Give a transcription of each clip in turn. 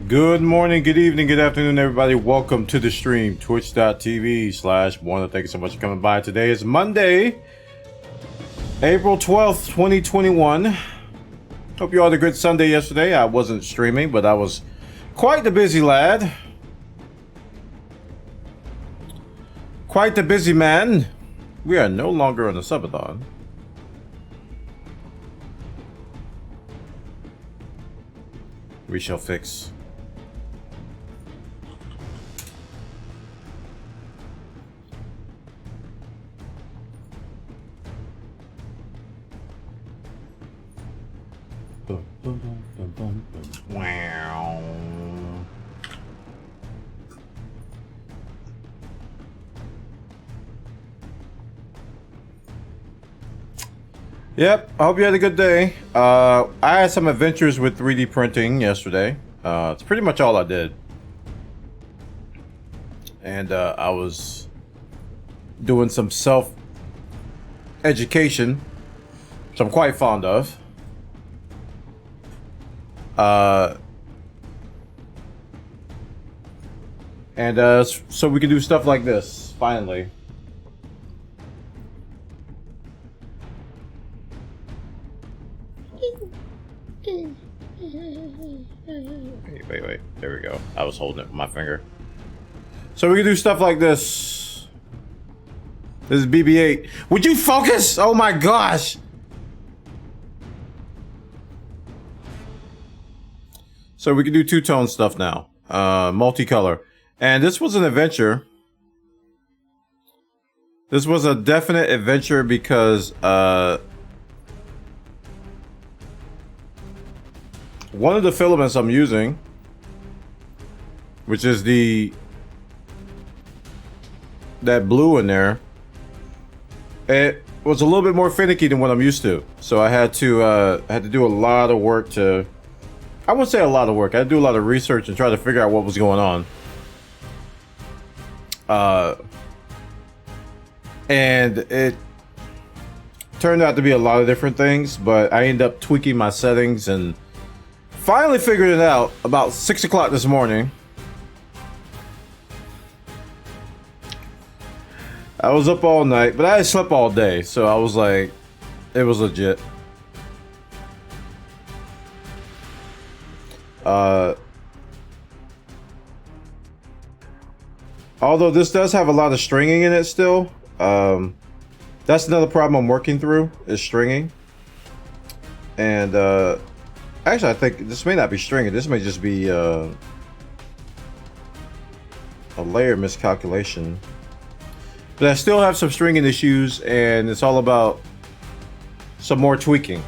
Good morning, good evening, good afternoon, everybody. Welcome to the stream, twitch.tv/Warner. Thank you so much for coming by. Today is Monday, April 12th, 2021. Hope you all had a good Sunday yesterday. I wasn't streaming, but I was quite the busy lad. Quite the busy man. We are no longer on the subathon. We shall fix. Wow. Yep, I hope you had a good day. I had some adventures with 3D printing yesterday. It's pretty much all I did. And I was doing some self-education, which I'm quite fond of. So we can do stuff like this, finally. Wait. There we go. I was holding it with my finger. So we can do stuff like this. This is BB-8. Would you focus? Oh my gosh! So we can do two-tone stuff now. Multicolor. And this was an adventure. This was a definite adventure because one of the filaments I'm using, which is that blue in there, it was a little bit more finicky than what I'm used to. So I had to do a lot of work to, I wouldn't say a lot of work. I had to do a lot of research and try to figure out what was going on. And it turned out to be a lot of different things, but I ended up tweaking my settings and finally figured it out about 6 o'clock this morning. I was up all night, but I had slept all day, so I was like, it was legit. Although this does have a lot of stringing in it still. That's another problem I'm working through, is stringing. And actually, I think this may not be stringing. This may just be a layer miscalculation. But I still have some stringing issues, and it's all about some more tweaking.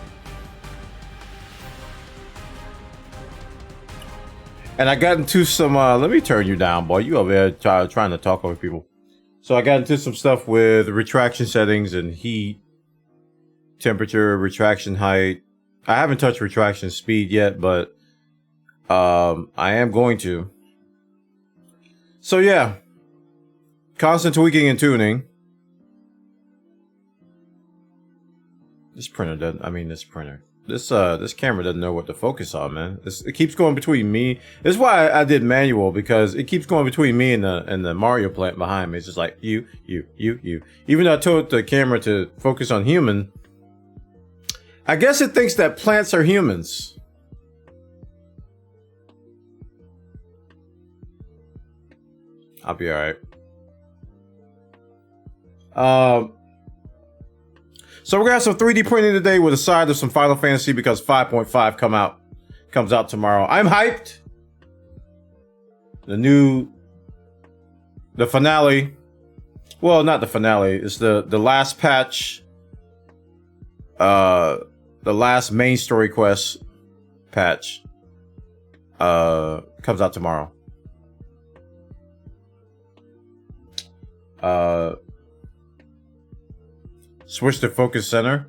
And I got into some, let me turn you down, boy. You over there trying to talk over people. So I got into some stuff with retraction settings and heat, temperature, retraction height. I haven't touched retraction speed yet, but I am going to. So yeah, constant tweaking and tuning. This camera doesn't know what to focus on, man. It keeps going between me. This is why I did manual, because it keeps going between me and the Mario plant behind me. It's just like you. Even though I told the camera to focus on human, I guess it thinks that plants are humans. I'll be alright. So we're gonna have some 3D printing today with a side of some Final Fantasy because 5.5 comes out tomorrow. I'm hyped. The finale. Well, not the finale. It's the last patch. The last main story quest patch comes out tomorrow. Switch to focus center.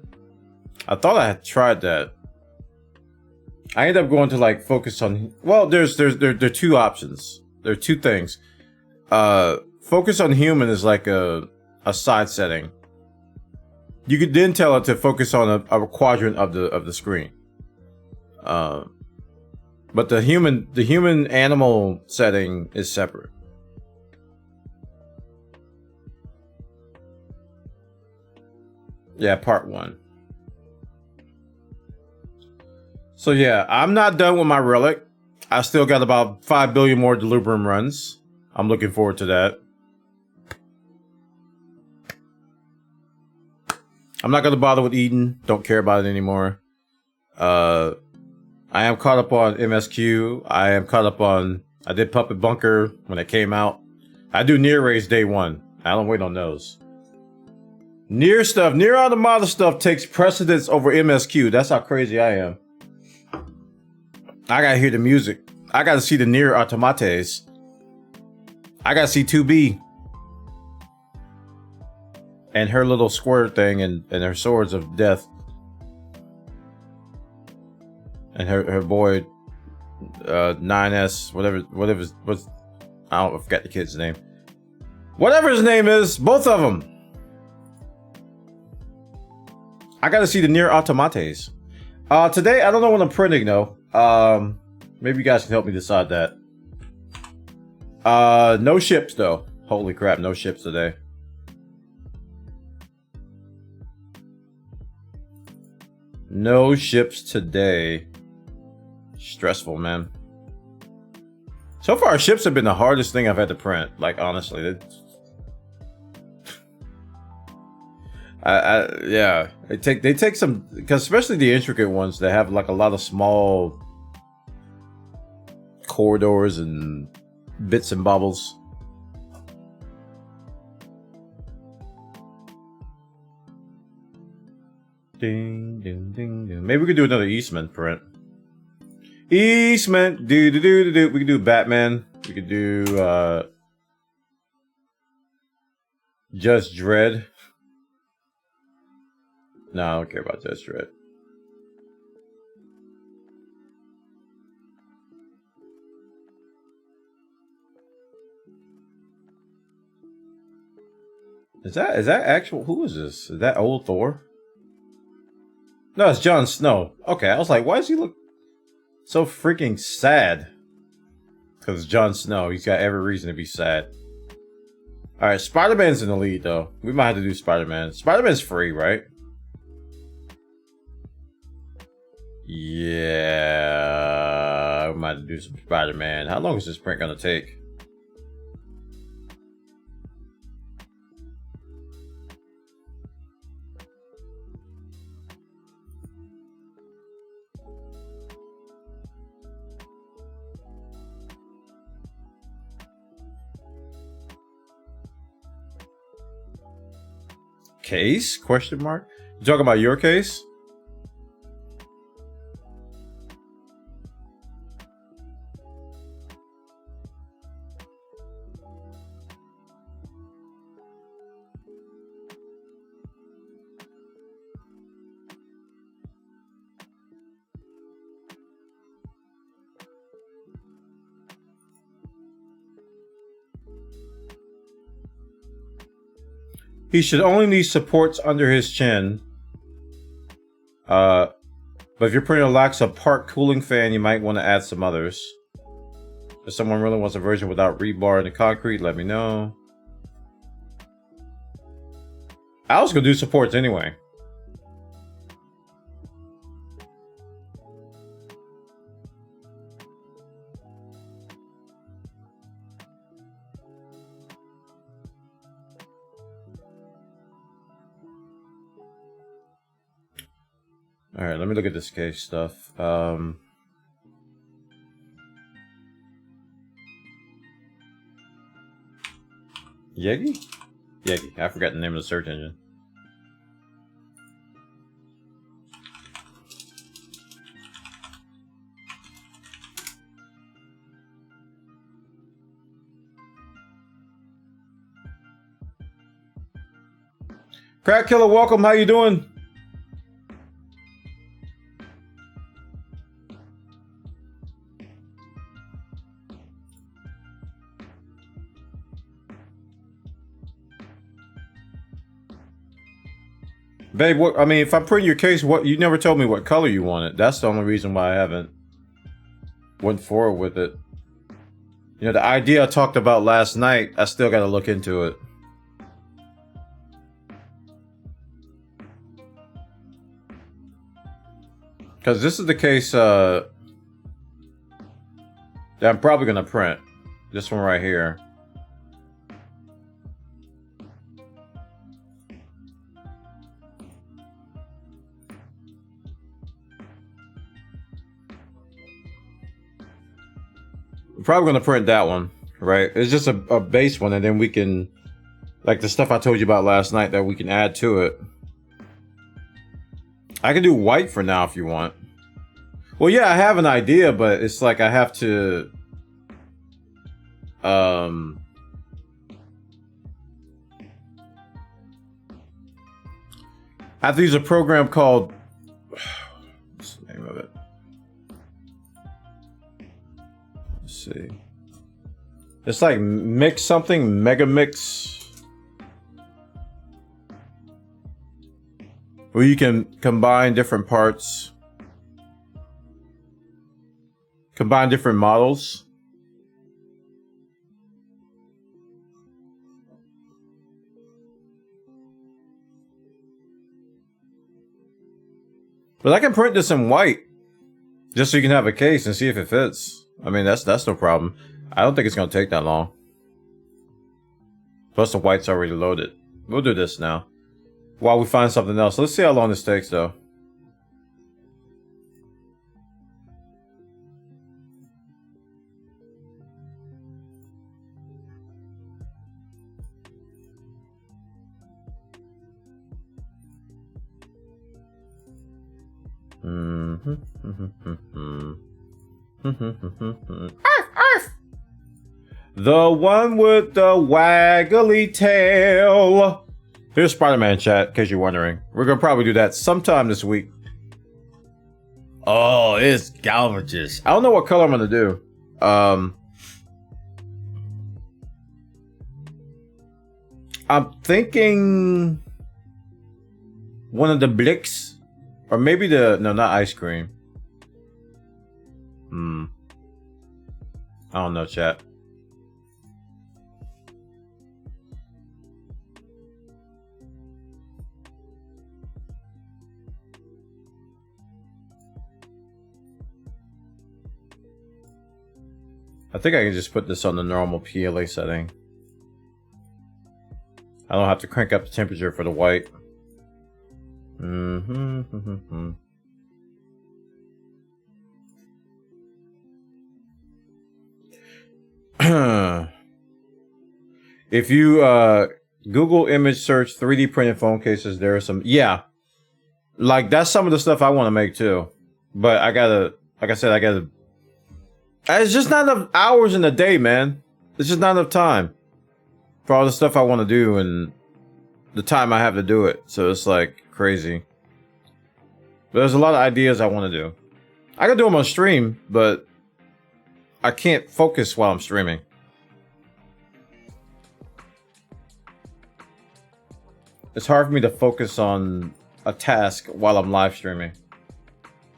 I thought I had tried that. I ended up going to like focus on. Well, there are two options. There are two things. Focus on human is like a side setting. You could then tell it to focus on a quadrant of the screen. But the human animal setting is separate. Yeah, part 1. So yeah, I'm not done with my relic. I still got about 5 billion more Delubrum runs. I'm looking forward to that. I'm not gonna bother with Eden. Don't care about it anymore. I am caught up on MSQ. I am caught up on... I did Puppet Bunker when it came out. I do Near Race day 1. I don't wait on those. Near stuff, Near Automata stuff takes precedence over MSQ. That's how crazy I am. I gotta hear the music. I gotta see the Near Automates. I gotta see 2B. And her little squirt thing and her swords of death. And her boy 9S, whatever what's I forgot the kid's name. Whatever his name is, both of them. I gotta see the Near Automates. Today, I don't know what I'm printing though. Maybe you guys can help me decide that. No ships though. Holy crap, no ships today. No ships today. Stressful, man. So far, ships have been the hardest thing I've had to print. Like, honestly. Yeah. They take some... Because especially the intricate ones that have, like, a lot of small corridors and bits and bobbles. Ding, ding, ding, ding. Maybe we could do another Eastman print. Eastman, do. We could do Batman. We could do Just Dread. No, I don't care about Just Dread. Is that actual? Who is this? Is that old Thor? No, it's Jon Snow. Okay, I was like, why does he look so freaking sad? Because Jon Snow, he's got every reason to be sad. Alright, Spider-Man's in the lead, though. We might have to do Spider-Man. Spider-Man's free, right? Yeah, we might have to do some Spider-Man. How long is this print gonna take? Case? Question mark? You talking about your case? He should only need supports under his chin. But if your printer lacks a part cooling fan, you might want to add some others. If someone really wants a version without rebar in the concrete, let me know. I was gonna do supports anyway. Alright, let me look at this case stuff. Yegi? Yegi. I forgot the name of the search engine. Crack Killer, welcome. How you doing? Babe, what, I mean, if I'm printing your case, what you never told me what color you wanted. That's the only reason why I haven't. went forward with it. You know, the idea I talked about last night, I still got to look into it. Because this is the case that I'm probably going to print. This one right here. I'm probably going to print that one, right? It's just a base one, and then we can, like the stuff I told you about last night, that we can add to it. I can do white for now if you want. Well, yeah, I have an idea, but it's like I have to... I have to use a program called... What's the name of it? Let's see. It's like Mix something, Mega Mix. Where you can combine different parts. Combine different models. But I can print this in white. Just so you can have a case and see if it fits. I mean, that's no problem. I don't think it's going to take that long. Plus the white's already loaded. We'll do this now. While we find something else. Let's see how long this takes, though. The one with the waggly tail. Here's Spider-Man chat, in case you're wondering. We're gonna probably do that sometime this week. Oh, it's gorgeous. I don't know what color I'm gonna do. I'm thinking one of the Blicks. Or maybe the... No, not ice cream. I don't know, chat. I think I can just put this on the normal PLA setting. I don't have to crank up the temperature for the white. If you Google image search 3D printed phone cases, there are some... Yeah. Like, that's some of the stuff I want to make too. But I gotta... Like I said, I gotta... It's just not enough hours in a day, man. It's just not enough time for all the stuff I want to do and the time I have to do it. So it's like crazy. But there's a lot of ideas I want to do. I can do them on stream, but I can't focus while I'm streaming. It's hard for me to focus on a task while I'm live streaming.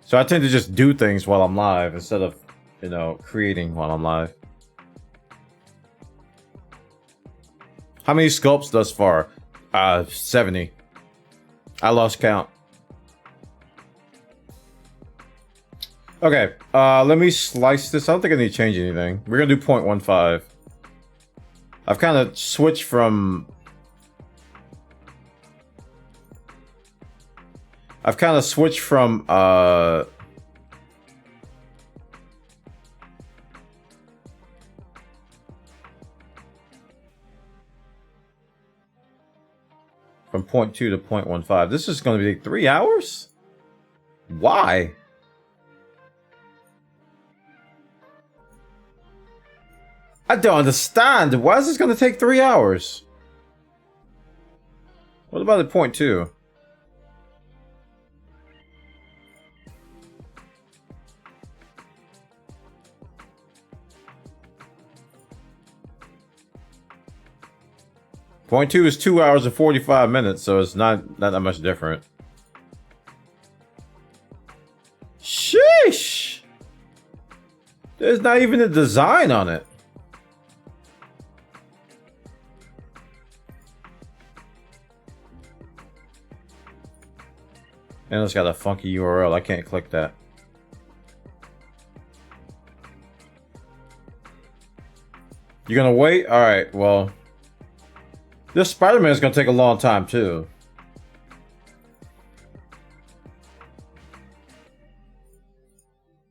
So I tend to just do things while I'm live instead of, you know, creating while I'm live. How many sculpts thus far? 70. I lost count. Okay, let me slice this. I don't think I need to change anything. We're gonna do 0.15. I've kind of switched from... From 0.2 to 0.15. This is going to be 3 hours? Why? I don't understand. Why is this going to take 3 hours? What about the 0.2? Point 2 is 2 hours and 45 minutes, so it's not that much different. Sheesh! There's not even a design on it. And it's got a funky URL. I can't click that. You're gonna wait? Alright, well. This Spider-Man is gonna take a long time too.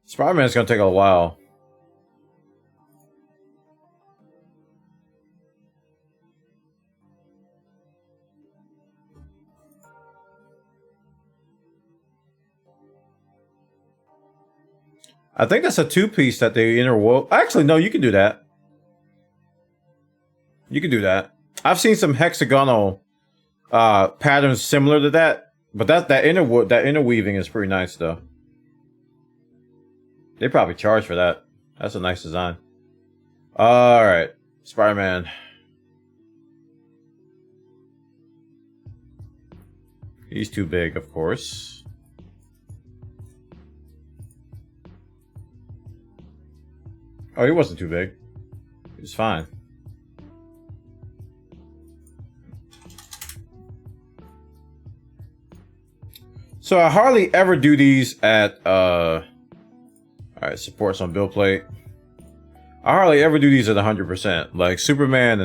Spider-Man is gonna take a while. I think that's a two-piece that they interwove. Actually, no, you can do that. You can do that. I've seen some hexagonal patterns similar to that, but that interweaving is pretty nice though. They probably charge for that. That's a nice design. All right, Spider-Man. He's too big, of course. Oh, he wasn't too big. He was fine. So I hardly ever do these at all right, supports on build plate. I hardly ever do these at 100%. Like Superman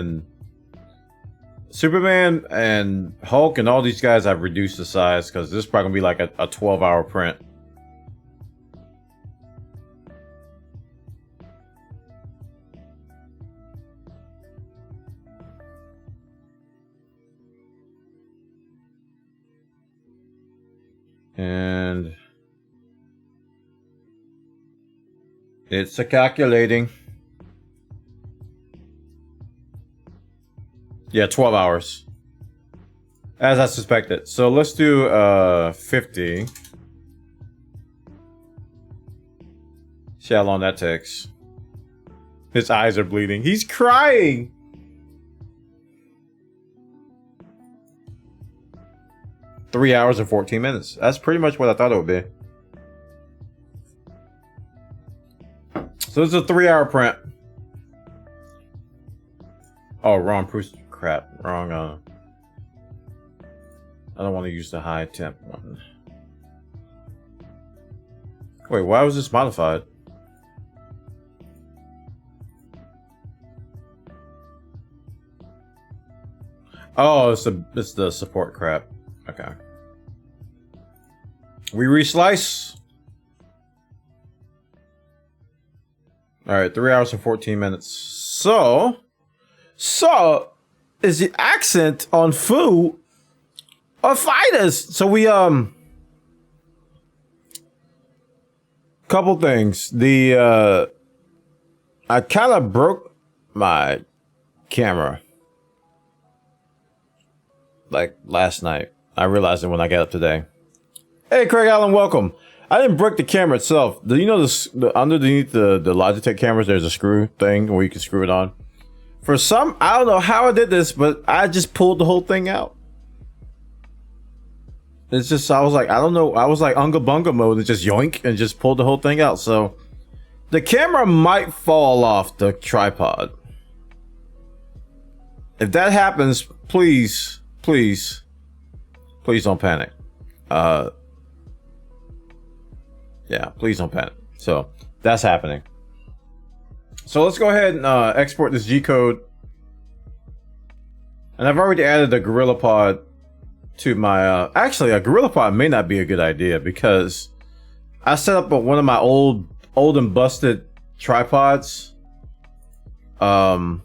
and Hulk and all these guys, I've reduced the size because this is probably gonna be like a 12-hour print. And it's a calculating. Yeah, 12 hours. As I suspected. So let's do 50. See how long that takes. His eyes are bleeding. He's crying! Three hours and 14 minutes. That's pretty much what I thought it would be. So this is a 3-hour print. Oh, wrong proof. Crap. Wrong. I don't want to use the high temp one. Wait, why was this modified? Oh, it's the support crap. Okay. We reslice. All right, 3 hours and 14 minutes. So is the accent on food of fighters. So we couple things. The I kind of broke my camera like last night. I realized it when I got up today. Hey, Craig Allen, welcome. I didn't break the camera itself. Do you know underneath the Logitech cameras, there's a screw thing where you can screw it on? For some, I don't know how I did this, but I just pulled the whole thing out. It's just, I was like, I don't know. I was like unga bunga mode and just yoink and just pulled the whole thing out. So the camera might fall off the tripod. If that happens, please don't panic. Yeah, please don't panic. So that's happening. So let's go ahead and export this G code. And I've already added a GorillaPod to my actually a GorillaPod may not be a good idea because I set up one of my old and busted tripods. And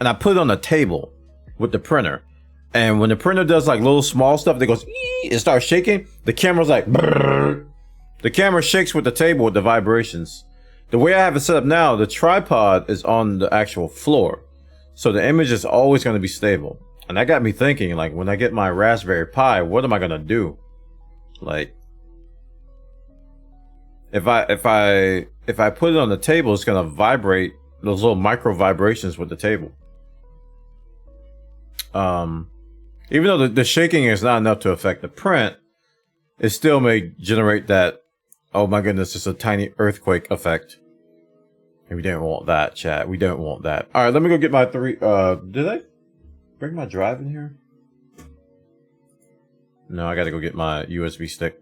I put it on a table with the printer. And when the printer does like little small stuff that goes, it starts shaking. The camera's like, brrr. The camera shakes with the table with the vibrations. The way I have it set up now, the tripod is on the actual floor. So the image is always going to be stable. And that got me thinking, like, when I get my Raspberry Pi, what am I going to do? Like, if I put it on the table, it's going to vibrate those little micro vibrations with the table. Even though the shaking is not enough to affect the print, it still may generate that Oh my goodness, it's a tiny earthquake effect. And we don't want that, chat. We don't want that. Alright, let me go get my did I bring my drive in here? No, I gotta go get my USB stick.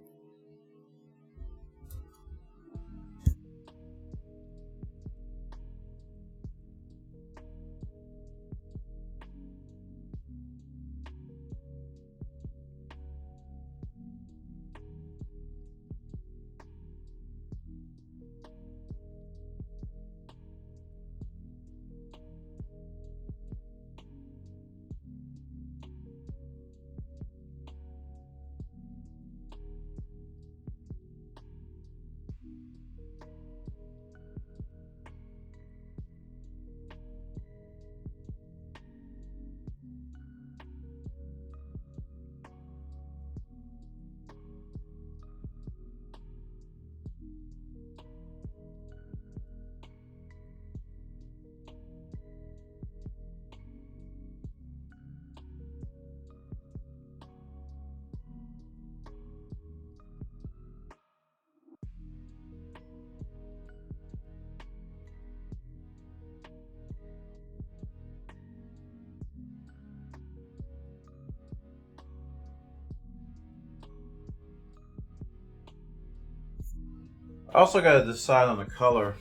I also gotta decide on the color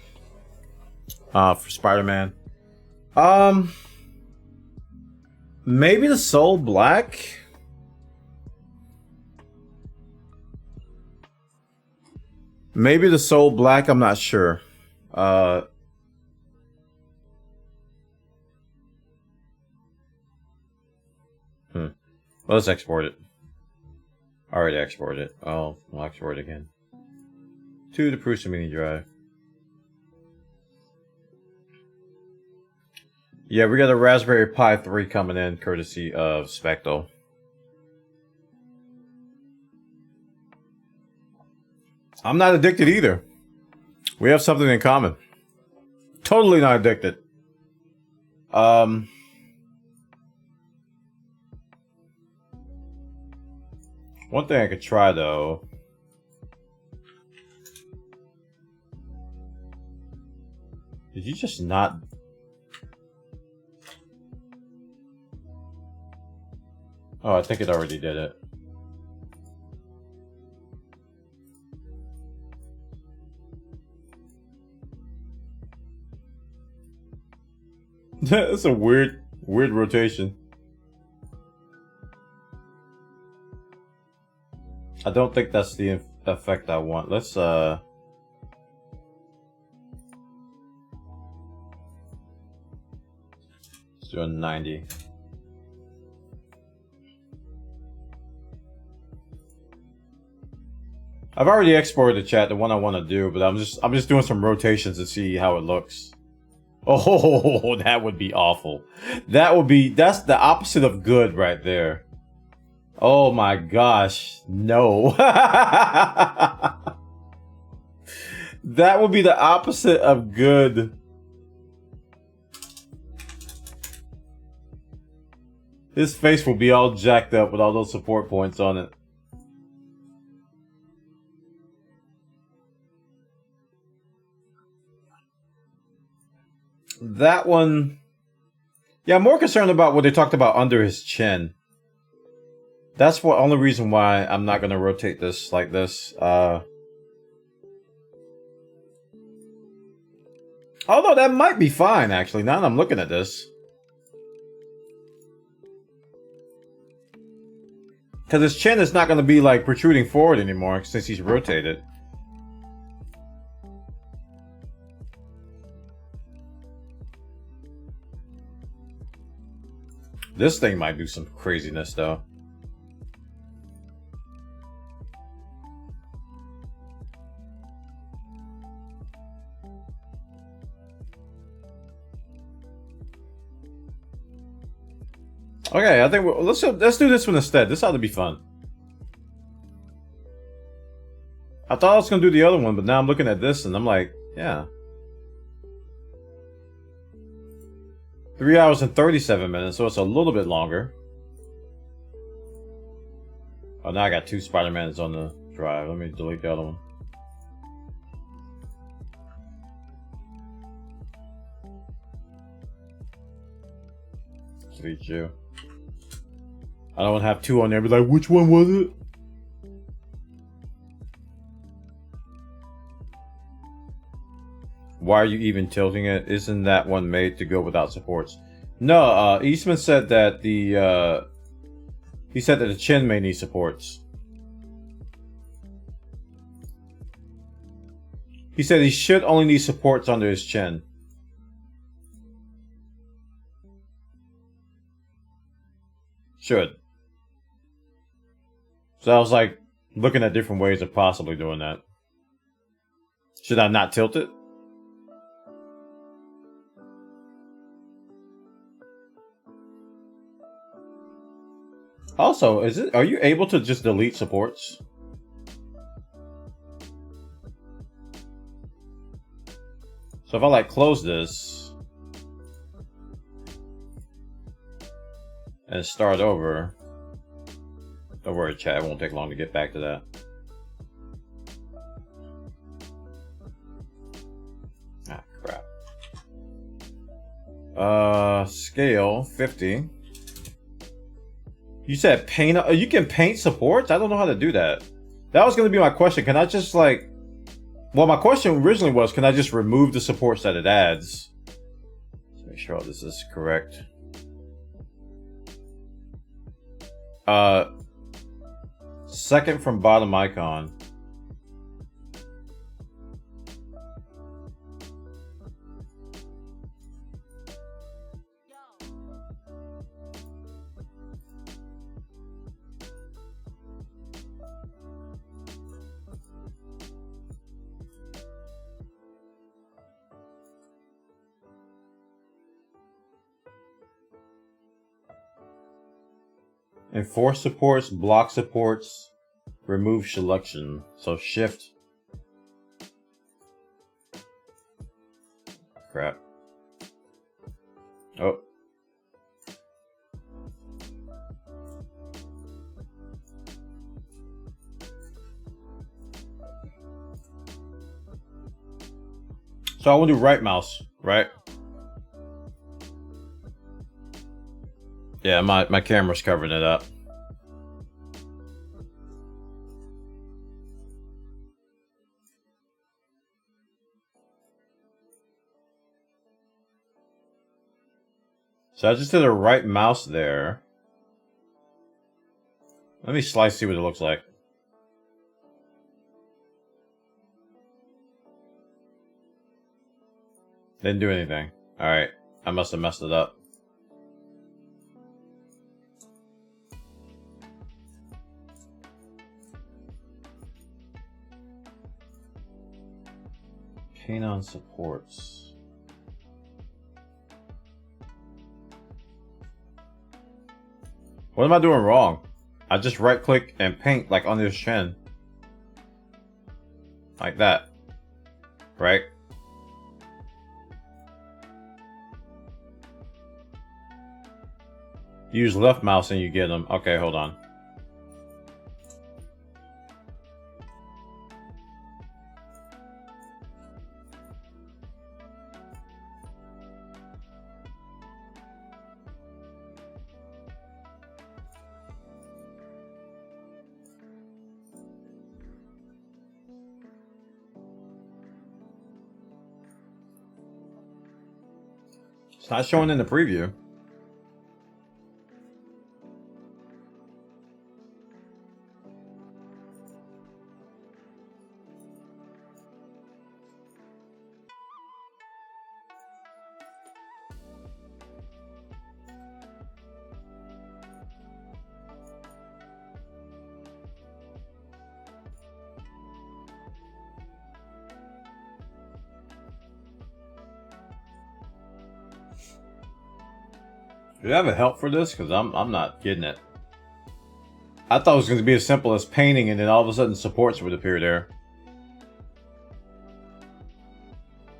for Spider-Man. Maybe the Soul Black? Maybe the Soul Black, I'm not sure. Well, let's export it. Already exported it. Oh, we'll export it again. To the Prusa mini drive. Yeah, we got a Raspberry Pi 3 coming in, courtesy of Spectral. I'm not addicted either. We have something in common. Totally not addicted. One thing I could try though. Did you just not? Oh, I think it already did it. That's a weird rotation. I don't think that's the effect I want. Let's do a 90. I've already exported the chat, the one I want to do, but I'm just doing some rotations to see how it looks. Oh, that would be awful. That's the opposite of good right there. Oh my gosh, no. That would be the opposite of good. His face will be all jacked up with all those support points on it. That one... Yeah, I'm more concerned about what they talked about under his chin. That's the only reason why I'm not going to rotate this like this. Although that might be fine, actually, now that I'm looking at this. Because his chin is not going to be, like, protruding forward anymore since he's rotated. This thing might do some craziness, though. Okay, I think let's do this one instead. This ought to be fun. I thought I was gonna do the other one, but now I'm looking at this and I'm like, yeah. 3 hours and 37 minutes, so it's a little bit longer. Oh, now I got two Spider-Mans on the drive. Let me delete the other one. of each shoe. I don't want to have two on there and be like, which one was it? Why are you even tilting it? Isn't that one made to go without supports? No, Eastman said that the chin may need supports. He said he should only need supports under his chin. Should. So I was like looking at different ways of possibly doing that. Should I not tilt it? Also, are you able to just delete supports? So if I like close this and start over, don't worry chat, it won't take long to get back to that. Ah, crap. Scale 50. You said paint, you can paint supports? I don't know how to do that. That was going to be my question. Can I just like, well, my question originally was, can I just remove the supports that it adds? Let's make sure all this is correct. Second from bottom icon. Enforce supports, block supports, remove selection. So shift. Crap. Oh. So I want to do right mouse, right? Yeah, my camera's covering it up. So I just did a right mouse there. Let me slice, see what it looks like. Didn't do anything. Alright, I must have messed it up. Paint on supports. What am I doing wrong? I just right click and paint like on his chin. Like that. Right? Use left mouse and you get them. Okay, hold on. It's not showing in the preview. Do you have a help for this? Because I'm not getting it. I thought it was going to be as simple as painting and then all of a sudden supports would appear there.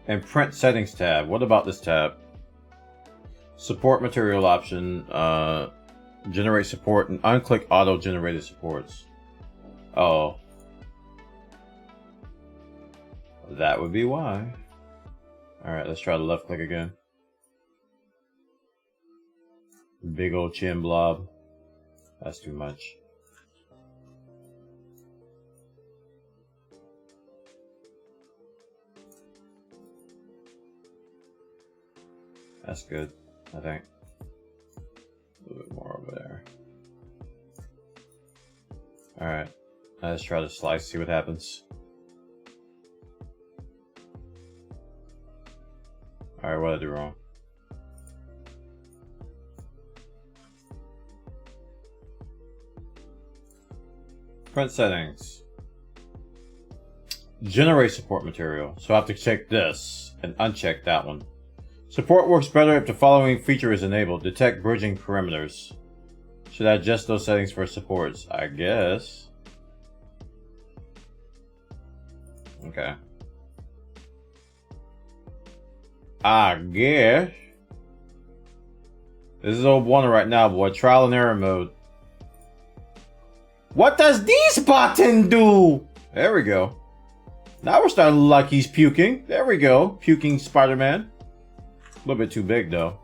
And print settings tab. What about this tab? Support material option. Generate support and unclick auto generated supports. Oh. That would be why. Alright, let's try the left click again. Big old chin blob. That's too much. That's good, I think. A little bit more over there. Alright. Let's try to slice, see what happens. Alright, what did I do wrong? Print settings. Generate support material. So I have to check this and uncheck that one. Support works better if the following feature is enabled. Detect bridging parameters. Should I adjust those settings for supports? I guess. Okay. I guess. This is old one right now, boy. Trial and error mode. What does this button do? There we go. Now we're starting to look like he's puking. There we go. Puking Spider-Man. A little bit too big, though.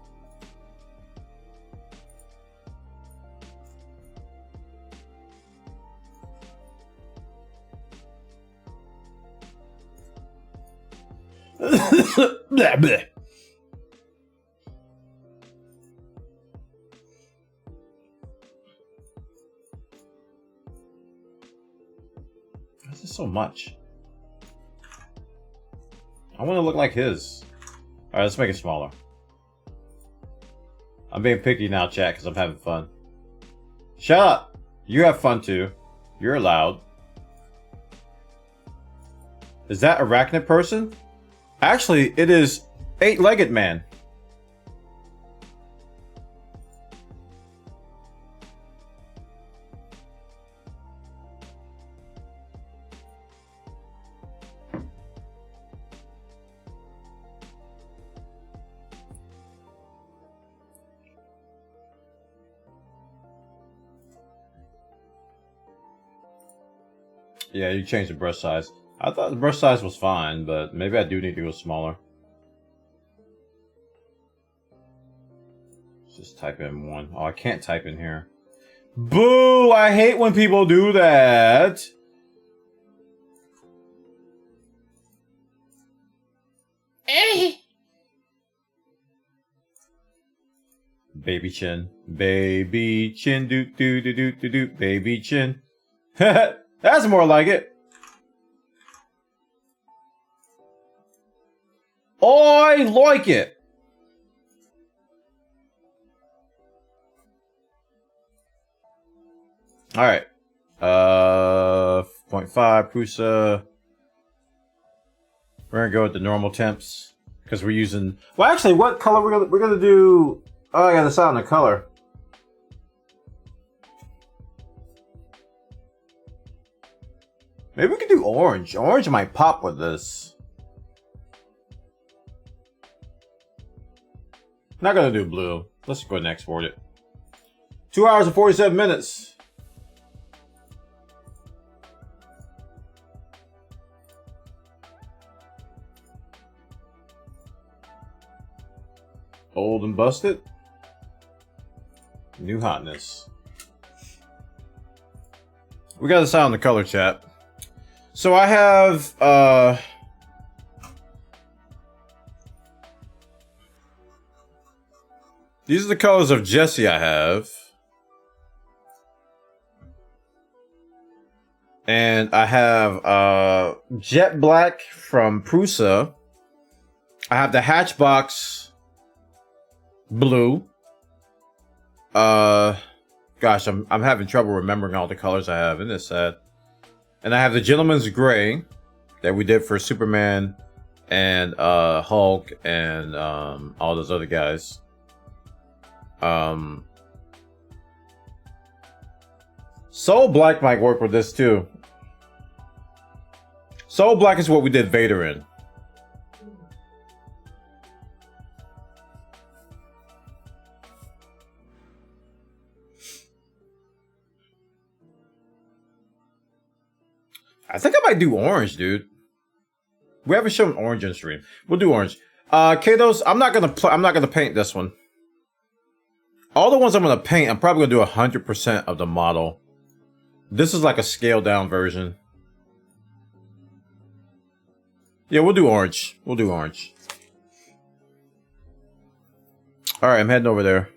Blah, blah. This is so much. I want to look like his. Alright, let's make it smaller. I'm being picky now, chat, because I'm having fun. Shut up! You have fun too. You're allowed. Is that Arachnid person? Actually, it is Eight-Legged Man. Yeah, you changed the brush size. I thought the brush size was fine, but maybe I do need to go smaller. Let's just type in 1. Oh, I can't type in here. Boo! I hate when people do that! Baby chin. Baby chin. Doot doot doot doot doot doot. Baby chin. That's more like it. I like it. All right. 0.5 Prusa. We're gonna go with the normal temps because we're using. Well, actually, what color we're gonna do? Oh, I gotta decide on the color. Maybe we could do orange. Orange might pop with this. Not gonna do blue. Let's go ahead and export it. 2 hours and 47 minutes. Old and busted. New hotness. We gotta decide on the color, chat. So I have these are the colors of Jesse I have. And I have Jet Black from Prusa. I have the Hatchbox blue. Gosh, I'm having trouble remembering all the colors I have. Isn't it sad? And I have the Gentleman's Gray that we did for Superman and Hulk and all those other guys. Soul Black might work with this too. Soul Black is what we did Vader in. I think I might do orange, dude. We haven't shown orange in stream. We'll do orange. Kados, I'm not gonna paint this one. All the ones I'm going to paint, I'm probably going to do 100% of the model. This is like a scaled down version. Yeah, we'll do orange. We'll do orange. All right, I'm heading over there.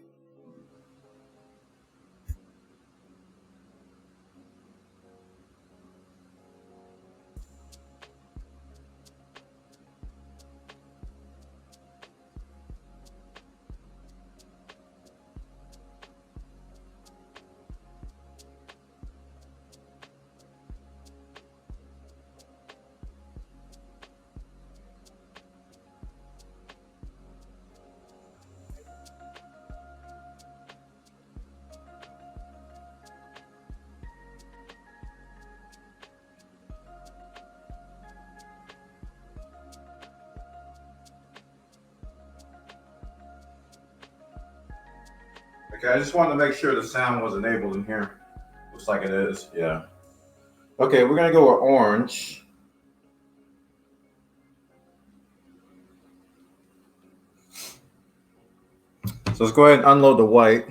Okay, I just wanted to make sure the sound was enabled in here. Looks like it is, yeah. Okay, we're gonna go with orange. So let's go ahead and unload the white.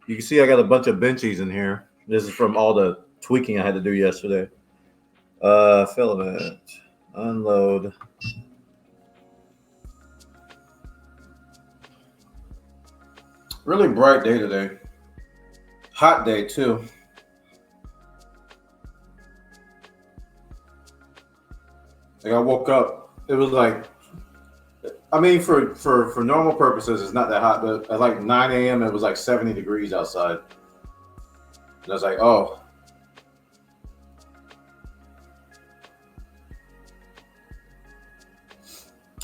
You can see I got a bunch of benchies in here. This is from all the tweaking I had to do yesterday. Filament, unload. Really bright day today. Hot day too. Like I woke up, it was like, I mean, for normal purposes, it's not that hot, but at like 9 a.m., it was like 70 degrees outside. And I was like, oh.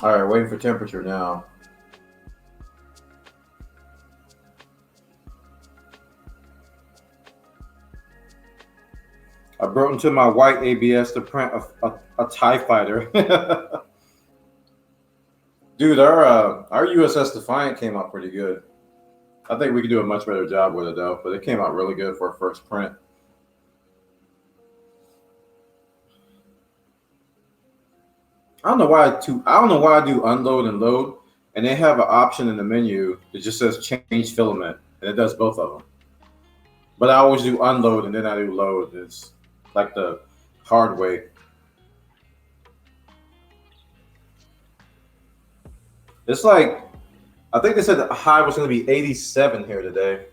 All right, waiting for temperature now. I brought into my white ABS to print a TIE fighter. Dude, our USS Defiant came out pretty good. I think we could do a much better job with it though, but it came out really good for a first print. I don't know why I do unload and load, and they have an option in the menu that just says change filament, and it does both of them. But I always do unload and then I do load. It's like the hard way. It's like, I think they said the high was going to be 87 here today,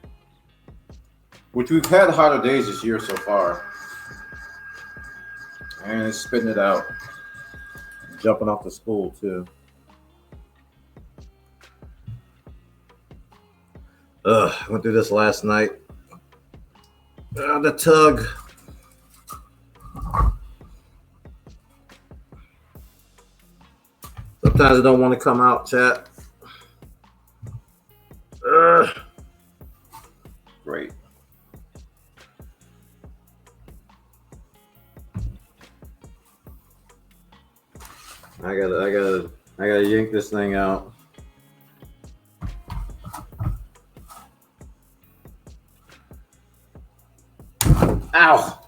which we've had hotter days this year so far. And it's spitting it out. Jumping off the spool too. I went through this last night. The tug. Sometimes it don't want to come out, chat. Great. I gotta yank this thing out. Ow!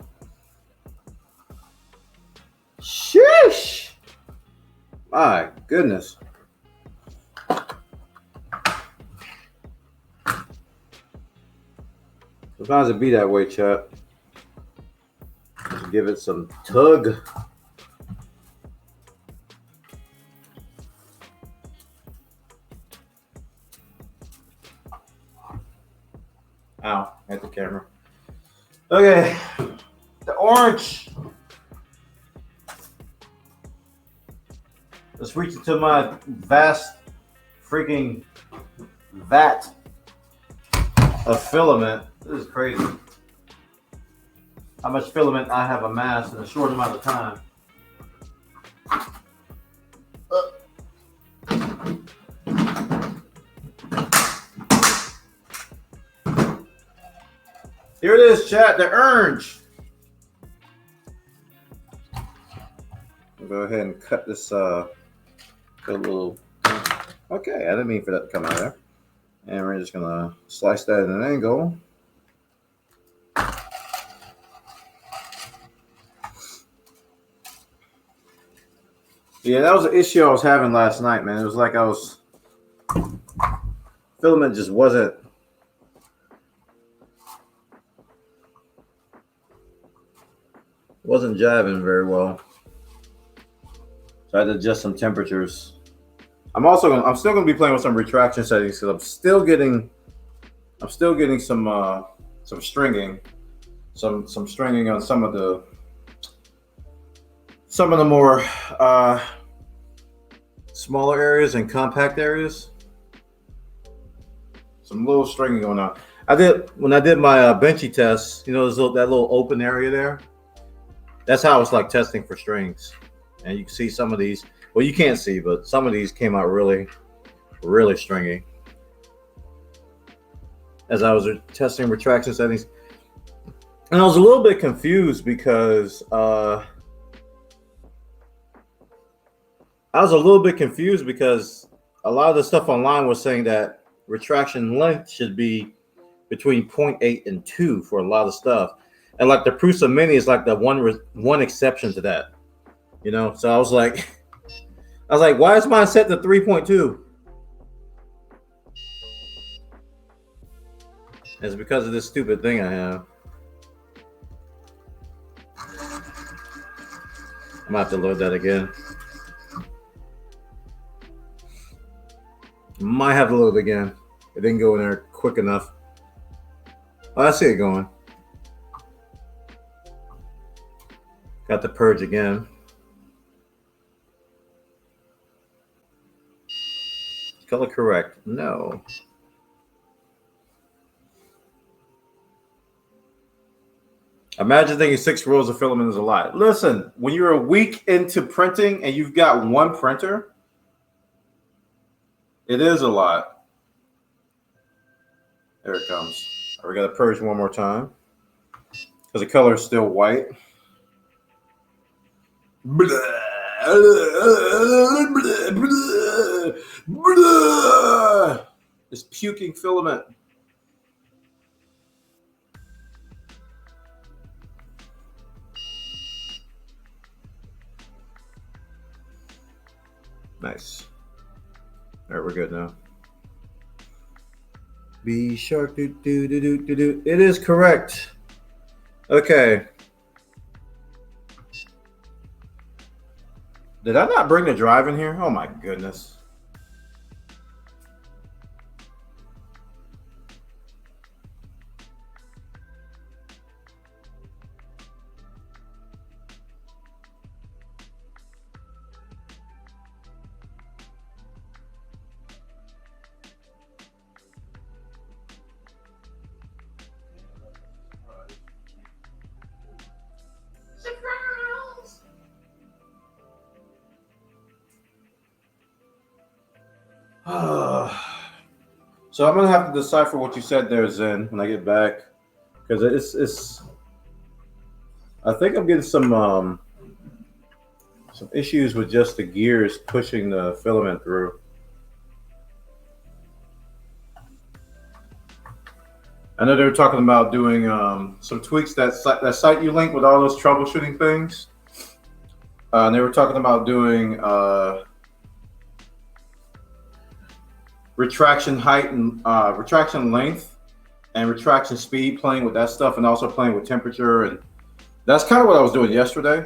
Sheesh! My goodness. Sometimes it be that way, chat. Just give it some tug. Ow, hit the camera. Okay, the orange. Let's reach into my vast freaking vat of filament. This is crazy. How much filament I have amassed in a short amount of time. Here it is, chat, the orange. I'll go ahead and cut this a little. Okay, I didn't mean for that to come out there. And we're just gonna slice that at an angle. Yeah, that was an issue I was having last night, man. It was like filament just wasn't wasn't jiving very well. So I had to adjust some temperatures. I'm still gonna be playing with some retraction settings because I'm still getting some stringing, some stringing on some of the more smaller areas and compact areas. Some little stringing going on. When I did my benchy test, that little open area there. That's how it's like testing for strings. And you can see some of these. Well, you can't see, but some of these came out really, really stringy. As I was testing retraction settings, and I was a little bit confused because a lot of the stuff online was saying that retraction length should be between 0.8 and 2 for a lot of stuff, and like the Prusa Mini is like the one exception to that, So I was like, why is mine set to 3.2? It's because of this stupid thing I have. I'm gonna have to load that again. Might have to load it again. It didn't go in there quick enough. Oh, I see it going. Got the purge again. Color correct. No. Imagine thinking 6 rolls of filament is a lot. Listen, when you're a week into printing and you've got one printer, it is a lot. There it comes. We got to purge one more time because the color is still white. It's puking filament. Nice. All right, we're good now. B sharp do do do do do do. It is correct. Okay. Did I not bring the drive in here? Oh my goodness. So I'm gonna have to decipher what you said there, Zen, when I get back, because it's. I think I'm getting some issues with just the gears pushing the filament through. I know they were talking about doing some tweaks that site you linked with all those troubleshooting things. And they were talking about doing retraction height and retraction length and retraction speed, playing with that stuff, and also playing with temperature. And that's kind of what I was doing yesterday.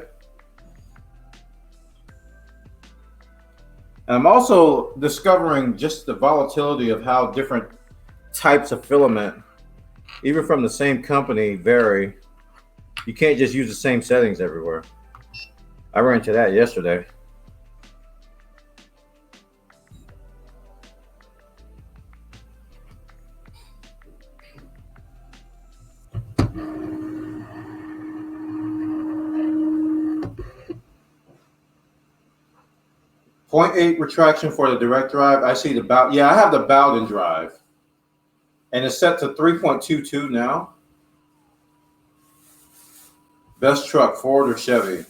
And I'm also discovering just the volatility of how different types of filament, even from the same company, vary. You can't just use the same settings everywhere. I ran into that yesterday. .8 retraction for the direct drive. I see the Bowden. Yeah, I have the Bowden drive. And it's set to 3.22 now. Best truck, Ford or Chevy?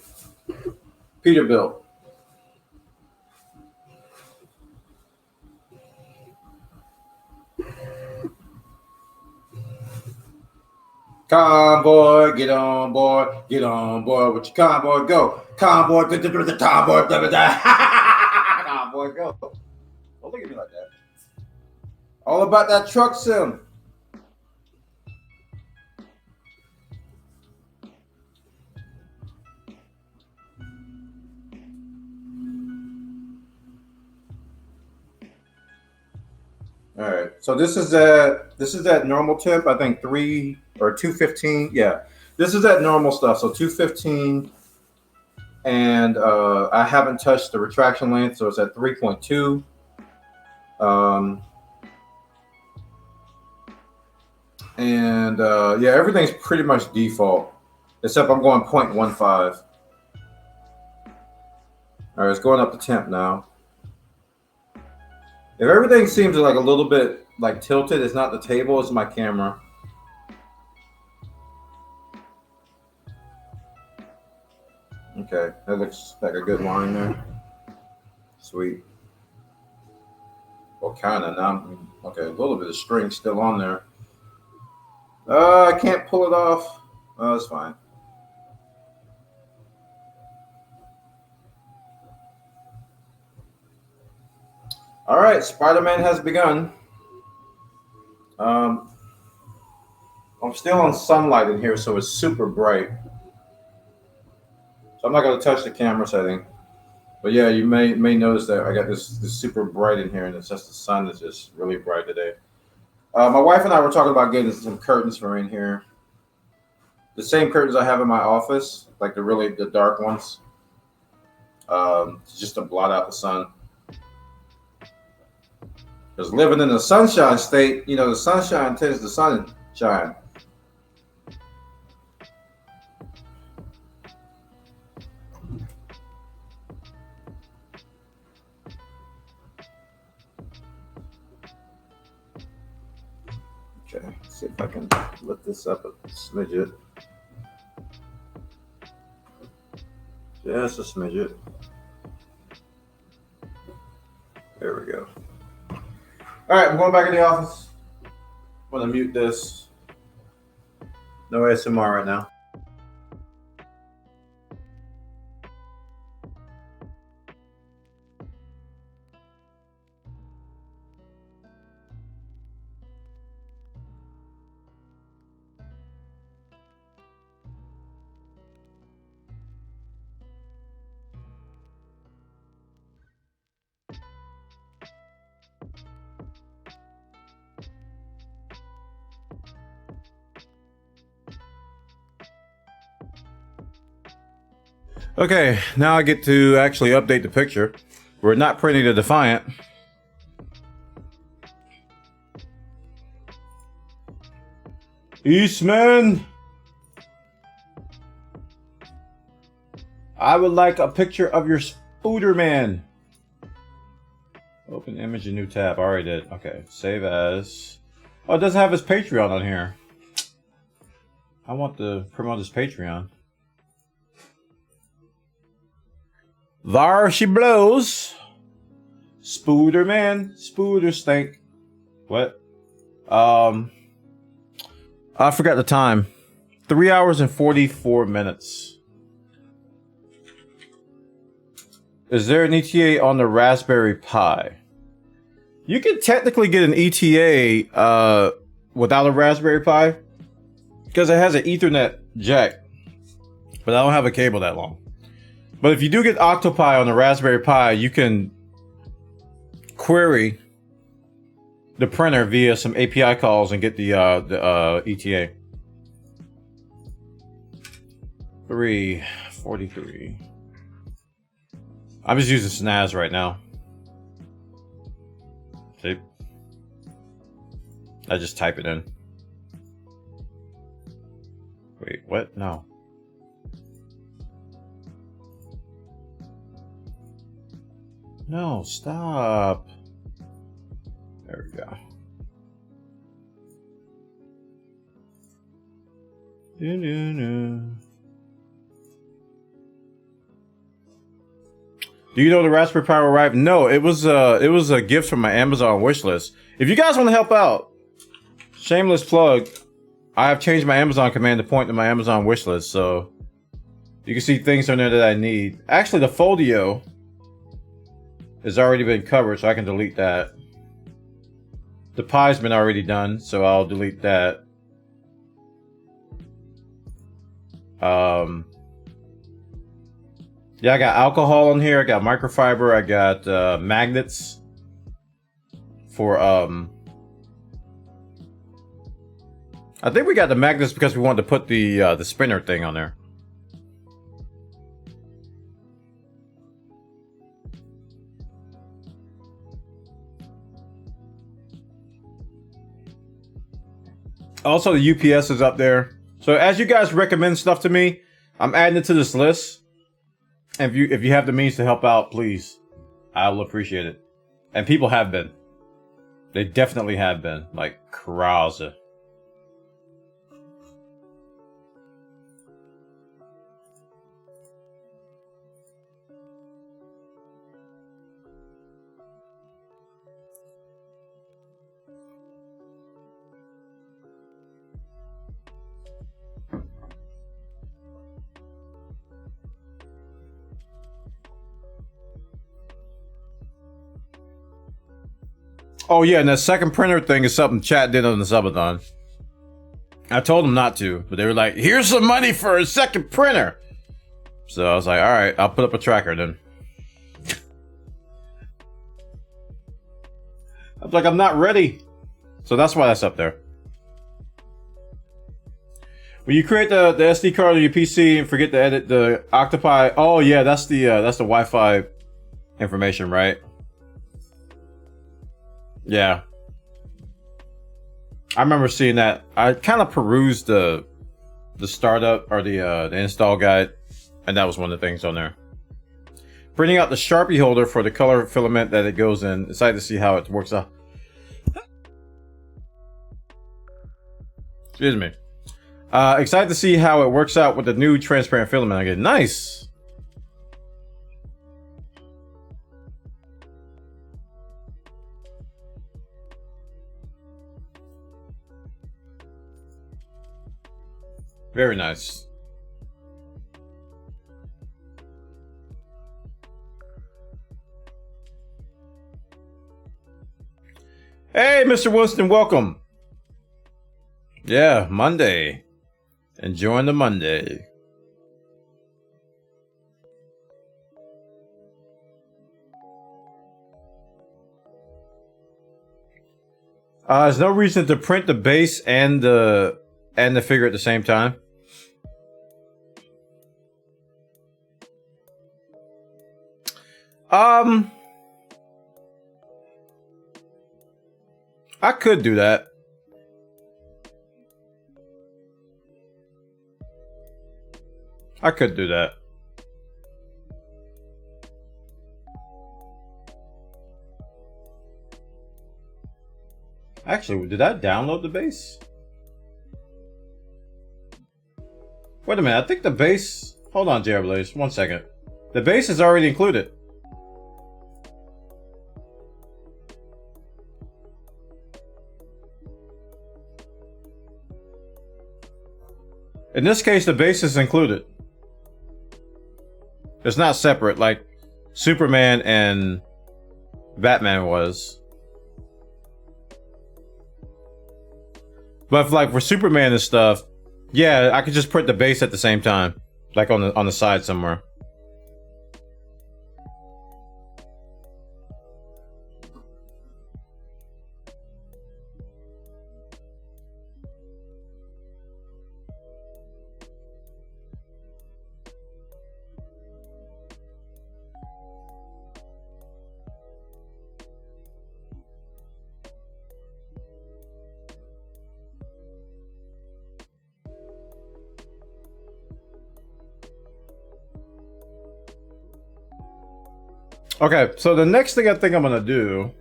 Peterbilt. Convoy, get on board with your convoy, go. Convoy, the convoy, convoy, go. Don't look at me like that. All about that truck sim. All right. So this is at normal temp. I think 3 or 215. Yeah. This is at normal stuff. So 215, and I haven't touched the retraction length, so it's at 3.2. Um, and yeah, everything's pretty much default, except I'm going 0.15. All right, it's going up to temp now. If everything seems like a little bit like tilted, it's not the table, it's my camera. Okay, that looks like a good line there. Sweet. Well, kind of. Now, okay, a little bit of string still on there. I can't pull it off. Oh, that's fine. All right, Spider-Man has begun. I'm still on sunlight in here, so it's super bright. So I'm not going to touch the camera setting. But yeah, you may notice that I got this super bright in here, and it's just the sun is just really bright today. My wife and I were talking about getting some curtains from in here. The same curtains I have in my office, like the dark ones, just to blot out the sun. Because living in the sunshine state, the sunshine tends to sunshine. Okay, let's see if I can lift this up a smidget. Just a smidget. There we go. All right, I'm going back in the office. I'm going to mute this. No ASMR right now. Okay, now I get to actually update the picture. We're not printing the Defiant. Eastman! I would like a picture of your Spooderman. Open image, a new tab. I already did. Okay, save as. Oh, it doesn't have his Patreon on here. I want to promote his Patreon. There she blows. Spooderman. Spooder stink. What? I forgot the time. 3 hours and 44 minutes. Is there an ETA on the Raspberry Pi? You can technically get an ETA without a Raspberry Pi because it has an Ethernet jack, but I don't have a cable that long. But if you do get Octopi on the Raspberry Pi, you can query the printer via some API calls and get the ETA. 343. I'm just using Snaz right now. See? I just type it in. Wait, what? No. No, stop. There we go. Do you know the Raspberry Pi will arrive? No, it was a gift from my Amazon wish list. If you guys want to help out, shameless plug, I have changed my Amazon command to point to my Amazon wish list, so you can see things on there that I need. Actually, the Foldio has already been covered, so I can delete that. The Pi's been already done, so I'll delete that. Yeah, I got alcohol in here. I got microfiber. I got magnets for I think we got the magnets because we wanted to put the spinner thing on there. Also, the UPS is up there. So as you guys recommend stuff to me, I'm adding it to this list. And if you have the means to help out, please, I'll appreciate it. And people have been. They definitely have been. Like, Krause. Oh yeah, and that second printer thing is something chat did on the subathon. I told them not to, but they were like, here's some money for a second printer. So I was like, alright, I'll put up a tracker then. I was like, I'm not ready. So that's why that's up there. When you create the SD card on your PC and forget to edit the Octopi, oh yeah, that's the Wi-Fi information, right? Yeah. I remember seeing that. I kind of perused the startup or the install guide, and that was one of the things on there. Printing out the Sharpie holder for the color filament that it goes in. Excited to see how it works out. Excuse me. Excited to see how it works out with the new transparent filament again. Nice. Very nice. Hey, Mr. Winston, welcome. Yeah, Monday. Enjoying the Monday. There's no reason to print the base and the figure at the same time. I could do that. I could do that. Actually, did I download the base? Wait a minute, I think the base... Hold on, JR Blaze, 1 second. The base is already included. In this case, the base is included. It's not separate like Superman and Batman was. But like for Superman and stuff, yeah, I could just print the base at the same time, like on the side somewhere. Okay, so the next thing I think I'm gonna do,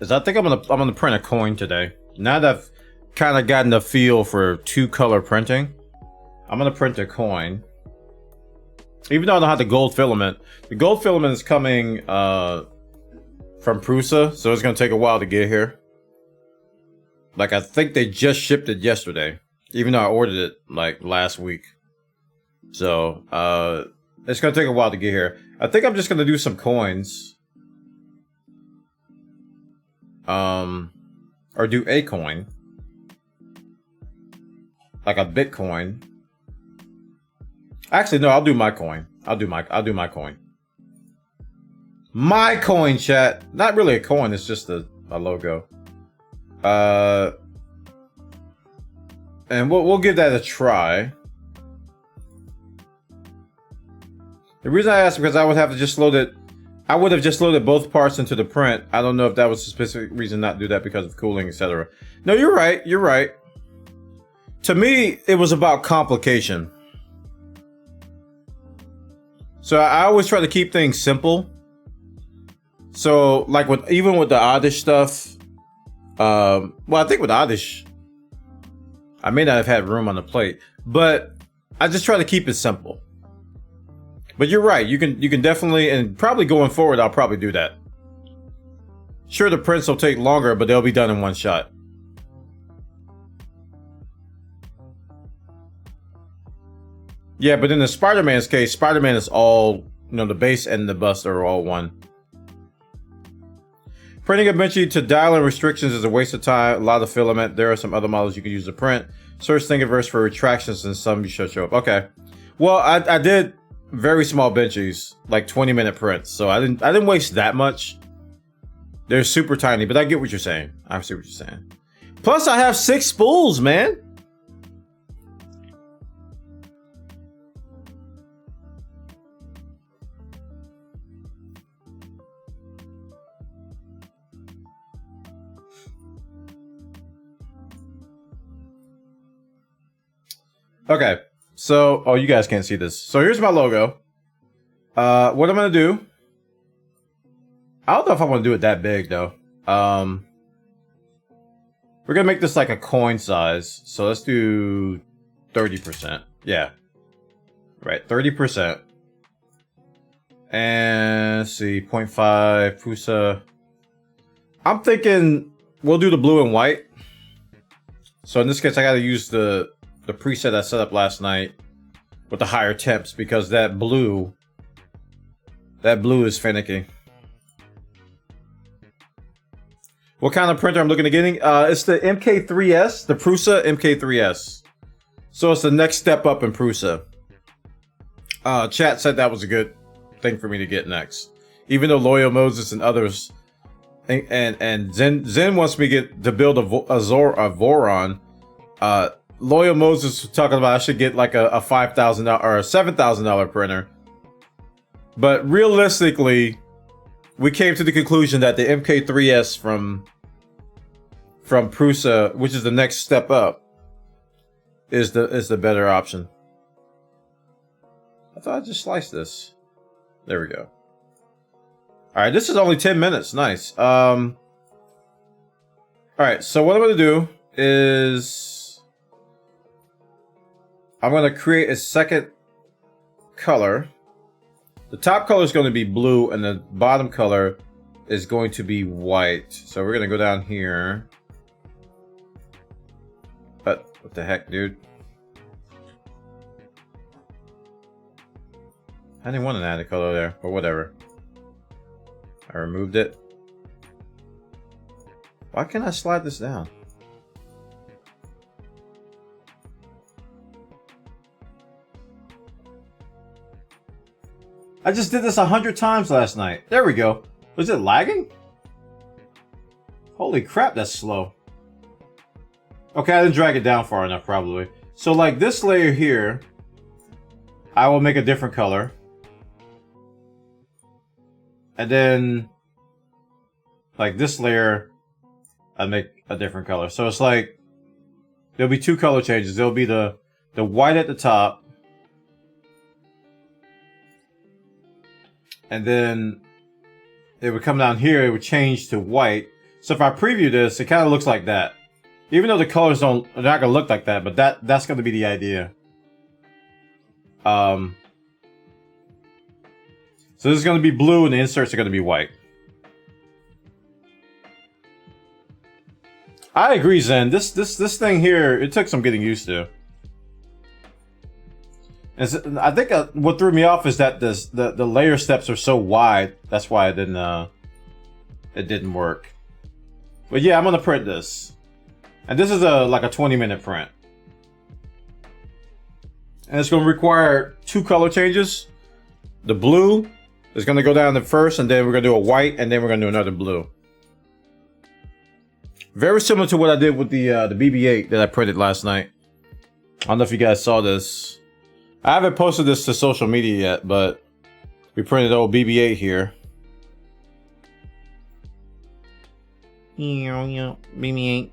is I think I'm gonna print a coin today. Now that I've kind of gotten the feel for 2-color printing, I'm gonna print a coin. Even though I don't have the gold filament, the gold filament is coming from Prusa, so it's gonna take a while to get here. Like I think they just shipped it yesterday, even though I ordered it like last week. So, it's gonna take a while to get here. I think I'm just gonna do some coins. Or do a coin. Like a Bitcoin. Actually, no, I'll do my coin. I'll do my coin. My coin, chat. Not really a coin, it's just a logo. And we'll give that a try. The reason I asked because I would have to just load it. I would have just loaded both parts into the print. I don't know if that was a specific reason not to do that because of cooling, etc. No, you're right. You're right. To me, it was about complication. So I always try to keep things simple. So like even with the Oddish stuff, well, I think with Oddish, I may not have had room on the plate, but I just try to keep it simple. But you're right. You can definitely, and probably going forward, I'll probably do that. Sure, the prints will take longer, but they'll be done in one shot. Yeah, but in the Spider-Man's case, Spider-Man is all, the base and the bust are all one. Printing eventually to dial in restrictions is a waste of time, a lot of filament. There are some other models you can use to print. Search Thingiverse for retractions and some you should show up. Okay. Well, I did very small benchies, like 20-minute prints, so I didn't waste that much. They're super tiny, but I get what you're saying. I see what you're saying. Plus, I have 6 spools, man. Okay, so, oh, you guys can't see this. So here's my logo. What I'm gonna do, I don't know if I want to do it that big though. We're gonna make this like a coin size. So let's do 30%. Yeah, right, 30%. And let's see, 0.5 Prusa. I'm thinking we'll do the blue and white. So in this case, I gotta use the preset I set up last night with the higher temps because that blue is finicky. What kind of printer I'm looking at getting? It's the MK3S, the Prusa MK3S. So it's the next step up in Prusa. Chat said that was a good thing for me to get next. Even though Loyal Moses and others, and Zen wants me to build a Voron. Loyal Moses was talking about I should get like a $5,000 or a $7,000 printer. But realistically, we came to the conclusion that the MK3S from Prusa, which is the next step up, is the better option. I thought I'd just slice this. There we go. Alright, this is only 10 minutes. Nice. Alright, so what I'm gonna do is I'm going to create a second color. The top color is going to be blue and the bottom color is going to be white. So we're going to go down here. But what the heck, dude? I didn't want to add a color there, but whatever. I removed it. Why can't I slide this down? I just did this 100 times last night. There we go. Was it lagging? Holy crap, that's slow. Okay, I didn't drag it down far enough, probably. So, like, this layer here, I will make a different color. And then, like, this layer, I'd make a different color. So, it's like, there'll be 2 color changes. There'll be the white at the top. And then it would come down here, it would change to white. So if I preview this, it kind of looks like that. Even though the colors they're not gonna look like that, but that's gonna be the idea. So this is gonna be blue and the inserts are gonna be white. I agree, Zen. This thing here, it took some getting used to. And I think what threw me off is that the layer steps are so wide. That's why it didn't work. But yeah, I'm gonna print this, and this is like a 20-minute print, and it's gonna require 2 color changes: the blue It's gonna go down the first, and then we're gonna do a white, and then we're gonna do another blue. Very similar to what I did with the BB-8 that I printed last night. I don't know if you guys saw this. I haven't posted this to social media yet, but we printed old BB-8 here. BB-8.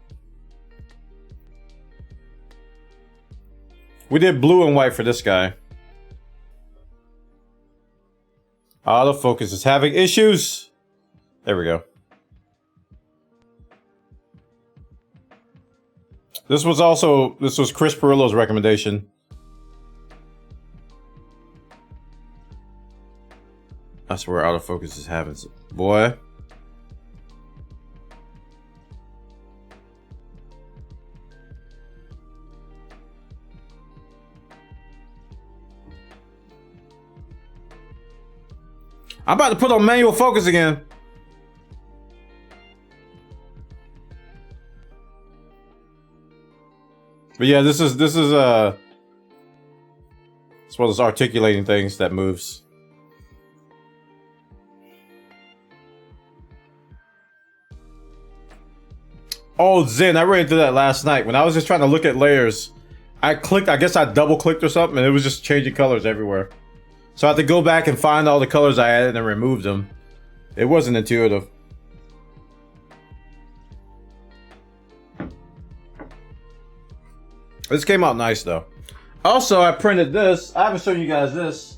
We did blue and white for this guy. Autofocus is having issues. There we go. This was Chris Perillo's recommendation. I swear autofocus is having some, boy. I'm about to put on manual focus again. But yeah, this is it's one of those articulating things that moves. Oh, Zen, I ran into that last night when I was just trying to look at layers. I guess I double clicked or something, and it was just changing colors everywhere. So I had to go back and find all the colors I added and remove them. It wasn't intuitive. This came out nice though. Also, I printed this. I haven't shown you guys this.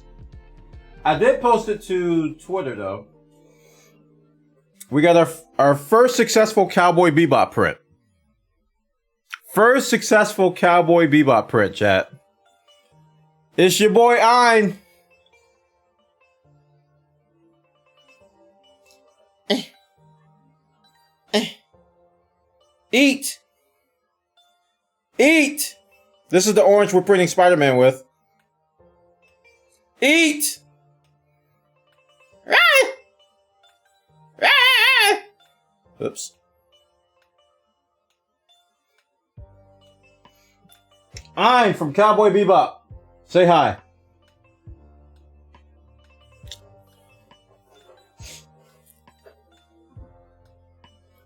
I did post it to Twitter though. We got our first successful Cowboy Bebop print. First successful Cowboy Bebop print, chat. It's your boy Ein. Eat! Eat! This is the orange we're printing Spider-Man with. Eat! Oops. I'm from Cowboy Bebop. Say hi.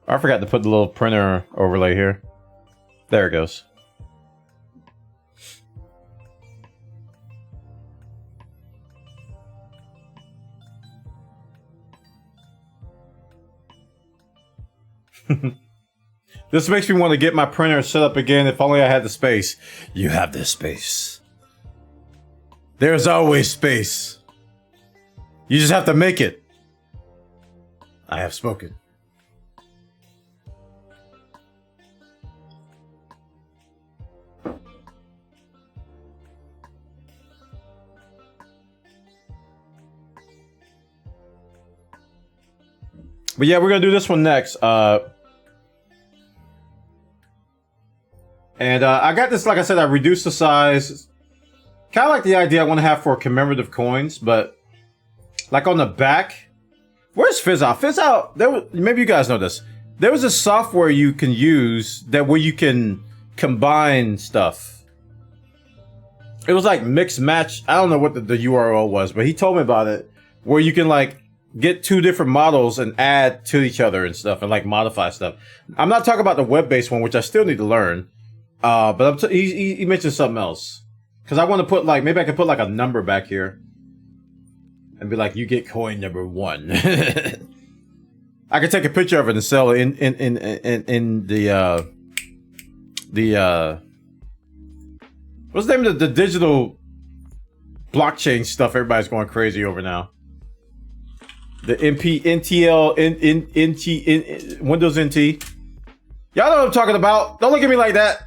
I forgot to put the little printer overlay here. There it goes. This makes me want to get my printer set up again. If only I had the space. You have the space. There's always space. You just have to make it. I have spoken. But yeah, we're gonna do this one next. I got this, like I said, I reduced the size. Kind of like the idea I want to have for commemorative coins, but like on the back. Where's FizzOut? FizzOut, maybe you guys know this. There was a software you can use where you can combine stuff. It was like mix match. I don't know what the URL was, but he told me about it. Where you can like get two different models and add to each other and stuff and like modify stuff. I'm not talking about the web-based one, which I still need to learn. But he mentioned something else. Cause I want to put like, maybe I could put like a number back here. And be like, you get coin number 1. I could take a picture of it and sell it in the what's the name of the digital blockchain stuff everybody's going crazy over now? The Windows NT. Y'all know what I'm talking about. Don't look at me like that.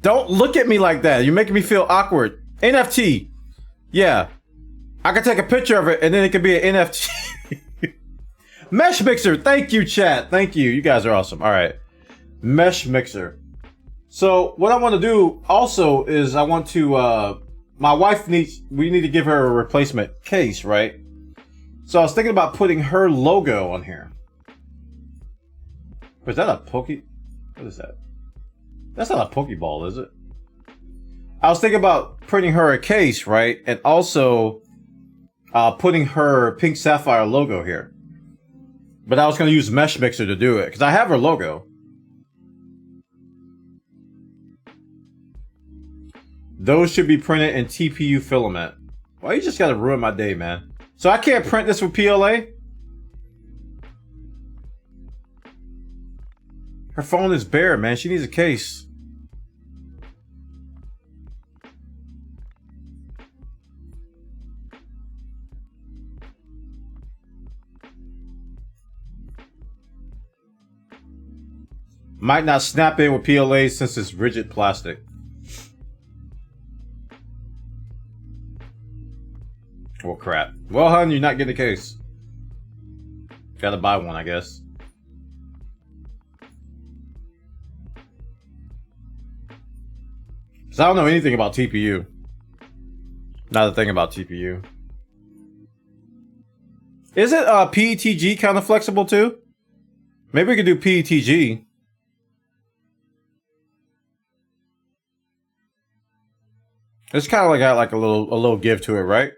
Don't look at me like that. You're making me feel awkward. NFT. Yeah. I can take a picture of it and then it could be an NFT. Mesh Mixer. Thank you, chat. Thank you. You guys are awesome. All right. Mesh Mixer. So what I want to do also is I want to, my wife we need to give her a replacement case, right? So I was thinking about putting her logo on here. Is that a what is that? That's not a Pokeball, is it? I was thinking about printing her a case, right? And also putting her Pink Sapphire logo here. But I was going to use Mesh Mixer to do it, because I have her logo. Those should be printed in TPU filament. Why you just got to ruin my day, man? So I can't print this with PLA? Her phone is bare, man. She needs a case. Might not snap in with PLA since it's rigid plastic. Well, crap. Well, hun, you're not getting a case. Gotta buy one, I guess. Because I don't know anything about TPU. Not a thing about TPU. Is it PETG kind of flexible too? Maybe we could do PETG. It's kind of like got like a little give to it, right?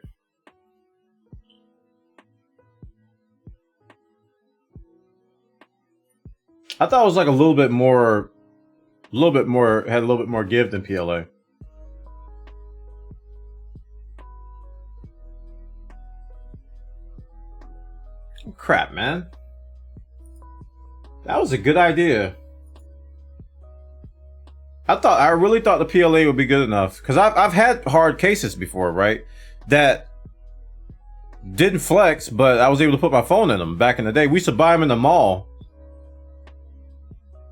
I thought it was like had a little bit more give than PLA. Oh, crap, man. That was a good idea. I really thought the PLA would be good enough, because I've had hard cases before, right? That didn't flex, but I was able to put my phone in them back in the day. We used to buy them in the mall.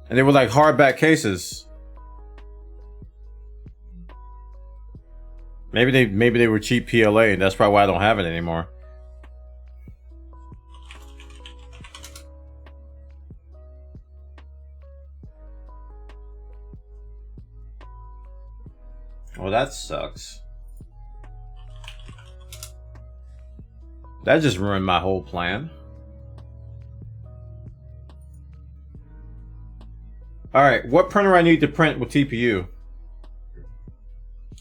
And they were like hardback cases. Maybe they were cheap PLA, and that's probably why I don't have it anymore. Well, that sucks. That just ruined my whole plan. Alright, what printer I need to print with TPU?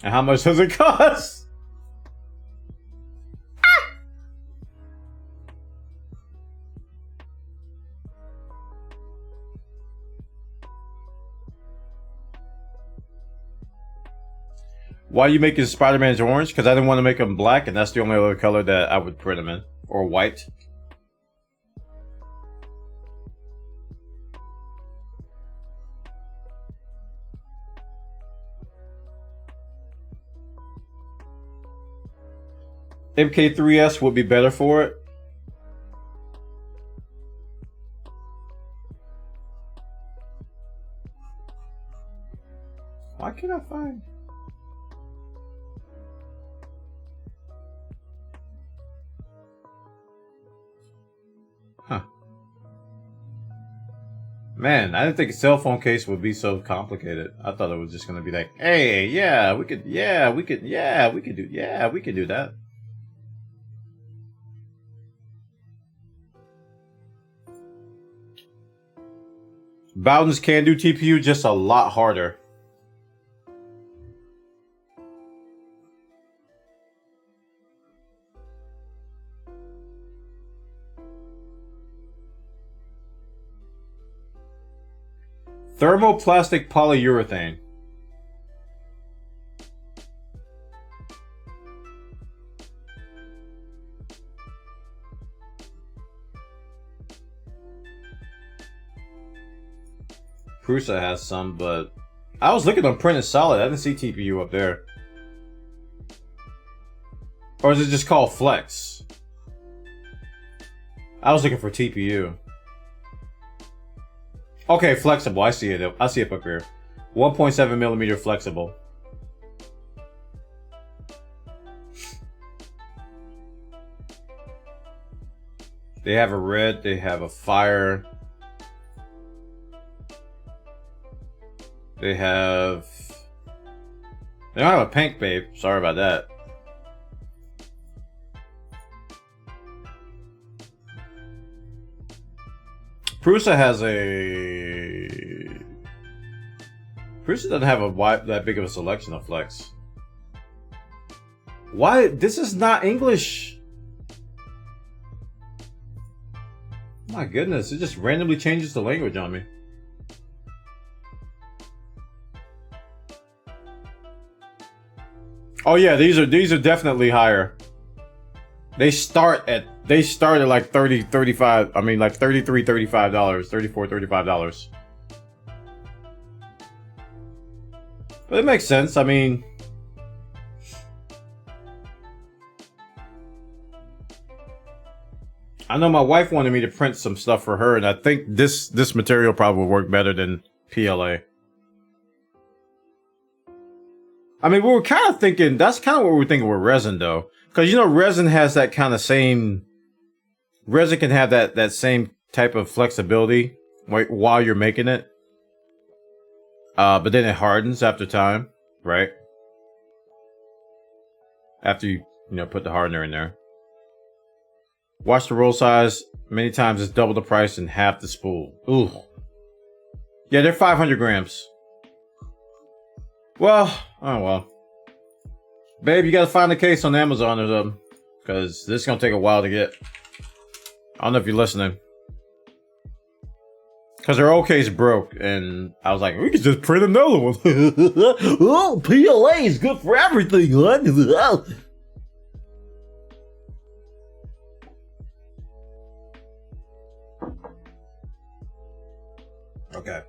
And how much does it cost? Why are you making Spider-Man's orange? Because I didn't want to make him black, and that's the only other color that I would print him in. Or white. MK3S would be better for it. Why can't I find? Huh. Man, I didn't think a cell phone case would be so complicated. I thought it was just gonna be like, hey, we could do that. Bowden's can do TPU, just a lot harder. Thermoplastic polyurethane. Prusa has some, but I was looking on printed solid. I didn't see TPU up there. Or is it just called Flex? I was looking for TPU. Okay, flexible. I see it. I see it up here. 1.7 millimeter flexible. They have a red. They have a fire. They don't have a pink, babe. Sorry about that. Prusa doesn't have that big of a selection of Flex. Why? This is not English. My goodness, it just randomly changes the language on me. Oh yeah, these are definitely higher. They start at like 30, 35, I mean like $33, $35, $34, $35. But it makes sense. I mean, I know my wife wanted me to print some stuff for her, and I think this material probably would work better than PLA. I mean, we were kind of thinking, that's kind of what we were thinking with resin, though. Because, you know, resin has that kind of same... Resin can have that same type of flexibility while you're making it. But then it hardens after time, right? After you put the hardener in there. Watch the roll size. Many times it's double the price and half the spool. Ooh. Yeah, they're 500 grams. Well, oh well. Babe, you gotta find a case on Amazon or something. Because this is gonna take a while to get. I don't know if you're listening. Because their old case broke, and I was like, we could just print another one. Oh, PLA is good for everything, huh? Okay.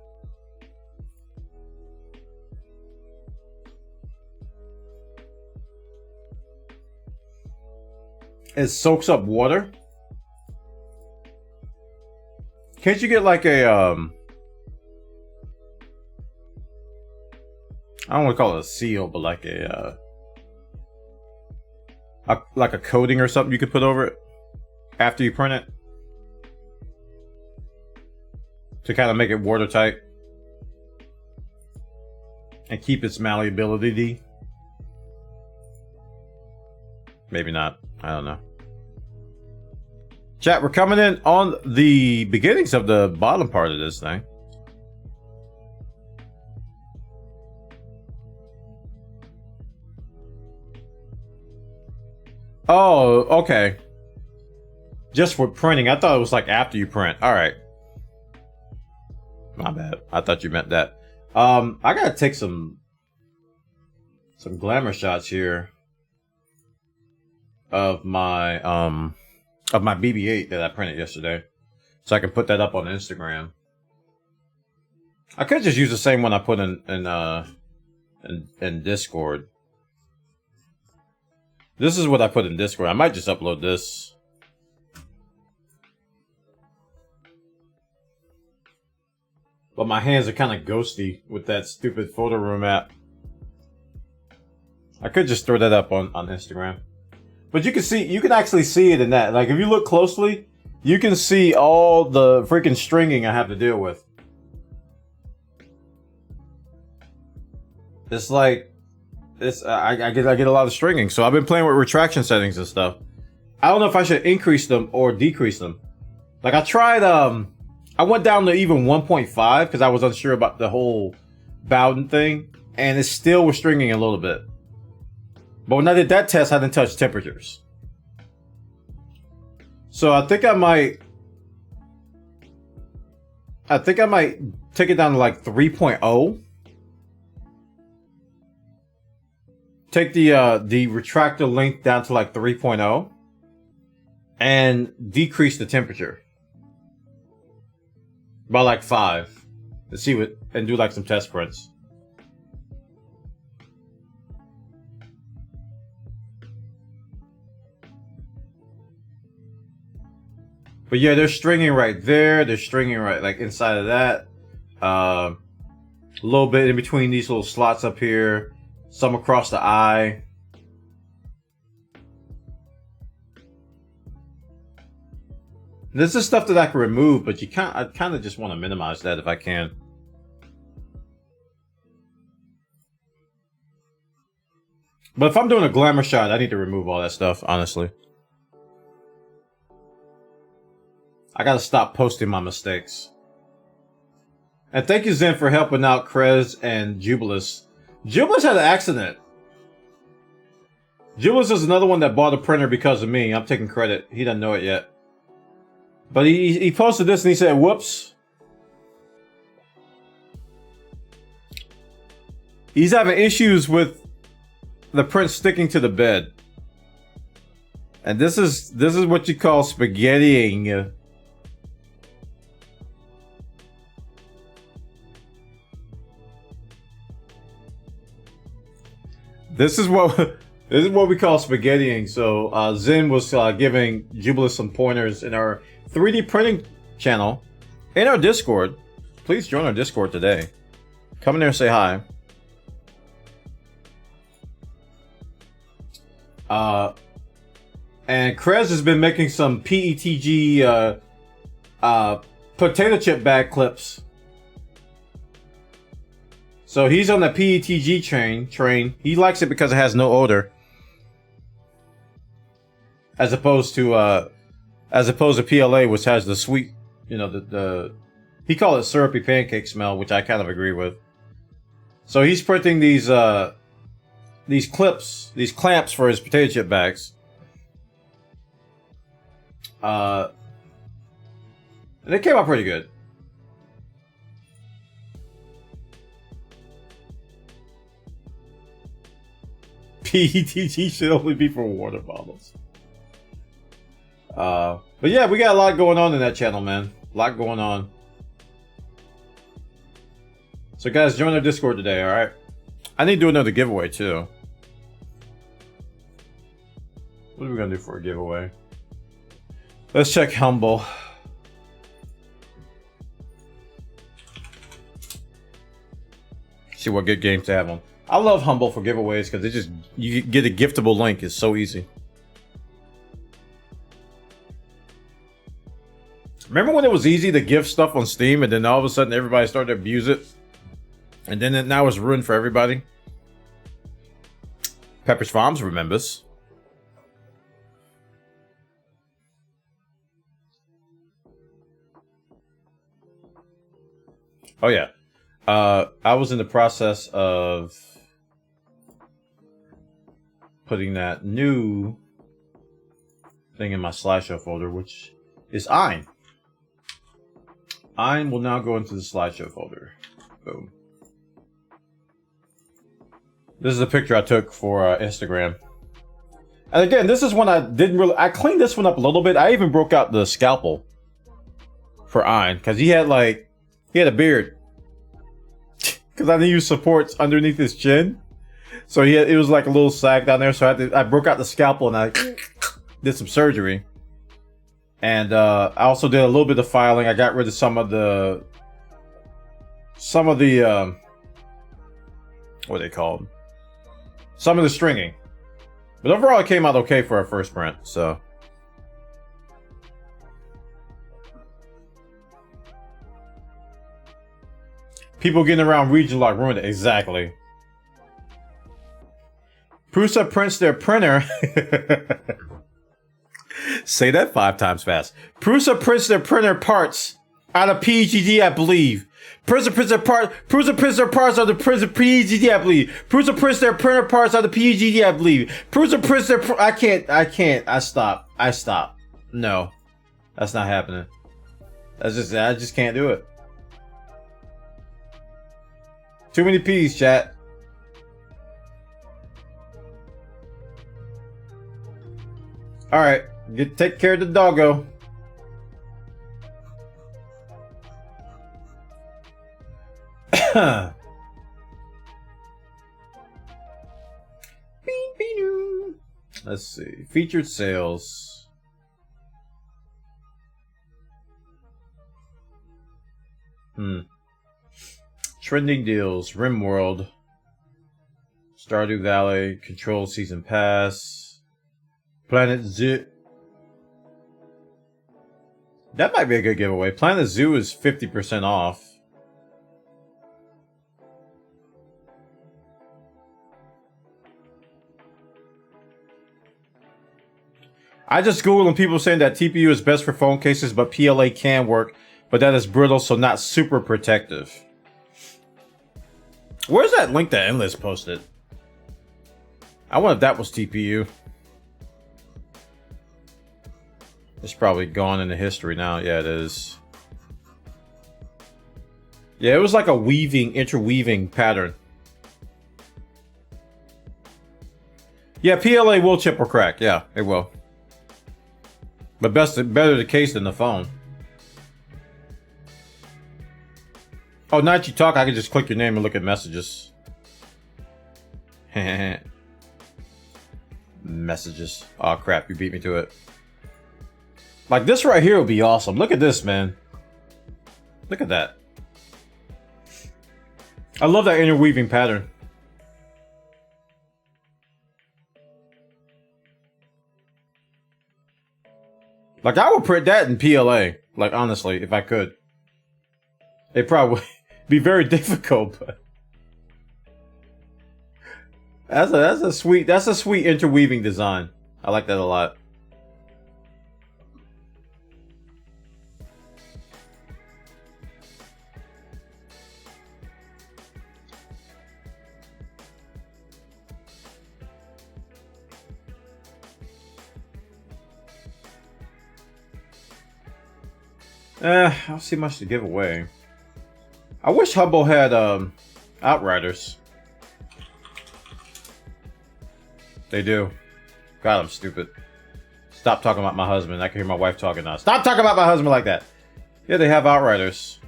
It soaks up water. Can't you get like a I don't want to call it a seal, but like a coating or something you could put over it after you print it to kind of make it watertight and keep its malleability. Maybe not. I don't know. Chat, we're coming in on the beginnings of the bottom part of this thing. Oh, okay. Just for printing. I thought it was like after you print. All right. My bad. I thought you meant that. I gotta take some glamour shots here of my BB-8 that I printed yesterday, so I can put that up on Instagram. I could just use the same one I put in Discord. This is what I put in Discord. I might just upload this. But my hands are kind of ghosty with that stupid photo room app. I could just throw that up on Instagram. But you can actually see it in that. Like, if you look closely, you can see all the freaking stringing I have to deal with. It's like, I get a lot of stringing. So I've been playing with retraction settings and stuff. I don't know if I should increase them or decrease them. Like, I tried, I went down to even 1.5 because I was unsure about the whole Bowden thing. And it still was stringing a little bit. But when I did that test, I didn't touch temperatures. So I think I might take it down to like 3.0. Take the retractor length down to like 3.0. And decrease the temperature by like 5. To see and do like some test prints. But yeah, they're stringing right there. They're stringing right like inside of that. A little bit in between these little slots up here. Some across the eye. This is stuff that I can remove, but I kind of just want to minimize that if I can. But if I'm doing a glamour shot, I need to remove all that stuff, honestly. I gotta stop posting my mistakes. And thank you, Zen, for helping out Krez and Jubilus. Jubilus had an accident. Jubilus is another one that bought a printer because of me. I'm taking credit. He doesn't know it yet. But he posted this and he said, whoops. He's having issues with the print sticking to the bed. And this is what you call spaghettiing. This is what we call spaghettiing. So Zen was giving Jubilee some pointers in our 3D printing channel in our Discord. Please join our Discord today. Come in there and say hi. And Krez has been making some PETG potato chip bag clips. So he's on the PETG train. He likes it because it has no odor, as opposed to PLA, which has the sweet, you know, the he called it syrupy pancake smell, which I kind of agree with. So he's printing these clips, these clamps for his potato chip bags. And it came out pretty good. PETG should only be for water bottles. But yeah, we got a lot going on in that channel, man. A lot going on. So guys, join our Discord today, alright? I need to do another giveaway too. What are we gonna do for a giveaway? Let's check Humble. See what good games to have on. I love Humble for giveaways because you get a giftable link. It's so easy. Remember when it was easy to gift stuff on Steam and then all of a sudden everybody started to abuse it? And then now it's ruined for everybody? Pepper's Farms remembers. Oh yeah. I was in the process of putting that new thing in my slideshow folder, which is Ein. Ein will now go into the slideshow folder. Boom. This is a picture I took for Instagram. And again, this is one I cleaned this one up a little bit. I even broke out the scalpel for Ein, because he had a beard. Because I didn't use supports underneath his chin. So it was like a little sag down there. So I broke out the scalpel and I did some surgery. And I also did a little bit of filing. I got rid of some of the what are they called? Some of the stringing. But overall it came out okay for our first print, so. People getting around region lock ruined it. Exactly. Prusa prints their printer. Say that 5 times fast. Prusa prints their printer parts out of PGD, I believe. Prusa prints their parts. Prusa prints their parts out of PGD, I believe. Prusa prints their printer parts out of PGD, I believe. Prusa prints their. I can't. I stop. No, that's not happening. I just can't do it. Too many P's, chat. All right, take care of the doggo. Let's see. Featured sales. Trending deals. RimWorld. Stardew Valley. Control Season Pass. Planet Zoo. That might be a good giveaway. Planet Zoo is 50% off. I just Googled and people saying that TPU is best for phone cases, but PLA can work, but that is brittle, so not super protective. Where's that link that Endless posted? I wonder if that was TPU. It's probably gone into history now. Yeah, it is. Yeah, it was like a interweaving pattern. Yeah, PLA will chip or crack. Yeah, it will. But better the case than the phone. Oh, now that you talk, I can just click your name and look at messages. Messages. Oh crap, you beat me to it. Like this right here would be awesome. Look at this, man. Look at that. I love that interweaving pattern. Like I would print that in PLA. Like honestly, if I could. It probably would be very difficult, but that's a sweet interweaving design. I like that a lot. I don't see much to give away. I wish Hubble had Outriders. They do. God, I'm stupid. Stop talking about my husband. I can hear my wife talking now. Stop talking about my husband like that. Yeah, they have Outriders.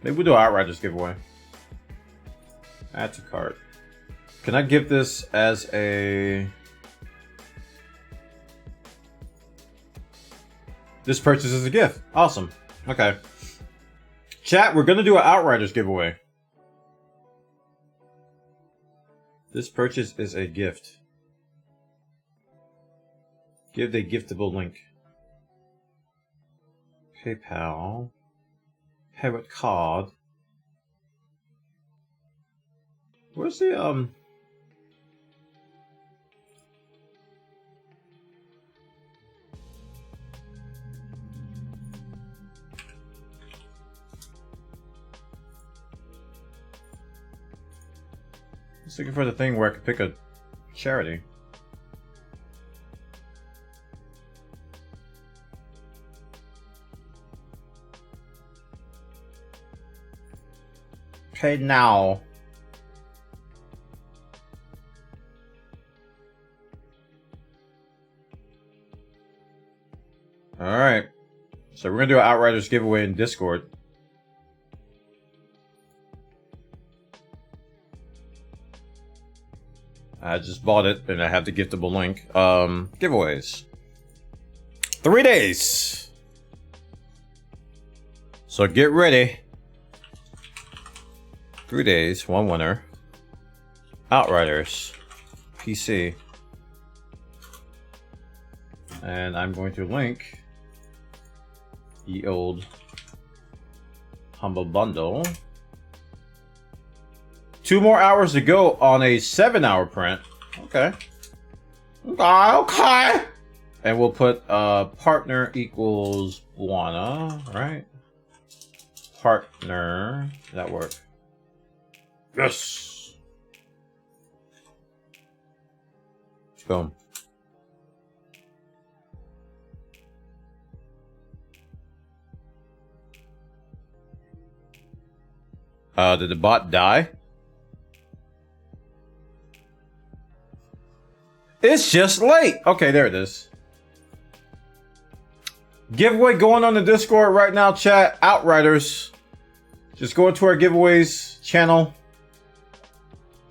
Maybe we'll do an Outriders giveaway. Add to cart. Can I give this as a... This purchase is a gift. Awesome. Okay. Chat, we're going to do an Outriders giveaway. This purchase is a gift. Give the giftable link. PayPal. Pay with card. Where's the Just looking for the thing where I could pick a charity. Pay now. Alright. So we're gonna do an Outriders giveaway in Discord. I just bought it and I have the giftable link. Giveaways. 3 days. So get ready. 3 days, one winner. Outriders. PC. And I'm going to link the old Humble Bundle. 2 more hours to go on a 7-hour print. Okay. Okay. And we'll put partner equals Buana, right? Partner. Does that work? Yes. Boom. Did the bot die? It's just late. Okay, there it is. Giveaway going on the Discord right now, chat. Outriders. Just go into our giveaways channel.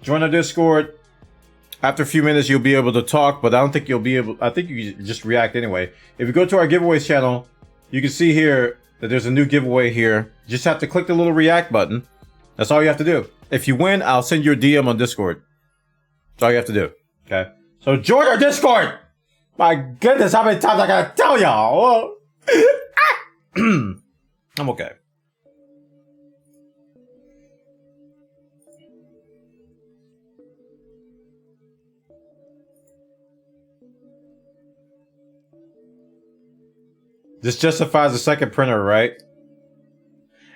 Join our Discord. After a few minutes, you'll be able to talk, but I don't think you'll be able... I think you just react anyway. If you go to our giveaways channel, you can see here that there's a new giveaway here. You just have to click the little react button. That's all you have to do. If you win, I'll send you a DM on Discord. That's all you have to do. Okay? So join our Discord! My goodness, how many times I gotta tell y'all? I'm okay. This justifies the second printer, right?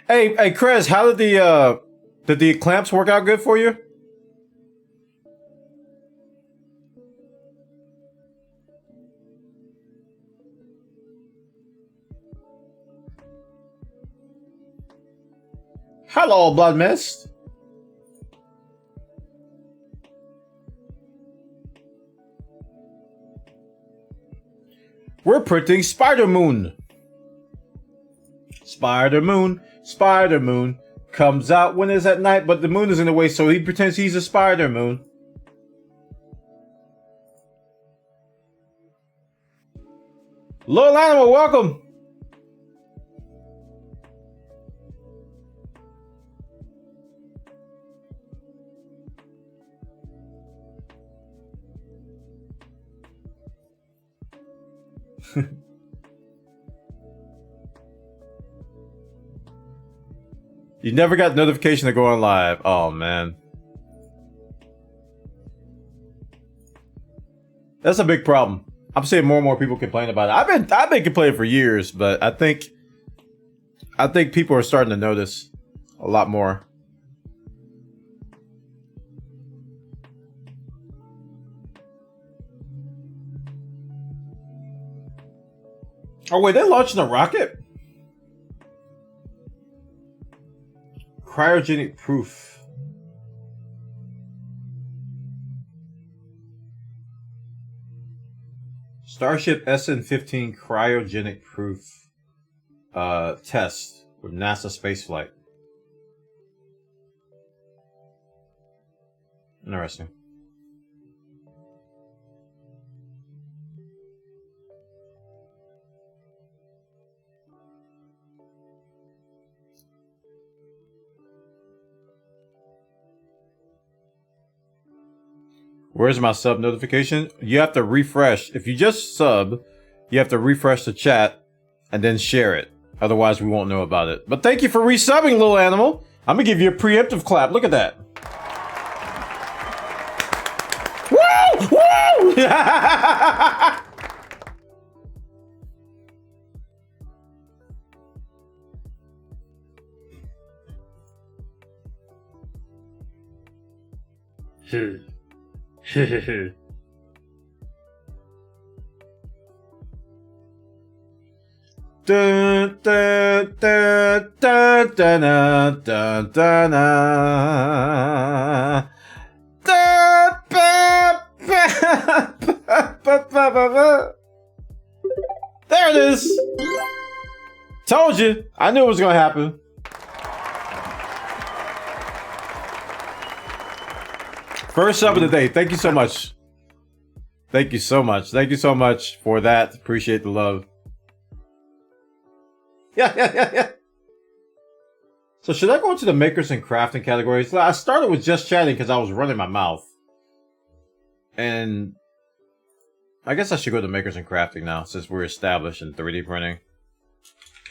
Hey, Chris, how did the clamps work out good for you? Hello, Blood Mist. We're printing Spider Moon. Spider Moon, Spider Moon comes out when it's at night, but the moon is in the way, so he pretends he's a Spider Moon. Little Animal, welcome. You never got notification to go on live. Oh man. That's a big problem. I'm seeing more and more people complain about it. I've been complaining for years, but I think people are starting to notice a lot more. Oh wait, they're launching a rocket? Cryogenic proof. Starship SN-15 cryogenic proof test with NASA spaceflight. Interesting. Where's my sub notification? You have to refresh. If you just sub, you have to refresh the chat and then share it. Otherwise, we won't know about it. But thank you for resubbing, Little Animal. I'm gonna give you a preemptive clap. Look at that. Woo! Dun, dun, dun, dun, dun, dun, dun, dun, dun. There it is. Told you. I knew it was gonna happen. First sub of the day. Thank you so much. Thank you so much. Thank you so much for that. Appreciate the love. Yeah. So should I go into the makers and crafting categories? I started with just chatting because I was running my mouth. And I guess I should go to makers and crafting now since we're established in 3D printing.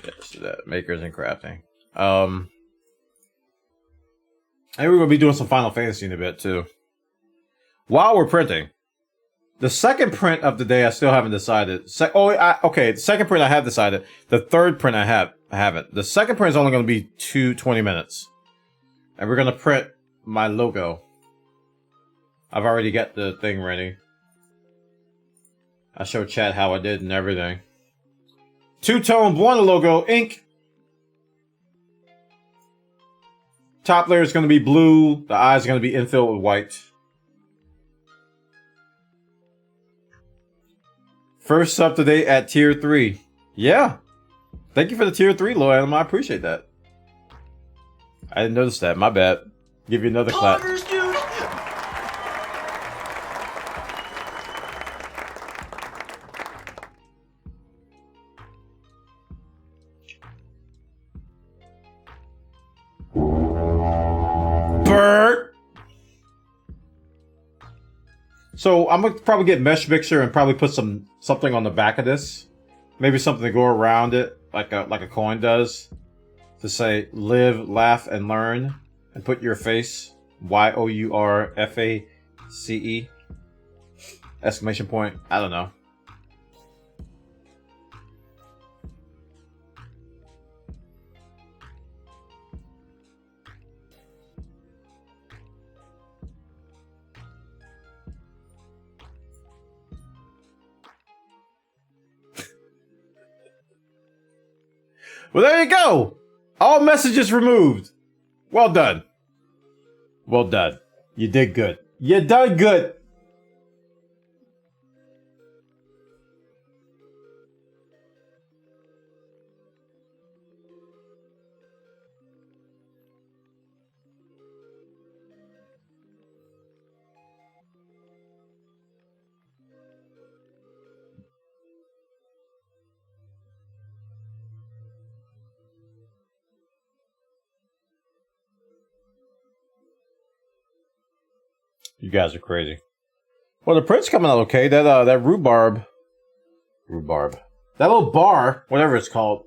Yeah, let's do that. Makers and crafting. And we're going to be doing some Final Fantasy in a bit too. While we're printing, the second print of the day I still haven't decided. Okay, the second print I have decided. The third print I haven't. The second print is only going to be 20 minutes, and we're going to print my logo. I've already got the thing ready. I showed chat how I did and everything. Two-tone blonde logo, ink. Top layer is going to be blue. The eyes are going to be infilled with white. First up today at tier 3. Yeah. Thank you for the tier 3, Lil Animal. I appreciate that. I didn't notice that. My bad. Give you another clap. Poggers, dude. Bert. So I'm gonna probably get mesh mixer and probably put something on the back of this, maybe something to go around it like a coin does, to say live, laugh, and learn, and put your face YOURFACE exclamation point. I don't know. Well, there you go. All messages removed. Well done. Well done. You did good. You done good. You guys are crazy. Well, the print's coming out okay. That rhubarb, that little bar, whatever it's called,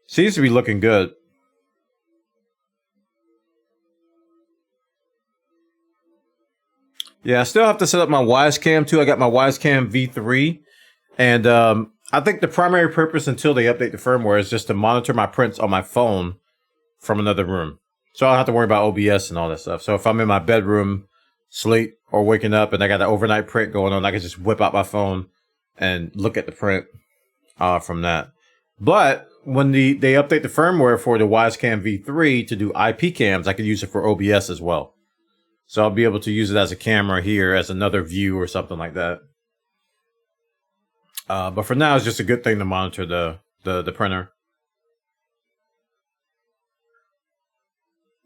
seems to be looking good. Yeah, I still have to set up my Wisecam too. I got my Wisecam V3, and I think the primary purpose until they update the firmware is just to monitor my prints on my phone from another room. So I don't have to worry about OBS and all that stuff. So if I'm in my bedroom, sleep, or waking up and I got an overnight print going on, I can just whip out my phone and look at the print from that. But when they update the firmware for the Wisecam V3 to do IP cams, I can use it for OBS as well. So I'll be able to use it as a camera here, as another view or something like that. But for now, it's just a good thing to monitor the printer.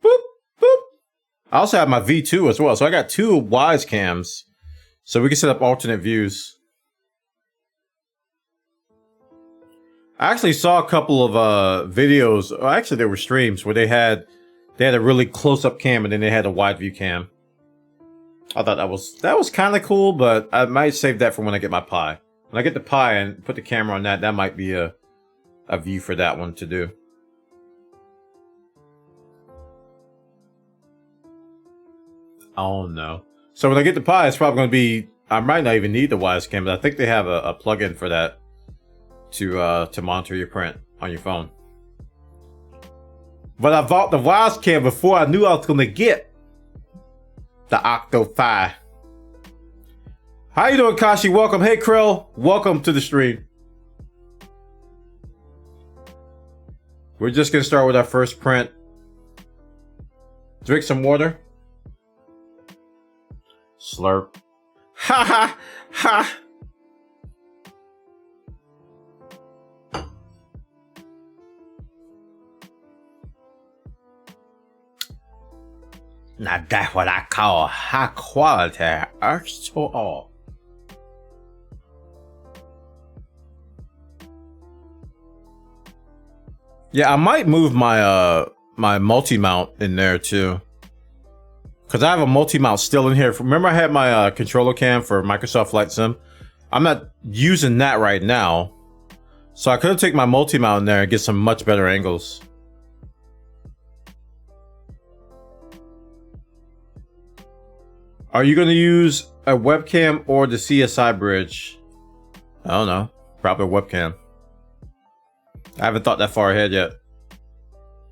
Boop, boop. I also have my V2 as well. So I got two Wisecams. So we can set up alternate views. I actually saw a couple of videos. Actually, there were streams where they had a really close-up cam and then they had a wide view cam. I thought that was kind of cool, but I might save that for when I get my Pi. When I get the Pi and put the camera on that might be a view for that one to do. Oh no. So when I get the Pi, it's probably going to be, I might not even need the Wisecam, but I think they have a plugin for that to monitor your print on your phone. But I bought the Wisecam before I knew I was going to get the Octo Pi. How you doing, Kashi? Welcome. Hey, Krill. Welcome to the stream. We're just going to start with our first print. Drink some water. Slurp. Ha ha ha. Now that's what I call high quality H2O. Yeah, I might move my my multi-mount in there too. Cause I have a multi-mount still in here. Remember I had my controller cam for Microsoft Flight Sim? I'm not using that right now. So I could take my multi-mount in there and get some much better angles. Are you gonna use a webcam or the CSI bridge? I don't know. Probably a webcam. I haven't thought that far ahead yet.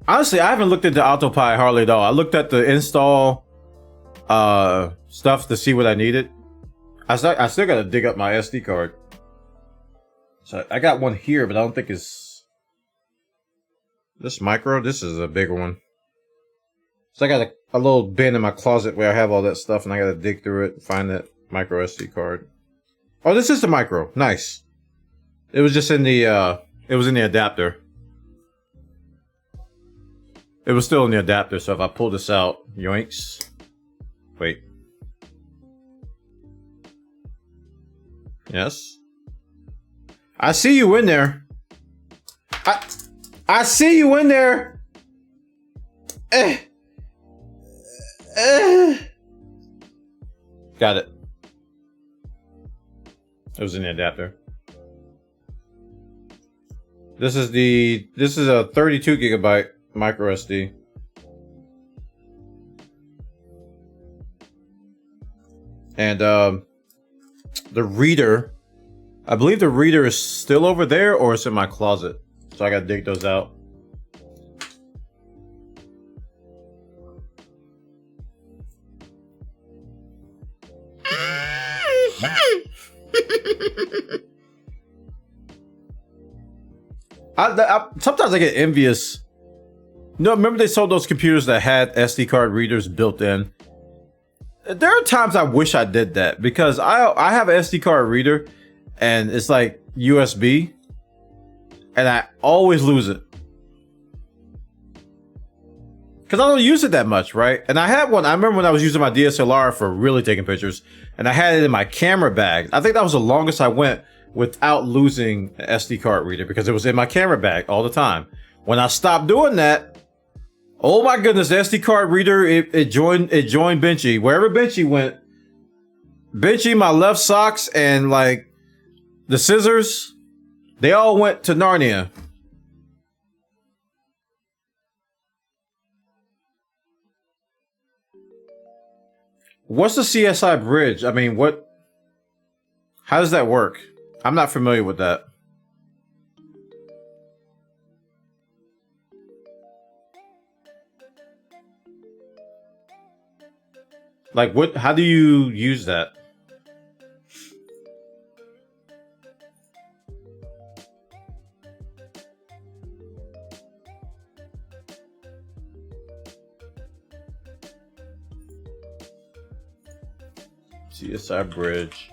Honestly, I haven't looked into AutoPi hardly at all. I looked at the install stuff to see what I needed. I still gotta dig up my SD card. So I got one here, but I don't think it's this micro. This is a bigger one. So I got a little bin in my closet where I have all that stuff, and I gotta dig through it and find that micro SD card. Oh, this is the micro. Nice. It was just in the it was in the adapter. It was still in the adapter, so if I pull this out, yoinks. Wait. Yes. I see you in there. I see you in there. Got it. It was in the adapter. This is a 32 gigabyte micro SD. And the reader, I believe the reader is still over there or it's in my closet. So I gotta dig those out. Sometimes I get envious No, remember they sold those computers that had SD card readers built in? There are times I wish I did that because I have an SD card reader and it's like USB and I always lose it. Because I don't use it that much, right? And I had one, I remember when I was using my DSLR for really taking pictures and I had it in my camera bag. I think that was the longest I went without losing an SD card reader because it was in my camera bag all the time. When I stopped doing that, oh my goodness, the SD card reader, it joined Benchy. Wherever Benchy went, Benchy, my left socks, and like the scissors, they all went to Narnia. What's the CSI bridge? I mean, how does that work? I'm not familiar with that. Like how do you use that? CSI bridge.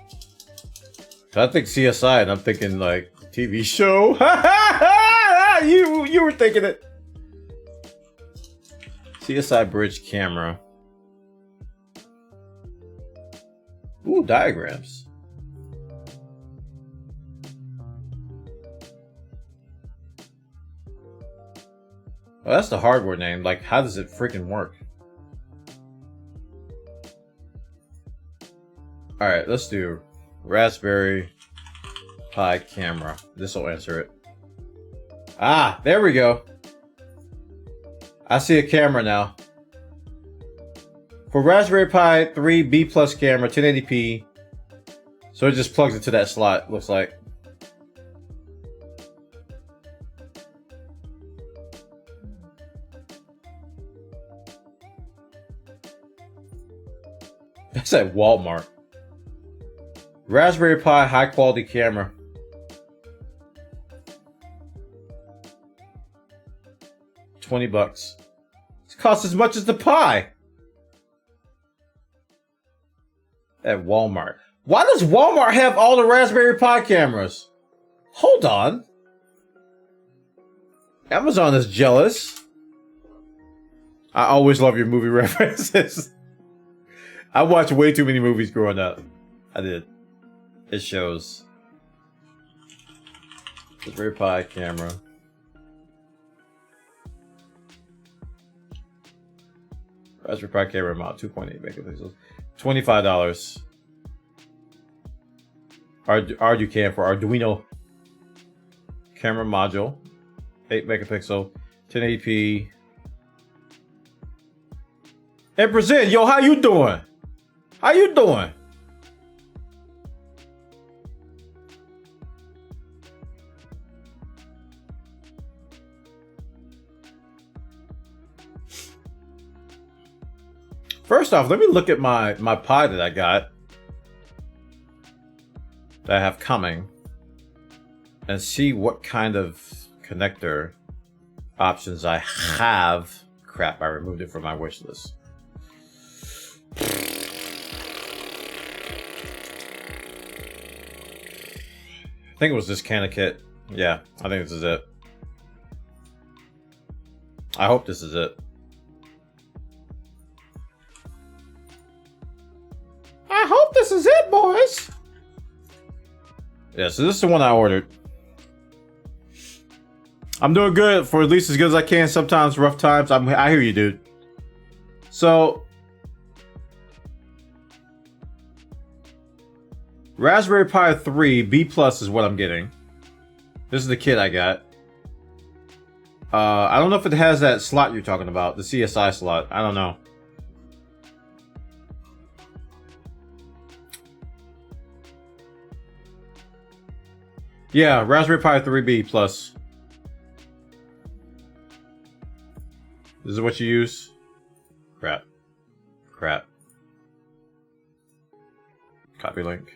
I think CSI and I'm thinking like TV show. you were thinking it. CSI bridge camera. Ooh, diagrams. Oh, that's the hardware name. Like, how does it freaking work? Alright, let's do Raspberry Pi camera. This will answer it. Ah, there we go. I see a camera now. For Raspberry Pi 3 B plus camera, 1080p. So it just plugs into that slot, looks like. That's at Walmart. Raspberry Pi high quality camera. $20. It costs as much as the Pi. At Walmart. Why does Walmart have all the Raspberry Pi cameras? Hold on. Amazon is jealous. I always love your movie references. I watched way too many movies growing up. I did. It shows. Raspberry Pi camera. Raspberry Pi camera amount 2.8 megapixels. $25. Arducam for Arduino. Camera module. 8 megapixel. 1080p. Hey, Brazil, yo, how you doing? How you doing? First off, let me look at my Pi that I got. That I have coming. And see what kind of connector options I have. Crap, I removed it from my wish list. I think it was this can of kit. Yeah, I think this is it. I hope this is it. I hope this is it, boys. Yeah, so this is the one I ordered. I'm doing good, for at least as good as I can. Sometimes rough times. I hear you, dude. So Raspberry Pi 3 B plus is what I'm getting. This is the kit I got. I don't know if it has that slot you're talking about, the CSI slot. I don't know. Yeah, Raspberry Pi 3B plus. This is what you use? Crap. Crap. Copy link.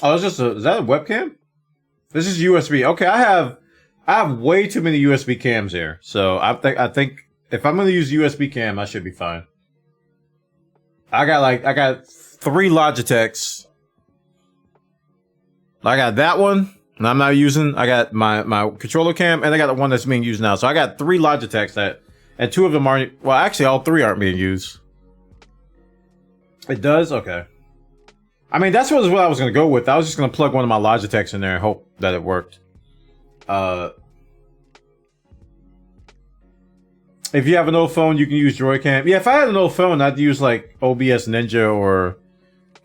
Oh, it's just is that a webcam? This is USB. Okay, I have way too many USB cams here. So I think if I'm gonna use USB cam, I should be fine. I got 3 Logitechs. I got that one, and I'm not using. I got my controller cam, and I got the one that's being used now. So I got 3 Logitechs and 2 of them aren't. Well, actually, all 3 aren't being used. It does? Okay. I mean, that's what I was gonna go with. I was just gonna plug one of my Logitechs in there and hope that it worked. If you have an old phone, you can use Droidcam. Yeah, if I had an old phone, I'd use like OBS Ninja or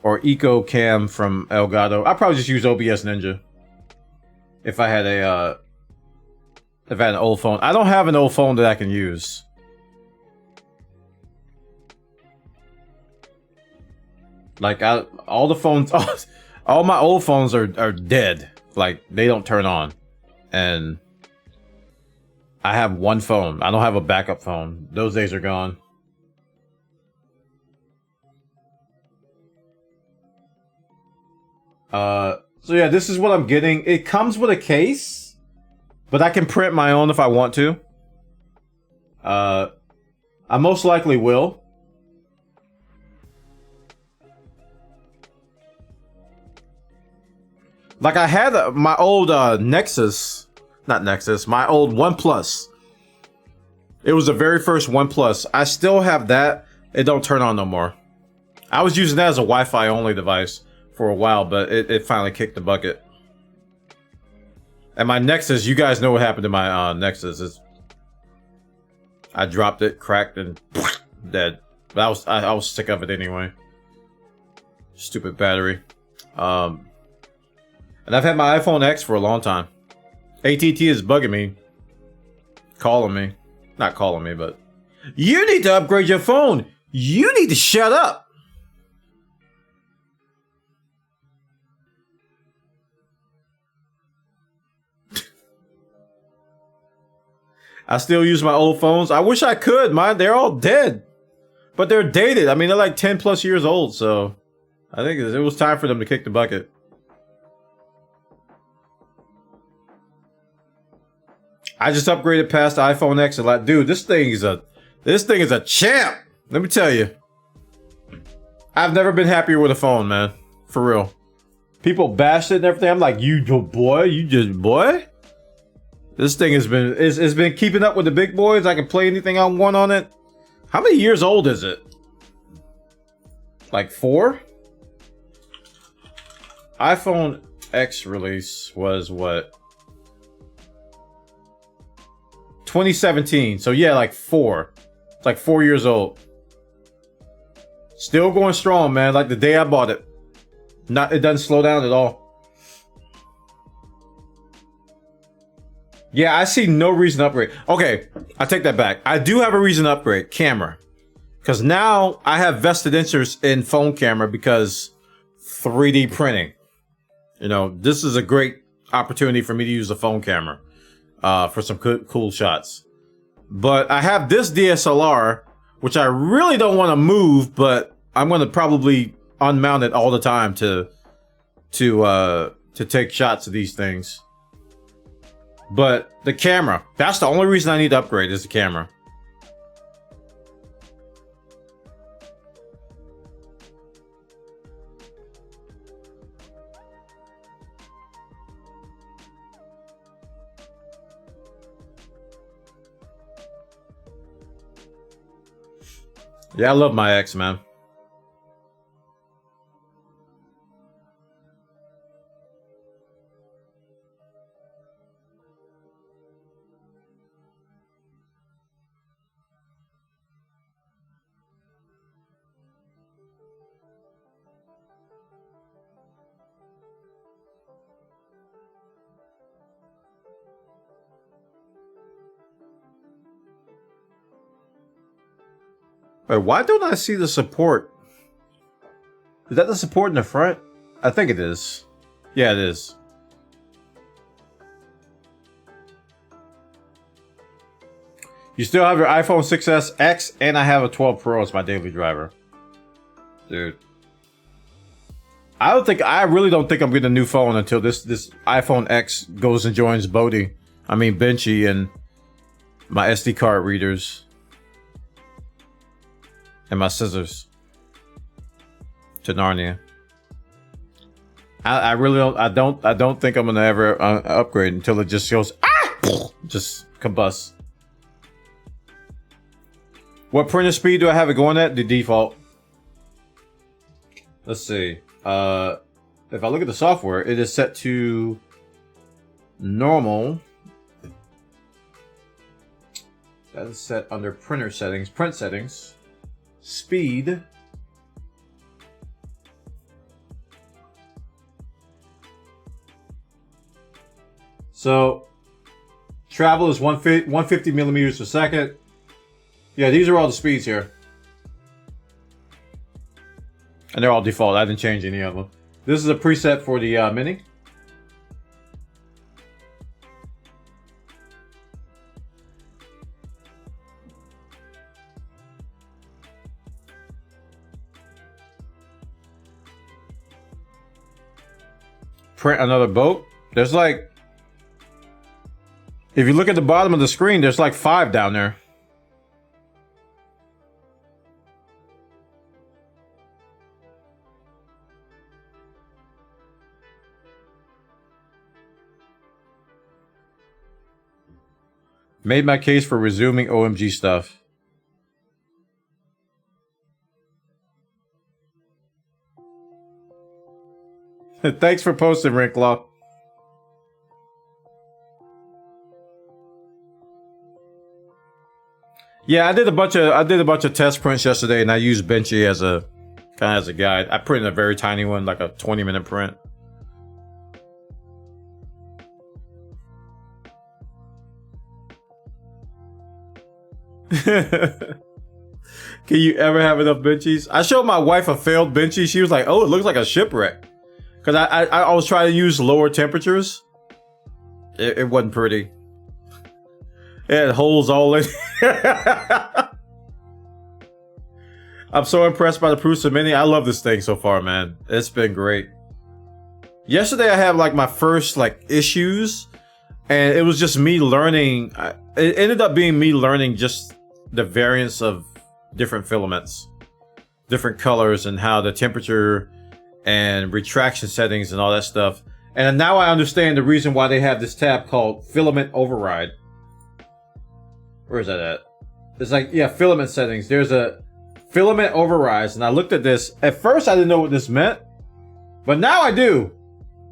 EcoCam from Elgato. I'd probably just use OBS Ninja. If I had an old phone. I don't have an old phone that I can use. Like all the phones, all my old phones are dead. Like they don't turn on, and I have one phone. I don't have a backup phone. Those days are gone. So yeah, this is what I'm getting. It comes with a case, but I can print my own if I want to. I most likely will. Like I had my old Nexus. Not Nexus, my old OnePlus. It was the very first OnePlus. I still have that. It don't turn on no more. I was using that as a Wi-Fi only device for a while, but it finally kicked the bucket. And my Nexus, you guys know what happened to my Nexus. I dropped it, cracked, and dead. But I was sick of it anyway. Stupid battery. And I've had my iPhone X for a long time. AT&T is bugging me. Calling me. Not calling me, but... You need to upgrade your phone! You need to shut up! I still use my old phones. I wish I could. They're all dead. But they're dated. I mean, they're like 10 plus years old, so... I think it was time for them to kick the bucket. I just upgraded past the iPhone X and like, dude, this thing is a champ. Let me tell you. I've never been happier with a phone, man. For real. People bashed it and everything. I'm like, you boy. This thing has been keeping up with the big boys. I can play anything I want on it. How many years old is it? Like 4? iPhone X release was what? 2017. So yeah, like 4. It's like 4 years old. Still going strong, man. Like the day I bought it. It doesn't slow down at all. Yeah, I see no reason to upgrade. Okay, I take that back. I do have a reason to upgrade. Camera. Because now I have vested interest in phone camera because 3D printing. You know, this is a great opportunity for me to use a phone camera. For some cool shots. But I have this DSLR, which I really don't want to move, but I'm going to probably unmount it all the time to take shots of these things. But the camera, that's the only reason I need to upgrade is the camera. Yeah, I love my ex, man. Wait, why don't I see the support? Is that the support in the front? I think it is. Yeah, it is. You still have your iPhone 6s X, and I have a 12 Pro as my daily driver. Dude. I really don't think I'm getting a new phone until this iPhone X goes and joins Benchy and my SD card readers and my scissors to Narnia. I really don't think I'm gonna ever upgrade until it just goes just combusts. What printer speed do I have it going at? The default. Let's see. If I look at the software, it is set to normal. That is set under printer settings, print settings, speed. So travel is 150 millimeters per second. Yeah, these are all the speeds here. And they're all default. I didn't change any of them. This is a preset for the Mini. Print another boat. There's like, if you look at the bottom of the screen, there's like 5 down there. Made my case for resuming OMG stuff. Thanks for posting, Rinklaw. Yeah, I did a bunch of test prints yesterday, and I used Benchy as a kind of as a guide. I printed a very tiny one, like a 20-minute print. Can you ever have enough Benchies? I showed my wife a failed Benchy. She was like, "Oh, it looks like a shipwreck." Because I was trying to use lower temperatures. It wasn't pretty. It had holes all in. I'm so impressed by the Prusa Mini. I love this thing so far, man. It's been great. Yesterday I had like my first like issues, and it was just me learning. It ended up being me learning just the variance of different filaments, different colors, and how the temperature and retraction settings and all that stuff. And now I understand the reason why they have this tab called filament override. Where is that at? It's like, yeah, filament settings. There's a filament overrides, and I looked at this. At first, I didn't know what this meant, but now I do.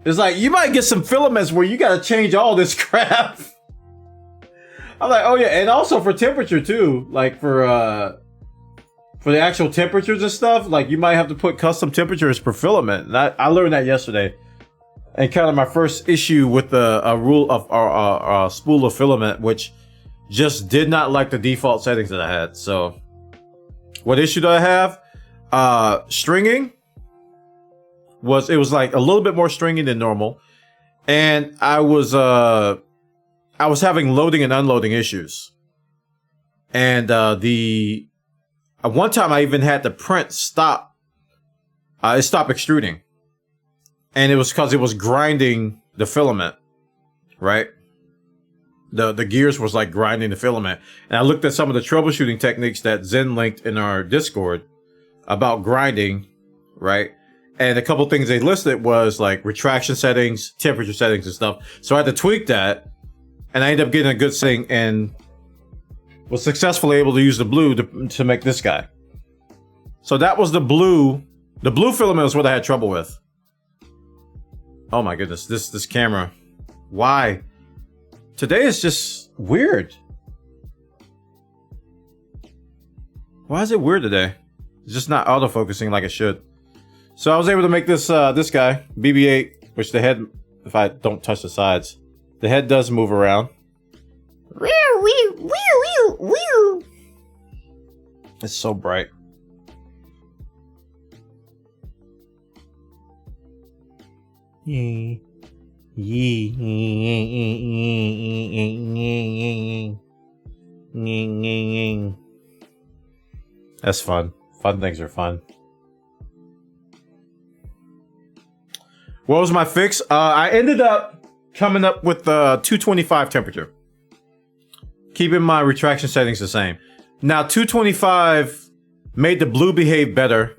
It's like, you might get some filaments where you gotta change all this crap. I'm like, oh yeah, and also for temperature too. Like for the actual temperatures and stuff, like you might have to put custom temperatures per filament. And I learned that yesterday. And kind of my first issue with the rule of spool of filament, which just did not like the default settings that I had. So what issue do I have? Stringing was like a little bit more stringy than normal. And I was having loading and unloading issues. And one time I even had the print stop. It stopped extruding. And it was because it was grinding the filament, right? The gears was like grinding the filament. And I looked at some of the troubleshooting techniques that Zen linked in our Discord about grinding, right? And a couple things they listed was like retraction settings, temperature settings and stuff. So I had to tweak that, and I ended up getting a good setting and was successfully able to use the blue to make this guy. So that was the blue. The blue filament was what I had trouble with. Oh my goodness, this camera. Why? Today is just weird. Why is it weird today? It's just not autofocusing like it should. So I was able to make this this guy, BB-8, which the head, if I don't touch the sides, the head does move around. It's so bright. That's fun. Fun things are fun. What was my fix? I ended up coming up with 225 temperature. Keeping my retraction settings the same. Now 225 made the blue behave better,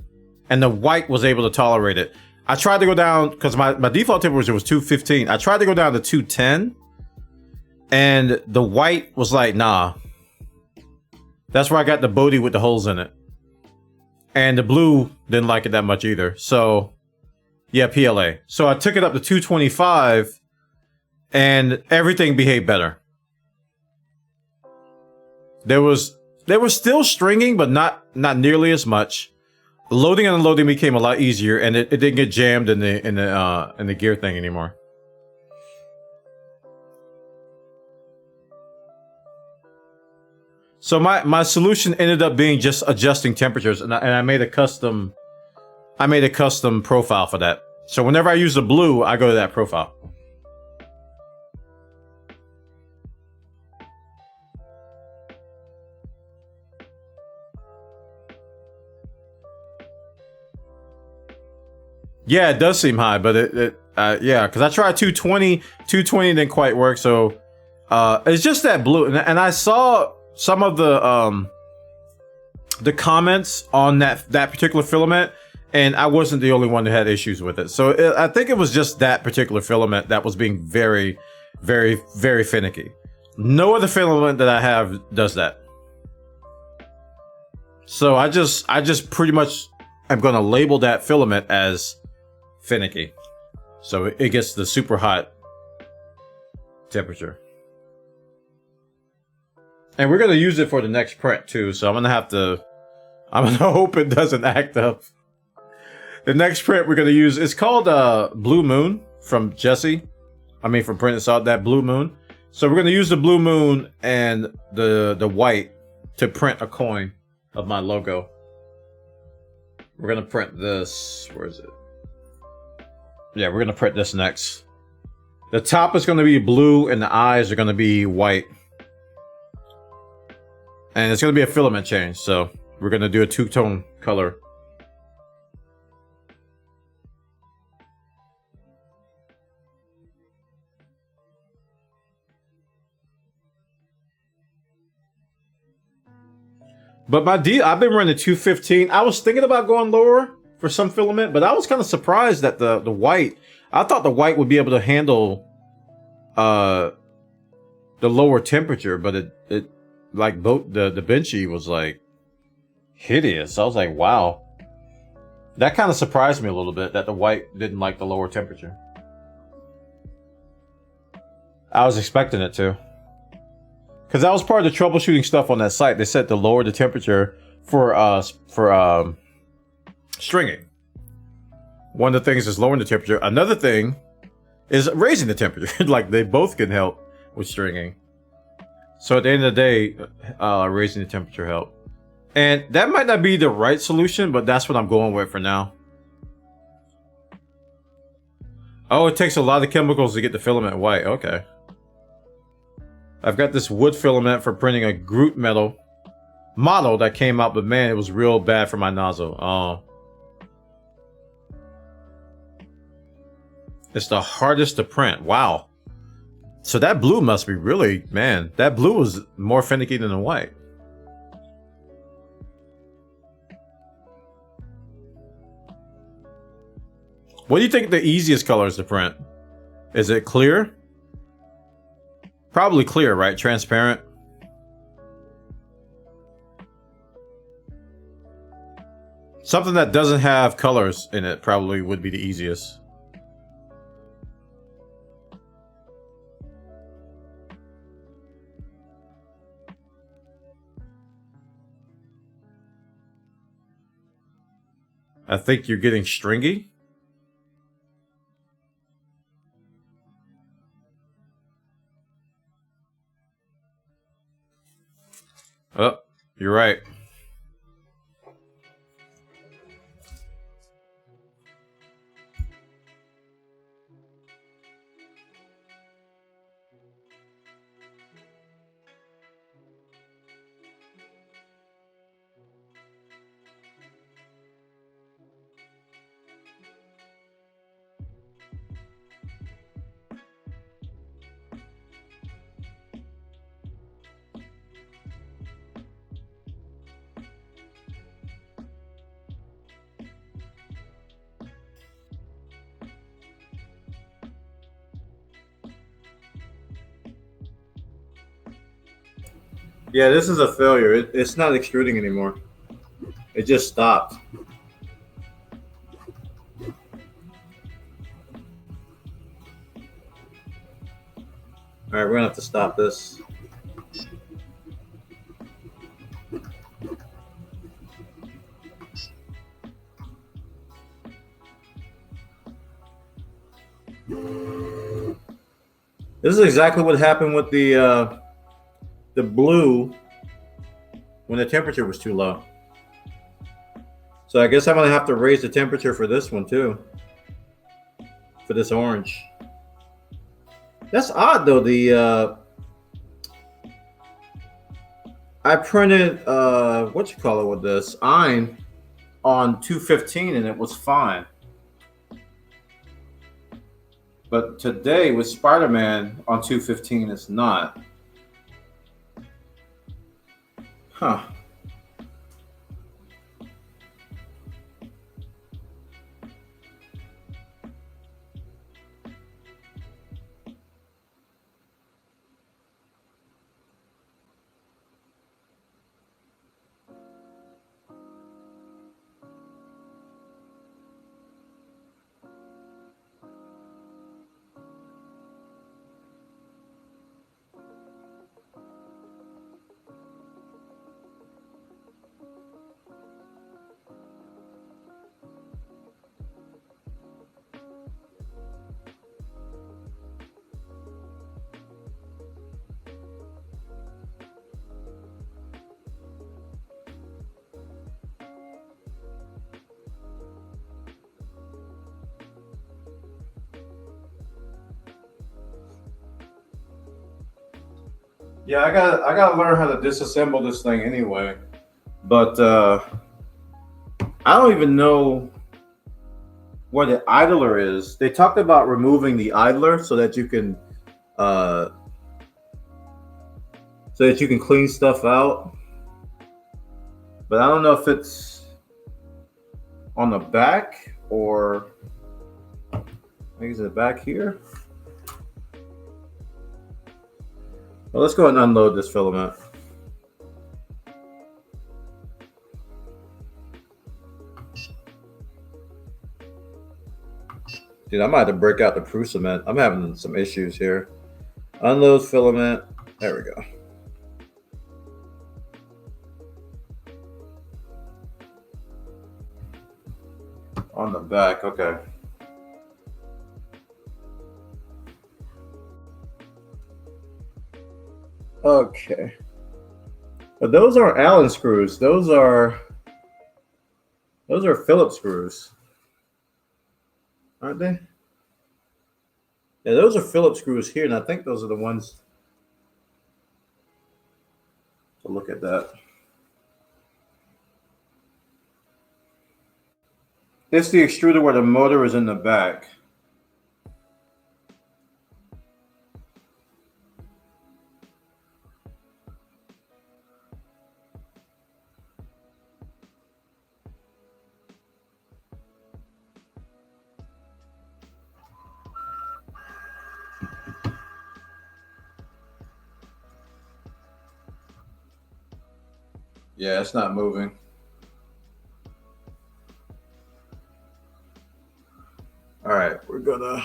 and the white was able to tolerate it. I tried to go down, because my default temperature was 215. I tried to go down to 210, and the white was like, nah. That's where I got the Bodhi with the holes in it. And the blue didn't like it that much either. So, yeah, PLA. So I took it up to 225, and everything behaved better. There was still stringing, but not nearly as much. Loading and unloading became a lot easier, and it didn't get jammed in the gear thing anymore. So my solution ended up being just adjusting temperatures, and I made a custom profile for that. So whenever I use the blue, I go to that profile. Yeah, it does seem high, but yeah, because I tried 220 didn't quite work. So it's just that blue, and I saw some of the comments on that particular filament, and I wasn't the only one that had issues with it. So I think it was just that particular filament that was being very, very, very finicky. No other filament that I have does that. So I just pretty much am going to label that filament as finicky, so it gets the super hot temperature. And we're gonna use it for the next print too, so I'm gonna hope it doesn't act up. The next print we're gonna use, it's called Blue Moon from Jesse. From Print It Out, that Blue Moon. So we're gonna use the Blue Moon and the white to print a coin of my logo. We're gonna print this. Where is it? Yeah, we're gonna print this next. The top is gonna be blue and the eyes are gonna be white. And it's gonna be a filament change, so we're gonna do a two-tone color. But I've been running 215. I was thinking about going lower for some filament, but I was kind of surprised that the white, I thought the white would be able to handle the lower temperature, but it like both the Benchy was like hideous. I was like, wow. That kind of surprised me a little bit that the white didn't like the lower temperature. I was expecting it to. Because that was part of the troubleshooting stuff on that site. They said to lower the temperature for stringing. One of the things is lowering the temperature. Another thing is raising the temperature. Like, they both can help with stringing. So at the end of the day, raising the temperature help. And that might not be the right solution, but that's what I'm going with for now. Oh, it takes a lot of chemicals to get the filament white. Okay. I've got this wood filament for printing a Groot metal model that came out, but man, it was real bad for my nozzle. Oh. It's the hardest to print. Wow. So that blue must be really, man, that blue was more finicky than the white. What do you think the easiest color is to print? Is it clear? Probably clear, right? Transparent. Something that doesn't have colors in it probably would be the easiest. I think you're getting stringy. Oh, you're right. Yeah, this is a failure. It's not extruding anymore. It just stopped. All right, we're gonna have to stop this. This is exactly what happened with the blue when the temperature was too low. So I guess I'm gonna have to raise the temperature for this one too, for this orange. That's odd though. I printed what you call it with this Ein on 215 and it was fine. But today with Spider-Man on 215 it's not. Huh. Yeah, I gotta learn how to disassemble this thing anyway. But I don't even know where the idler is. They talked about removing the idler uh, so that you can clean stuff out. But I don't know if it's on the back or maybe it's in the back here. Well, let's go ahead and unload this filament. Dude, I might have to break out the proof cement. I'm having some issues here. Unload filament. There we go. On the back, okay. Okay. But those aren't Allen screws. Those are Phillips screws. Aren't they? Yeah, those are Phillips screws here, and I think those are the ones to look at that. It's the extruder where the motor is in the back. Yeah, it's not moving. All right, we're gonna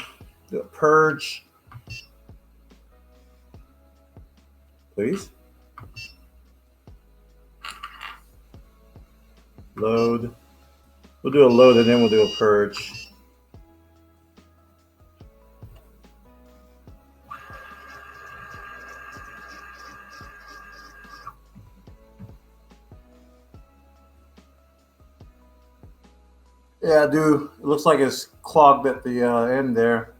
do a purge. Please. Load. We'll do a load and then we'll do a purge. Yeah, dude. It looks like it's clogged at the end there.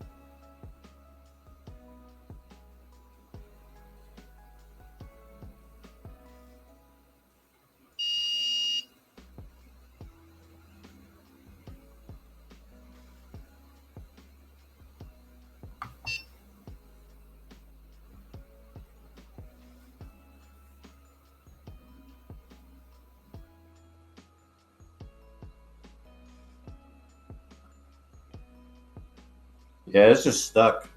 Yeah, it's just stuck.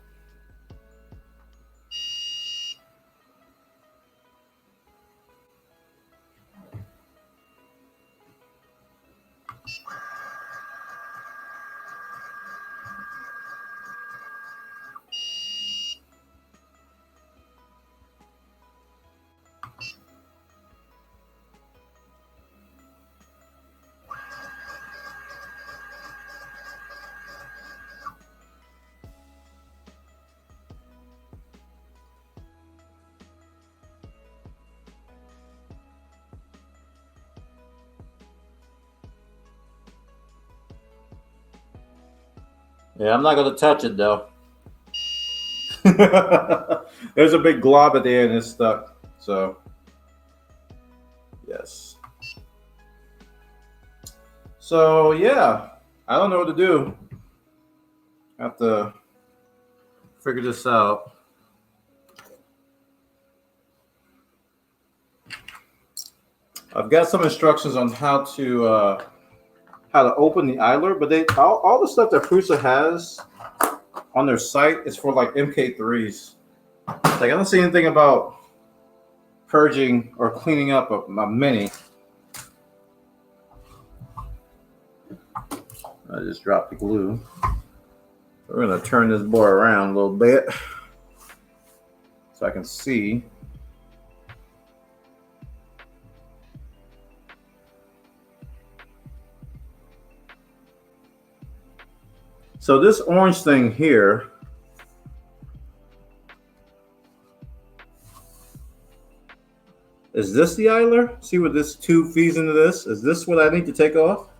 Yeah, I'm not gonna touch it though. There's a big glob at the end. It's stuck. So yes. So yeah, I don't know what to do. I have to figure this out. I've got some instructions on how to open the idler, but they all the stuff that Prusa has on their site is for like MK3s. Like I don't see anything about purging or cleaning up a mini. I just dropped the glue. We're gonna turn this board around a little bit so I can see. So this orange thing here is this the idler? See what this tube feeds into this? Is this what I need to take off?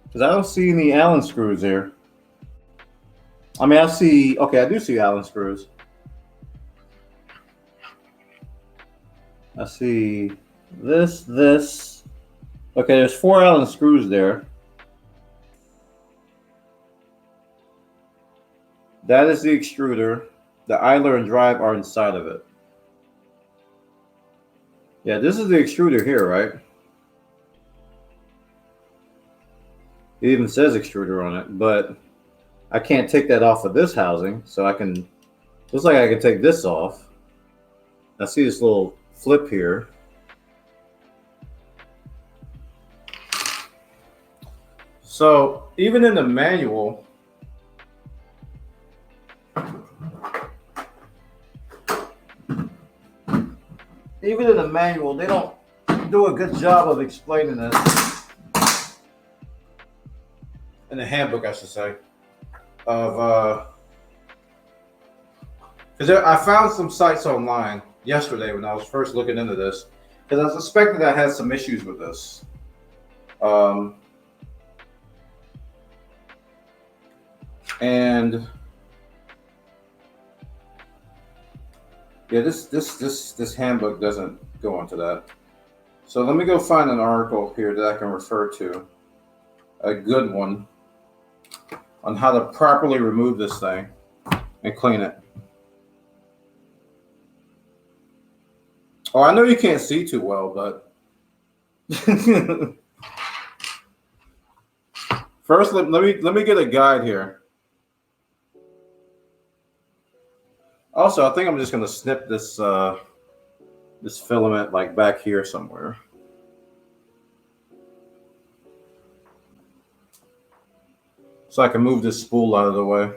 Because I don't see any Allen screws here. I mean, I do see Allen screws. I see this. Okay, there's 4 Allen screws there. That is the extruder. The idler and drive are inside of it. Yeah, this is the extruder here, right? It even says extruder on it, but I can't take that off of this housing, so I can, looks like I can take this off. I see this little flip here. So even in the manual, they don't do a good job of explaining this. In the handbook, I should say, of because I found some sites online yesterday when I was first looking into this, because I was suspecting I had some issues with this. And yeah, this handbook doesn't go into that. So let me go find an article here that I can refer to, a good one, on how to properly remove this thing and clean it. Oh, I know you can't see too well, but first let me get a guide here. Also, I think I'm just gonna snip this this filament like back here somewhere. So I can move this spool out of the way.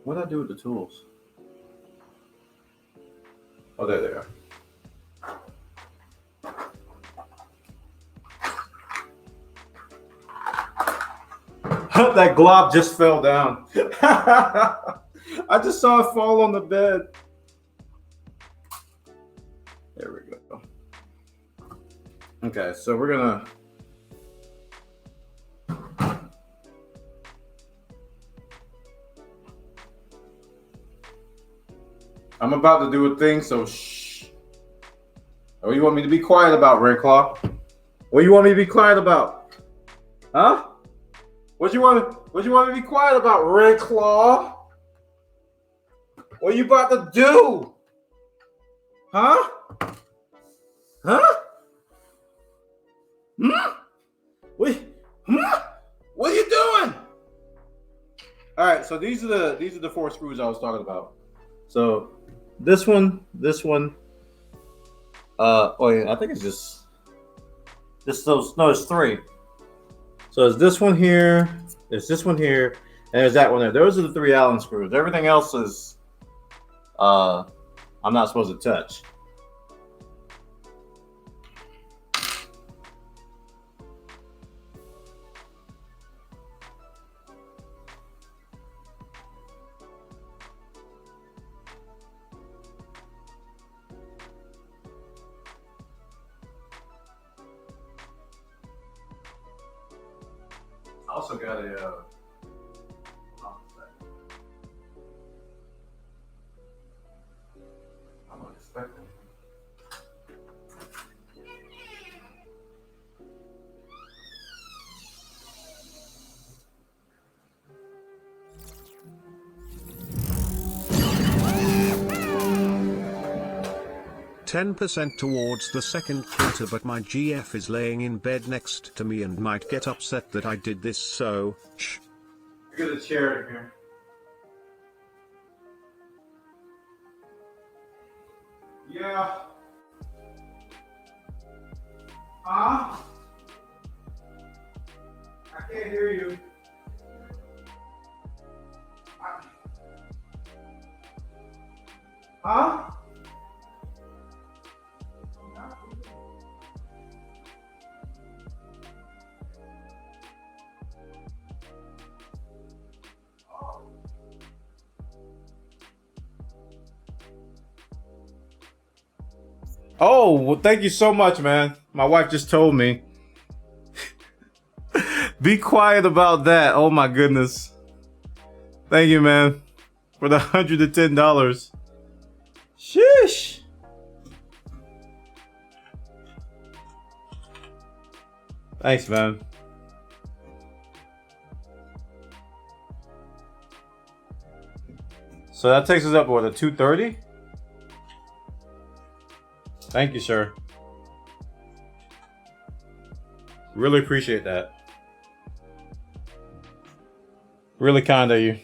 What did I do with the tools? Oh, there they are. That glob just fell down. I just saw it fall on the bed. There we go. Okay, so we're gonna. I'm about to do a thing, so shh. What do you want me to be quiet about, Red Claw? What do you want me to be quiet about? Huh? What you want me to be quiet about, Red Claw? What are you about to do? Huh? Huh? Hmm? What are you doing? All right, so these are the 4 screws I was talking about. So this one. Oh yeah, I think it's just those. No, it's 3. So it's this one here, there's this one here, and there's that one there. Those are the 3 Allen screws. Everything else is I'm not supposed to touch. also got a. I'm not expecting. 10% towards the second quarter, but my GF is laying in bed next to me and might get upset that I did this, so shh. Get a chair in here. Yeah. Huh? I can't hear you. Huh? Oh, well, thank you so much, man. My wife just told me. Be quiet about that. Oh my goodness. Thank you, man, for the $110. Sheesh. Thanks, man. So that takes us up, what, a 230? Thank you, sir. Really appreciate that. Really kind of you.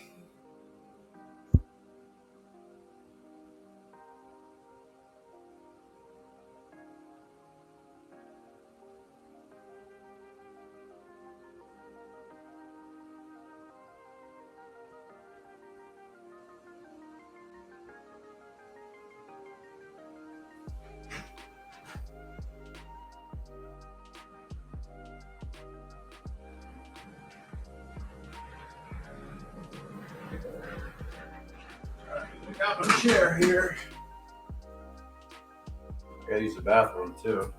Got my chair here. Gotta use the bathroom too.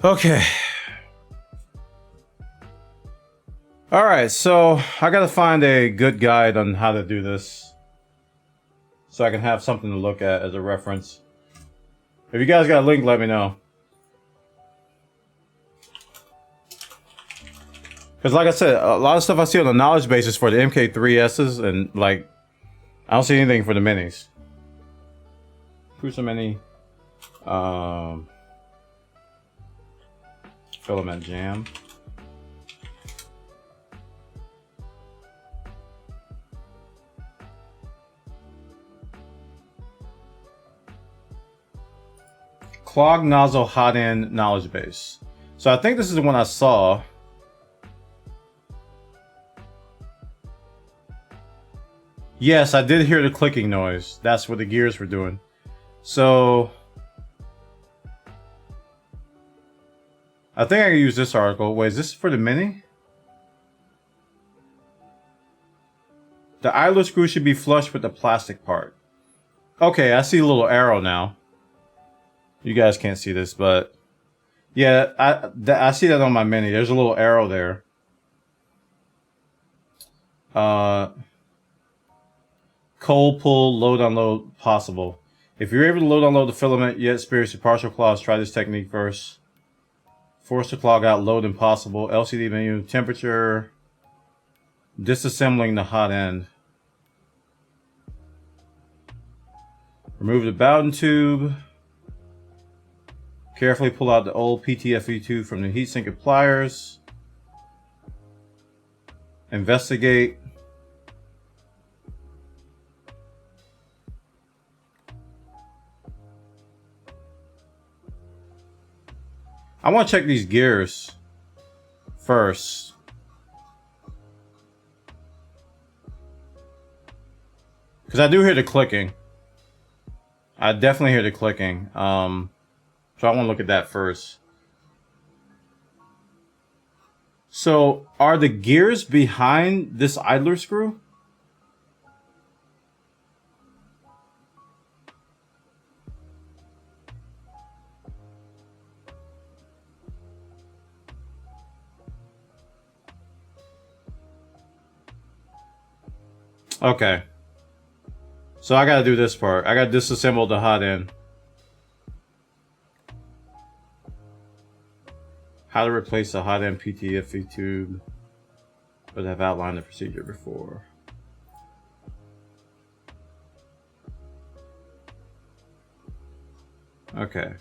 Okay. All right, so I gotta find a good guide on how to do this so I can have something to look at as a reference. If you guys got a link, let me know. Because like I said, a lot of stuff I see on the knowledge basis for the MK3Ss, and like, I don't see anything for the minis. Cruiser Mini. Filament jam. Clog nozzle hot end knowledge base. So I think this is the one I saw. Yes, I did hear the clicking noise. That's what the gears were doing. So I think I can use this article. Wait, is this for the Mini? The idler screw should be flush with the plastic part. Okay, I see a little arrow now. You guys can't see this, but yeah, I see that on my Mini. There's a little arrow there. Cold pull, load unload possible. If you're able to load unload the filament yet experience partial clogs, try this technique first. Force to clog out, load impossible. LCD menu, temperature. disassembling the hot end. Remove the Bowden tube. Carefully pull out the old PTFE tube from the heatsink and pliers. Investigate. I want to check these gears first. Because I do hear the clicking. I definitely hear the clicking. So I want to look at that first. So are the gears behind this idler screw? Okay. So I gotta do this part. I gotta disassemble the hot end. How to replace the hot end PTFE tube, but I've outlined the procedure before. Okay.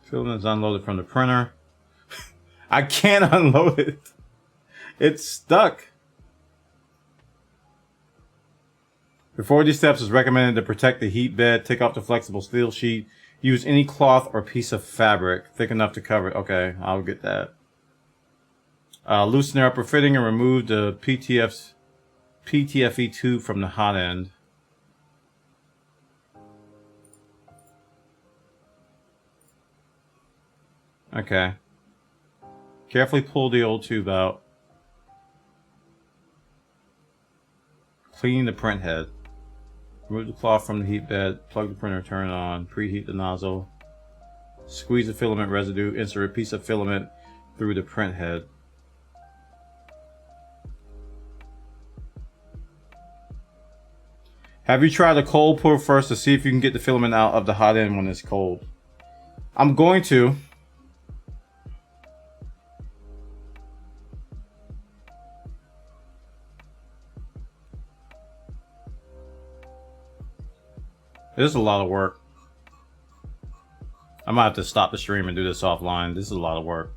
Filament is unloaded from the printer. I can't unload it. It's stuck. Before these steps, it's recommended to protect the heat bed. Take off the flexible steel sheet. Use any cloth or piece of fabric thick enough to cover it. Okay, I'll get that. Loosen the upper fitting and remove the PTFE tube from the hot end. Okay. Carefully pull the old tube out. Clean the print head. Remove the cloth from the heat bed. Plug the printer, turn it on. Preheat the nozzle. Squeeze the filament residue. Insert a piece of filament through the print head. Have you tried a cold pour first to see if you can get the filament out of the hot end when it's cold? I'm going to. This is a lot of work. I might have to stop the stream and do this offline. This is a lot of work.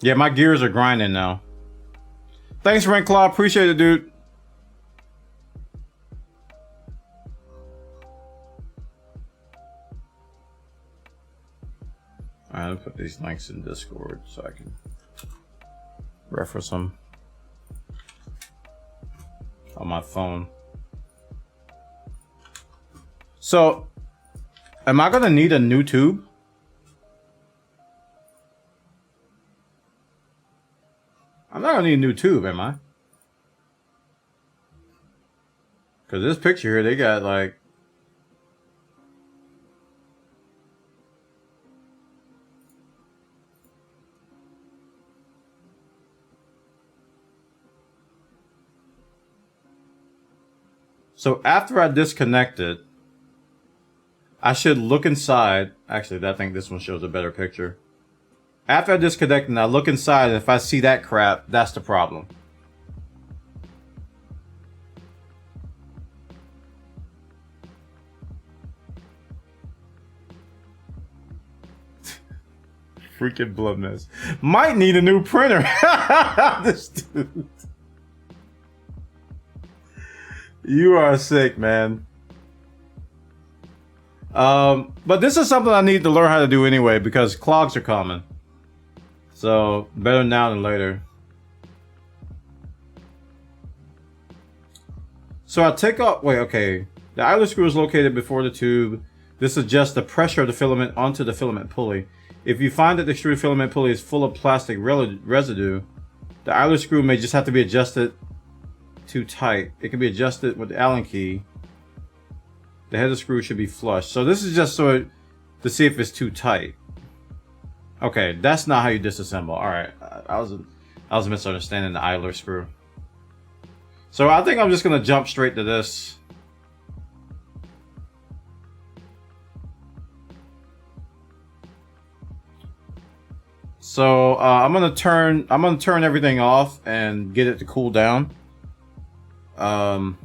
Yeah, my gears are grinding now. Thanks, Ranclaw. Appreciate it, dude. Alright, I'll put these links in Discord so I can reference them on my phone. So, am I gonna need a new tube? I'm not gonna need a new tube, am I? Because this picture here, they got like... So after I disconnect it, I should look inside. Actually, I think this one shows a better picture. After I disconnect and I look inside, and if I see that crap, that's the problem. Freaking blood mess. Might need a new printer. This dude. You are sick, man. But this is something I need to learn how to do anyway, because clogs are common. So, better now than later. So I take off, wait, okay. The idler screw is located before the tube. This adjusts the pressure of the filament onto the filament pulley. If you find that the extruded filament pulley is full of plastic residue, the idler screw may just have to be adjusted too tight. It can be adjusted with the Allen key. The head of the screw should be flush. So this is just so to see if it's too tight. Okay, that's not how you disassemble. All right, I was misunderstanding the idler screw. So I think I'm just gonna jump straight to this. So I'm gonna turn everything off and get it to cool down. And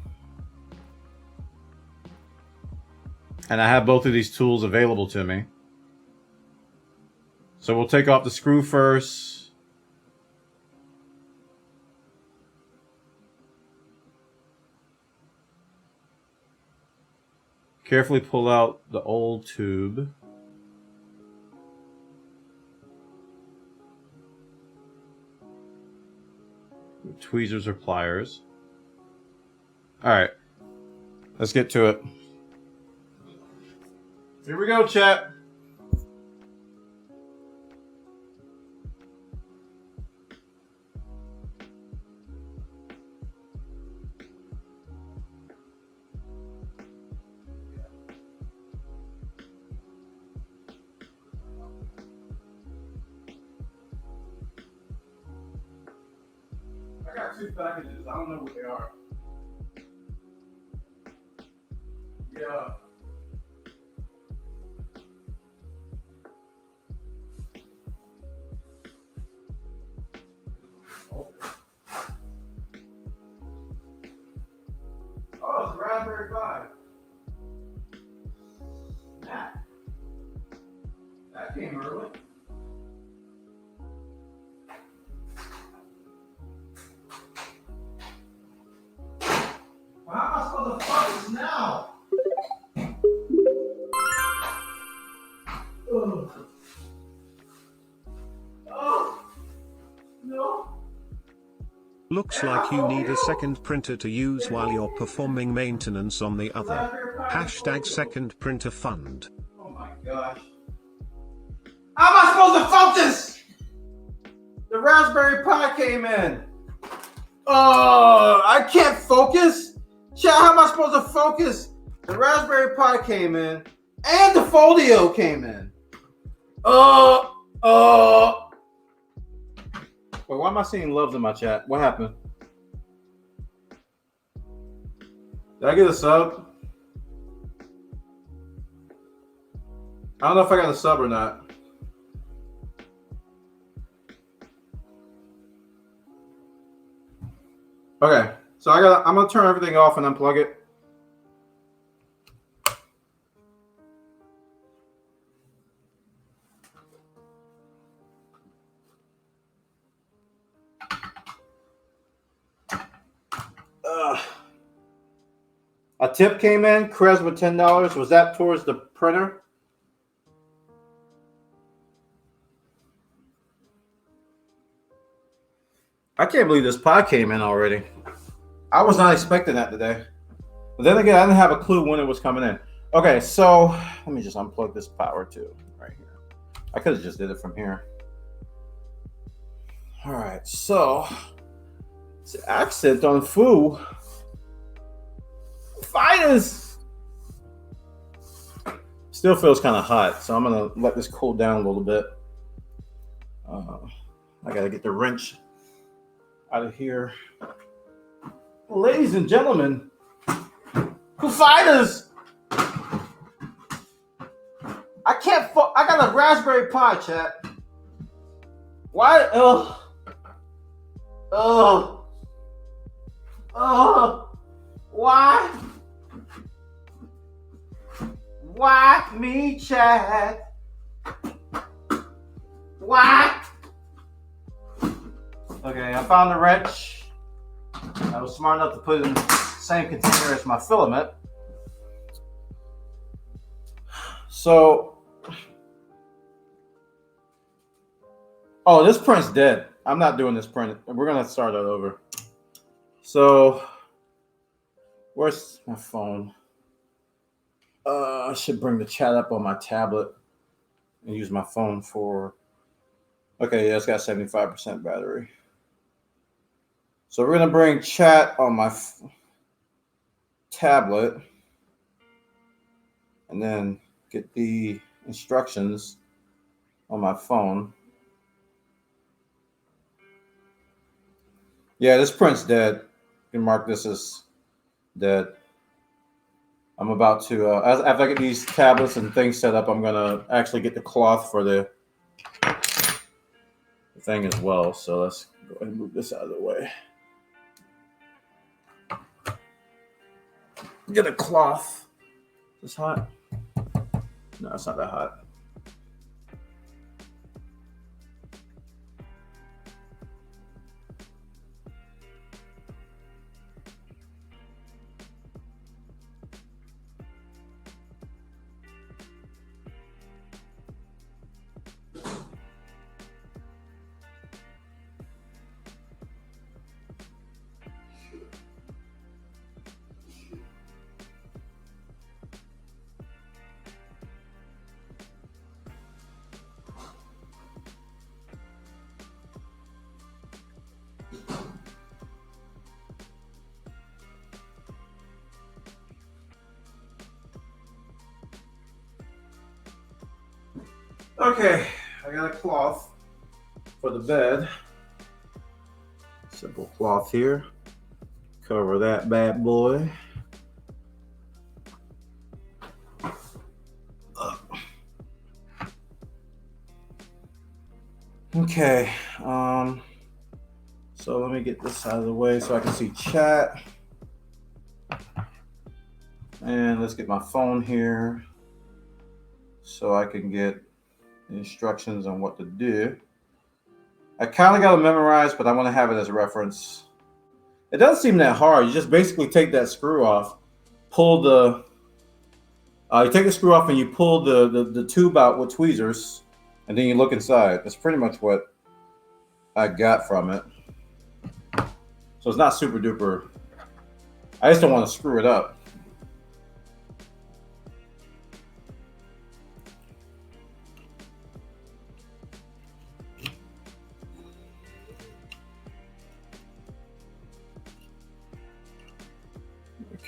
I have both of these tools available to me. So we'll take off the screw first. Carefully pull out the old tube. Tweezers or pliers. All right, let's get to it. Here we go, chat. I got 2 packages. I don't know what they are. Yeah. Oh, it's Raspberry Pi. That came early. Well, how am I supposed to fuck this now? Ugh. Oh, no. Looks like you need a second printer to use while you're performing maintenance on the other. Hashtag second printer fund. Oh my gosh. How am I supposed to focus? The Raspberry Pi came in. Oh, I can't focus? Chat, how am I supposed to focus? The Raspberry Pi came in and the Folio came in. Wait, why am I seeing loves in my chat? What happened? Did I get a sub? I don't know if I got a sub or not. Okay, so I'm gonna turn everything off and unplug it. A tip came in, Krez with $10. Was that towards the printer? I can't believe this Pi came in already. I was not expecting that today. But then again, I didn't have a clue when it was coming in. Okay, so let me just unplug this power too, right here. I could have just did it from here. All right, so it's an accent on foo. Finest. Still feels kind of hot, so I'm gonna let this cool down a little bit. I gotta get the wrench out of here. Ladies and gentlemen, who fighters? I can't. I got a Raspberry Pi, chat. Why? Why? Why me, chat? Why? Okay, I found the wrench. I was smart enough to put it in the same container as my filament. So, oh, this print's dead. I'm not doing this print. We're gonna start that over. So, where's my phone? I should bring the chat up on my tablet and use my phone for. Okay, yeah, it's got 75% battery. So we're gonna bring chat on my tablet, and then get the instructions on my phone. Yeah, this print's dead. You can mark this as dead. I'm about to, after I get these tablets and things set up, I'm gonna actually get the cloth for the thing as well. So let's go ahead and move this out of the way. Get a cloth. Is this hot? No, it's not that hot. Okay, I got a cloth for the bed. Simple cloth here. Cover that bad boy. Okay, so let me get this out of the way so I can see chat. And let's get my phone here so I can get instructions on what to do. I kind of got to memorize, but I want to have it as a reference. It doesn't seem that hard. You just basically take that screw off, pull the, you take the screw off and you pull the tube out with tweezers, and then you look inside. That's pretty much what I got from it. So it's not super duper. I just don't want to screw it up.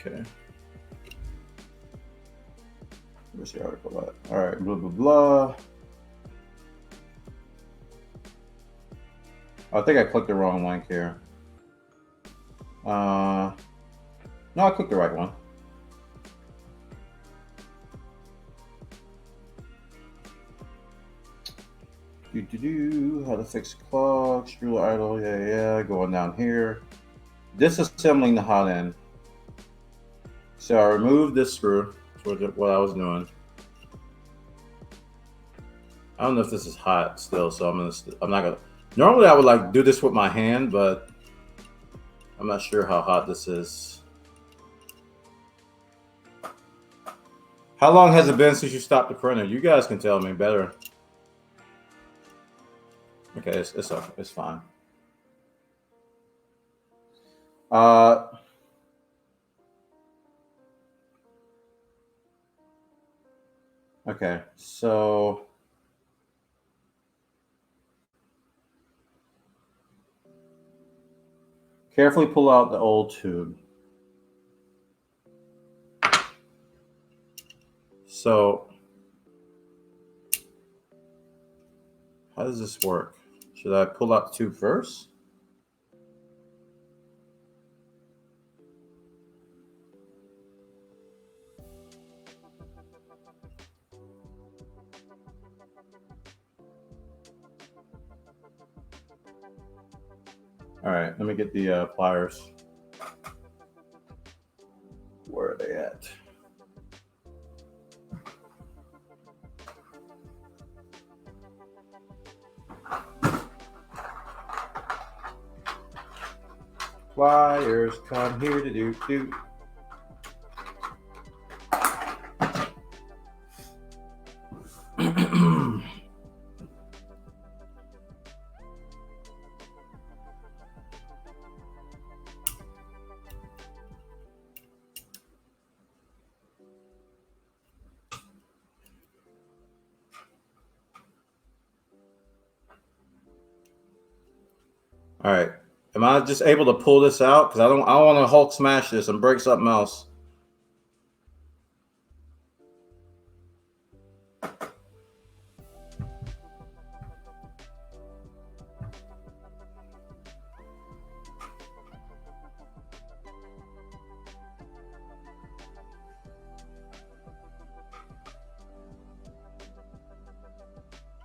Okay. Where's the article at? All right, blah, blah, blah. I think I clicked the wrong link here. No, I clicked the right one. How to fix clog, screw idle, yeah, going down here. Disassembling the hot end. So I removed this screw, which is what I was doing. I don't know if this is hot still, so I'm not gonna. Normally I would like do this with my hand, but I'm not sure how hot this is. How long has it been since you stopped the printer? You guys can tell me better. Okay, it's fine. Okay, so carefully pull out the old tube. So how does this work? Should I pull out the tube first? All right, let me get the pliers. Where are they at? Pliers, come here to do. All right. Am I just able to pull this out? Because I don't want to Hulk smash this and break something else.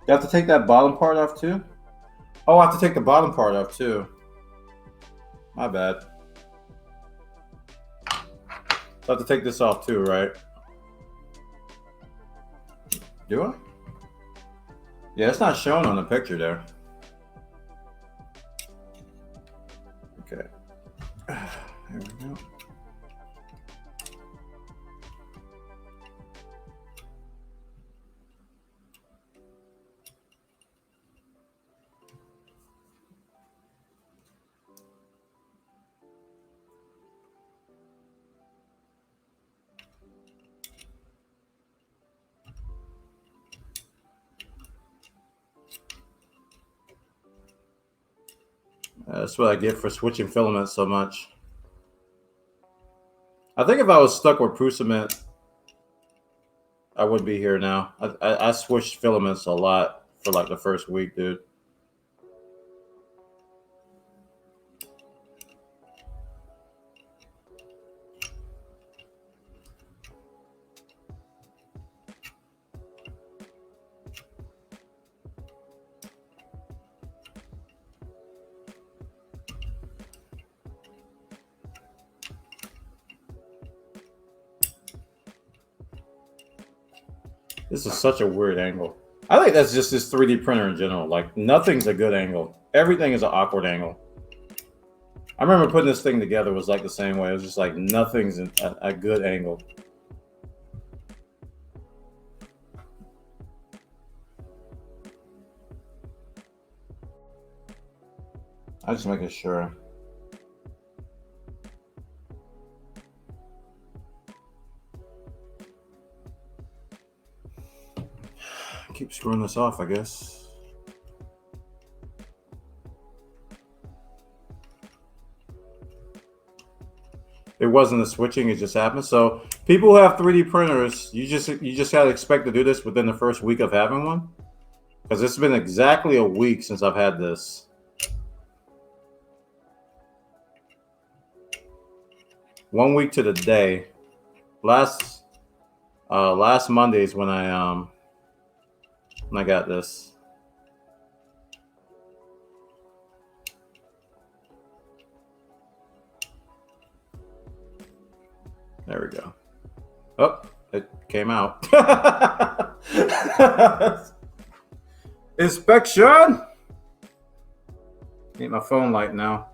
You have to take that bottom part off too? Oh, I have to take the bottom part off too. My bad. I have to take this off too, right? Do I? Yeah, it's not shown on the picture there. Okay. There we go. That's what I get for switching filaments so much. I think if I was stuck with Prusament, I would be here now. I switched filaments a lot for like the first week, dude. This is such a weird angle. I think that's just this 3D printer in general. Like, nothing's a good angle. Everything is an awkward angle. I remember putting this thing together was like the same way. It was just like nothing's a good angle. I'm just making sure. Keep screwing this off, I guess. It wasn't a switching, it just happened. So people who have 3D printers, you just gotta expect to do this within the first week of having one. Because it's been exactly a week since I've had this. One week to the day. Last Monday is when I got this. There we go. Oh, it came out. Inspection. Need my phone light now.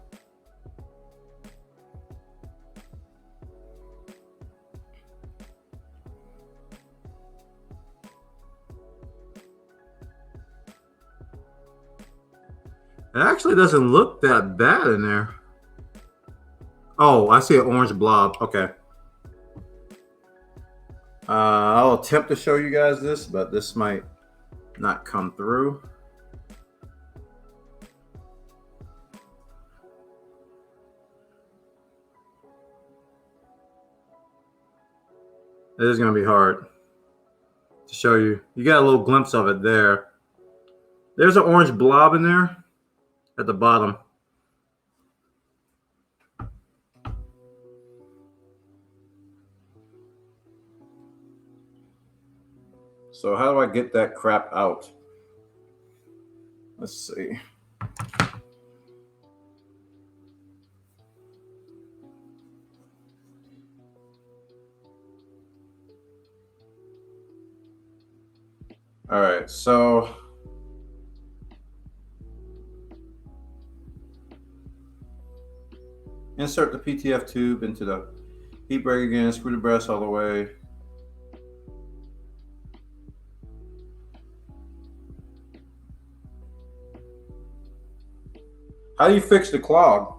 It actually doesn't look that bad in there. Oh, I see an orange blob. Okay. I'll attempt to show you guys this, but this might not come through. It is going to be hard to show you. You got a little glimpse of it there. There's an orange blob in there at the bottom. So how do I get that crap out? Let's see. All right, so insert the PTF tube into the heat break again, screw the brass all the way. How do you fix the clog?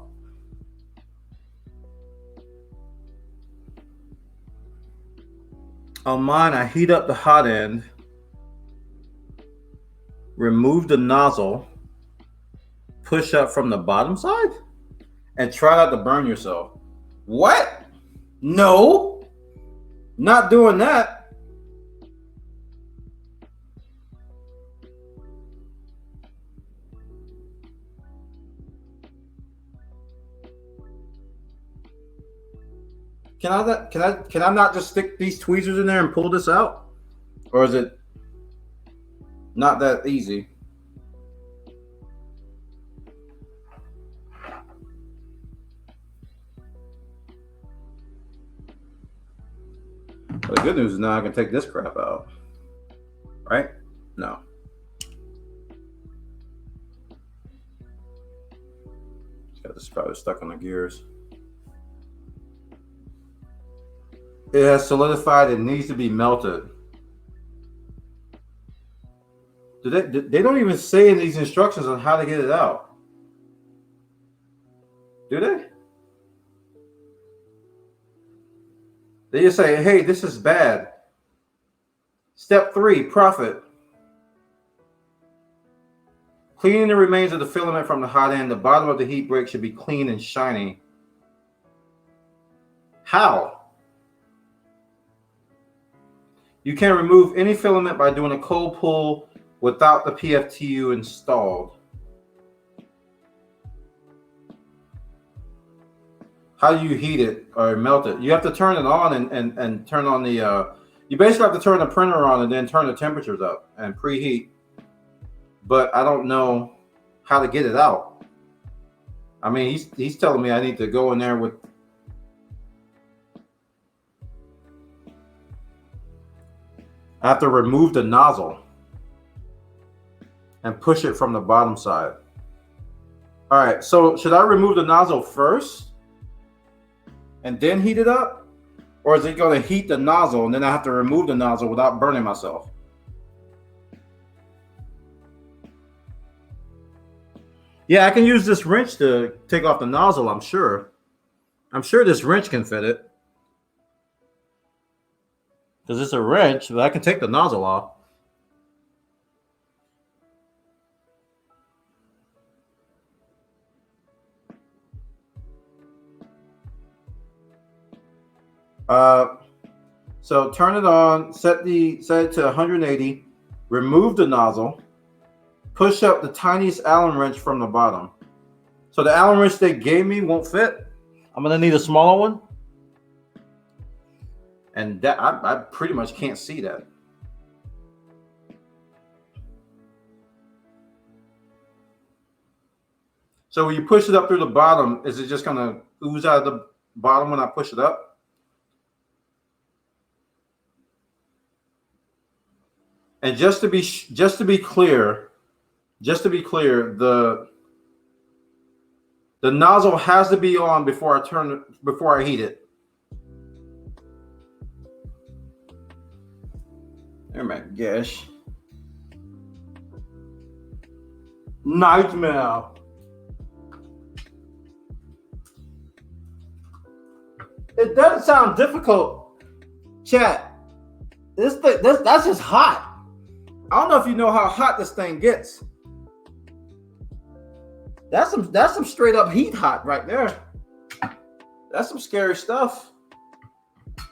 On mine, I heat up the hot end, remove the nozzle, push up from the bottom side, and try not to burn yourself. What? No, not doing that. Can I not just stick these tweezers in there and pull this out? Or is it? Not that easy. But the good news is now I can take this crap out. Right? No. Got this probably stuck on the gears. It has solidified. It needs to be melted. They don't even say in these instructions on how to get it out. Do they? They just say, hey, this is bad. Step 3, profit. Cleaning the remains of the filament from the hot end. The bottom of the heat break should be clean and shiny. How? You can remove any filament by doing a cold pull without the PFTU installed. How do you heat it or melt it? You have to turn it on and turn on the, you basically have to turn the printer on and then turn the temperatures up and preheat. But I don't know how to get it out. I mean, he's telling me I need to go in there with, I have to remove the nozzle and push it from the bottom side. All right, so should I remove the nozzle first and then heat it up? Or is it going to heat the nozzle and then I have to remove the nozzle without burning myself? Yeah, I can use this wrench to take off the nozzle, I'm sure. I'm sure this wrench can fit it. Because it's a wrench, but I can take the nozzle off. So turn it on, set it to 180, remove the nozzle, push up the tiniest Allen wrench from the bottom. So the Allen wrench they gave me won't fit. I'm gonna need a smaller one. And that I pretty much can't see that. So when you push it up through the bottom, is it just gonna ooze out of the bottom when I push it up? And just to be clear, the nozzle has to be on before I heat it. Oh my gosh. Nightmare. It doesn't sound difficult, chat. That's just hot. I don't know if you know how hot this thing gets. That's some straight up heat hot right there. That's some scary stuff.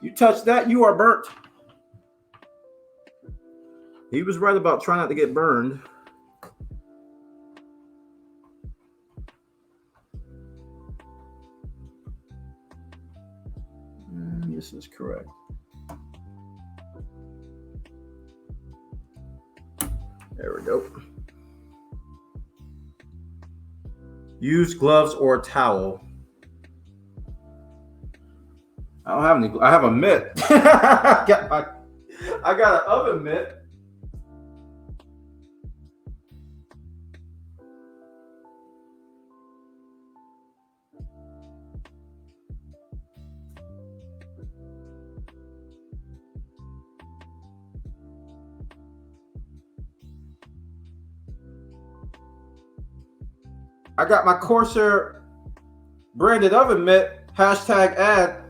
You touch that, you are burnt. He was right about trying not to get burned. This is correct. There we go. Use gloves or towel. I don't have any. I have a mitt. I got an oven mitt. I got my Corsair branded oven mitt. #ad.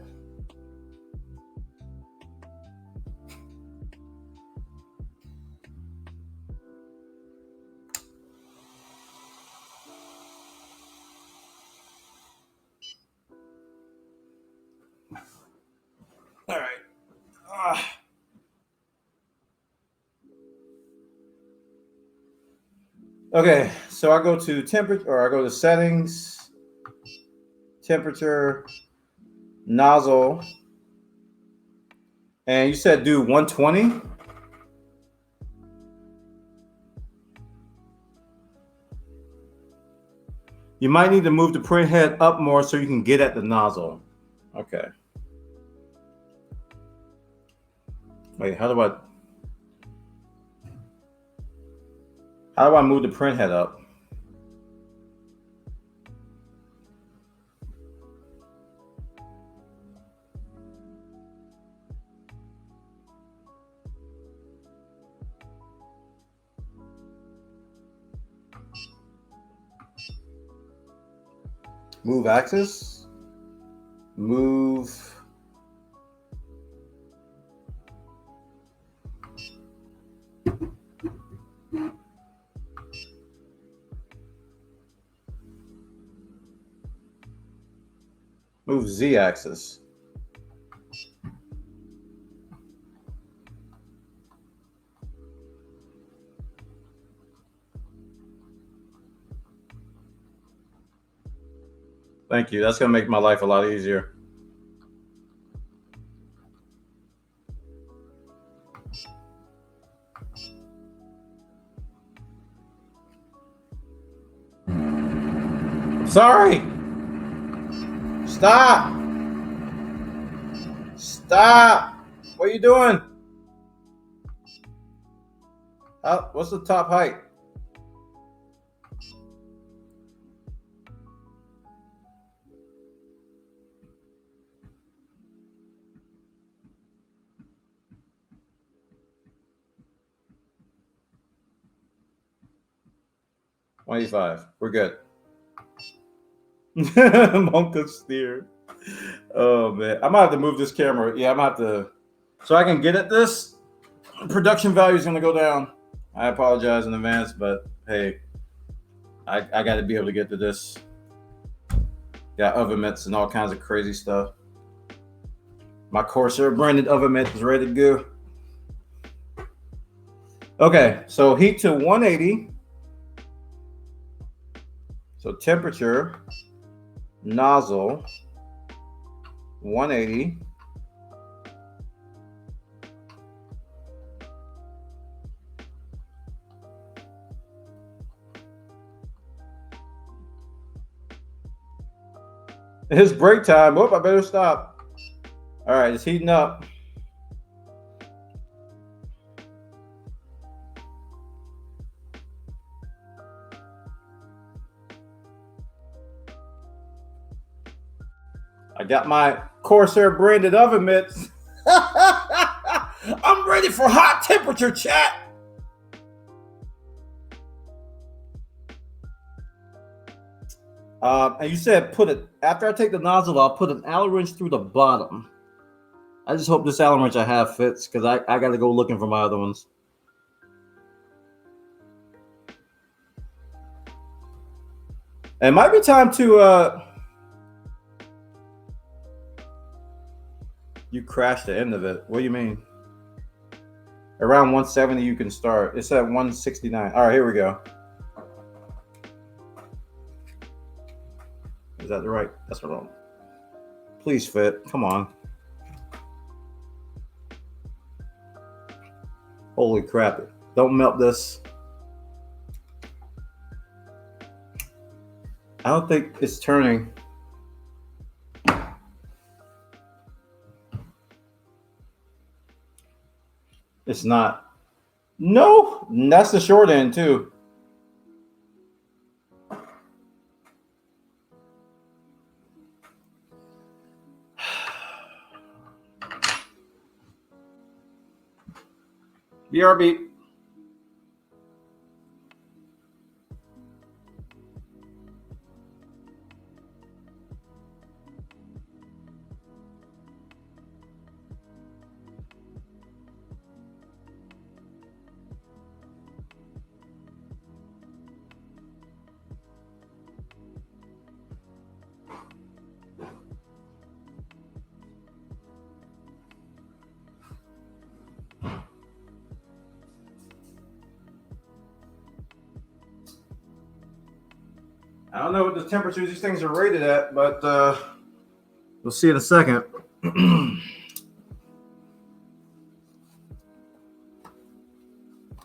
All right. Okay, so I go to temperature, or I go to settings, temperature, nozzle, and you said do 120. You might need to move the print head up more so you can get at the nozzle. Okay. Wait, how do I move the print head up? Move axis. Move. Move Z axis. Thank you. That's going to make my life a lot easier. Sorry. Stop. Stop. What are you doing? What's the top height? $25. We're good. Monka steer. Oh man, I might have to move this camera. Yeah, I'm gonna have to, so I can get at this. Production value is gonna go down. I apologize in advance, but hey, I got to be able to get to this. Got oven mitts and all kinds of crazy stuff. My Corsair branded oven mitt is ready to go. Okay, so heat to 180. So temperature, nozzle, 180. It's break time. Whoop, I better stop. All right, it's heating up. I got my Corsair branded oven mitts. I'm ready for hot temperature, chat. And you said put it, after I take the nozzle, I'll put an Allen wrench through the bottom. I just hope this Allen wrench I have fits, because I got to go looking for my other ones. It might be time to, you crashed the end of it. What do you mean? Around 170 you can start. It's at 169. All right, here we go. Is that the right? That's the wrong. Please fit. Come on. Holy crap. Don't melt this. I don't think it's turning. It's not. No, that's the short end too. BRB. I don't know what the temperatures these things are rated at, but we'll see in a second.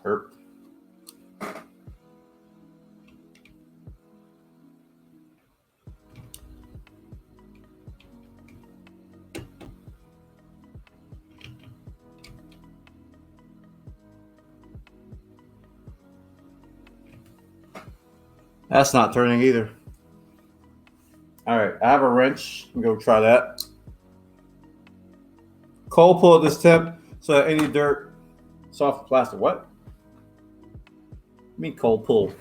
Herp. That's not turning either. All right, I have a wrench. I'm gonna go try that. Cold pull at this tip so that any dirt, soft plastic. What? I mean cold pull.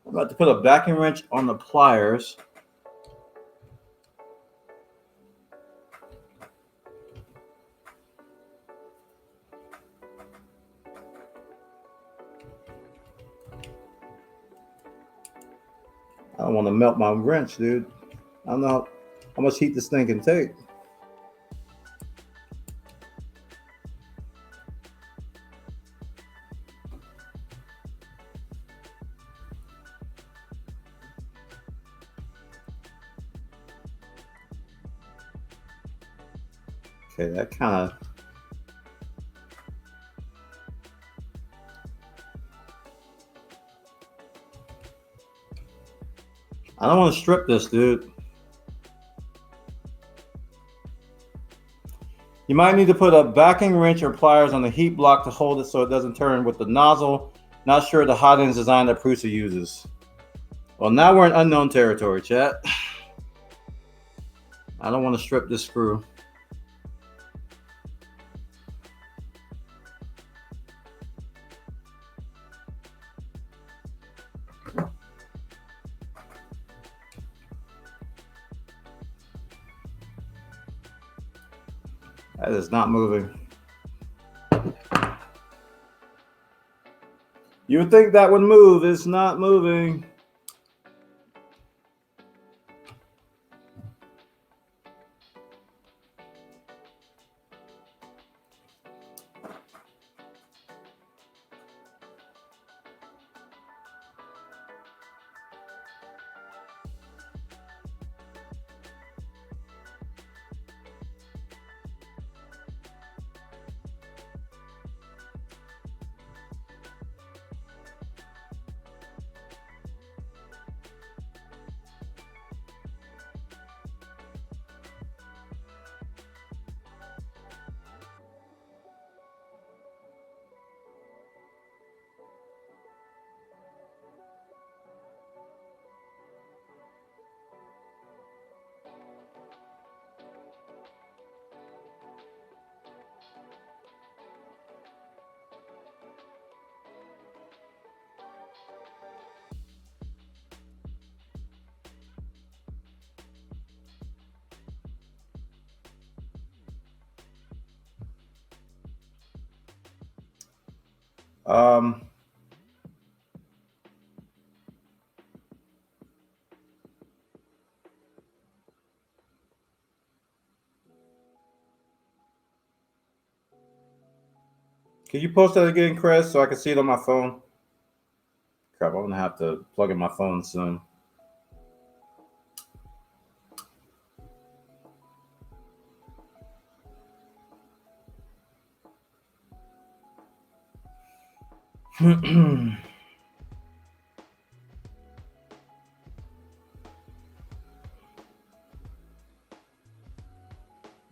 I'm about to put a backing wrench on the pliers. I don't want to melt my wrench, dude. I don't know how much heat this thing can take. Okay, that kind of. I don't want to strip this, dude. You might need to put a backing wrench or pliers on the heat block to hold it so it doesn't turn with the nozzle. Not sure the hot ends design that Prusa uses. Well, now we're in unknown territory, chat. I don't want to strip this screw. That is not moving. You would think that would move. It's not moving. Um, Can you post that again, Chris, so I can see it on my phone? Crap, I'm gonna have to plug in my phone soon.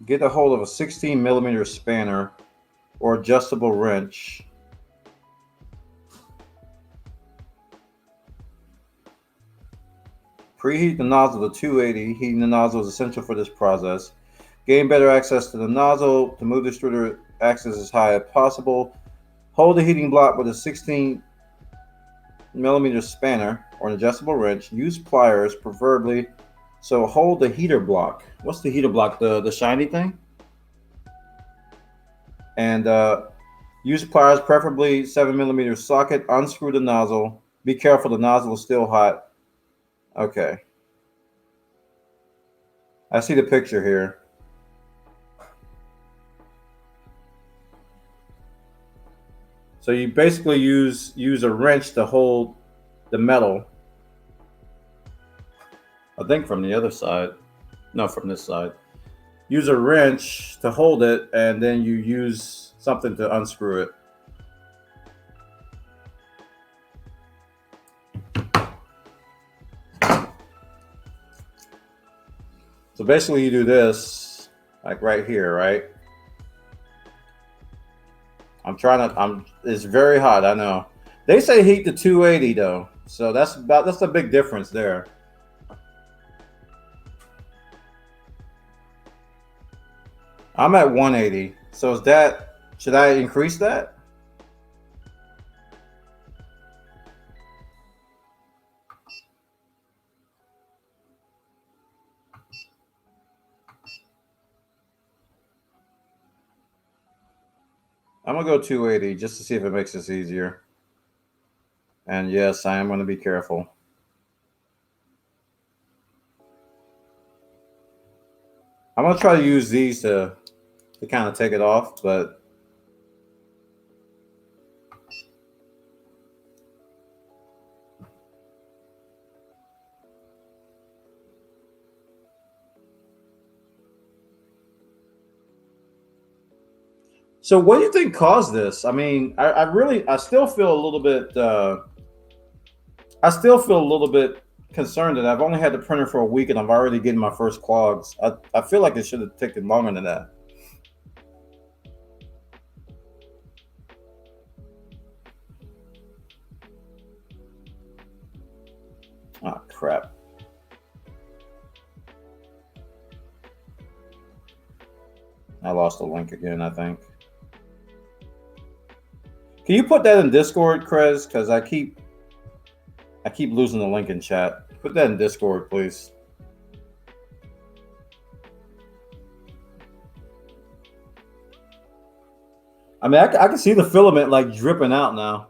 Get a hold of a 16 millimeter spanner or adjustable wrench. Preheat the nozzle to 280. Heating the nozzle is essential for this process. Gain better access to the nozzle. To move the extruder axis as high as possible, hold the heating block with a 16 millimeter spanner or an adjustable wrench. Use pliers, preferably. So hold the heater block. What's the heater block? The shiny thing? And use pliers, preferably 7 millimeter socket. Unscrew the nozzle. Be careful, the nozzle is still hot. Okay. I see the picture here. So you basically use a wrench to hold the metal. I think from the other side. No, from this side. Use a wrench to hold it, and then you use something to unscrew it. So basically you do this, like right here, right? It's very hot, I know. They say heat to 280 though. So that's a big difference there. I'm at 180. So should I increase that? I'm gonna go 280 just to see if it makes this easier. And yes, I am gonna be careful. I'm gonna try to use these to kind of take it off, but so what do you think caused this? I mean, I still feel a little bit concerned that I've only had the printer for a week and I'm already getting my first clogs. I feel like it should have taken longer than that. Oh crap. I lost the link again, I think. Can you put that in Discord, Krez? Because I keep losing the link in chat. Put that in Discord, please. I mean, I can see the filament like dripping out now.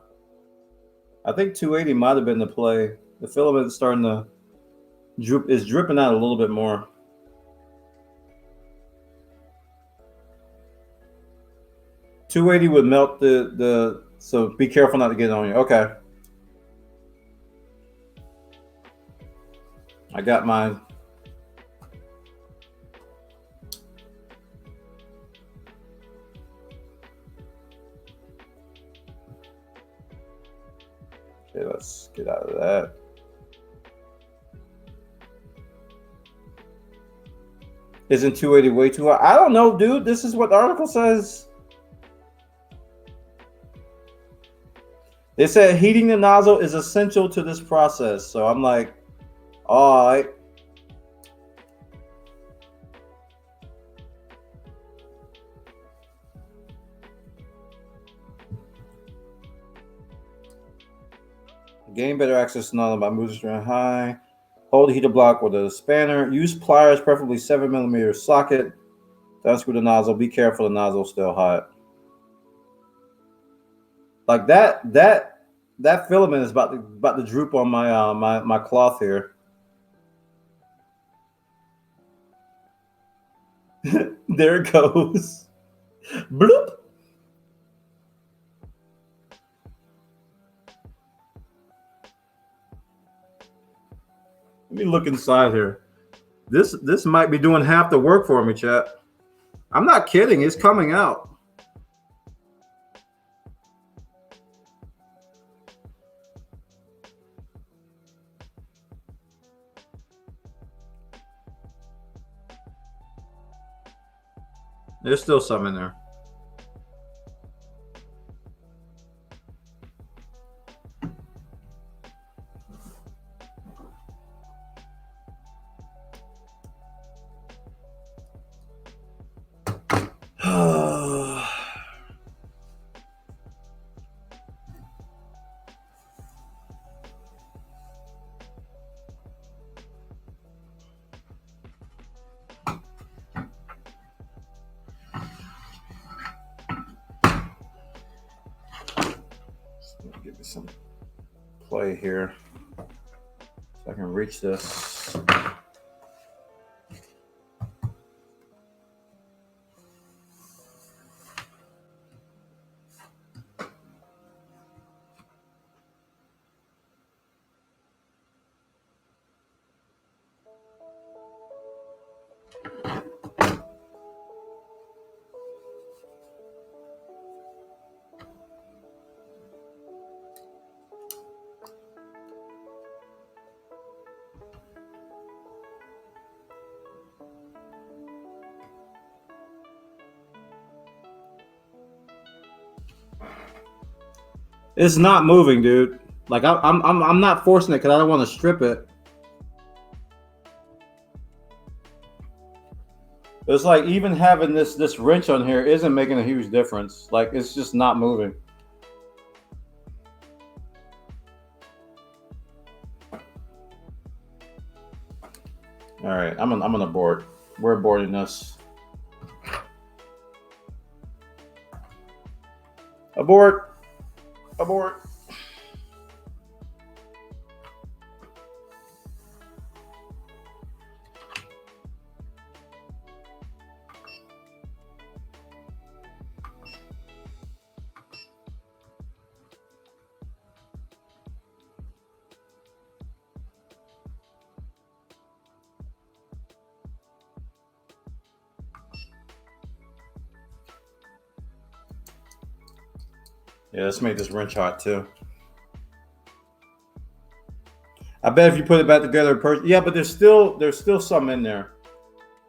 I think 280 might have been the play. The filament is starting to dripping out a little bit more. .280 would melt so be careful not to get it on you. Okay. I got mine. Okay, let's get out of that. Isn't 280 way too high? I don't know, dude. This is what the article says. They said heating the nozzle is essential to this process. So I'm like, all right. Gain better access to nozzle by moving straight high. Hold the heater block with a spanner. Use pliers, preferably 7mm socket. To unscrew the nozzle. Be careful, the nozzle's still hot. Like that filament is about to droop on my my cloth here. There it goes. Bloop. Let me look inside here. This might be doing half the work for me, chat. I'm not kidding. It's coming out. There's still some in there. Give me some play here so I can reach this. It's not moving, dude. Like I'm not forcing it because I don't want to strip it. It's like even having this wrench on here isn't making a huge difference. Like it's just not moving. All right, I'm gonna board. We're boarding this. Abort. Abort. Yeah, let's make this wrench hot too. I bet if you put it back together, yeah, but there's still some in there.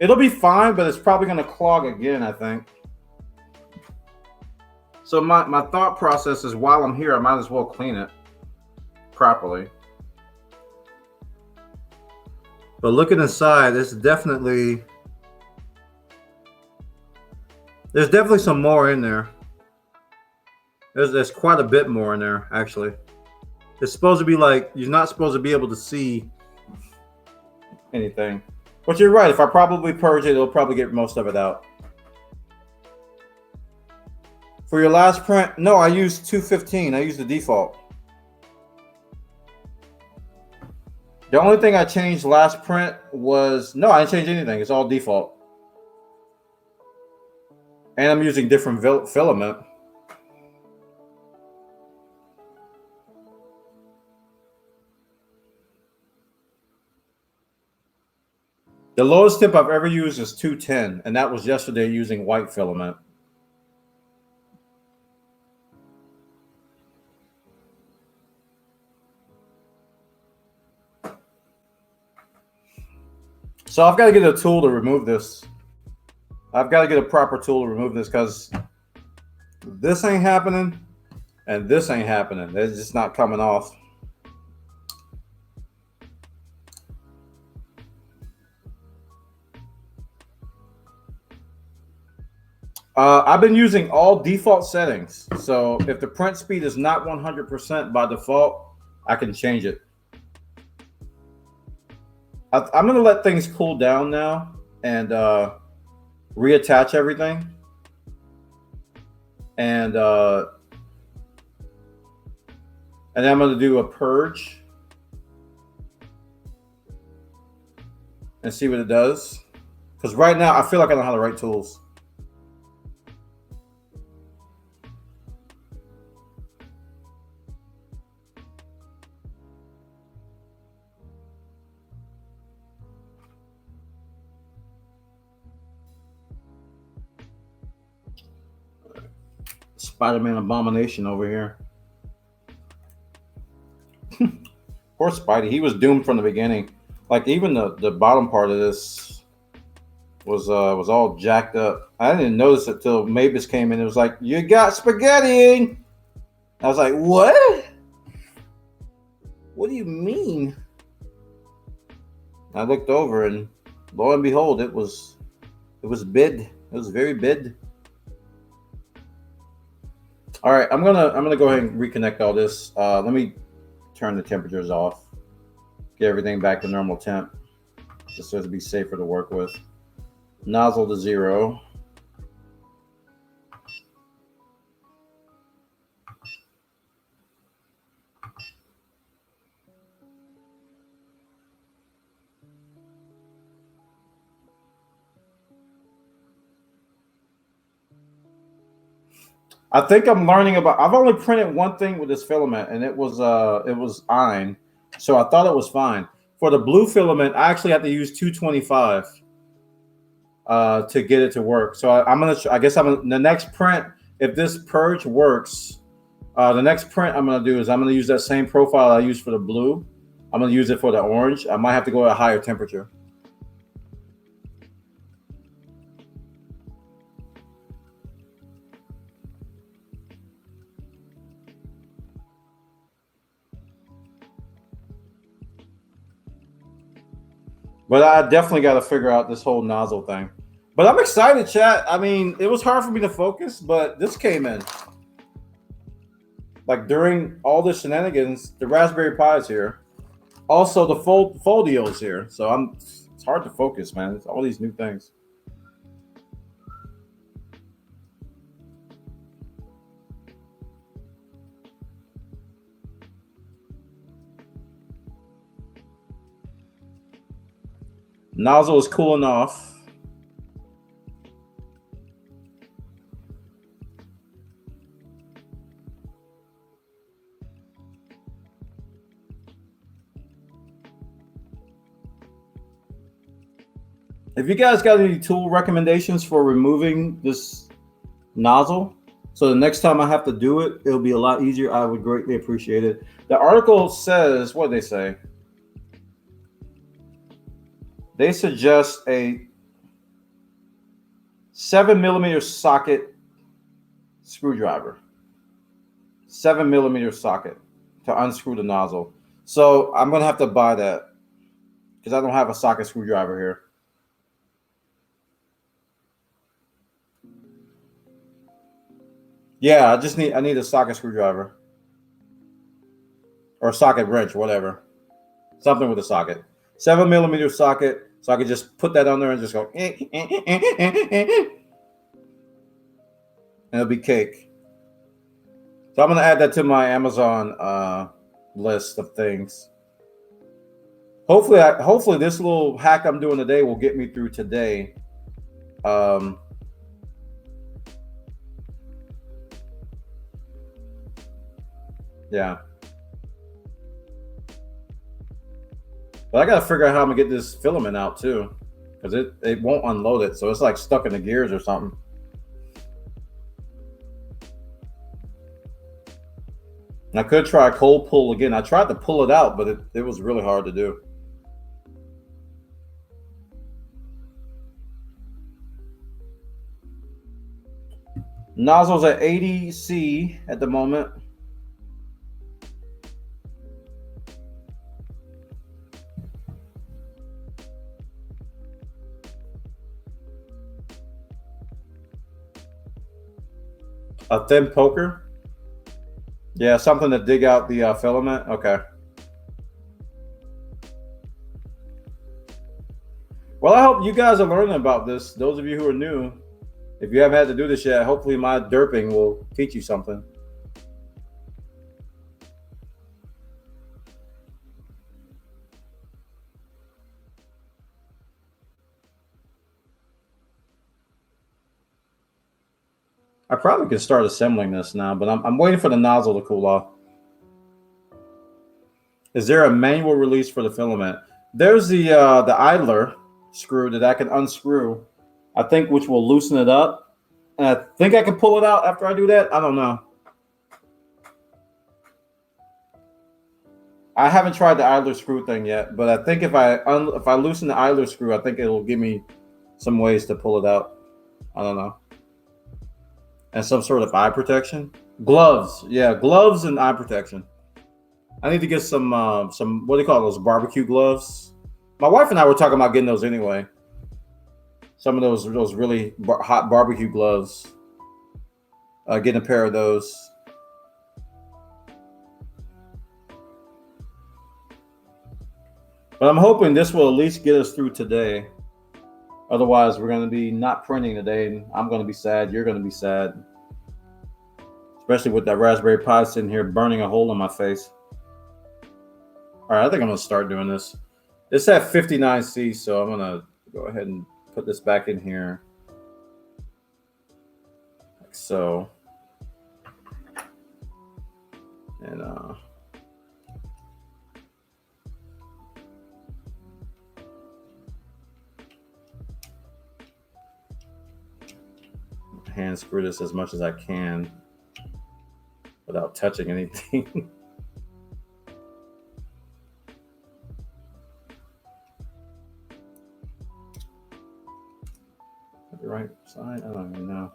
It'll be fine, but it's probably gonna clog again, I think. So my thought process is while I'm here, I might as well clean it properly. But looking inside, there's definitely some more in there. There's quite a bit more in there, actually. It's supposed to be like, you're not supposed to be able to see anything. But you're right, if I probably purge it, it'll probably get most of it out. For your last print, no, I used 215. I used the default. The only thing I changed last print was, no, I didn't change anything. It's all default. And I'm using different filament. The lowest tip I've ever used is 210, and that was yesterday using white filament. So I've got to get a tool to remove this. I've got to get a proper tool to remove this because this ain't happening and this ain't happening. It's just not coming off. I've been using all default settings. So if the print speed is not 100% by default, I can change it. I'm going to let things cool down now and reattach everything. And then I'm going to do a purge and see what it does. Because right now, I feel like I don't have the right tools. Spider-Man abomination over here. Poor Spidey. He was doomed from the beginning. Like even the bottom part of this was all jacked up. I didn't notice it till Mavis came in. It was like, you got spaghetti. I was like, what? What do you mean? I looked over and lo and behold, it was bid. It was very bid. All right, I'm gonna go ahead and reconnect all this. Let me turn the temperatures off, get everything back to normal temp, just so it'll be safer to work with. Nozzle to 0. I think I'm learning about. I've only printed one thing with this filament, and it was iron, so I thought it was fine. For the blue filament, I actually had to use 225. to get it to work. So I'm gonna. I guess the next print. If this purge works, the next print I'm gonna do is I'm gonna use that same profile I used for the blue. I'm gonna use it for the orange. I might have to go at a higher temperature. But I definitely got to figure out this whole nozzle thing. But I'm excited, chat. I mean, it was hard for me to focus, but this came in. Like during all the shenanigans, the Raspberry Pi is here. Also, the Foldio is here. So it's hard to focus, man. It's all these new things. Nozzle is cooling off. If you guys got any tool recommendations for removing this nozzle, so the next time I have to do it, it'll be a lot easier, I would greatly appreciate it. The article says, what did they say? They suggest a 7mm socket screwdriver. 7mm socket to unscrew the nozzle. So I'm gonna have to buy that because I don't have a socket screwdriver here. Yeah, I need a socket screwdriver. Or a socket wrench, whatever. Something with a socket. 7mm socket, so I can just put that on there and just go and it'll be cake. So I'm gonna add that to my Amazon list of things. Hopefully this little hack I'm doing today will get me through today. Yeah. But I gotta figure out how I'm gonna get this filament out too, because it won't unload it, so it's like stuck in the gears or something. And I could try cold pull again. I tried to pull it out, but it was really hard to do. Nozzle's at 80C at the moment. A thin poker? Yeah, something to dig out the filament. Okay. Well, I hope you guys are learning about this. Those of you who are new, if you haven't had to do this yet, hopefully my derping will teach you something. I probably could start assembling this now, but I'm waiting for the nozzle to cool off. Is there a manual release for the filament? There's the idler screw that I can unscrew, I think, which will loosen it up. And I think I can pull it out after I do that. I don't know. I haven't tried the idler screw thing yet, but I think if I loosen the idler screw, I think it'll give me some ways to pull it out. I don't know. And some sort of eye protection. Gloves. Yeah, gloves and eye protection. I need to get some what do you call those, barbecue gloves? My wife and I were talking about getting those anyway. Some of those really hot barbecue gloves. Getting a pair of those. But I'm hoping this will at least get us through today. Otherwise, we're going to be not printing today, and I'm going to be sad. You're going to be sad. Especially with that Raspberry Pi sitting here burning a hole in my face. All right, I think I'm going to start doing this. It's at 59C, so I'm going to go ahead and put this back in here. Like so. And hand screw this as much as I can without touching anything. The right side? I don't even know.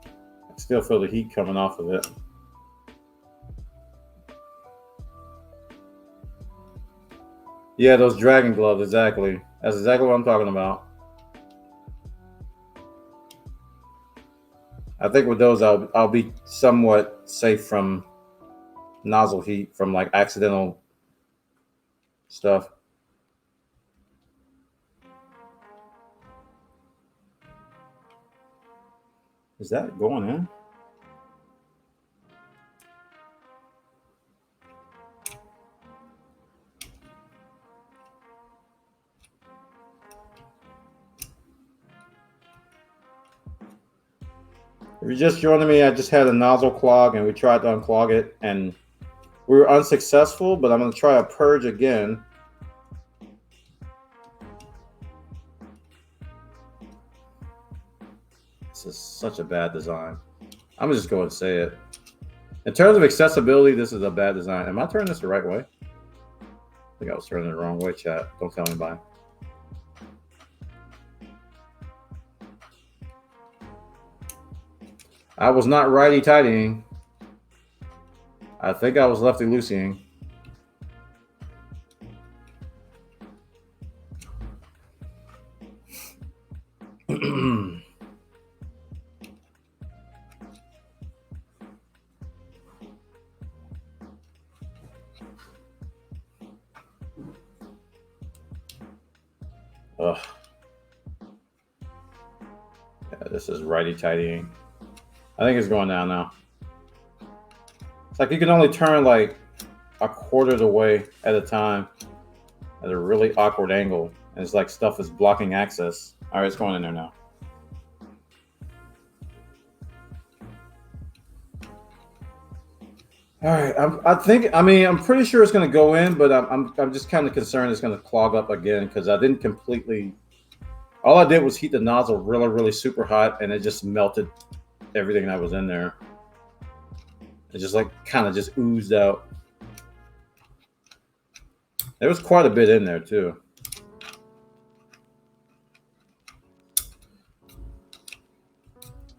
I still feel the heat coming off of it. Yeah, those dragon gloves, exactly. That's exactly what I'm talking about. I think with those, I'll be somewhat safe from nozzle heat, from like accidental stuff. Is that going in? If you're just joining me, I just had a nozzle clog and we tried to unclog it and we were unsuccessful, but I'm going to try a purge again. This is such a bad design. I'm just going to say it. In terms of accessibility, this is a bad design. Am I turning this the right way? I think I was turning it the wrong way, chat. Don't tell anybody. I was not righty-tightying. I think I was lefty-looseying. Ugh. Yeah, this is righty-tightying. I think it's going down now. It's like you can only turn like a quarter of the way at a time at a really awkward angle. And it's like stuff is blocking access. All right, it's going in there now. All right, I'm pretty sure it's going to go in, but I'm just kind of concerned it's going to clog up again because I didn't completely. All I did was heat the nozzle really, really super hot, and it just melted everything that was in there. It just like kind of just oozed out. There was quite a bit in there too.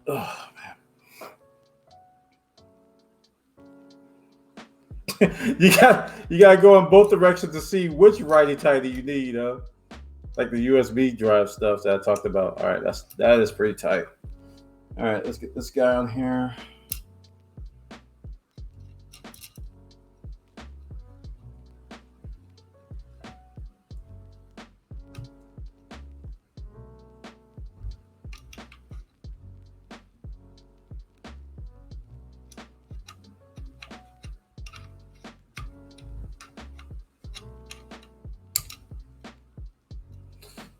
Oh man. you gotta go in both directions to see which righty tighty you need, like the USB drive stuff that I talked about. All right, that is pretty tight. All right, let's get this guy on here.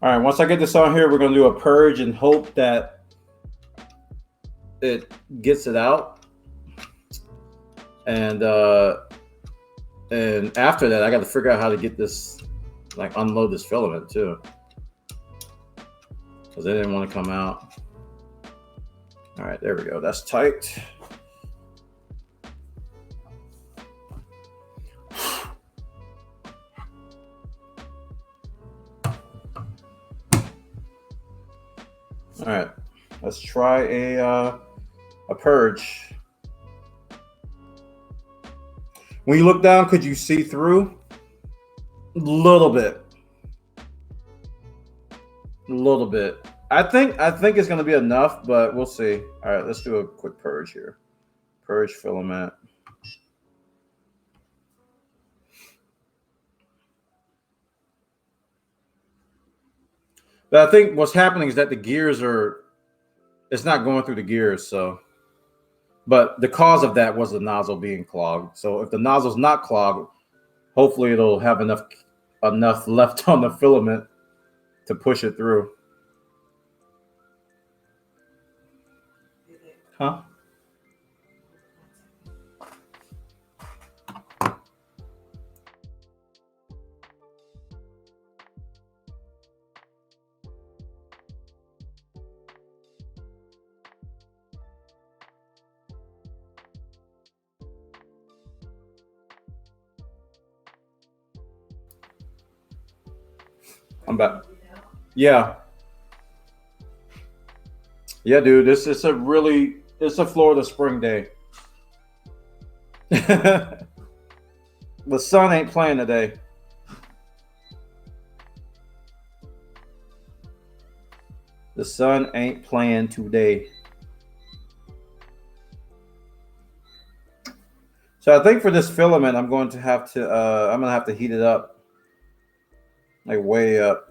All right, once I get this on here, we're gonna do a purge and hope that it gets it out. And after that, I got to figure out how to get this, like unload this filament too, because they didn't want to come out. All right, there we go. That's tight. All right, let's try a purge. When you look down, could you see through? A little bit. A little bit. I think it's going to be enough, but we'll see. All right, let's do a quick purge here. Purge filament. But I think what's happening is that the gears it's not going through the gears. So, but the cause of that was the nozzle being clogged. So if the nozzle's not clogged, hopefully it'll have enough left on the filament to push it through. Huh? I'm back. Yeah. Yeah, dude. It's a Florida spring day. The sun ain't playing today. The sun ain't playing today. So I think for this filament, I'm going to have to heat it up, like way up.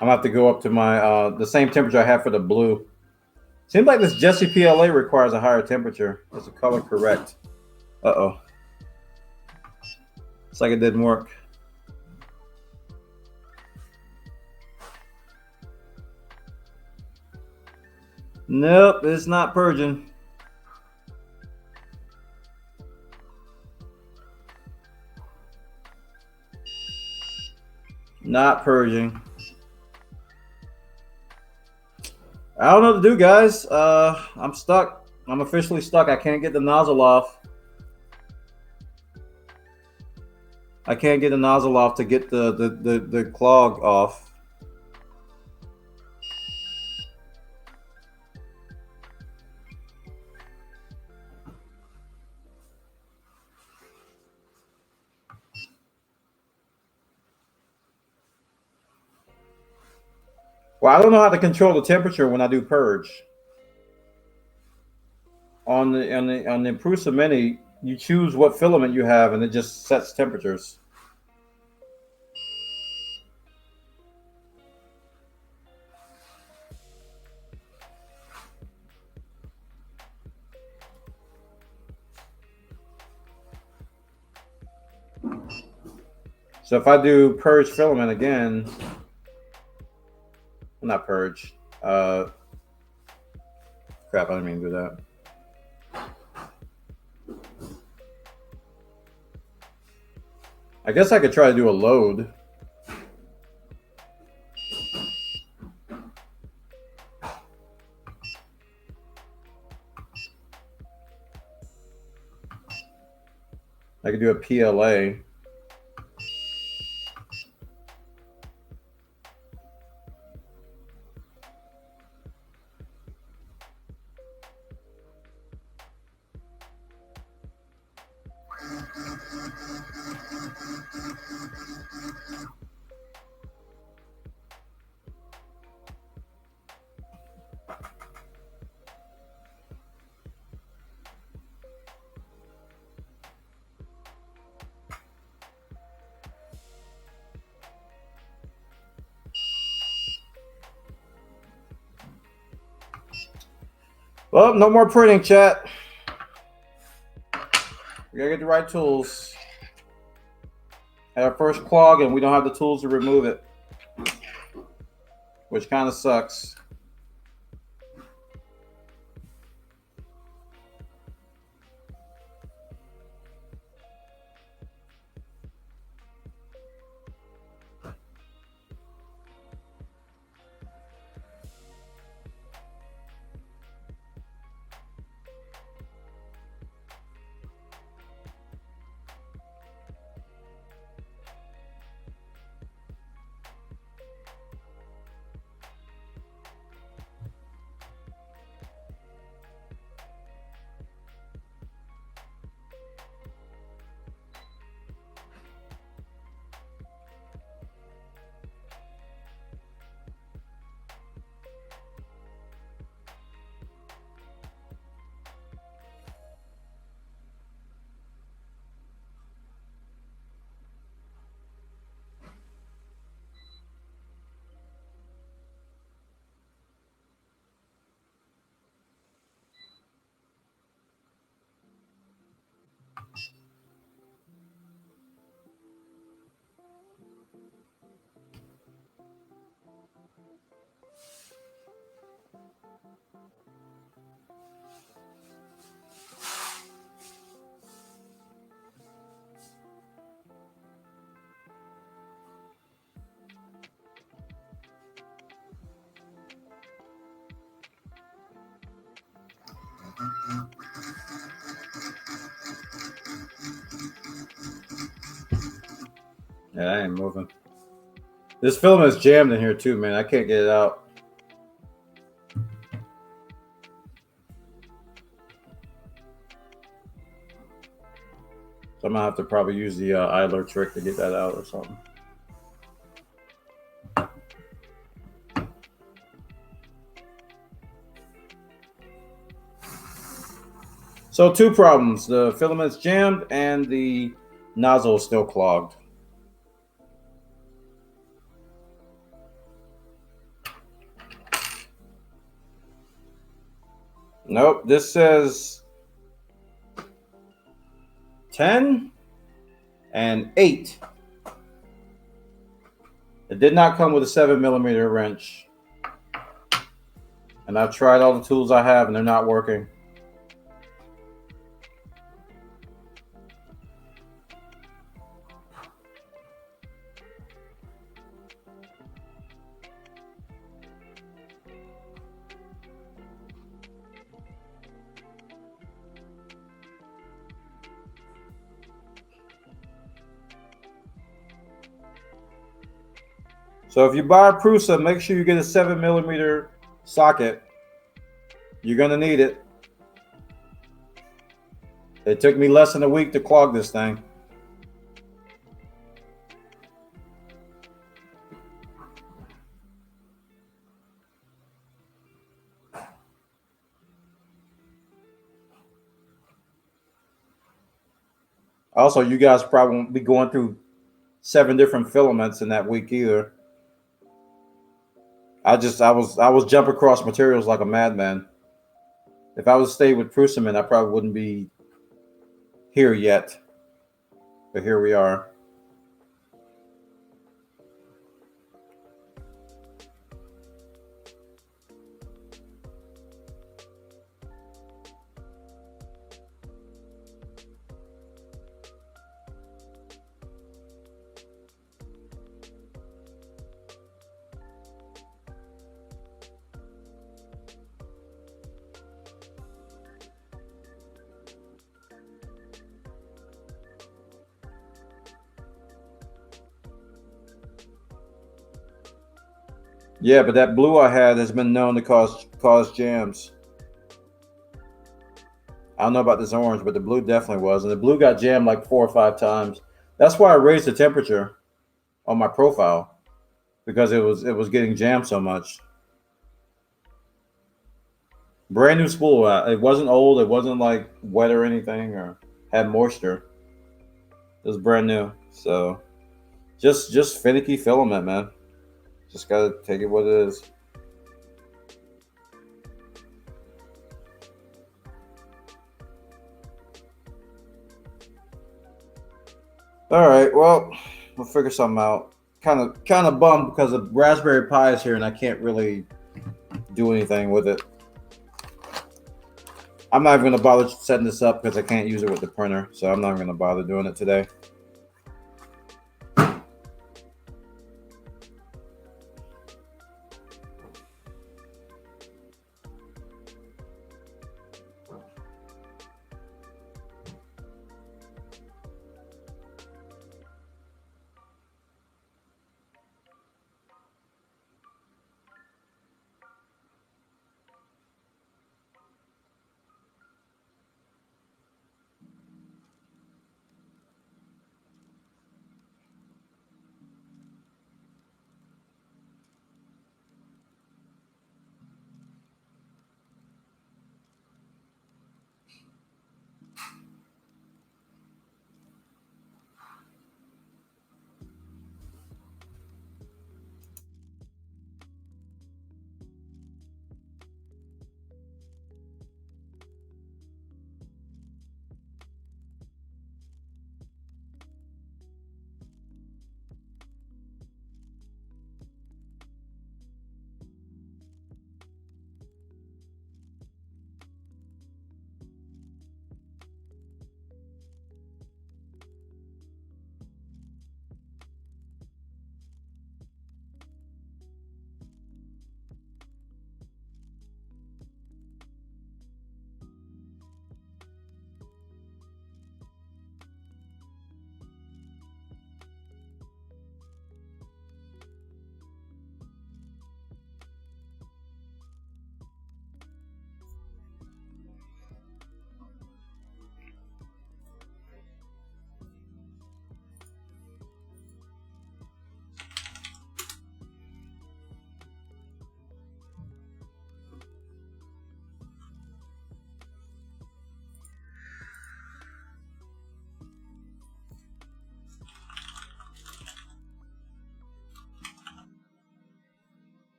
I'm gonna have to go up to my the same temperature I have for the blue. Seems like this Jesse PLA requires a higher temperature. Is the color correct? Uh-oh. It's like it didn't work. Nope, it's not purging. Not purging. I don't know what to do, guys. I'm stuck. I'm officially stuck. I can't get the nozzle off. I can't get the nozzle off to get the clog off. Well, I don't know how to control the temperature when I do purge. On the Prusa Mini, you choose what filament you have, and it just sets temperatures. So if I do purge filament again, well, not purge. Crap, I didn't mean to do that. I guess I could try to do a load. I could do a PLA. Well, no more printing, chat. We gotta get the right tools. Had our first clog, and we don't have the tools to remove it, which kind of sucks. Yeah, I ain't moving. This filament is jammed in here too, man. I can't get it out. So I'm gonna have to probably use the idler trick to get that out or something. So 2 problems. The filament's jammed and the nozzle is still clogged. Nope, this says 10 and 8. It did not come with a 7mm wrench. And I've tried all the tools I have and they're not working. So if you buy a Prusa, make sure you get a 7mm socket. You're gonna need it. It took me less than a week to clog this thing. Also, you guys probably won't be going through 7 different filaments in that week either. I was jumping across materials like a madman. If I was stayed with Prusaman, I probably wouldn't be here yet. But here we are. Yeah, but that blue I had has been known to cause jams. I don't know about this orange, but the blue definitely was. And the blue got jammed like 4 or 5 times. That's why I raised the temperature on my profile, because it was getting jammed so much. Brand new spool. It wasn't old. It wasn't like wet or anything or had moisture. It was brand new. So just finicky filament, man. Just gotta take it what it is. All right, well, we'll figure something out. Kind of bummed because the Raspberry Pi is here and I can't really do anything with it. I'm not even gonna bother setting this up because I can't use it with the printer, so I'm not gonna bother doing it today.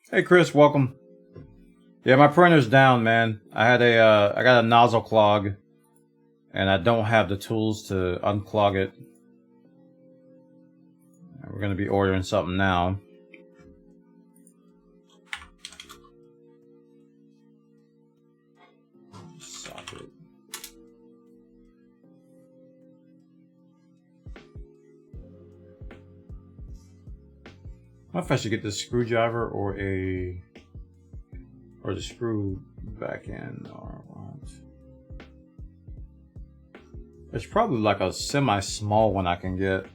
Hey Chris, welcome. Yeah, my printer's down, man. I got a nozzle clog, and I don't have the tools to unclog it. We're gonna be ordering something now. Socket. I don't know if I should get the screwdriver or the screw back in or what. There's probably like a semi-small one I can get.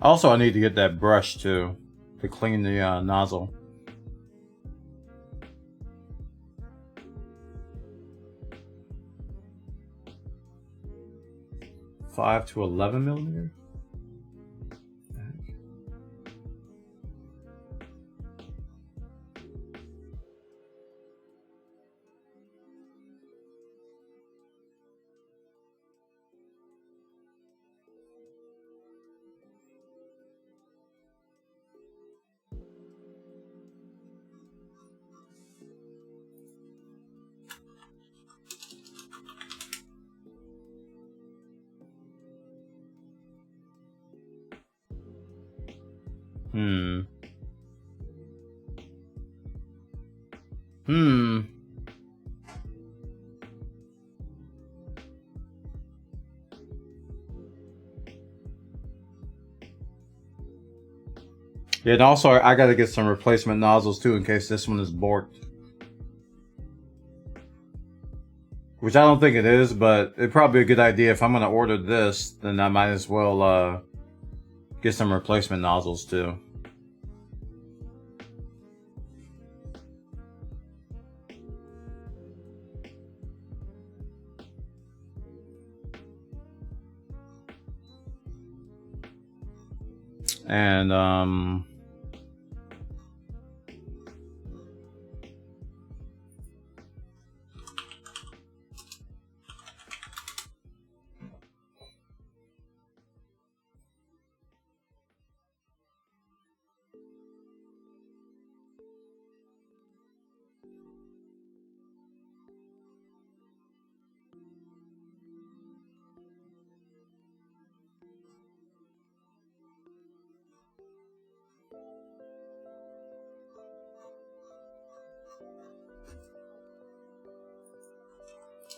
Also, I need to get that brush too to clean the nozzle. Five to 11 millimeter. Yeah, and also I gotta get some replacement nozzles too in case this one is borked. Which I don't think it is, but it'd probably be a good idea. If I'm gonna order this, then I might as well get some replacement nozzles too. And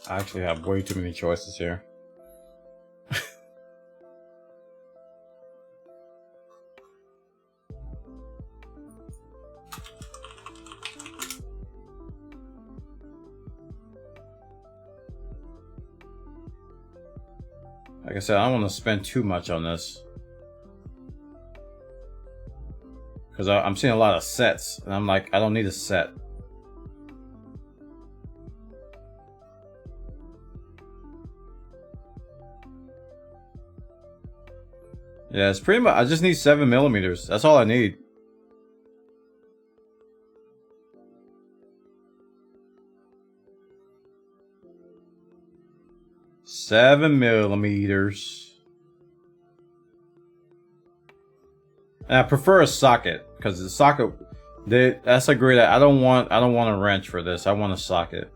I actually have way too many choices here. Like I said, I don't want to spend too much on this. Because I'm seeing a lot of sets, and I'm like, I don't need a set. Yeah, it's pretty much, I just need 7 millimeters. That's all I need. Seven millimeters. And I prefer a socket because the socket, that's a great. I don't want a wrench for this. I want a socket.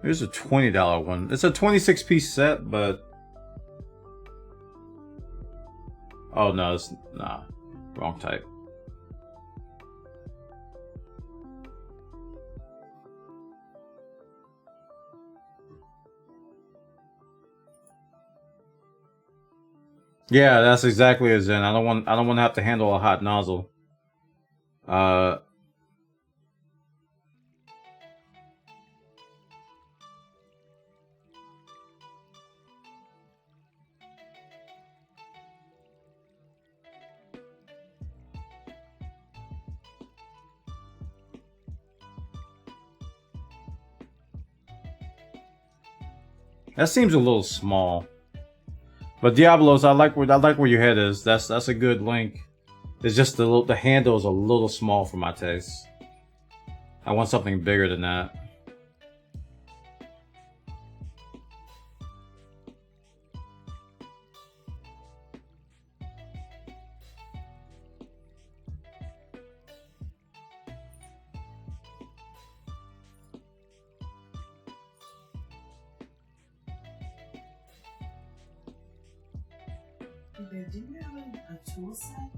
Here's a $20 one. It's a 26-piece set, but oh no, it's nah, wrong type. Yeah, that's exactly as in. I don't want to have to handle a hot nozzle. That seems a little small. But Diablos, I like where your head is. That's a good link. It's just the handle is a little small for my taste. I want something bigger than that. Do you have a tool set?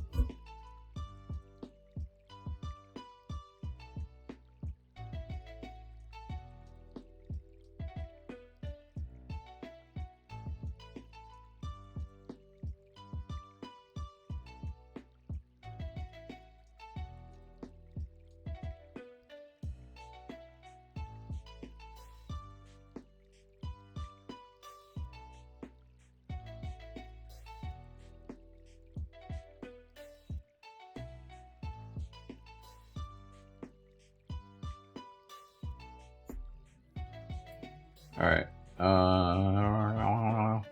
All right. Oh,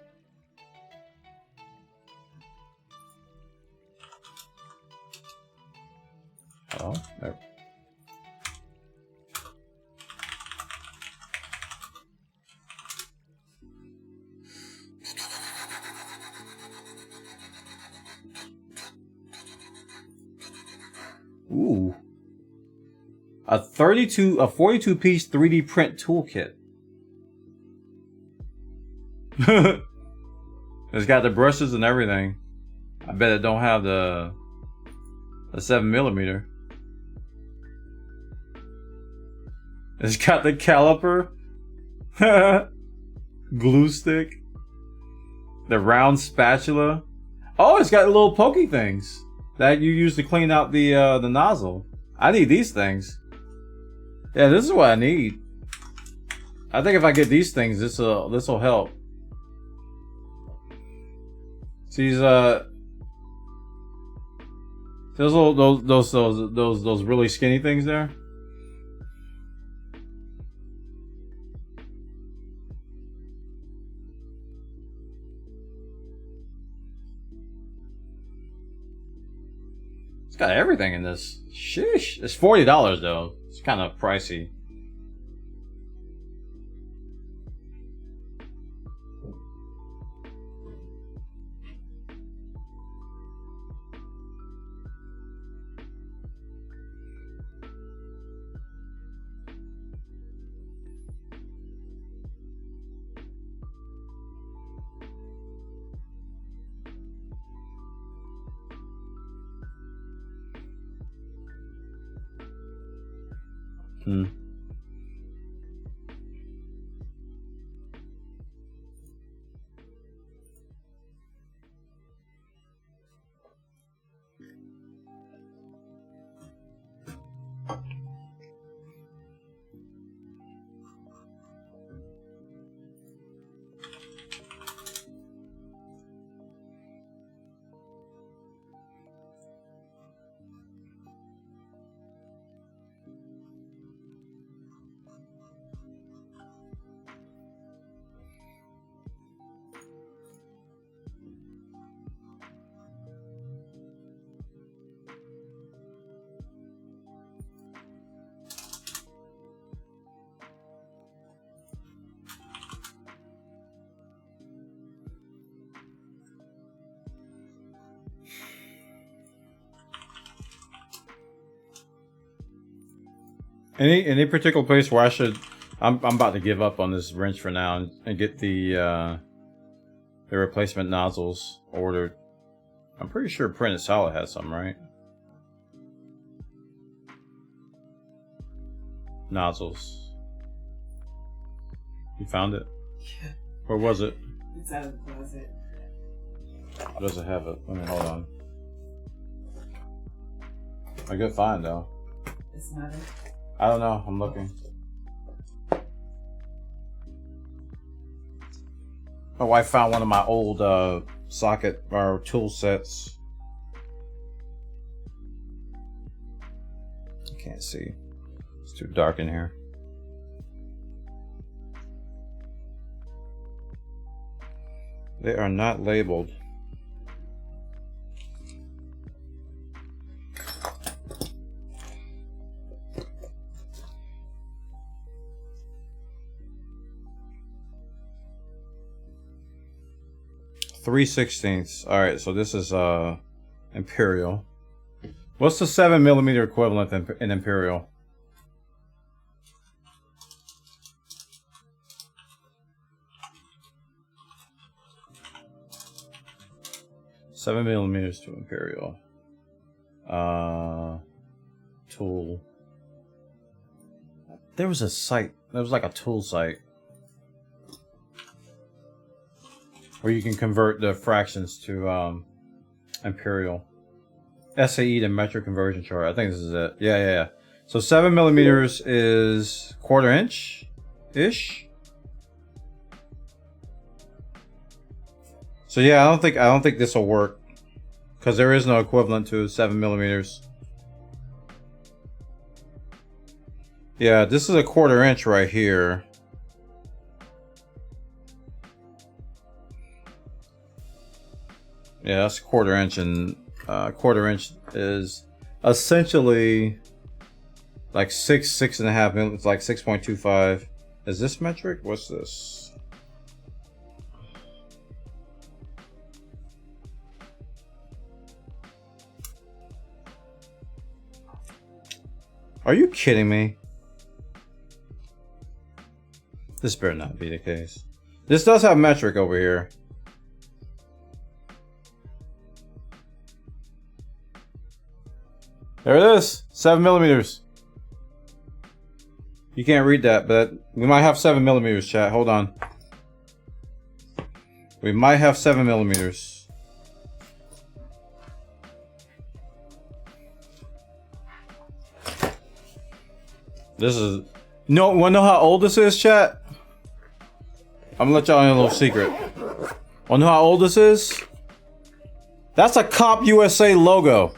there. Ooh. A 42 piece 3D print toolkit. It's got the brushes and everything. I bet it don't have the 7mm. It's got the caliper, glue stick, the round spatula. Oh, it's got little pokey things that you use to clean out the nozzle. I need these things. Yeah, this is what I need. I think if I get these things, this will help. These those really skinny things there. It's got everything in this. Sheesh. It's $40 though. It's kind of pricey. Any particular place where I should? I'm about to give up on this wrench for now and get the replacement nozzles ordered. I'm pretty sure Printed Solid has some, right? Nozzles. You found it? Yeah. Where was it? It's out of the closet. How does it have it? Let me hold on. A good find though. It's not it. I don't know. I'm looking. My wife found one of my old socket or tool sets. I can't see. It's too dark in here. They are not labeled. Three sixteenths. All right, so this is imperial. What's the 7mm equivalent in imperial? Seven millimeters to imperial. Tool. There was a site. There was like a tool site where you can convert the fractions to imperial. SAE to metric conversion chart. I think this is it. Yeah. So 7mm is quarter inch ish. So yeah, I don't think this will work because there is no equivalent to 7mm. Yeah, this is a quarter inch right here. Yeah, that's a quarter inch, and quarter inch is essentially like 6.5. It's like 6.25. Is this metric? What's this? Are you kidding me? This better not be the case. This does have metric over here. There it is. 7mm. You can't read that, but we might have 7mm, chat. Hold on. We might have 7mm. This is... No, wanna know how old this is, chat? I'm gonna let y'all in a little secret. Wanna know how old this is? That's a Cop USA logo.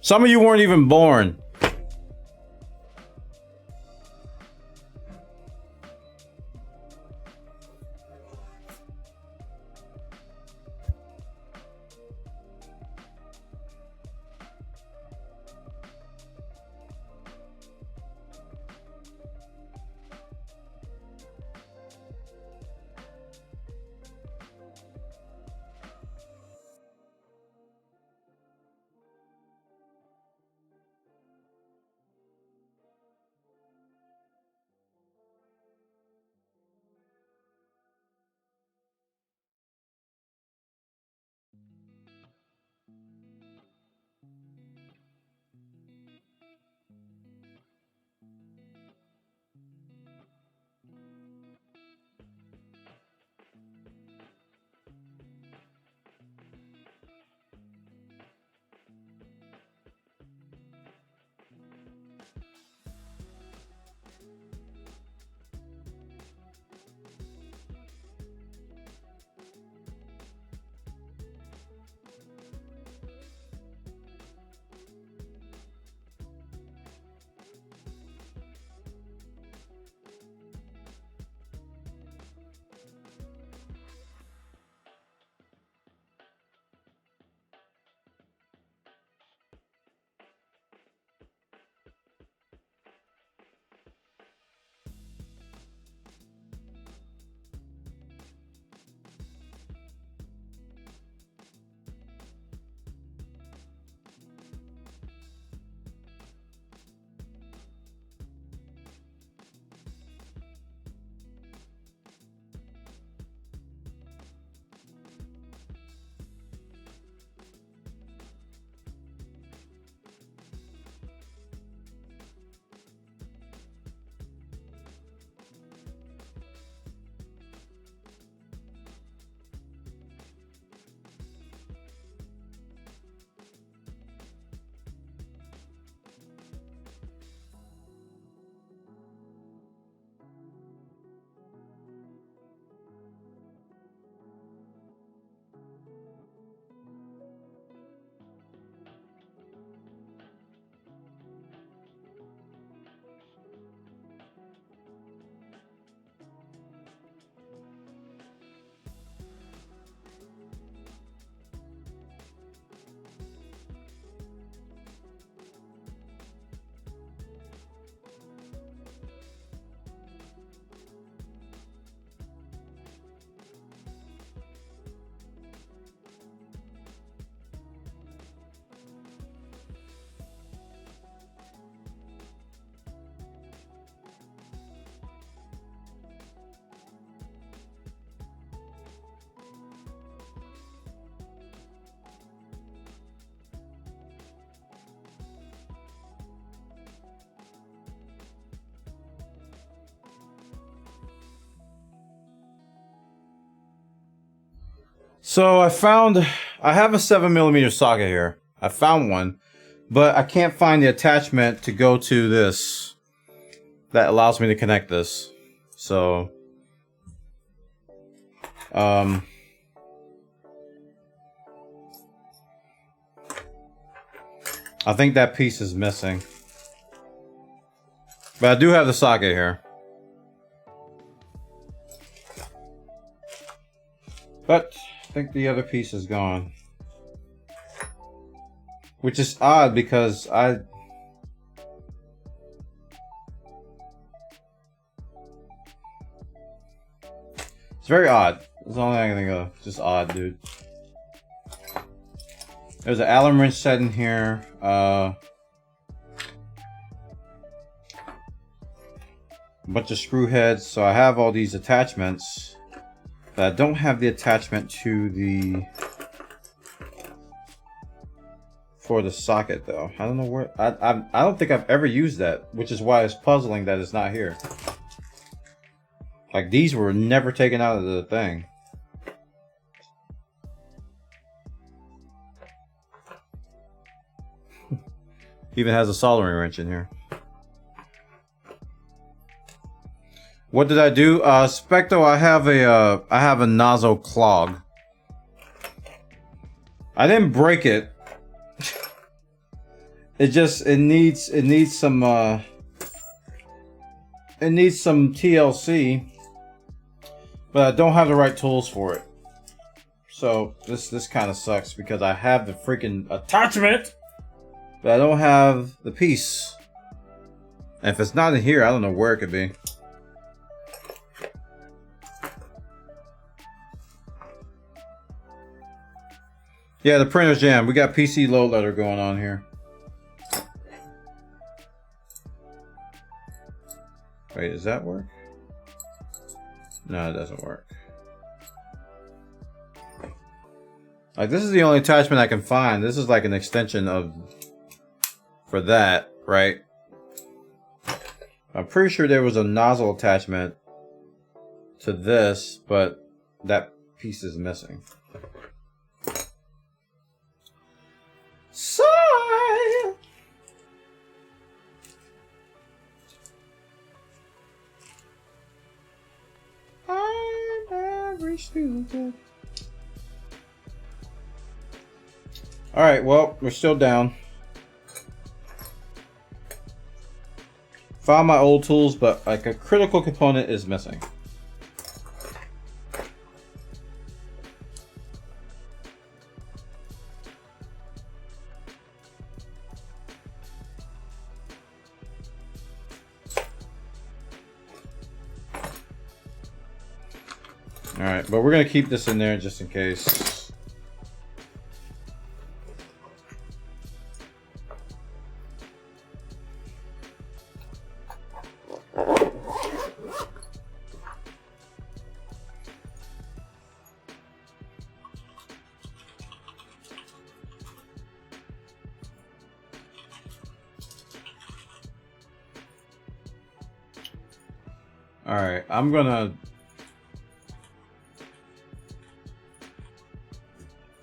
Some of you weren't even born. So I have a 7mm socket here. I found one, but I can't find the attachment to go to this that allows me to connect this. So, I think that piece is missing. But I do have the socket here. But I think the other piece is gone. Which is odd because it's very odd. That's the only thing I can think of. Just odd, dude. There's an Allen wrench set in here. A bunch of screw heads. So I have all these attachments. But I don't have the attachment to the... for the socket though. I don't know where... I don't think I've ever used that. Which is why it's puzzling that it's not here. Like, these were never taken out of the thing. Even has a soldering wrench in here. What did I do? Specto, I have a nozzle clog. I didn't break it. It needs some TLC. But I don't have the right tools for it. So this kind of sucks because I have the freaking attachment, but I don't have the piece. And if it's not in here, I don't know where it could be. Yeah, the printer's jammed. We got PC load letter going on here. Wait, does that work? No, it doesn't work. Like, this is the only attachment I can find. This is like an extension of... for that, right? I'm pretty sure there was a nozzle attachment to this, but that piece is missing. Sigh! I'm very stupid. Alright, well, we're still down. Found my old tools, but like a critical component is missing. Alright, but we're gonna keep this in there just in case. Alright, I'm gonna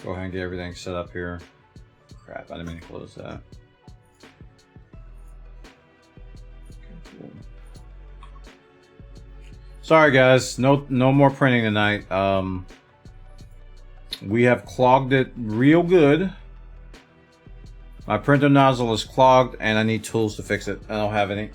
go ahead and get everything set up here. Crap, I didn't mean to close that. Okay, cool. Sorry guys, no more printing tonight. We have clogged it real good. My printer nozzle is clogged and I need tools to fix it. I don't have any.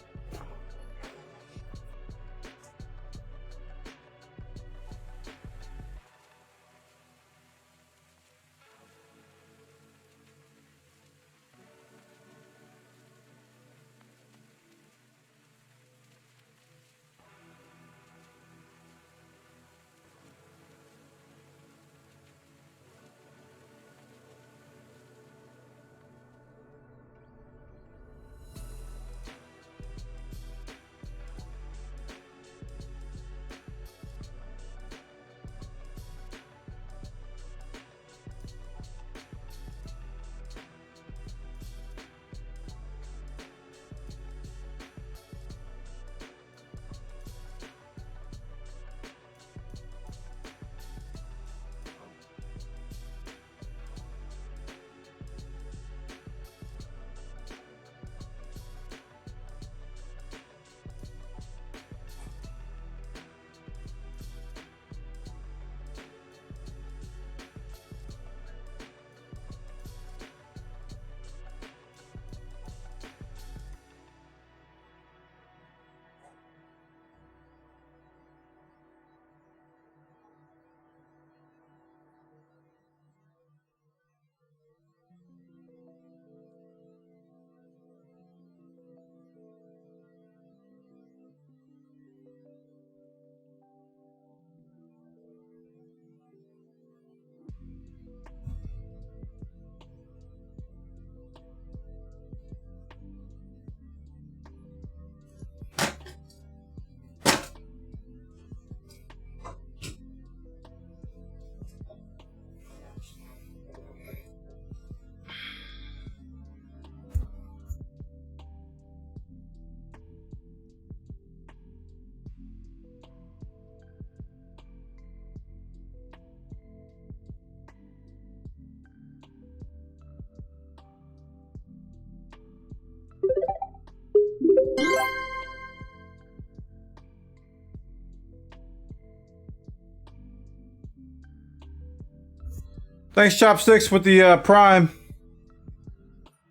Thanks, Chopsticks, with the Prime.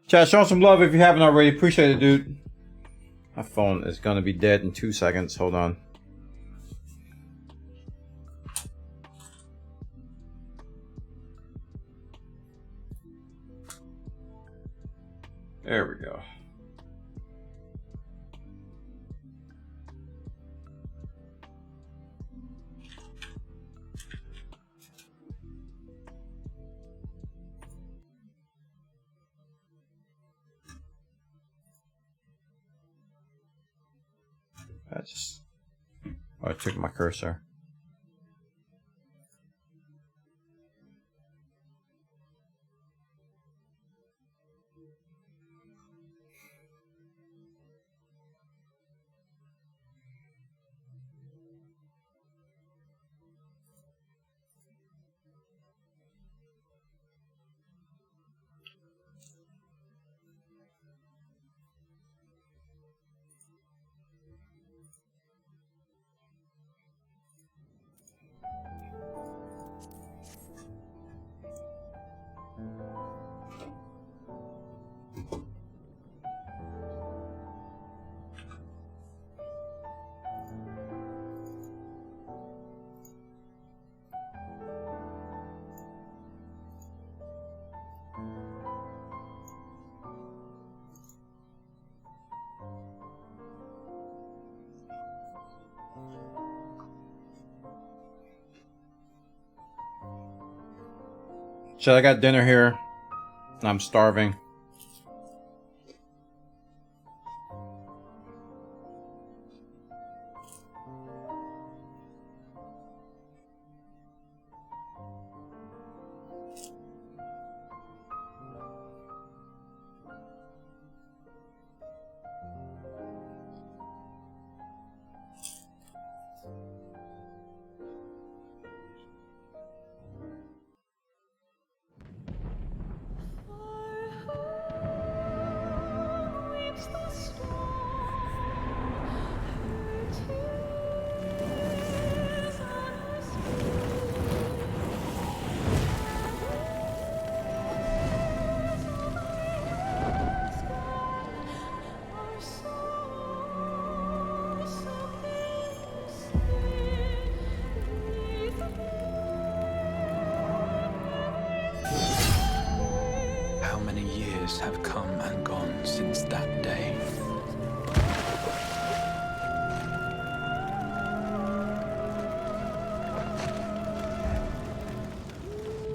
Chat, show some love if you haven't already. Appreciate it, dude. My phone is gonna be dead in 2 seconds. Hold on. There we go. I took my cursor. So I got dinner here. I'm starving. How many years have come and gone since that day?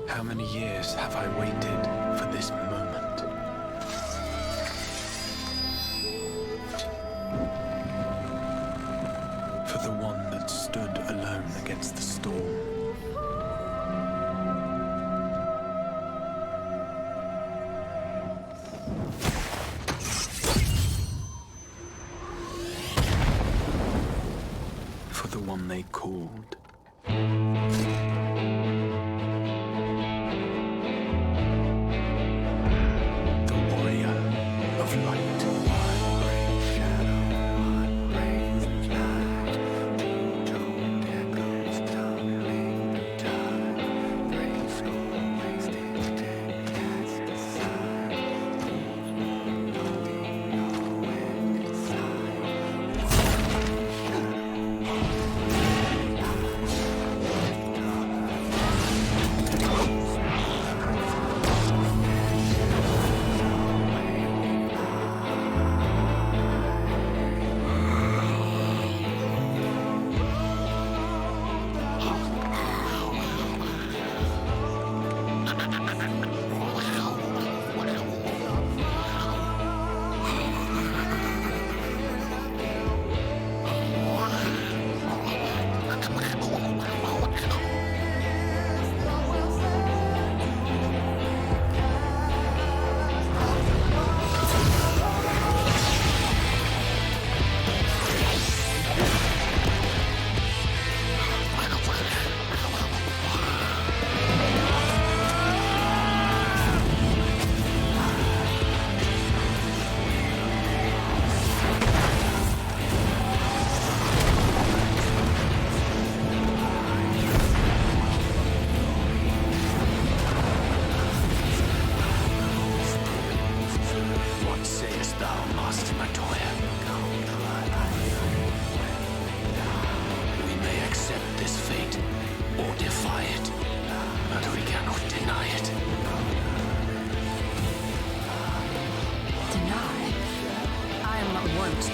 How many years have I waited for this moment? For the one that stood alone against the storm. For the one they called. The warrior of light.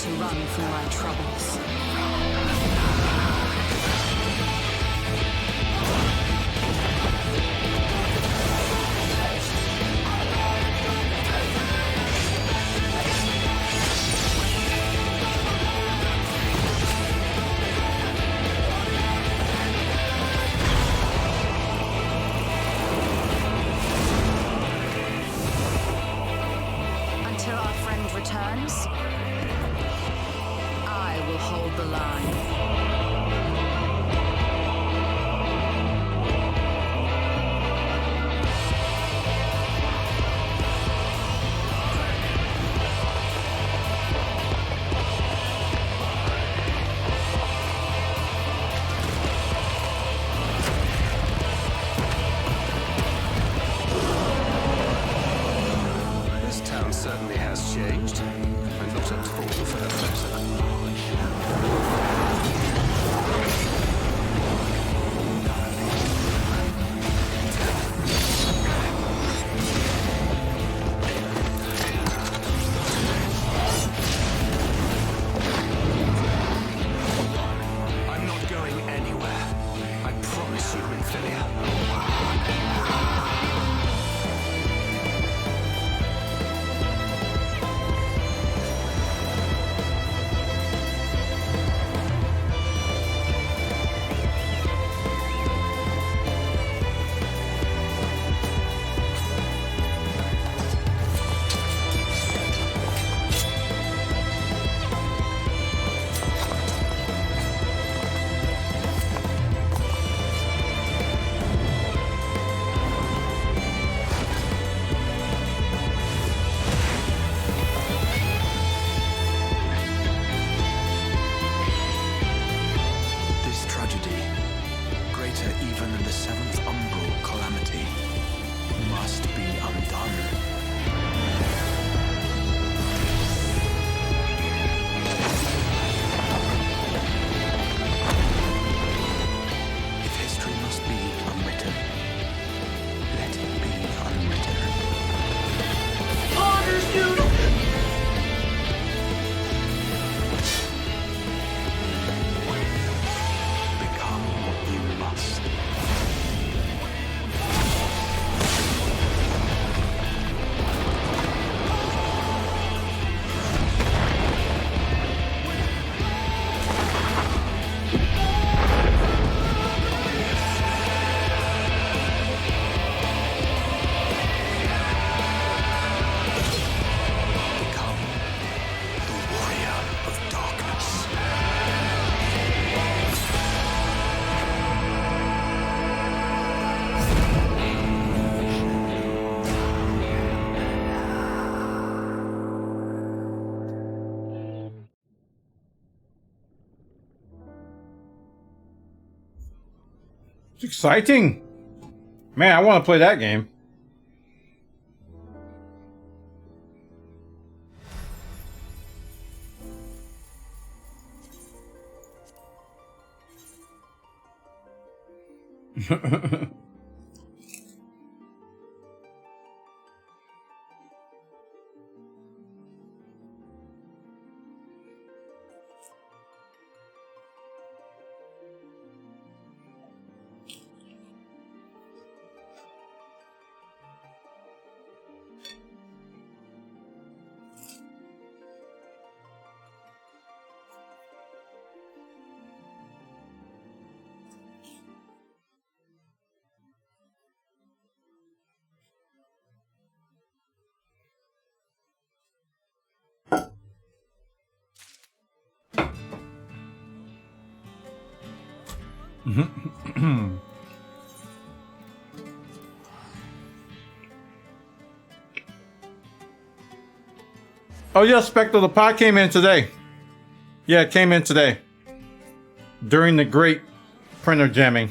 to run from my troubles. Until our friend returns, I will hold the line. This town certainly has changed, and not at all for the better. I'm not going anywhere. I promise you, Infilia. This tragedy, greater even than the seventh umbral calamity, must be undone. If history must be unwritten, let it be unwritten. Become what you must. Become the warrior of darkness. It's exciting. Man, I want to play that game. Oh yeah, Spectre, the pod came in today. Yeah, it came in today. During the great printer jamming.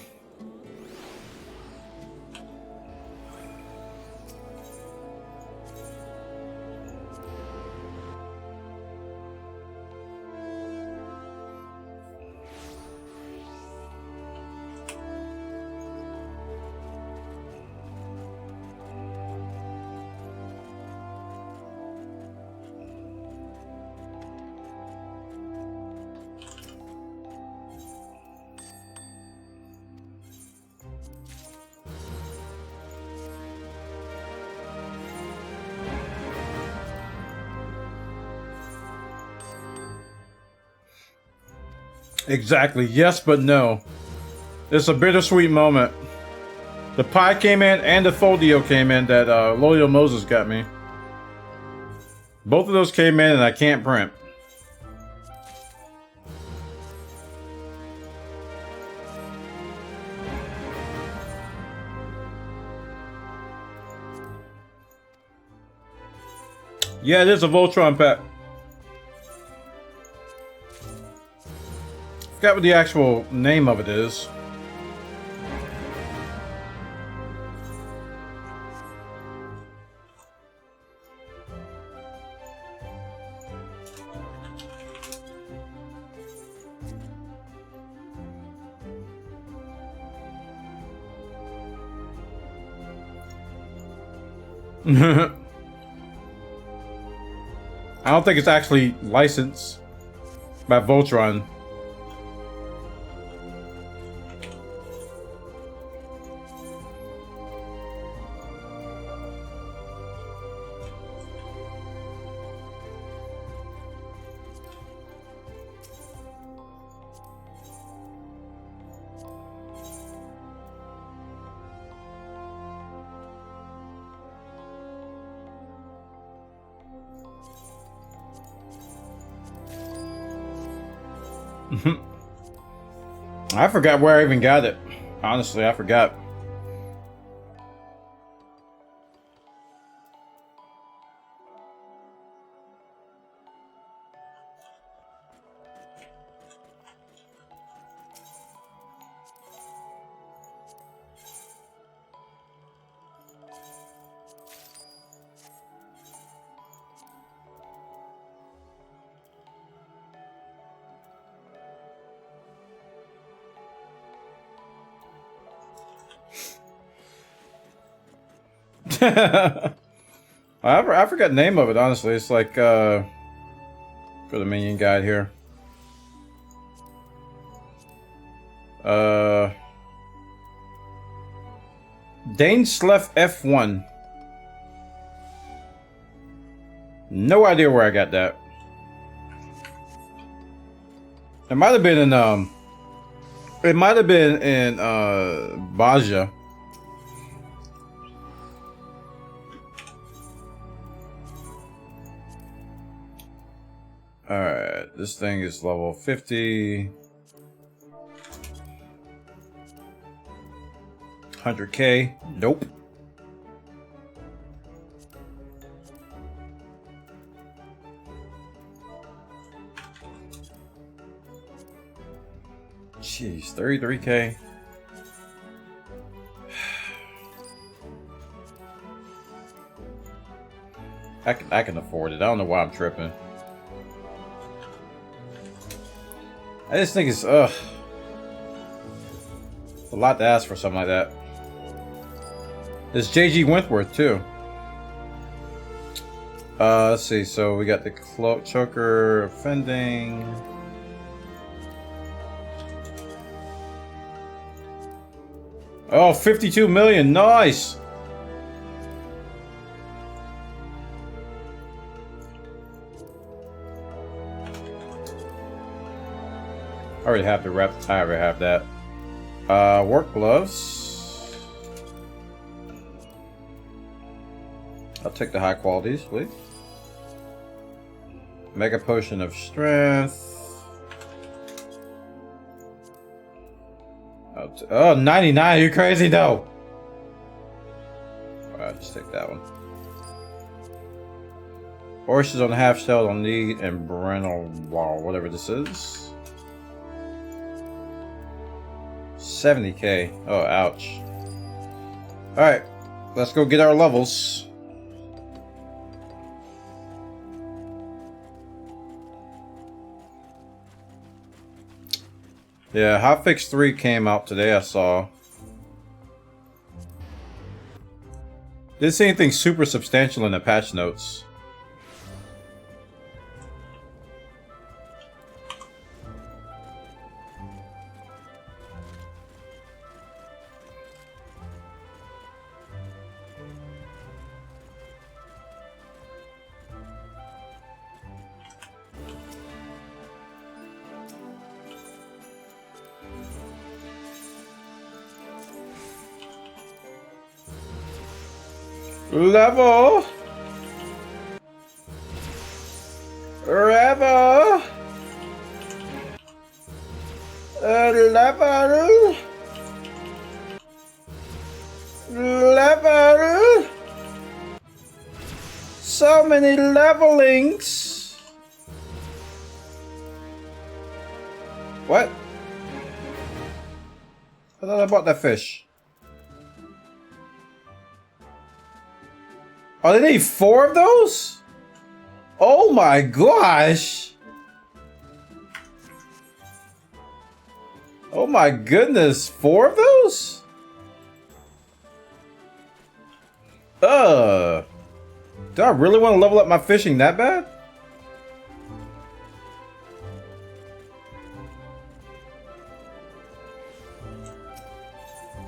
Exactly. Yes, but no. It's a bittersweet moment. The pie came in and the Foldio came in that Loyal Moses got me. Both of those came in and I can't print. Yeah, it is a Voltron pack. Forgot what the actual name of it is. I don't think it's actually licensed by Voltron. I forgot where I even got it. Honestly, I forgot. I forgot the name of it, honestly. It's like, for the minion guide here. Dane Slef F1. No idea where I got that. It might have been in, Baja. Alright, this thing is level 50. 100k. Nope. Jeez, 33k. I can afford it. I don't know why I'm tripping. I just think it's a lot to ask for something like that. It's JG Wentworth too. Let's see. So we got the cloak choker offending. Oh, 52 million. Nice. I already have the rep. I already have that. Work gloves. I'll take the high qualities, please. Mega potion of strength. Oh, 99. You're crazy, though. Alright, just take that one. Horses on the half shell on need and Brennel wall, whatever this is. 70k. Oh, ouch. Alright, let's go get our levels. Yeah, FFXIV came out today, I saw. Didn't see anything super substantial in the patch notes. Level. Level. Level. Level. So many levelings. What? I thought I bought that fish. Oh, they need 4 of those? Oh my gosh. Oh my goodness, 4 of those? Do I really want to level up my fishing that bad?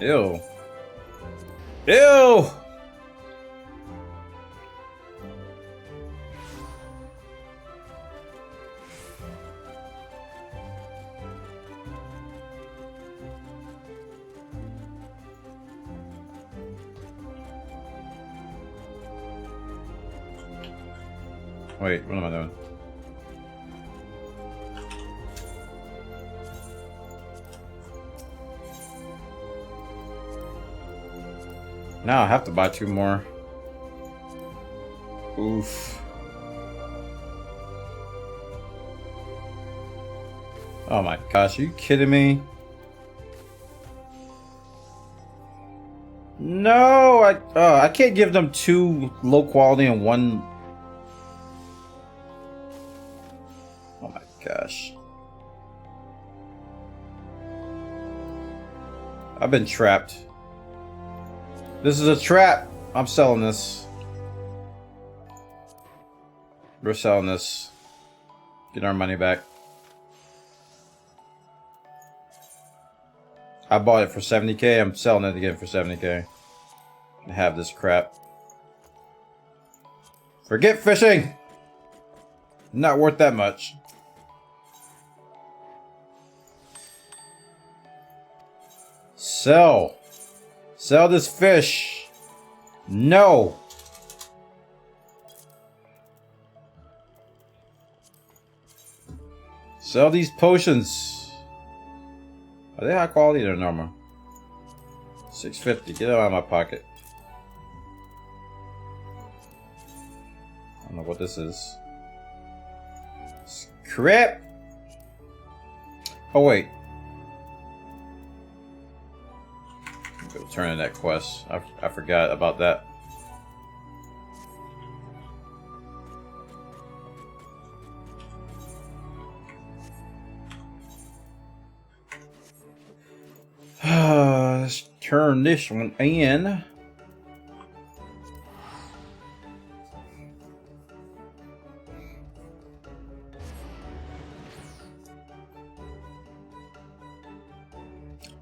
Ew. Ew! Wait, what am I doing? Now I have to buy 2 more. Oof. Oh my gosh, are you kidding me? No, I can't give them 2 low quality and 1. Oh my gosh. I've been trapped. This is a trap. I'm selling this. We're selling this. Get our money back. I bought it for 70k. I'm selling it again for 70k. And have this crap. Forget fishing. Not worth that much. Sell. Sell this fish. No. Sell these potions. Are they high quality or normal? 650. Get it out of my pocket. I don't know what this is. Crap. Oh wait. Go turn in that quest. I forgot about that. Let's turn this one in.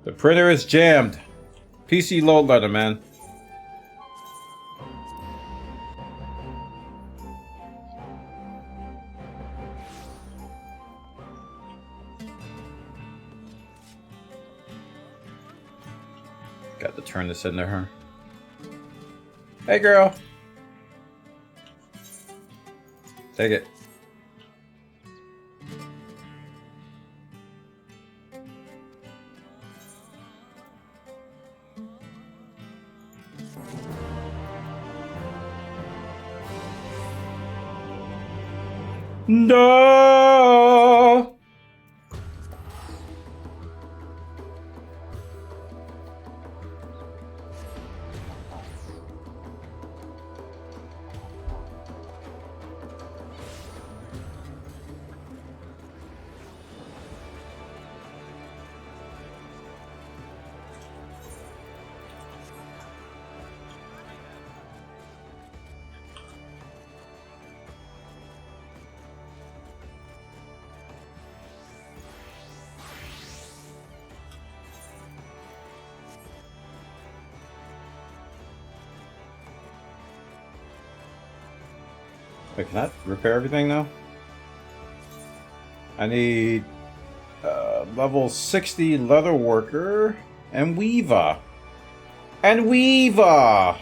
The printer is jammed. PC load letter, man. Got to turn this into her. Hey, girl. Take it. No. Wait, can I repair everything now? I need level 60 leather worker and weaver. And weaver!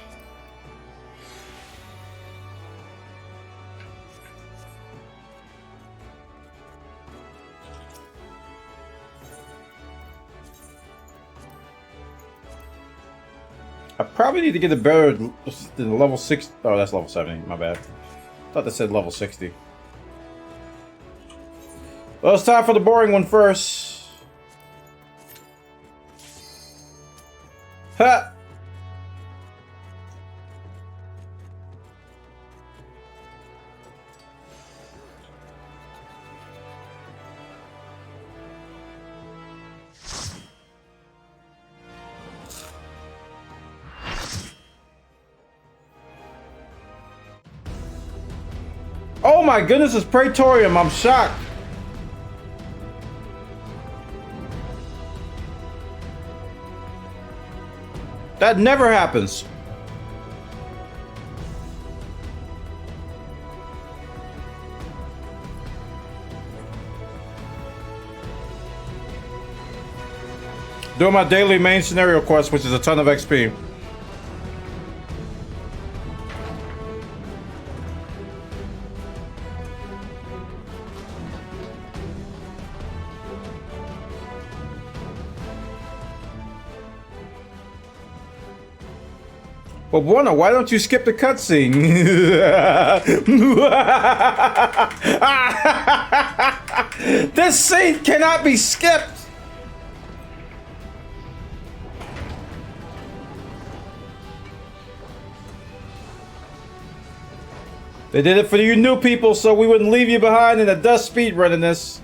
I probably need to get a better than level 6. Oh, that's level 70. My bad. I thought that said level 60. Well, it's time for the boring one first. Ha! Oh my goodness, it's Praetorium. I'm shocked. That never happens. Doing my daily main scenario quest, which is a ton of XP. Well, Buona, why don't you skip the cutscene? This scene cannot be skipped. They did it for you new people so we wouldn't leave you behind in the dust speed running this.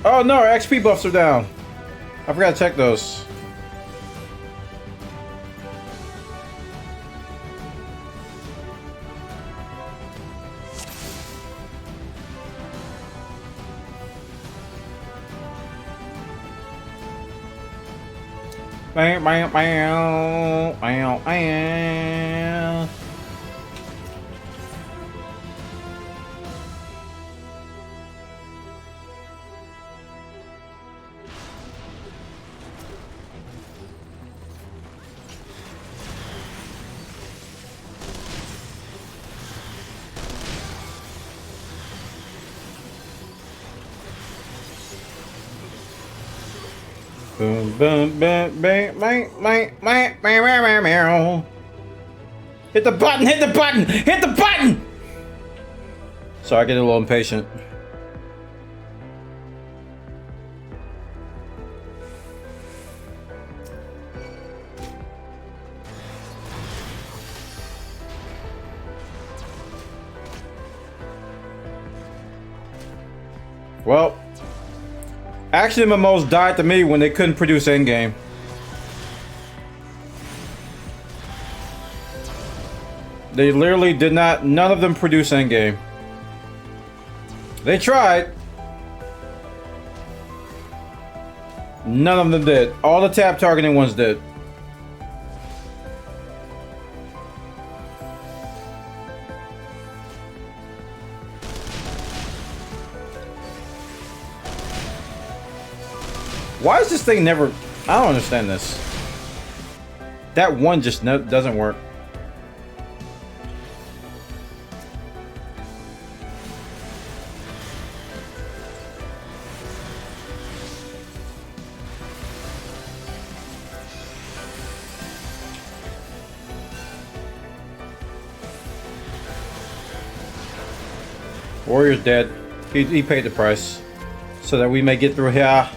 Oh no, our XP buffs are down. I forgot to check those. Bam, bam, bam, bam, bam. Boom, boom, boom, bang, bang, bang, bang, bang, bang, bang. Hit the button, hit the button, hit the button! Sorry, I get a little impatient. Well, action MMOs died to me when they couldn't produce endgame. They literally did not, none of them produce endgame. They tried. None of them did. All the tap targeting ones did. Why is this thing never... I don't understand this. That one just doesn't work. Warrior's dead. He paid the price so that we may get through here.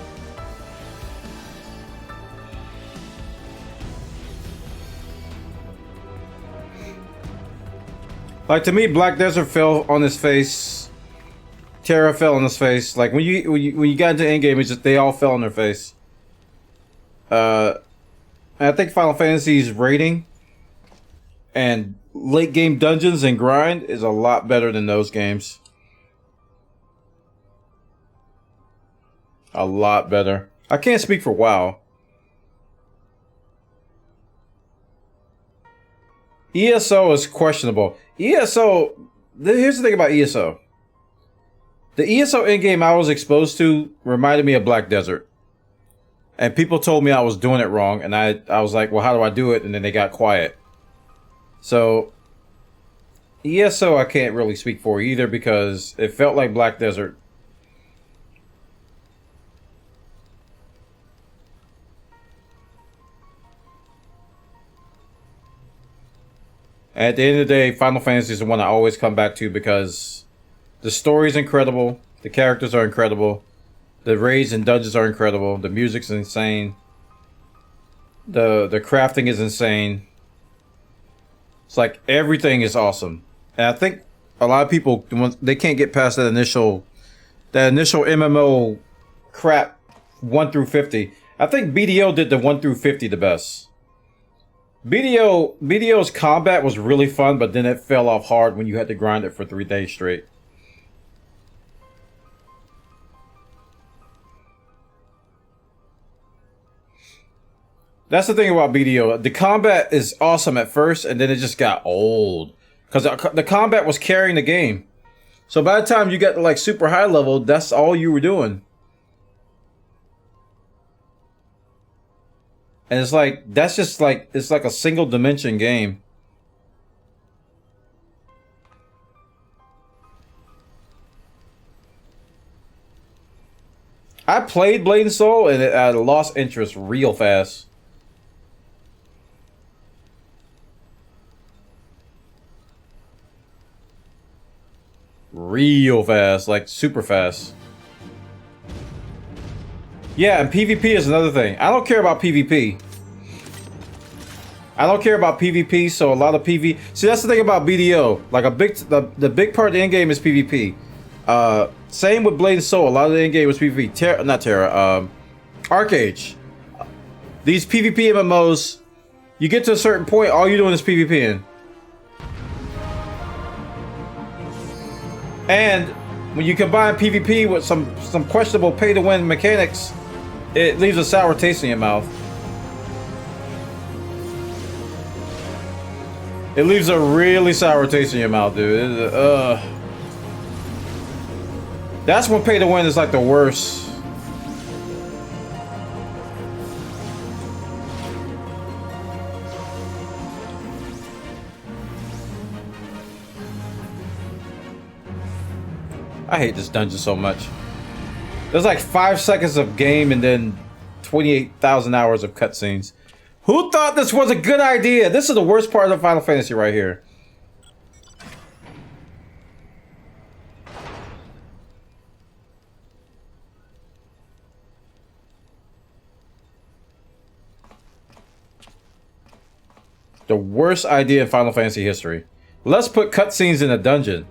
Like, to me, Black Desert fell on his face. Terra fell on his face. Like, when you got into endgame, it's just they all fell on their face. I think Final Fantasy's rating and late game dungeons and grind is a lot better than those games. A lot better. I can't speak for WoW. ESO is questionable. ESO, here's the thing about ESO. The ESO endgame I was exposed to reminded me of Black Desert. And people told me I was doing it wrong, and I was like, well, how do I do it? And then they got quiet. So ESO I can't really speak for either because it felt like Black Desert. At the end of the day, Final Fantasy is the one I always come back to because the story's incredible, the characters are incredible, the raids and dungeons are incredible, the music's insane, the crafting is insane. It's like everything is awesome. And I think a lot of people, they can't get past that initial MMO crap 1 through 50. I think BDO did the 1 through 50 the best. BDO's combat was really fun, but then it fell off hard when you had to grind it for 3 days straight. That's the thing about BDO. The combat is awesome at first, and then it just got old. Because the combat was carrying the game. So by the time you got to like super high level, that's all you were doing. And it's like, that's just like, it's like a single dimension game. I played Blade and Soul and I lost interest real fast. Real fast, like super fast. Yeah, and PvP is another thing. I don't care about PvP. I don't care about PvP, so a lot of PvP. See, that's the thing about BDO. Like the big part of the end game is PvP. Same with Blade and Soul. A lot of the end game was PvP. Not Terra. Arcade. These PvP MMOs, you get to a certain point, all you're doing is PvPing. And when you combine PvP with some questionable pay-to-win mechanics, it leaves a sour taste in your mouth. It leaves a really sour taste in your mouth, dude. That's when pay-to-win is like the worst. I hate this dungeon so much. There's like 5 seconds of game and then 28,000 hours of cutscenes. Who thought this was a good idea? This is the worst part of Final Fantasy right here. The worst idea in Final Fantasy history. Let's put cutscenes in a dungeon.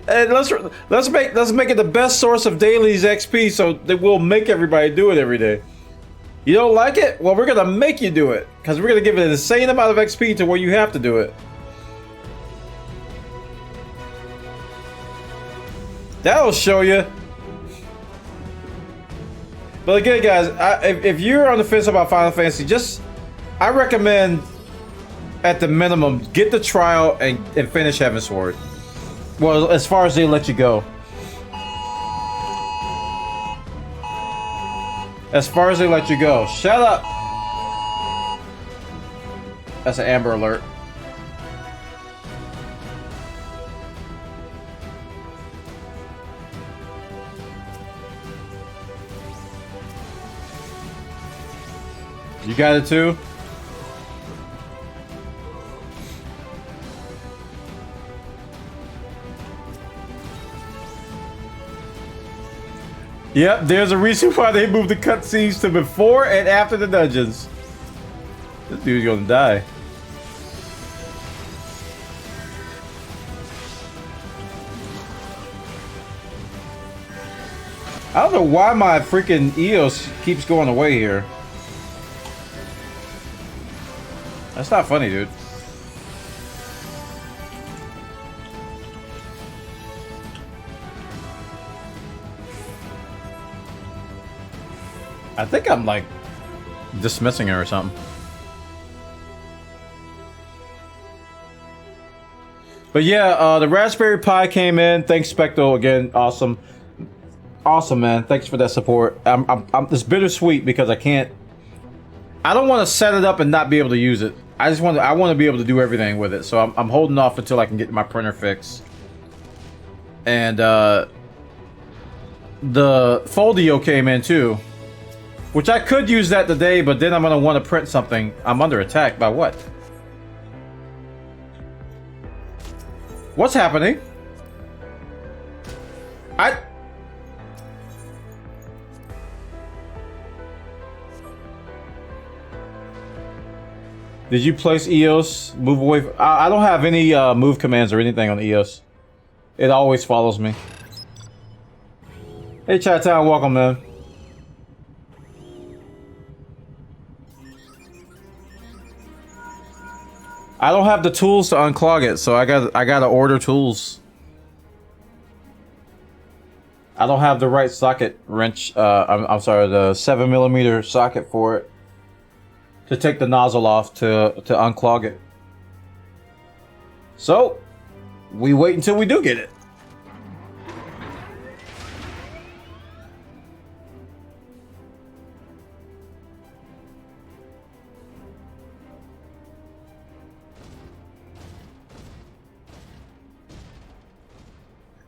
And let's make it the best source of dailies XP so that we'll make everybody do it every day. You don't like it? Well, we're gonna make you do it because we're gonna give it an insane amount of XP to where you have to do it. That'll show you. But again, guys, if you're on the fence about Final Fantasy, I recommend at the minimum get the trial and finish Heavensward. Well, as far as they let you go. As far as they let you go. Shut up! That's an Amber Alert. You got it too? Yep, there's a reason why they moved the cutscenes to before and after the dungeons. This dude's gonna die. I don't know why my freaking EOS keeps going away here. That's not funny, dude. I think I'm like dismissing her or something. But yeah, the Raspberry Pi came in. Thanks, Specto, again. Awesome. Awesome, man. Thanks for that support. I'm it's bittersweet because I can't I don't want to set it up and not be able to use it. I want to be able to do everything with it. So I'm holding off until I can get my printer fixed. And the Foldio came in too, which I could use that today, but then I'm gonna want to print something. I'm under attack by what? What's happening? Did you place EOS? Move away from... I don't have any move commands or anything on EOS. It always follows me. Hey, Chat Town, welcome, man. I don't have the tools to unclog it, so I gotta order tools. I don't have the right socket wrench. I'm sorry, the 7mm socket for it to take the nozzle off to unclog it. So we wait until we do get it.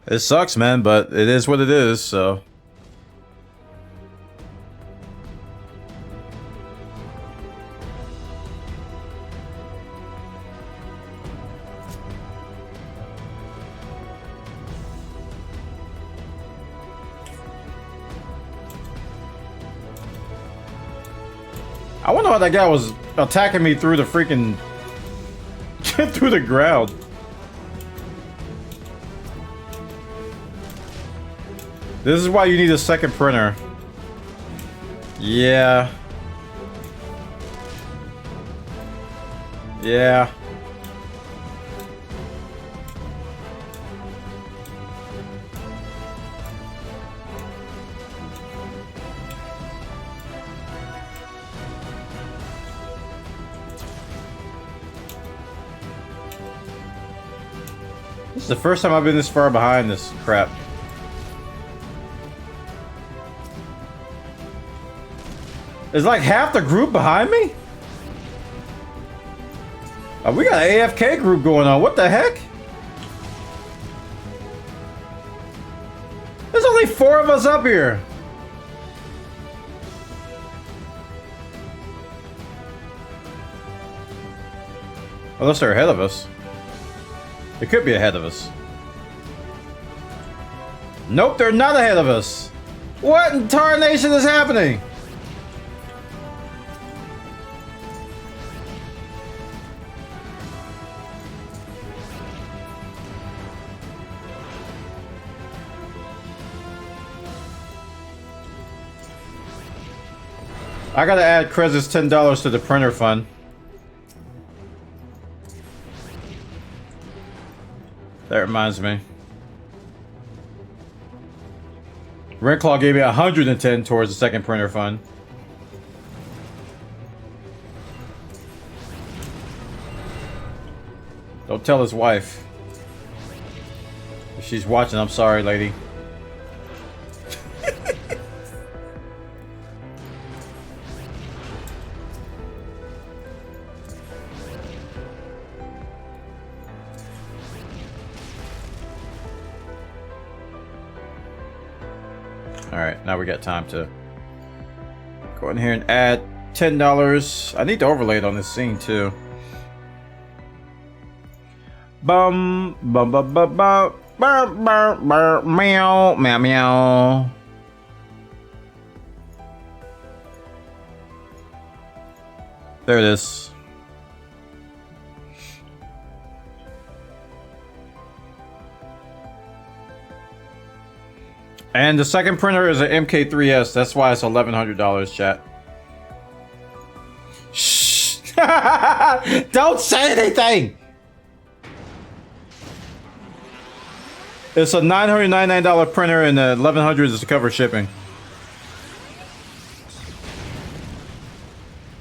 It sucks, man, but it is what it is, so. I wonder why that guy was attacking me through the freaking... through the ground. This is why you need a second printer. Yeah. Yeah. This is the first time I've been this far behind this crap. There's like half the group behind me? Oh, we got an AFK group going on. What the heck? There's only 4 of us up here. Unless they're ahead of us. They could be ahead of us. Nope, they're not ahead of us. What in tarnation is happening? I gotta add Krez's $10 to the printer fund. That reminds me. Redclaw gave me 110 towards the second printer fund. Don't tell his wife. If she's watching, I'm sorry, lady. Alright, now we got time to go in here and add $10. I need to overlay it on this scene too. Bum bum bum bum bum bum bum bum meow meow meow. There it is. And the second printer is an MK3S. That's why it's $1,100, chat. Shh! Don't say anything! It's a $999 printer and $1,100 is to cover shipping.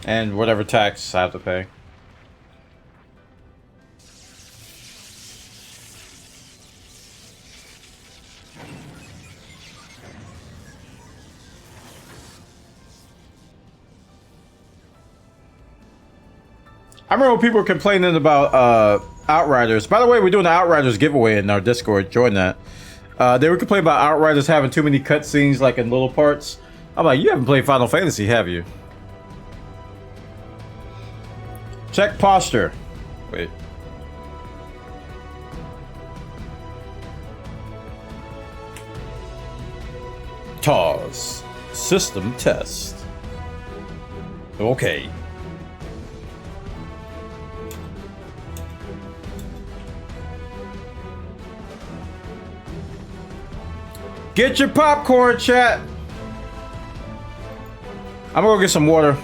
And whatever tax I have to pay. I remember people were complaining about Outriders. By the way, we're doing the Outriders giveaway in our Discord. Join that. They were complaining about Outriders having too many cutscenes, like in little parts. I'm like, you haven't played Final Fantasy, have you? Check posture. Wait. TAWS. System test. Okay. Get your popcorn, chat. I'm gonna go get some water.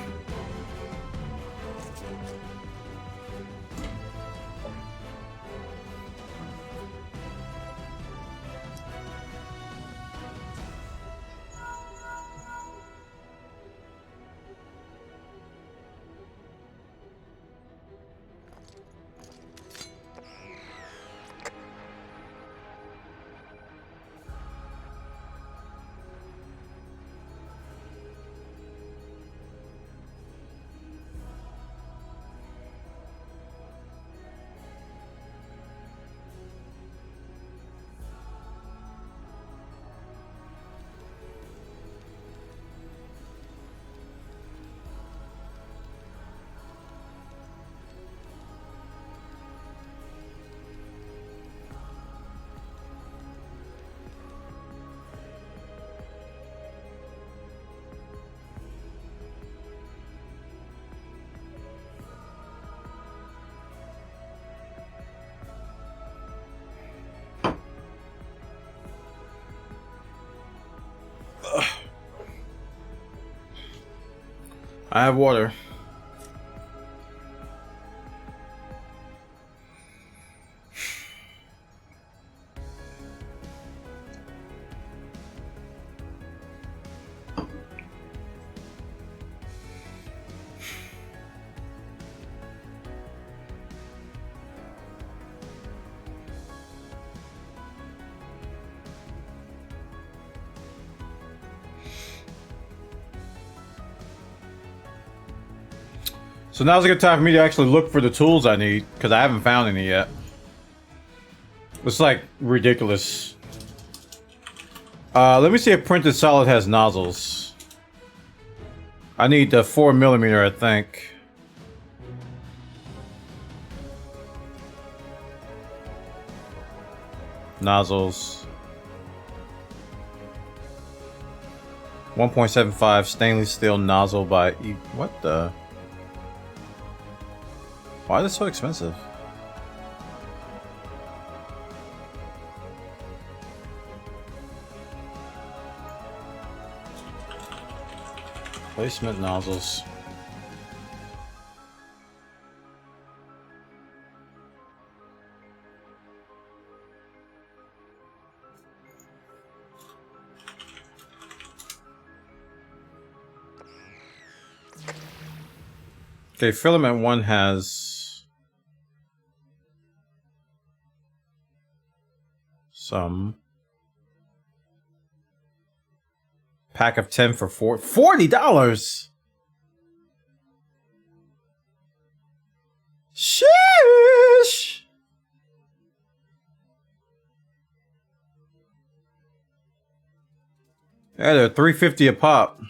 I have water. So now's a good time for me to actually look for the tools I need, because I haven't found any yet. It's like ridiculous. Let me see if printed solid has nozzles. I need the 4mm, I think. Nozzles. 1.75 stainless steel nozzle by what the? Why is it so expensive? Placement nozzles. Okay, filament 1 has some. Pack of 10 for $40. Sheesh. Yeah, they're $3.50 a pop.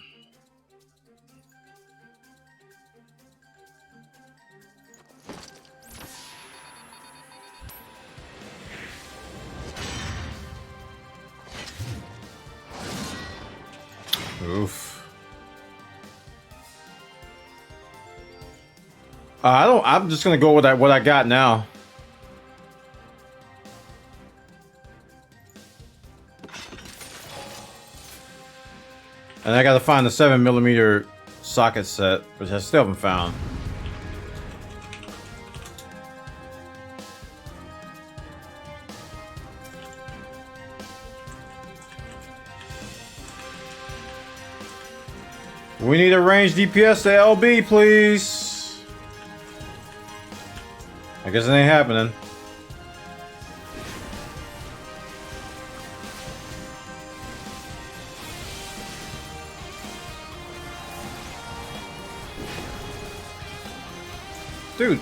Oof. I'm just gonna go with what I got now. And I gotta find the 7mm socket set, which I still haven't found. We need a range DPS to LB, please. I guess it ain't happening. Dude.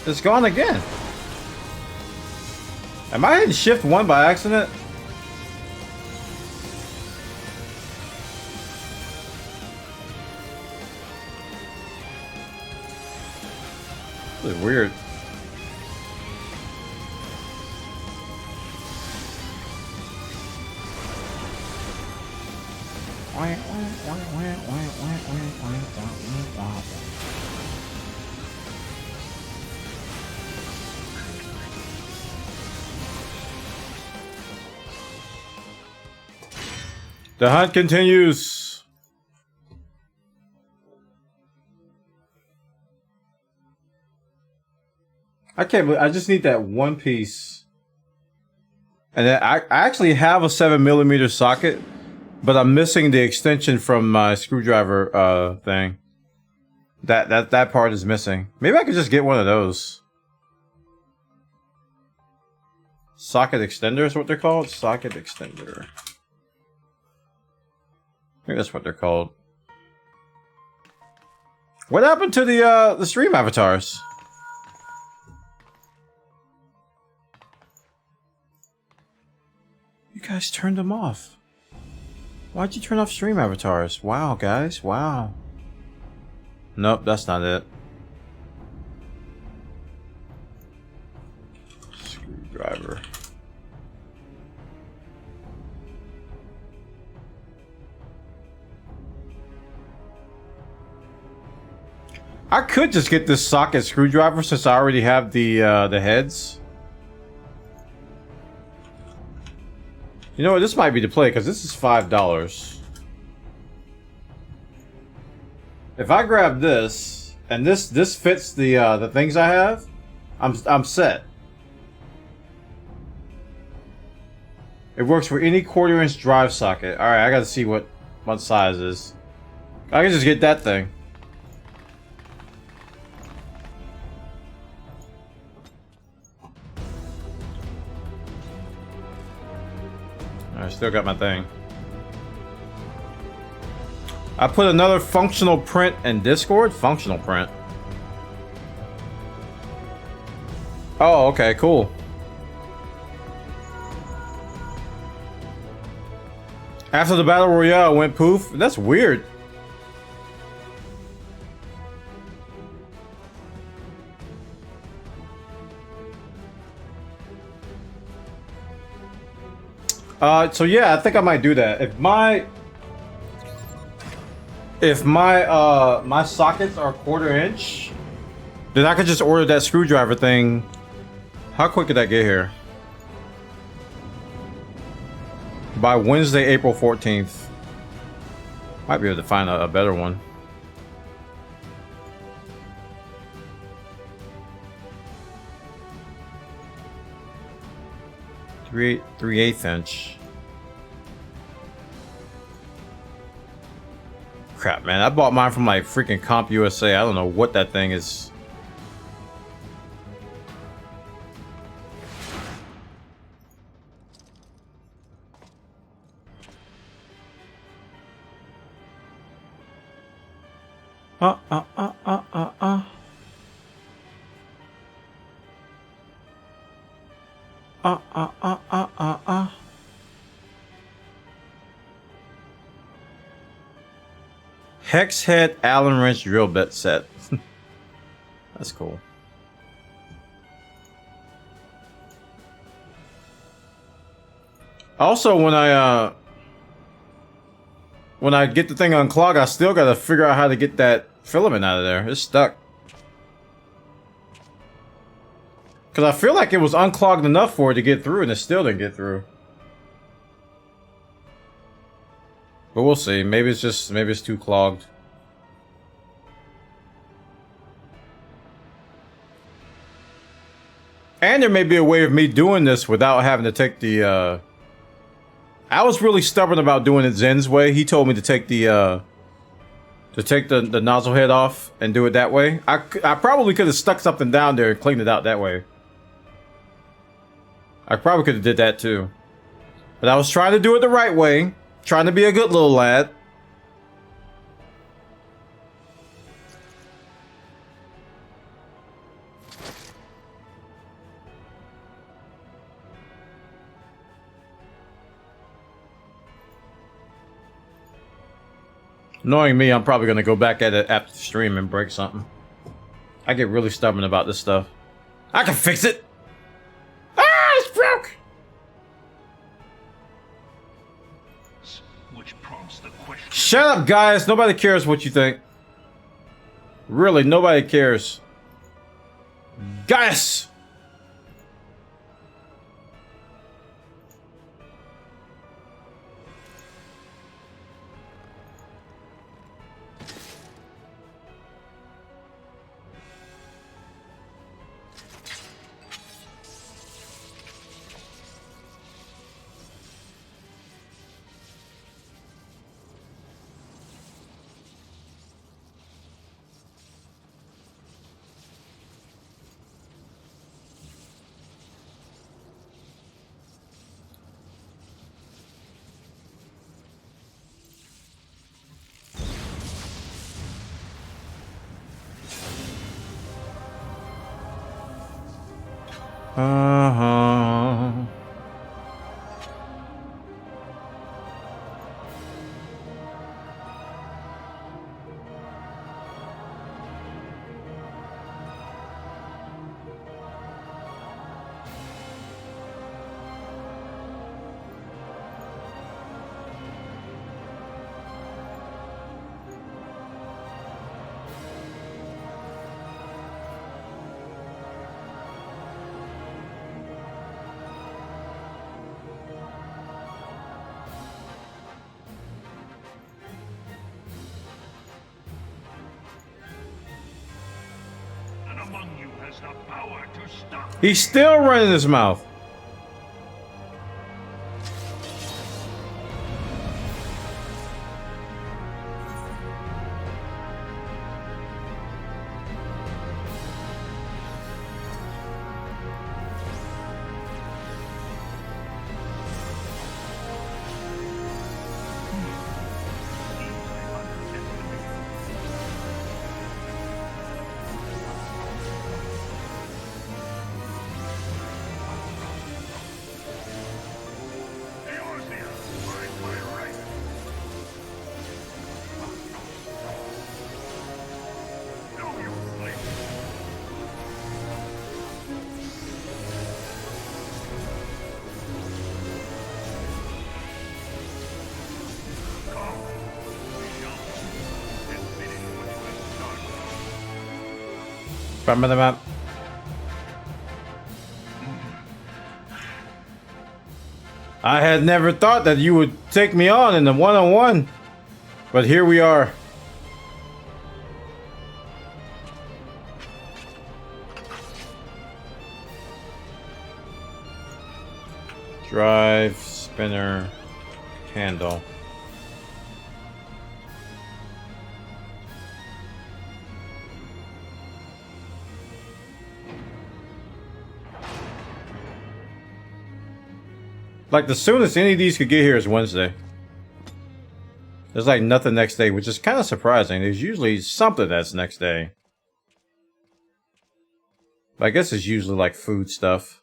It's gone again. Am I hitting shift 1 by accident? This is weird. The hunt continues. I can't believe I just need that one piece. And then I actually have a 7mm socket, but I'm missing the extension from my screwdriver thing. That part is missing. Maybe I could just get one of those. Socket extender is what they're called? Socket extender. I think that's what they're called. What happened to the stream avatars? You guys turned them off. Why'd you turn off stream avatars? Wow, guys, wow. Nope, that's not it. Screwdriver. I could just get this socket screwdriver since I already have the heads. You know what? This might be the play because this is $5. If I grab this and this fits the things I have, I'm set. It works for any 1/4" drive socket. All right, I got to see what size is. I can just get that thing. I still got my thing. I put another functional print in Discord? Functional print. Oh, okay, cool. After the Battle Royale went poof? That's weird. So yeah, I think I might do that. If my my sockets are 1/4", then I could just order that screwdriver thing. How quick could I get here? By Wednesday, April 14th. Might be able to find a better one. Three-eighths inch. Crap, man! I bought mine from like freaking Comp USA. I don't know what that thing is. Hex head Allen wrench drill bit set. That's cool. Also, when I get the thing unclogged, I still gotta figure out how to get that filament out of there. It's stuck. Cause I feel like it was unclogged enough for it to get through, and it still didn't get through. But we'll see. Maybe it's too clogged. And there may be a way of me doing this without having to take the I was really stubborn about doing it Zen's way. He told me to take the nozzle head off and do it that way. I probably could have stuck something down there and cleaned it out that way. I probably could have did that too. But I was trying to do it the right way. Trying to be a good little lad. Knowing me, I'm probably gonna go back at it after the stream and break something. I get really stubborn about this stuff. I can fix it! Ah, it's broke! Which prompts the question. Shut up, guys! Nobody cares what you think. Really, nobody cares. Guys! Uh-huh. And among you has the power to stop. He's still running his mouth. Bam, bam, bam. I had never thought that you would take me on in the one-on-one, but here we are. Drive, spinner, handle. Like, the soonest any of these could get here is Wednesday. There's like nothing next day, which is kind of surprising. There's usually something that's next day. But I guess it's usually like food stuff.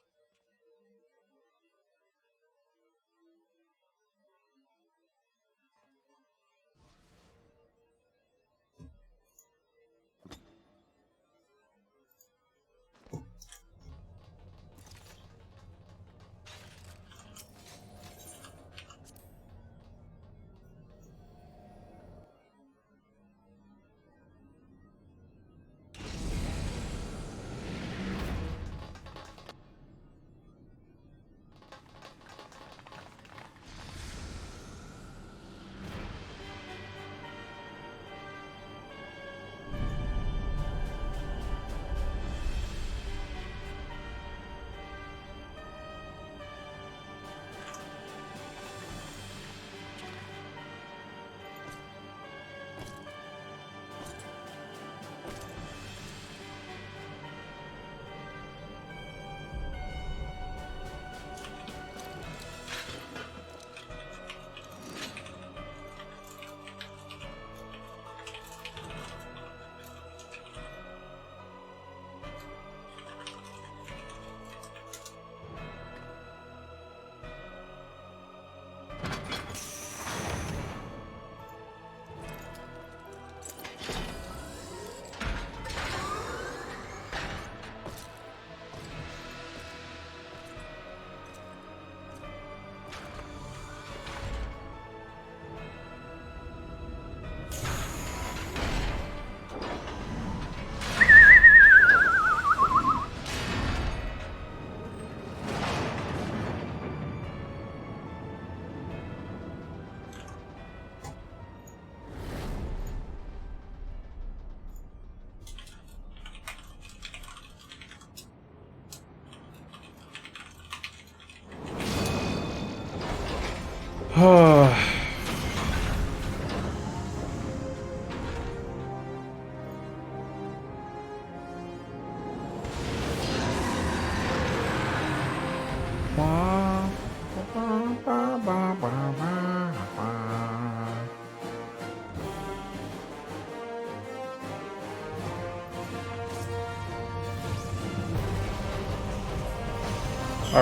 I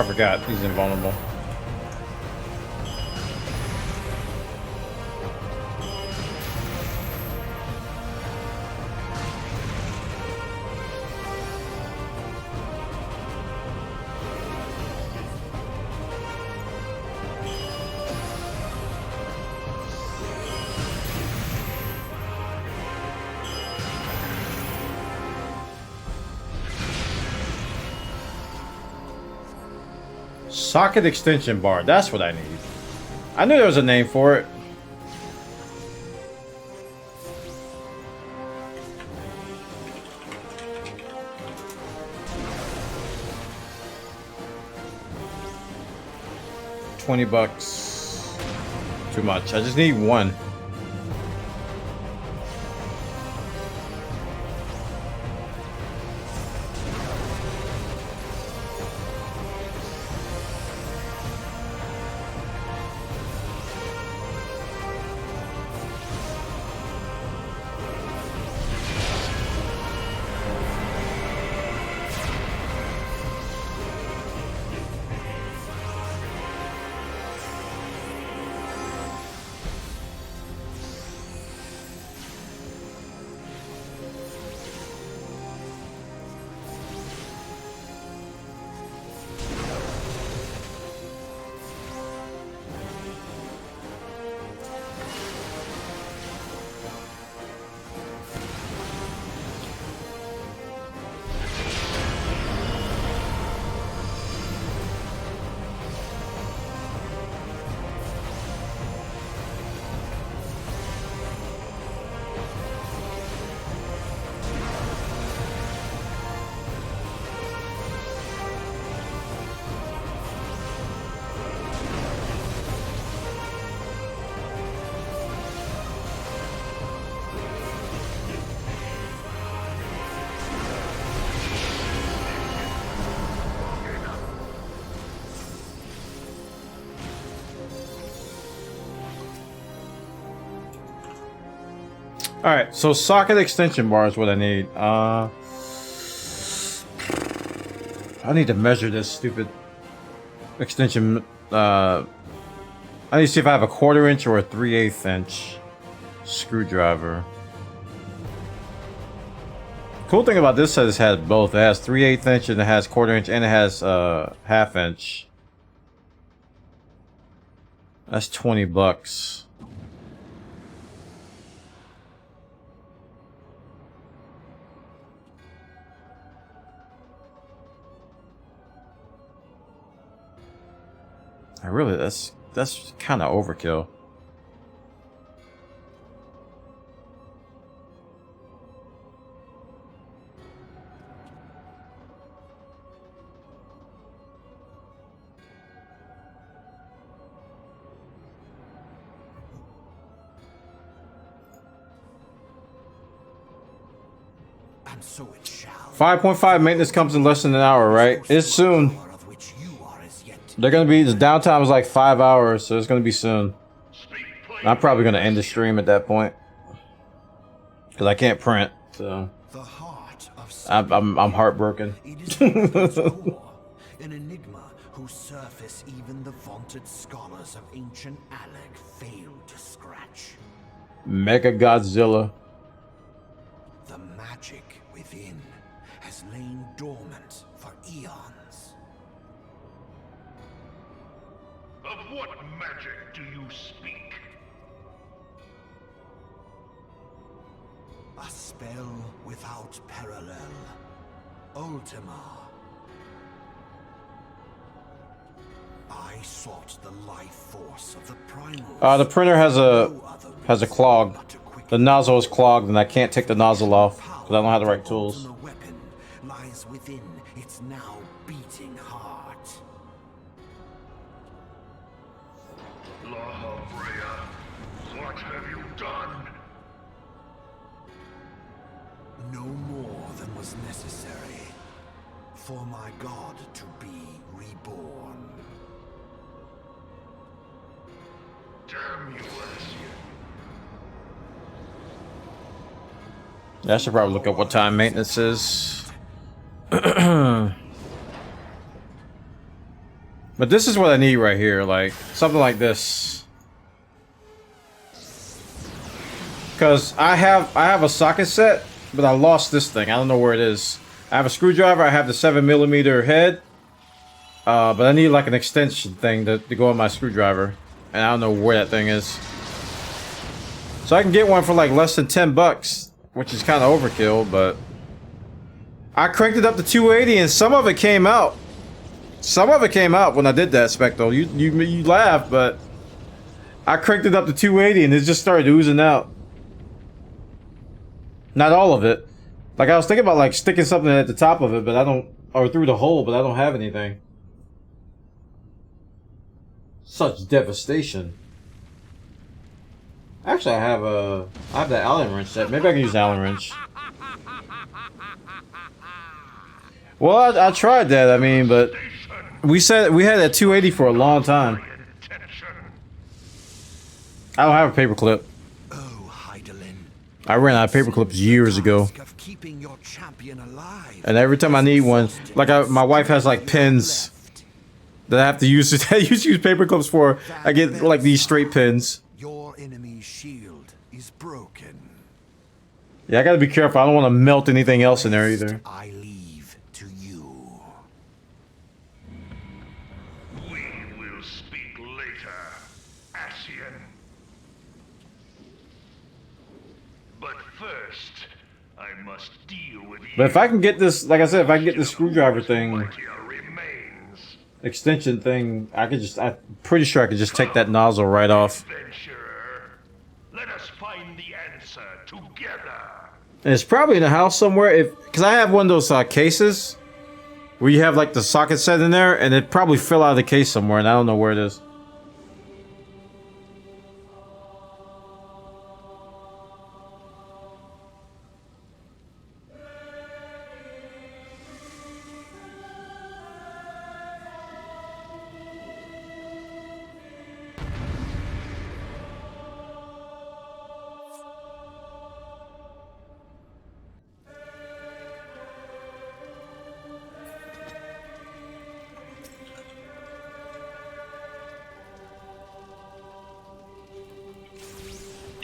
forgot he's invulnerable. Socket extension bar, that's what I need. I knew there was a name for it. $20. Too much. I just need one. Alright, so socket extension bar is what I need. I need to measure this stupid extension. I need to see if I have a 1/4 inch or a 3/8 inch screwdriver. Cool thing about this set is it has both. It has 3/8 inch and it has 1/4 inch and it has 1/2 inch. That's $20. Really, that's kind of overkill. And so it shall. 5.5 maintenance comes in less than an hour, right? It's soon. They're gonna be, the downtime is like 5 hours, so it's gonna be soon. I'm probably gonna end the stream at that point because I can't print. So I'm heartbroken. It is an enigma whose surface even the vaunted scholars of ancient Alec failed to scratch. Mega Godzilla. The magic within has lain dormant for eons. Of what magic do you speak? A spell without parallel. Ultima. I sought the life force of the primal. The printer has a clog. The nozzle is clogged, and I can't take the nozzle off because I don't have the right tools. Ultima weapon lies within its now beating heart. La Brea, what have you done? No more than was necessary for my god to be reborn. Damn you, Asian. Yeah, I should probably look up what time maintenance is. But this is what I need right here, like something like this. Cause I have a socket set, but I lost this thing. I don't know where it is. I have a screwdriver. I have the 7mm head, but I need like an extension thing to go on my screwdriver, and I don't know where that thing is. So I can get one for like less than $10, which is kind of overkill. But I cranked it up to 280, and some of it came out. Some of it came out when I did that, Spectral. You laugh, but I cranked it up to 280 and it just started oozing out. Not all of it. Like I was thinking about like sticking something at the top of it, but I don't, or through the hole, but I don't have anything. Such devastation. Actually, I have that Allen wrench set. Maybe I can use the Allen wrench. Well, I tried that. I mean, but we said we had that 280 for a long time. I don't have a paperclip. Oh, Heidelin. I ran out of paper clips years ago. Of keeping your champion alive. And every time I need one, like my wife has like pins that I have to use. I used to use paper clips for. I get like these straight pins. Your enemy's shield is broken. Yeah, I gotta be careful. I don't want to melt anything else in there either. I leave to you. We will speak later, Asian. But first, I must deal with you. But if I can get this, like I said, if I can get this screwdriver thing, Remains. extension thing, I could just, I'm pretty sure I could just take that nozzle right off. Adventurer, let us find the answer together. And it's probably in the house somewhere, because I have one of those cases where you have like the socket set in there, and it probably fell out of the case somewhere, and I don't know where it is.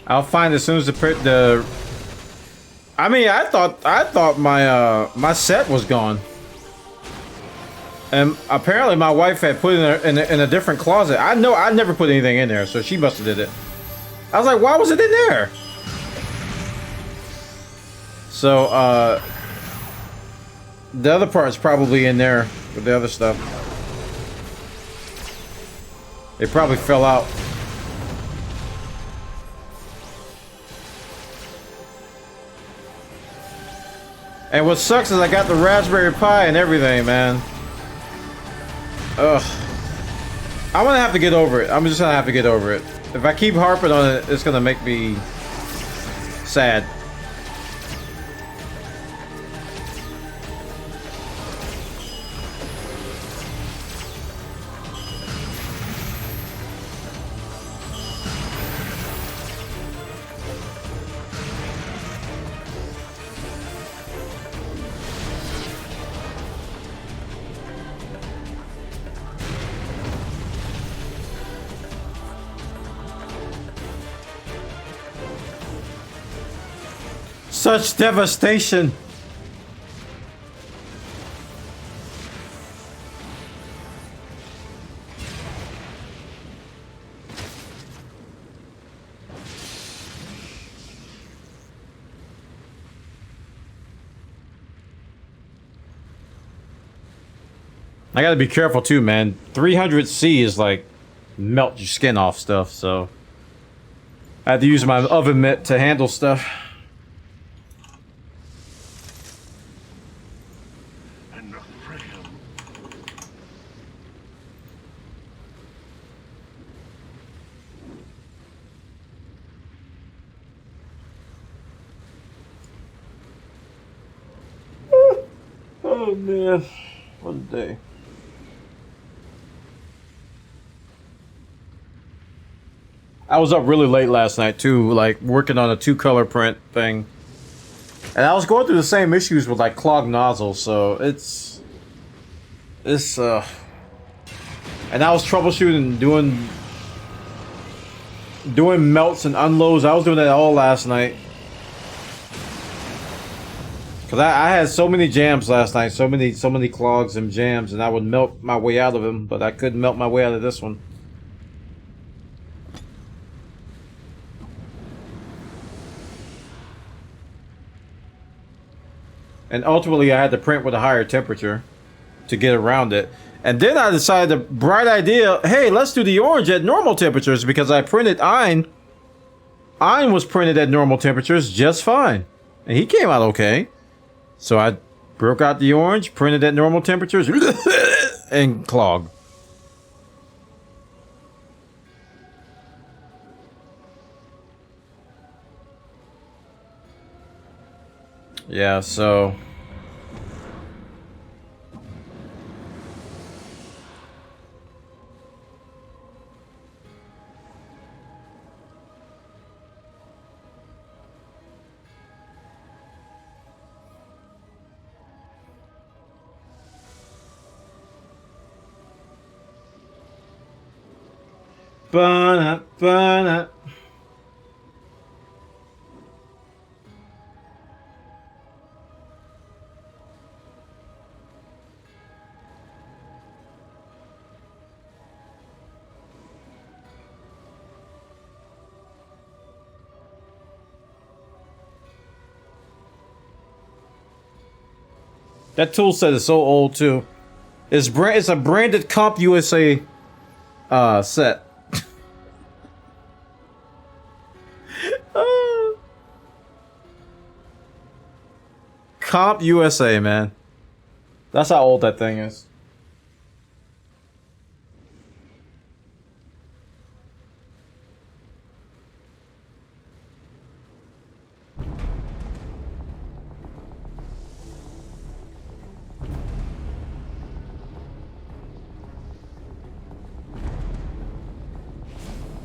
I'll find as soon as the. I mean, I thought my my set was gone, and apparently my wife had put it in a different closet. I know I never put anything in there, so she must have did it. I was like, why was it in there? So the other part's probably in there with the other stuff. It probably fell out. And what sucks is I got the Raspberry Pi and everything, man. Ugh. I'm gonna have to get over it. I'm just gonna have to get over it. If I keep harping on it, it's gonna make me sad. Such devastation. I gotta be careful too, man. 300C is like melt your skin off stuff, so I had to use my oven mitt to handle stuff. Oh man, what a day. I was up really late last night too, like working on a 2-color print thing. And I was going through the same issues with like clogged nozzles, so it's and I was troubleshooting doing melts and unloads. I was doing that all last night. Cause I had so many jams last night, so many clogs and jams, and I would melt my way out of them, but I couldn't melt my way out of this one. And ultimately, I had to print with a higher temperature to get around it. And then I decided the bright idea, hey, let's do the orange at normal temperatures, because I printed Ein. Ein was printed at normal temperatures just fine. And he came out okay. So I broke out the orange, printed at normal temperatures, and clogged. Yeah, so... Ba-na. That tool set is so old too. It's a branded Comp USA set. Comp USA, man. That's how old that thing is.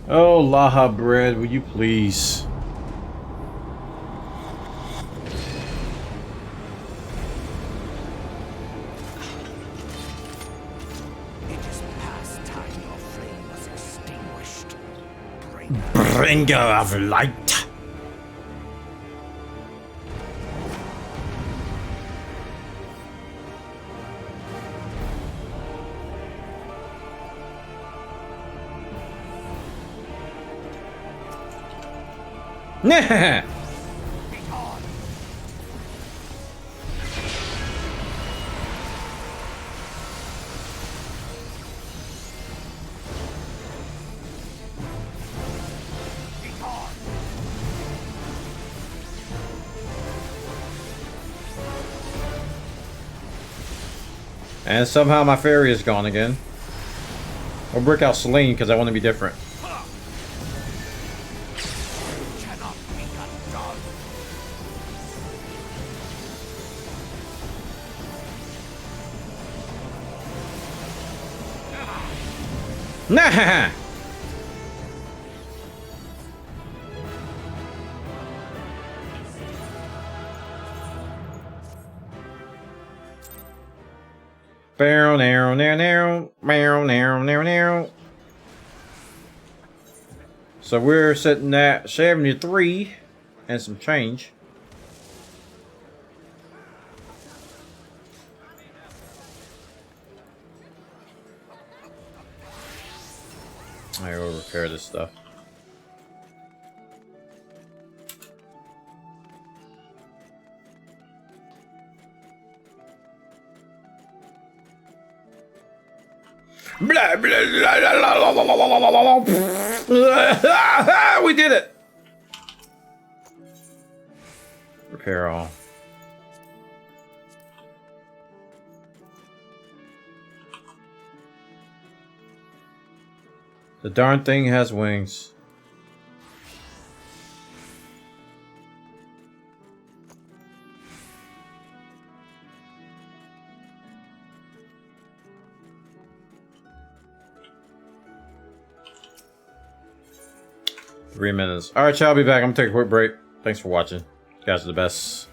Oh, Laha bread, will you please? It is past time your flame was extinguished. Bringer of light. Nah. And somehow my fairy is gone again. I'll break out Selene because I want to be different. Cannot be undone. Nah. Barrel, narrow, narrow, narrow, barrel, narrow, narrow, narrow. So we're sitting at 73 and some change. I will repair this stuff. Blah, blah, blah, blah, blah, blah, blah, blah. We did it. Repair all. The darn thing has wings. 3 minutes. All right, y'all. I'll be back. I'm gonna take a quick break. Thanks for watching. You guys are the best.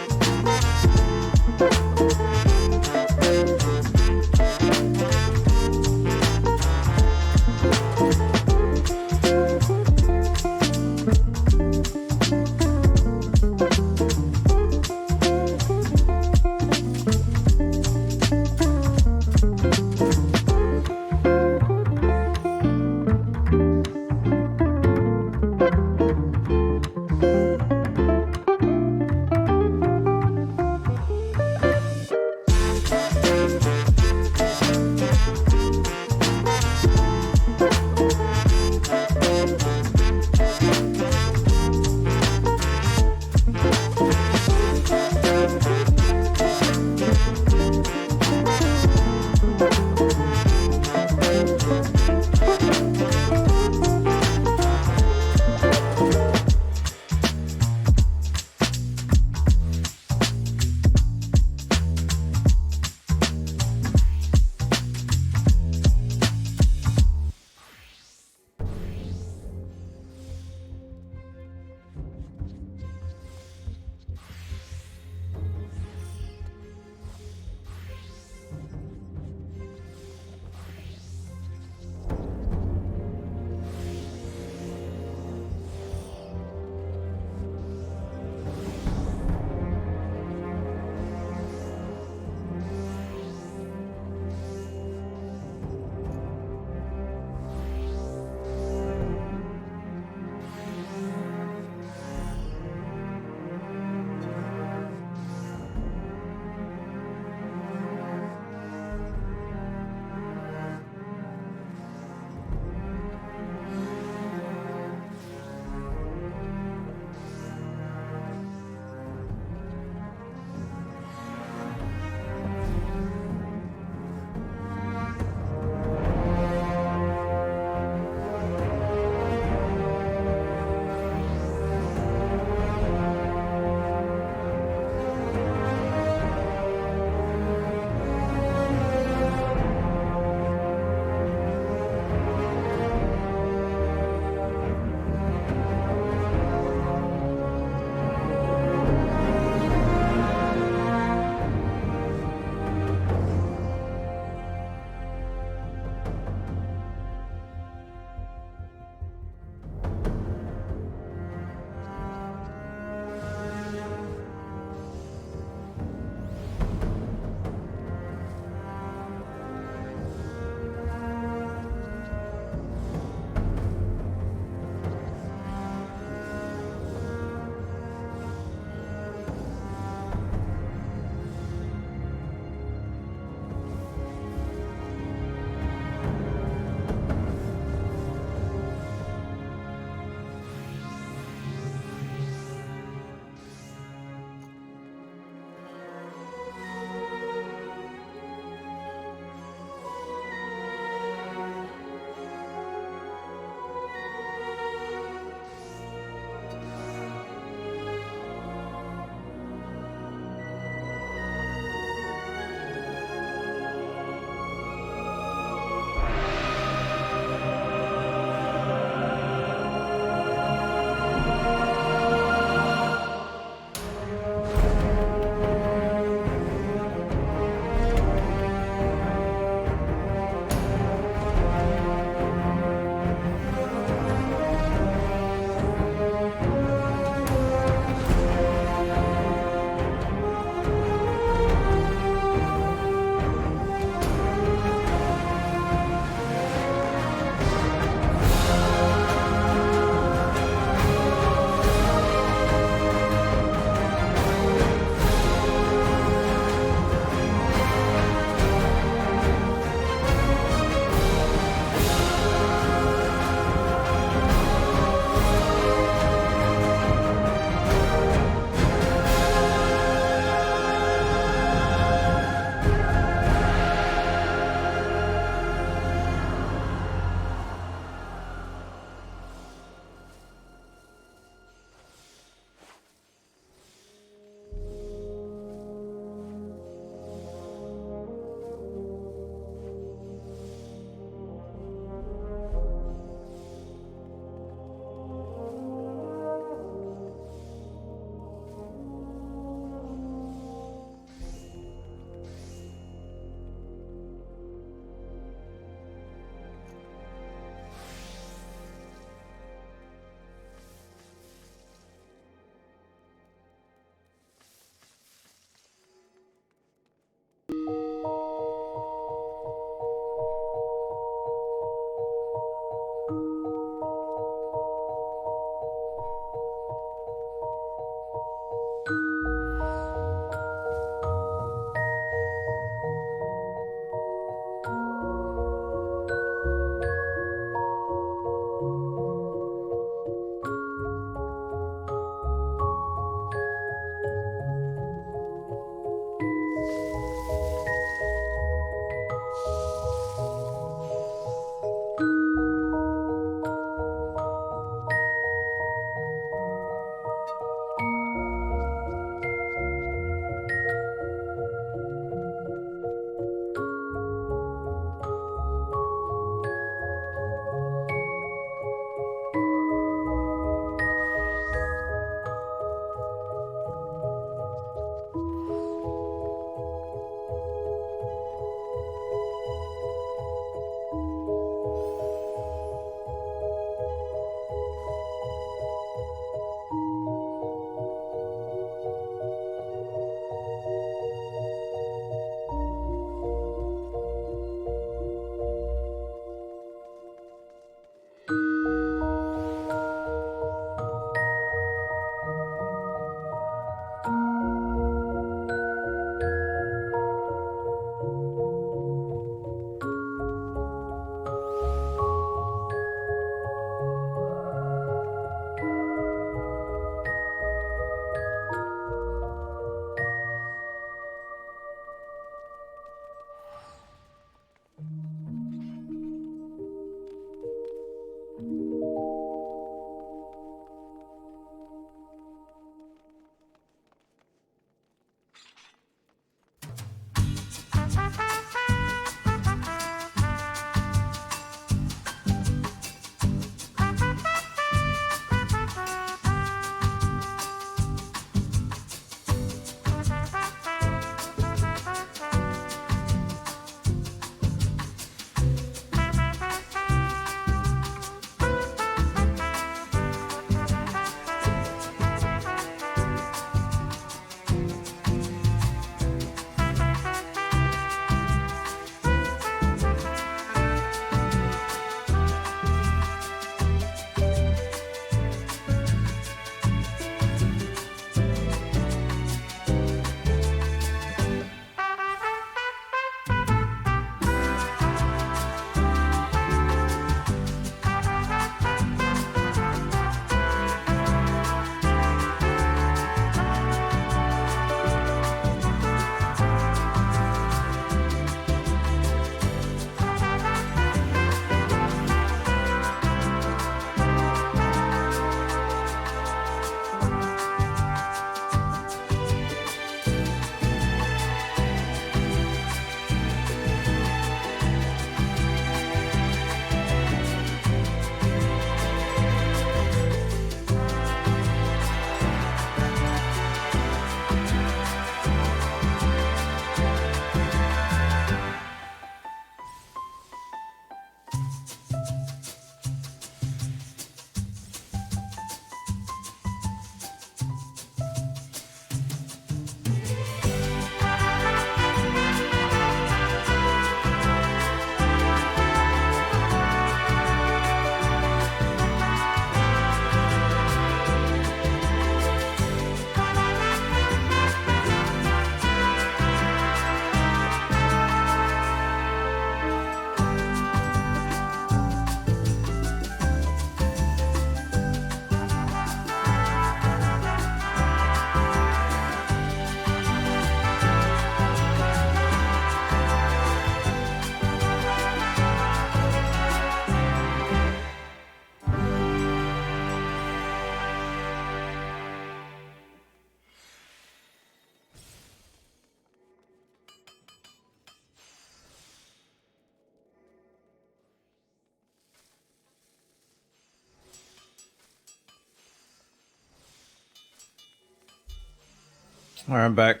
All right, I'm back.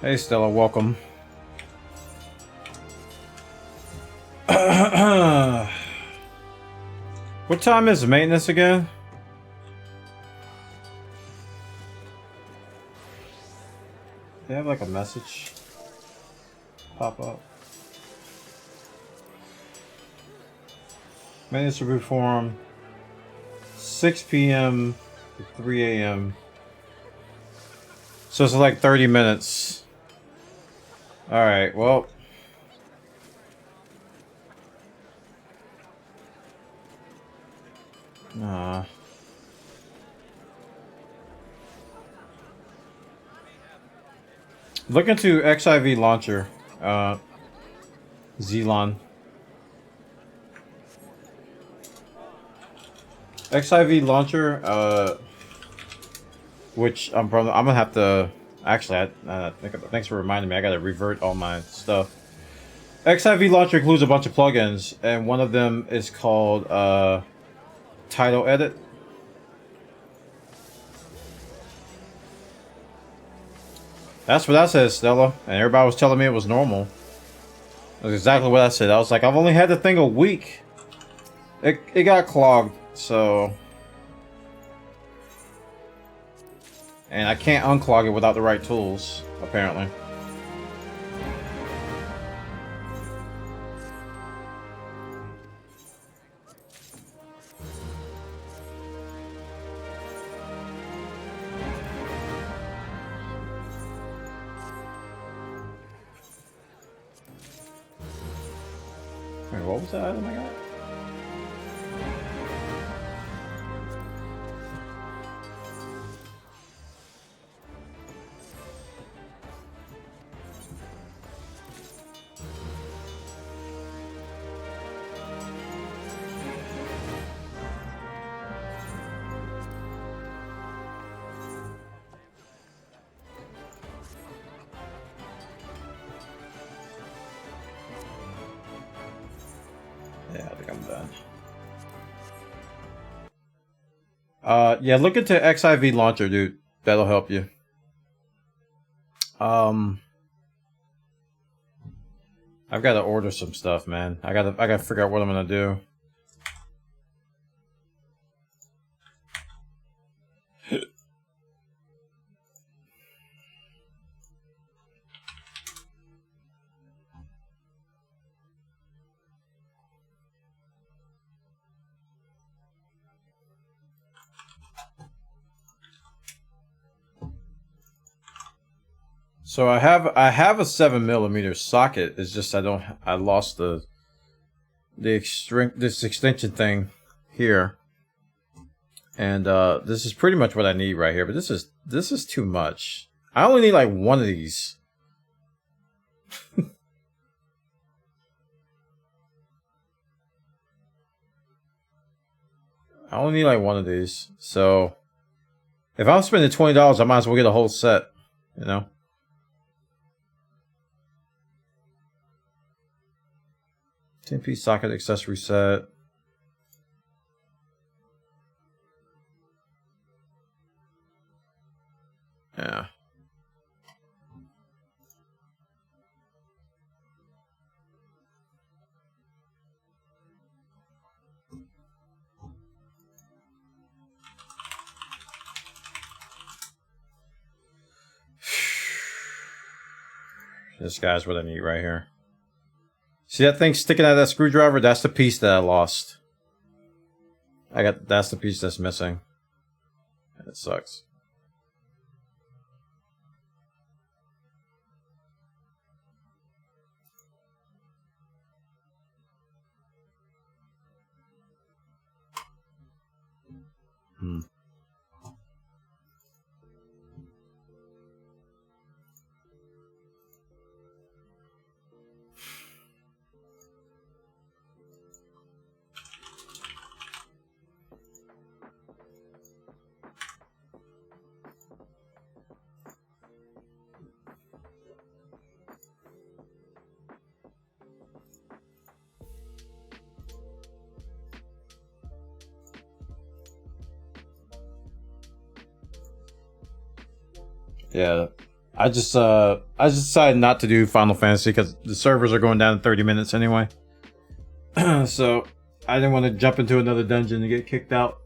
Hey, Stella, welcome. What time is maintenance again? They have like a message pop up. Maintenance will be performed 6 p.m. to 3 a.m. So it's like 30 minutes. Alright, well. Nah. Look into XIV launcher. Zelon. XIV launcher, which I'm gonna have to actually thanks for reminding me. I gotta revert all my stuff. XIV launcher includes a bunch of plugins, and one of them is called Title Edit. That's what I said, Stella, and everybody was telling me it was normal. That's exactly what I said. I was like, I've only had the thing a week. It got clogged, so, and I can't unclog it without the right tools, apparently. Wait, what was that item I got? Yeah, I think I'm done. Yeah, look into XIV launcher, dude. That'll help you. I've got to order some stuff, man. I gotta figure out what I'm gonna do. So I have a 7mm socket. It's just I lost this extension thing here, and this is pretty much what I need right here. But this is too much. I only need like one of these. I only need like one of these. So if I'm spending $20, I might as well get a whole set. You know. 10-piece socket accessory set. Yeah. This guy's what I need right here. See that thing sticking out of that screwdriver? That's the piece that I lost. That's the piece that's missing. And it sucks. Yeah. I just decided not to do Final Fantasy because the servers are going down in 30 minutes anyway. So I didn't want to jump into another dungeon and get kicked out.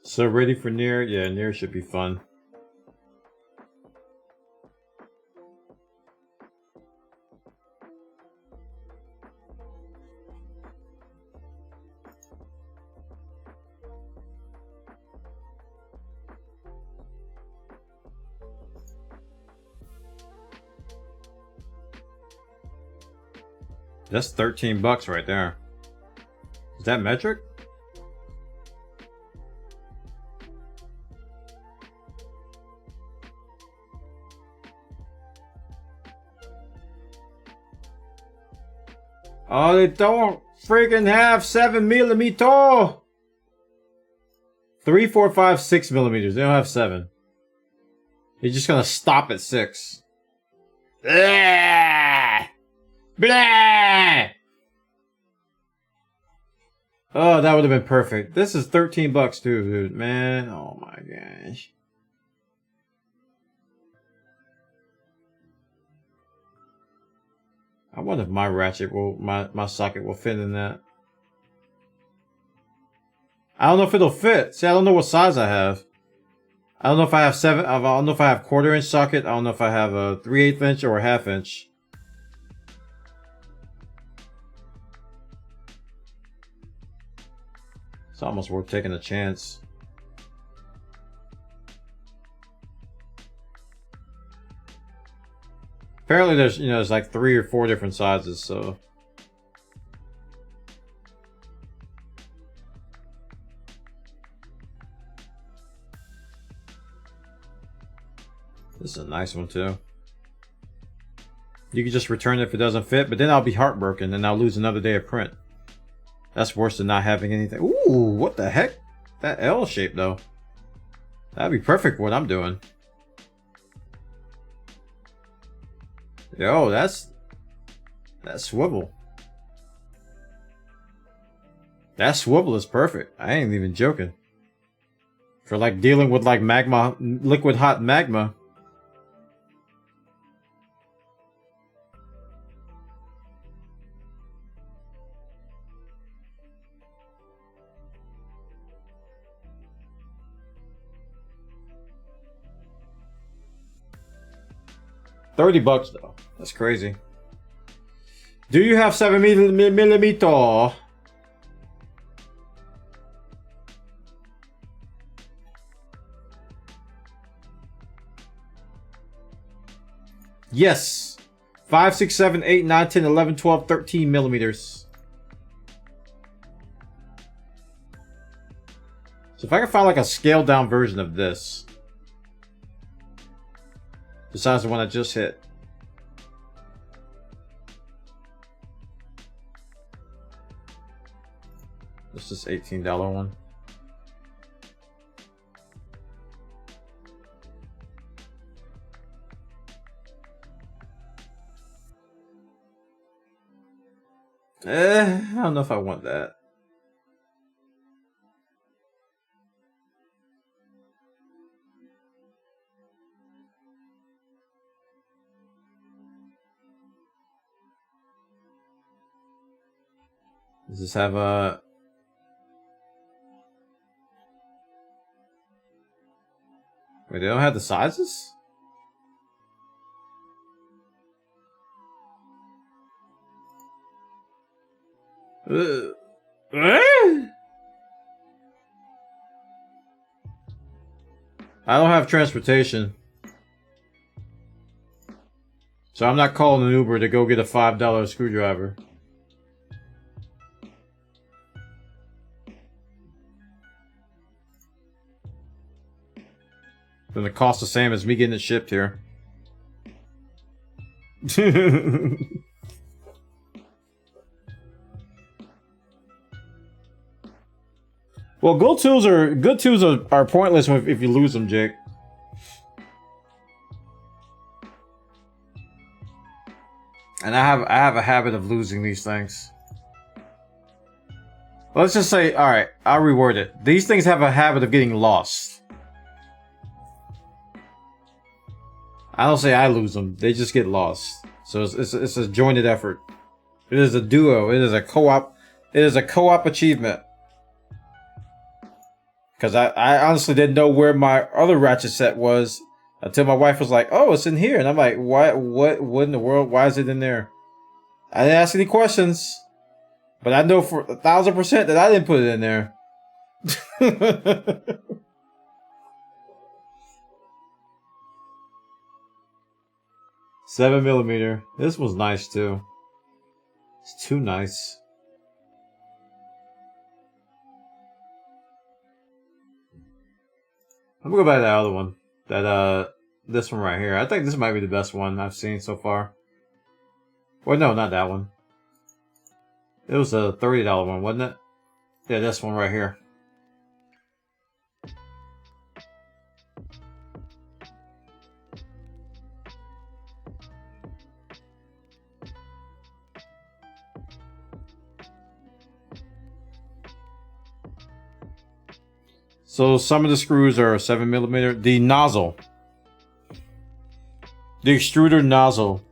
So ready for Nier? Yeah, Nier should be fun. That's $13 right there. Is that metric? Oh, they don't freaking have 7mm. 3, 4, 5, 6mm. They don't have 7. They're just gonna stop at 6. Blah! Blah! Oh, that would have been perfect. This is $13 too, dude. Man, oh my gosh. I wonder if my ratchet will, my socket will fit in that. I don't know if it'll fit. See, I don't know what size I have. I don't know if I have 7. I don't know if I have 1/4 inch socket. I don't know if I have a 3/8 inch or a 1/2 inch. It's almost worth taking a chance. Apparently there's, you know, there's like 3 or 4 different sizes, so. This is a nice one too. You can just return it if it doesn't fit, but then I'll be heartbroken and I'll lose another day of print. That's worse than not having anything. Ooh, what the heck? That L shape though. That'd be perfect for what I'm doing. Yo, that swivel. That swivel is perfect. I ain't even joking. For like dealing with like magma, liquid hot magma. $30 though. That's crazy. Do you have 7mm? Yes. 5, 6, 7, 8, 9, 10, 11, 12, 13mm. So if I can find like a scaled down version of this. Besides the one I just hit. This is $18 one. I don't know if I want that. Does this have a... Wait, they don't have the sizes? I don't have transportation. So I'm not calling an Uber to go get a $5 screwdriver. Then the cost the same as me getting it shipped here. Well, good tools are pointless if you lose them, Jake. And I have a habit of losing these things. Let's just say, all right, I'll reword it. These things have a habit of getting lost. I don't say I lose them; they just get lost. So it's a jointed effort. It is a duo. It is a co-op. It is a co-op achievement. Because I honestly didn't know where my other ratchet set was until my wife was like, "Oh, it's in here," and I'm like, "What in the world? Why is it in there?" I didn't ask any questions, but I know for 1,000% that I didn't put it in there. 7mm. This was nice too. It's too nice. I'm gonna go back to the other one. This one right here. I think this might be the best one I've seen so far. Well, no, not that one. It was a $30 one, wasn't it? Yeah, this one right here. So some of the screws are 7mm. The nozzle, the extruder nozzle,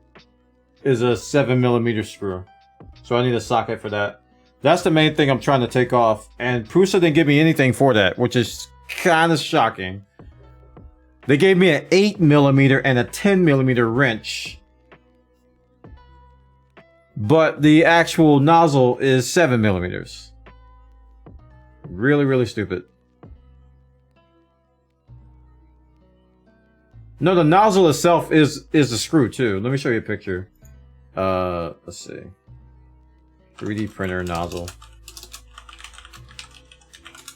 is a 7mm screw. So I need a socket for that. That's the main thing I'm trying to take off. And Prusa didn't give me anything for that, which is kind of shocking. They gave me an 8mm and a 10mm wrench. But the actual nozzle is 7mm. Really, really stupid. No, the nozzle itself is a screw too. Let me show you a picture. Let's see. 3D printer nozzle.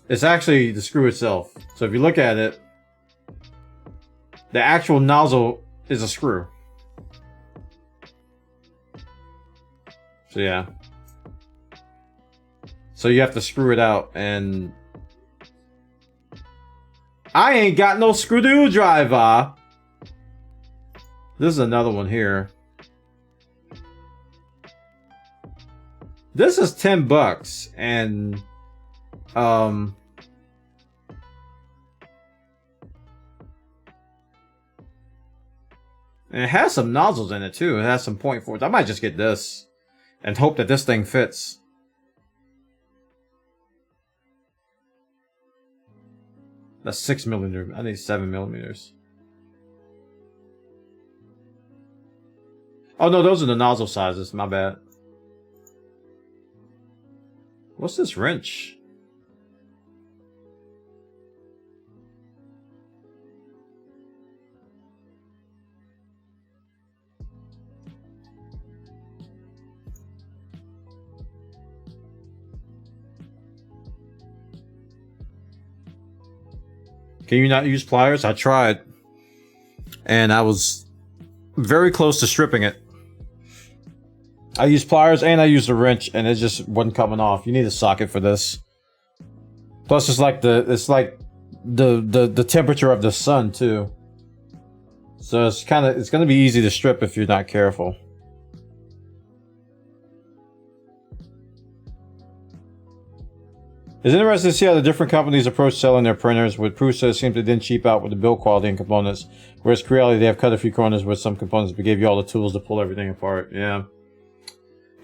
It's actually the screw itself. So if you look at it, the actual nozzle is a screw. So yeah. So you have to screw it out, and I ain't got no screwdriver. This is another one here. This is $10, and and it has some nozzles in it too. It has some 0.4s. I might just get this and hope that this thing fits. That's 6mm. I need 7mm. Oh no, those are the nozzle sizes. My bad. What's this wrench? Can you not use pliers? I tried. And I was very close to stripping it. I used pliers and I used a wrench, and it just wasn't coming off. You need a socket for this. Plus, it's like the temperature of the sun too. So it's gonna be easy to strip if you're not careful. It's interesting to see how the different companies approach selling their printers. With Prusa, it seems they didn't cheap out with the build quality and components, whereas Creality, they have cut a few corners with some components but gave you all the tools to pull everything apart. Yeah.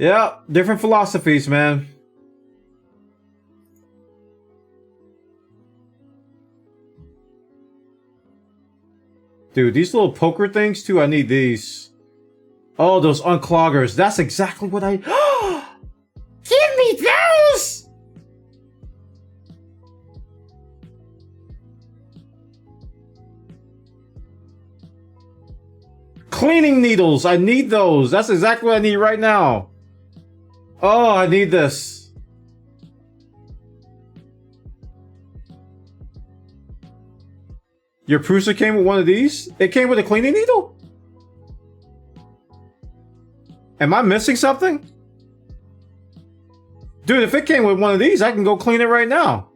Yeah, different philosophies, man. Dude, these little poker things too, I need these. Oh, those uncloggers. That's exactly what I... Give me those! Cleaning needles. I need those. That's exactly what I need right now. Oh, I need this. Your Prusa came with one of these? It came with a cleaning needle? Am I missing something? Dude, if it came with one of these, I can go clean it right now.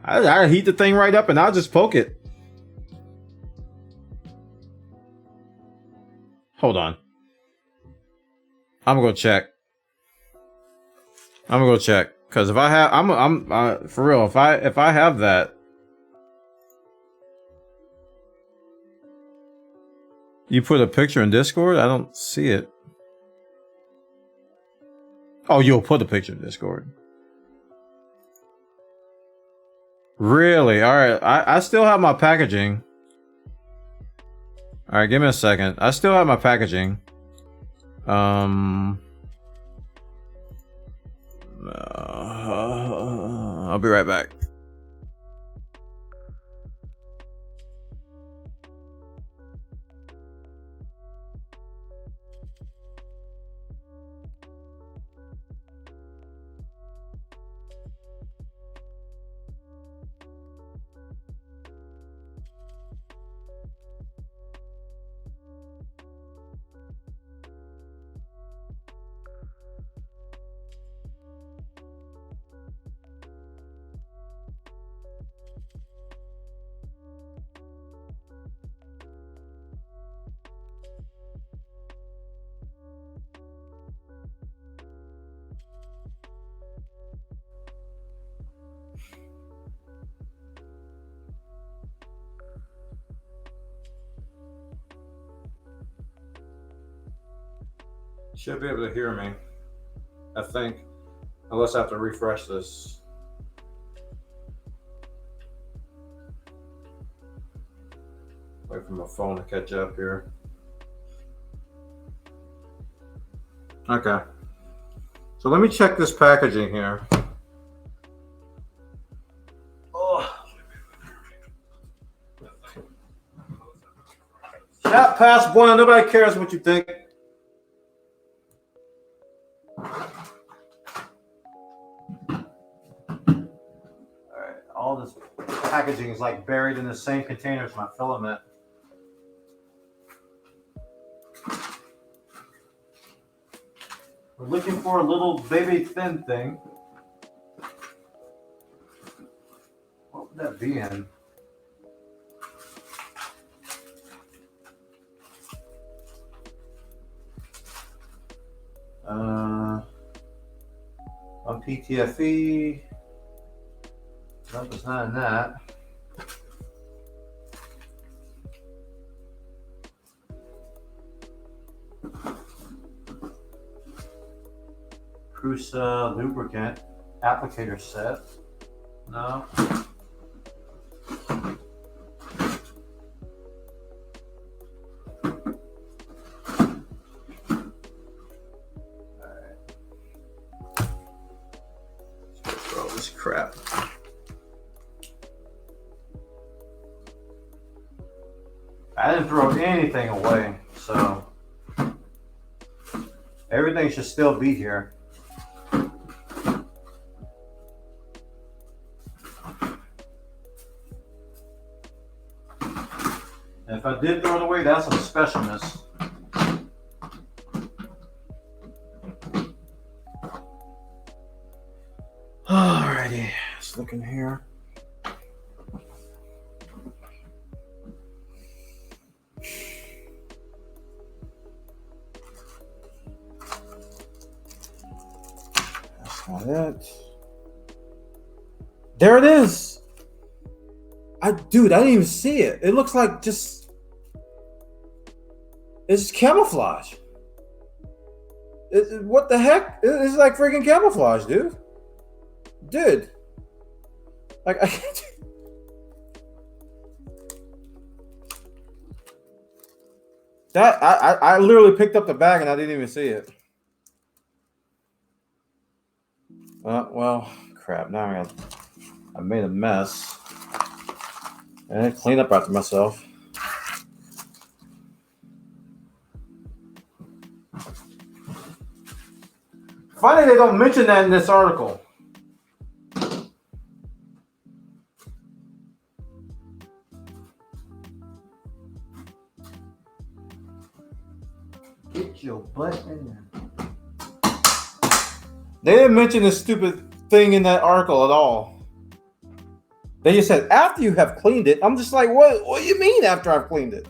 I heat the thing right up and I'll just poke it. Hold on. I'm gonna go check. I'm gonna go check. Cause if I have, I'm for real. If I have that, you put a picture in Discord. I don't see it. Oh, you'll put a picture in Discord. Really? All right. I still have my packaging. All right, give me a second. I still have my packaging. I'll be right back. Should be able to hear me, I think, unless I have to refresh this. Wait for my phone to catch up here. Okay. So let me check this packaging here. Oh. Chat pass one. Nobody cares what you think. All this packaging is like buried in the same container as my filament. We're looking for a little baby thin thing. What would that be in? On PTFE. Nope, it's not in that. Prusa lubricant applicator set. No. Alright. Let's throw all this crap. I didn't throw anything away, so everything should still be here. And if I did throw it away, that's some specialness. Alrighty, let's look in here. Not it. There it is. Dude, I didn't even see it. It looks like just it's camouflage. What the heck? It's like freaking camouflage, dude. Like I can't. That I literally picked up the bag and I didn't even see it. Well, crap. Now I made a mess. And I clean up after myself. Funny they don't mention that in this article. Get your butt in there. They didn't mention this stupid thing in that article at all. They just said after you have cleaned it. I'm just like, what do you mean after I've cleaned it?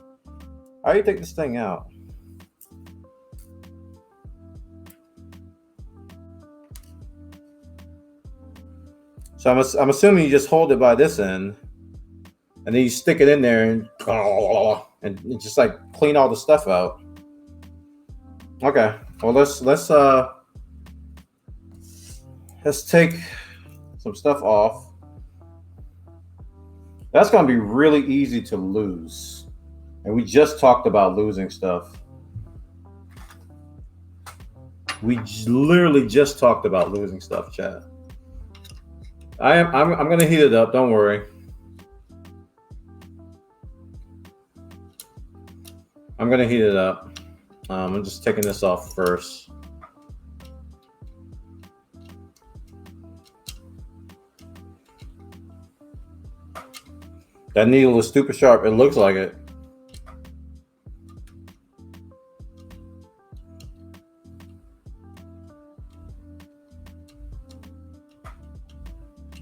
How do you take this thing out? So I'm assuming you just hold it by this end, and then you stick it in there and just like clean all the stuff out. Okay, well let's take some stuff off. That's gonna be really easy to lose, and we just talked about losing stuff. We literally just talked about losing stuff, chat. I'm gonna heat it up. Don't worry. I'm gonna heat it up. I'm just taking this off first. That needle is super sharp. It looks like it.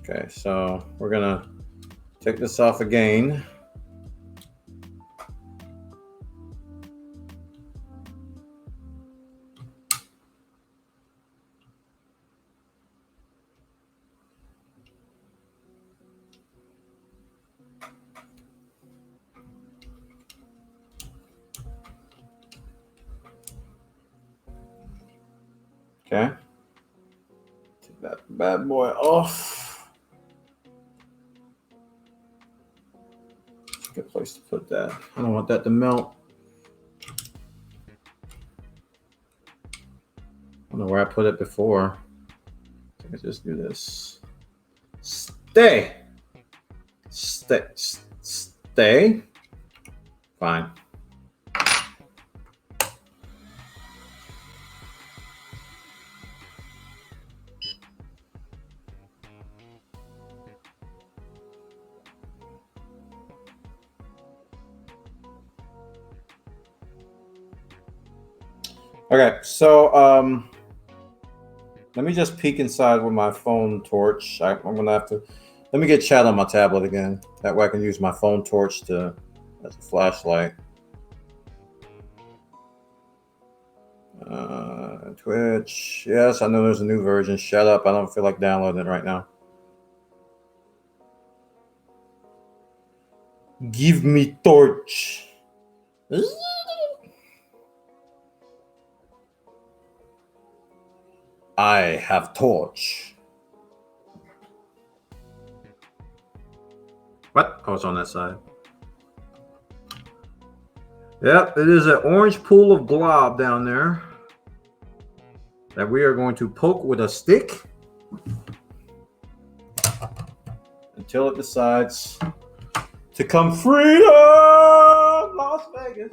Okay, so we're gonna take this off again. Okay. Take that bad boy off. Good place to put that. I don't want that to melt. I don't know where I put it before. I think I just do this. Stay. Stay. Stay. Fine. Okay, so let me just peek inside with my phone torch. I'm gonna have to let me get chat on my tablet again. That way I can use my phone torch as a flashlight. Twitch. Yes, I know there's a new version. Shut up. I don't feel like downloading it right now. Give me torch. I have torch. What? Oh, it's on that side. Yep, it is an orange pool of glob down there that we are going to poke with a stick until it decides to come freedom, Las Vegas.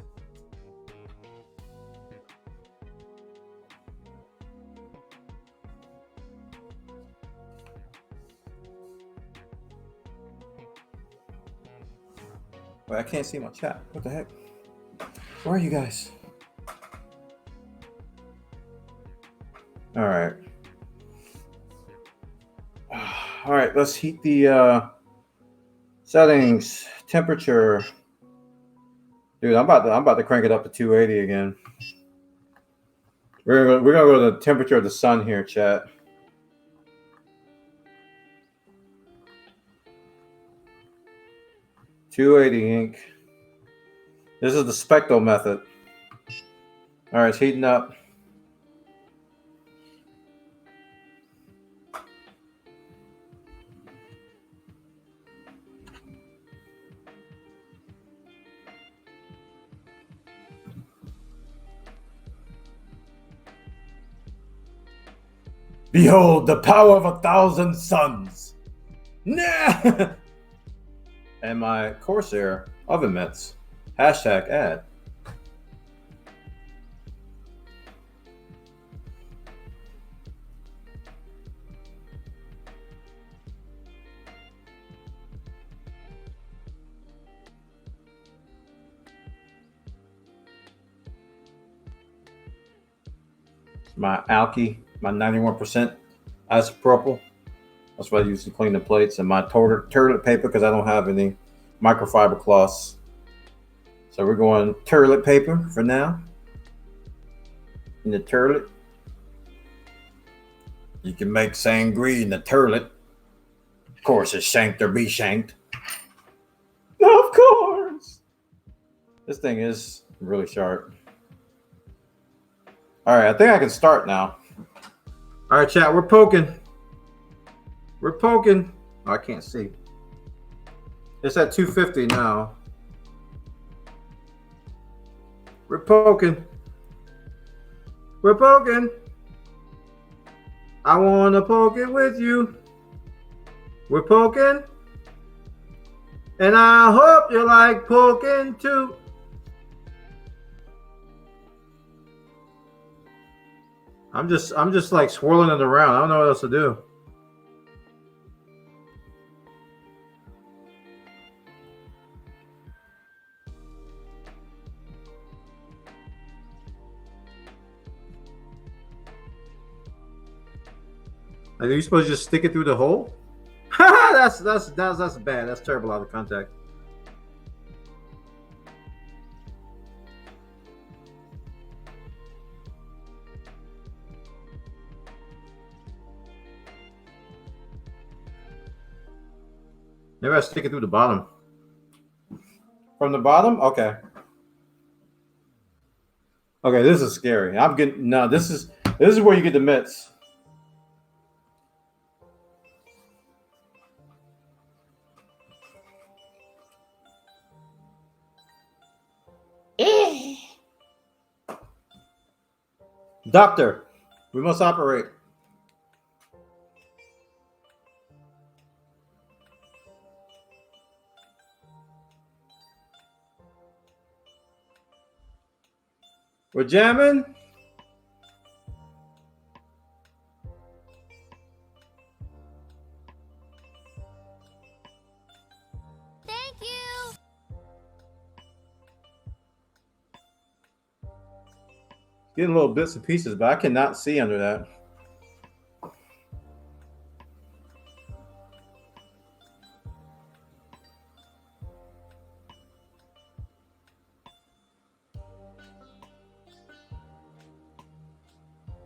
Wait, I can't see my chat. What the heck? Where are you guys? All right. All right, let's heat the settings, temperature. Dude, I'm about to crank it up to 280 again. We're gonna go to the temperature of the sun here, chat. .280 ink. This is the spectral method. All right, it's heating up. Behold the power of 1,000 suns. Nah! And my Corsair oven mitts. Hashtag ad. my alky, my 91% isopropyl. That's what I use to clean the plates, and my toilet paper because I don't have any microfiber cloths. So we're going toilet paper for now. In the toilet. You can make sangria in the toilet. Of course, it's shanked or be shanked. Of course. This thing is really sharp. All right, I think I can start now. All right, chat, we're poking. We're poking. Oh, I can't see. It's at 250 now. We're poking. We're poking. I want to poke it with you. We're poking. And I hope you like poking too. I'm just like swirling it around. I don't know what else to do. Are you supposed to just stick it through the hole? that's bad. That's terrible out of contact. Maybe I stick it through the bottom. From the bottom? Okay. Okay, this is scary. I'm getting no. This is where you get the mitts. Doctor, we must operate. We're jamming. Thank you. Getting little bits and pieces, but I cannot see under that.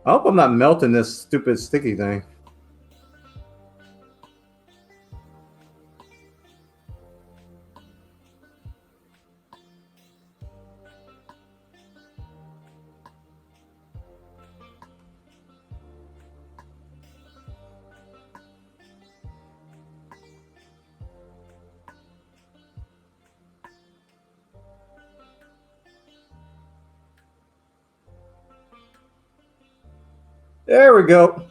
I hope I'm not melting this stupid sticky thing. There we go.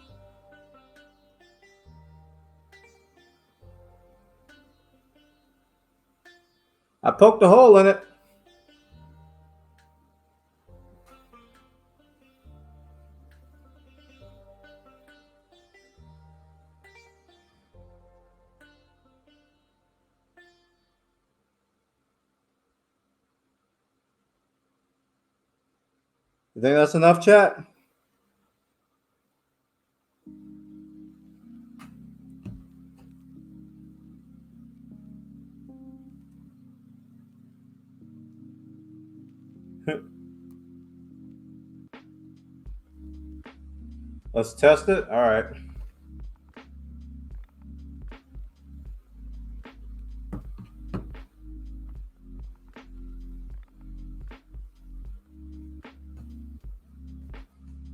I poked a hole in it. You think that's enough, chat? Let's test it. All right.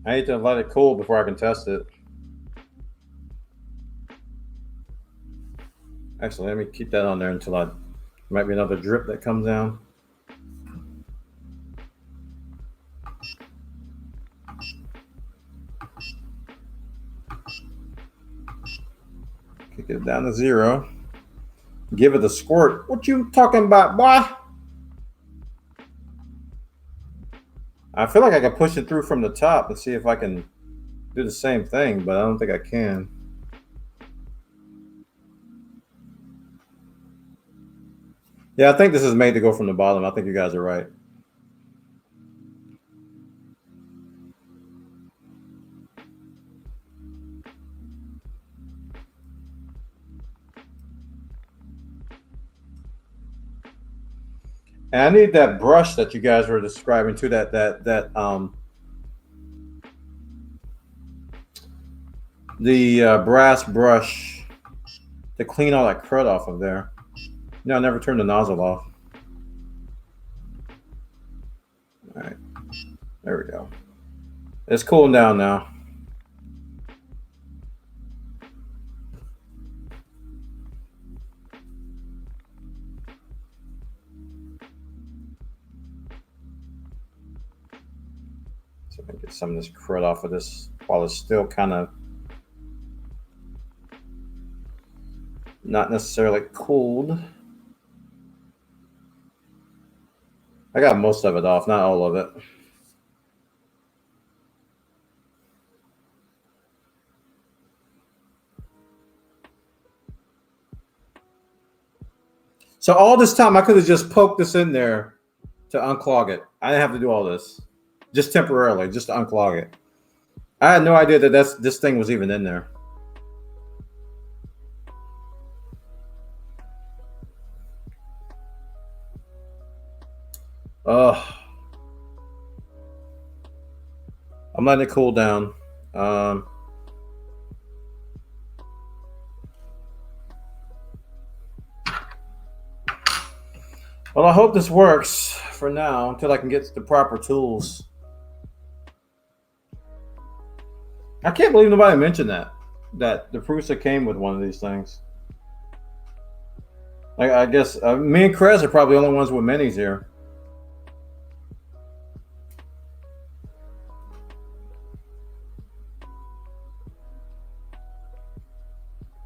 I need to let it cool before I can test it. Actually, let me keep that on there until there might be another drip that comes down. Kick it down to 0. Give it a squirt. What you talking about, boy? I feel like I can push it through from the top and see if I can do the same thing, but I don't think I can. Yeah, I think this is made to go from the bottom. I think you guys are right. And I need that brush that you guys were describing too. That the brass brush to clean all that crud off of there. No, I never turned the nozzle off. All right, there we go. It's cooling down now. So I can get some of this crud off of this while it's still kind of not necessarily cooled. I got most of it off, not all of it. So all this time I could have just poked this in there to unclog it. I didn't have to do all this. Just temporarily, just to unclog it. I had no idea that this thing was even in there. I'm letting it cool down. Well, I hope this works for now until I can get the proper tools. I can't believe nobody mentioned that the Prusa came with one of these things. I guess me and Krez are probably the only ones with minis here.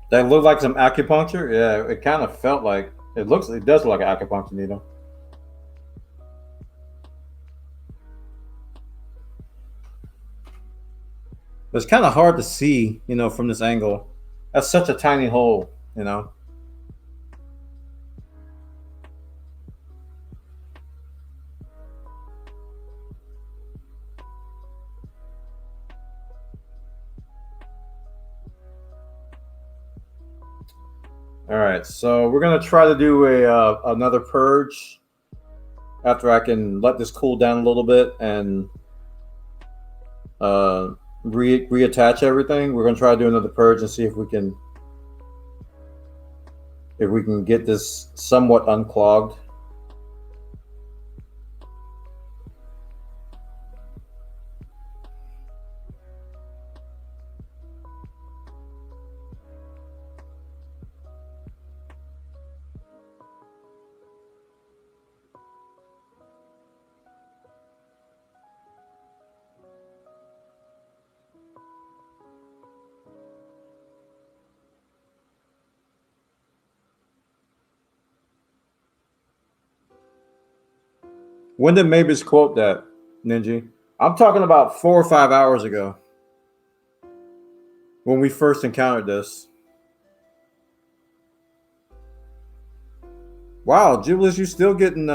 They look like some acupuncture. Yeah, it kind of felt like it does look like an acupuncture needle. But it's kind of hard to see, you know, from this angle. That's such a tiny hole, you know. All right, so we're gonna try to do another purge after I can let this cool down a little bit and reattach everything. We're gonna try to do another purge and see if we can get this somewhat unclogged. When did Mavis quote that, Ninja? I'm talking about 4 or 5 hours ago when we first encountered this. Wow, Jubilees, you're still getting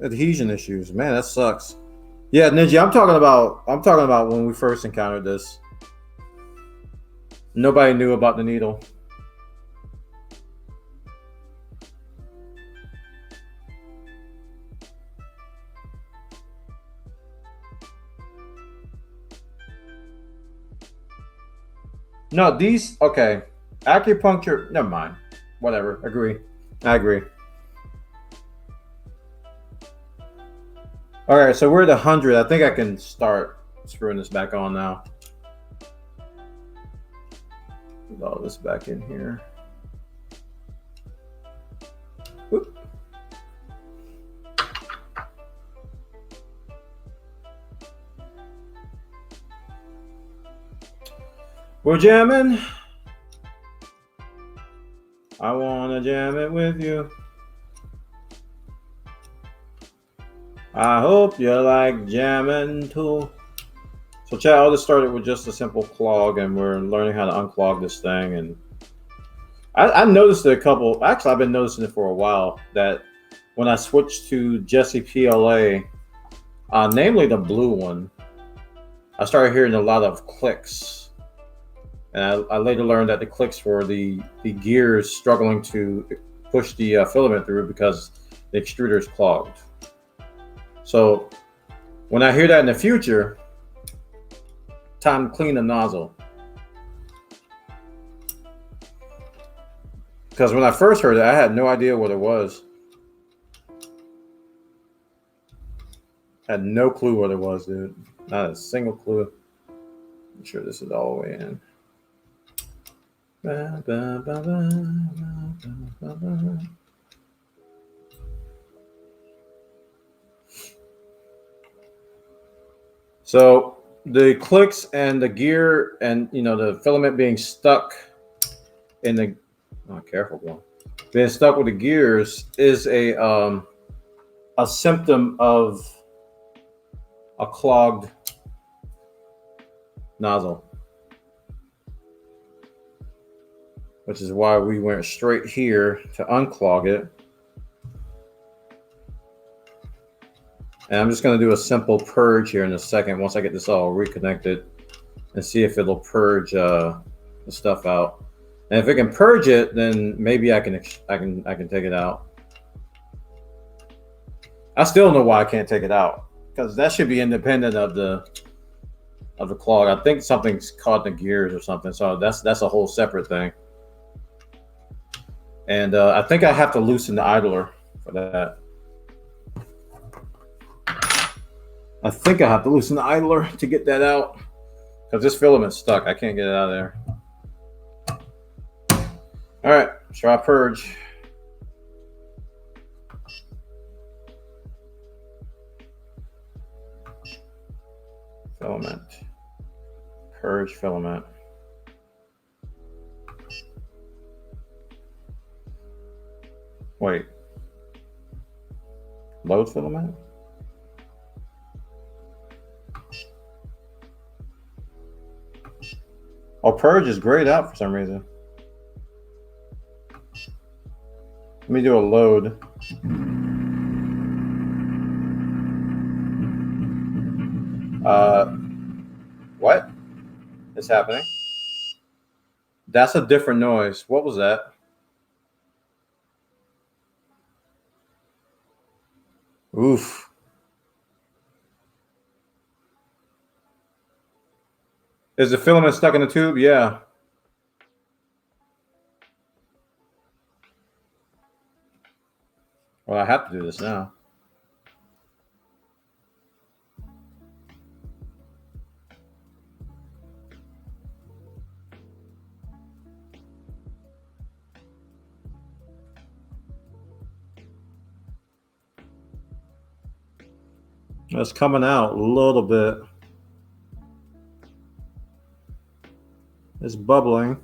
adhesion issues. Man, that sucks. Yeah, Ninja, I'm talking about when we first encountered this. Nobody knew about the needle. No, these, okay. Acupuncture, never mind. Whatever, agree. I agree. All right, so we're at 100. I think I can start screwing this back on now. Put all this back in here. Oop. We're jamming. I wanna jam it with you. I hope you like jamming too. So chat, all this started with just a simple clog, and we're learning how to unclog this thing. And I noticed a couple, actually I've been noticing it for a while, that when I switched to Jesse PLA, namely the blue one, I started hearing a lot of clicks. And I later learned that the clicks were the gears struggling to push the filament through because the extruder is clogged. So when I hear that in the future, time to clean the nozzle. Because when I first heard it, I had no idea what it was. Had no clue what it was, dude. Not a single clue. I'm sure this is all the way in. So the clicks and the gear and the filament being stuck in the careful one. Being stuck with the gears is a symptom of a clogged nozzle, which is why we went straight here to unclog it. And I'm just going to do a simple purge here in a second once I get this all reconnected and see if it'll purge the stuff out. And if it can purge it, then maybe I can take it out. I still don't know why I can't take it out, because that should be independent of the clog. I think something's caught in the gears or something. So that's a whole separate thing. And I think I have to loosen the idler for that. I think I have to loosen the idler to get that out, because this filament's stuck. I can't get it out of there. All right, try purge. Filament. Purge filament. Wait. Load filament? Oh, purge is grayed out for some reason. Let me do a load. What is happening? That's a different noise. What was that? Oof. Is the filament stuck in the tube? Yeah. Well, I have to do this now. It's coming out a little bit. It's bubbling.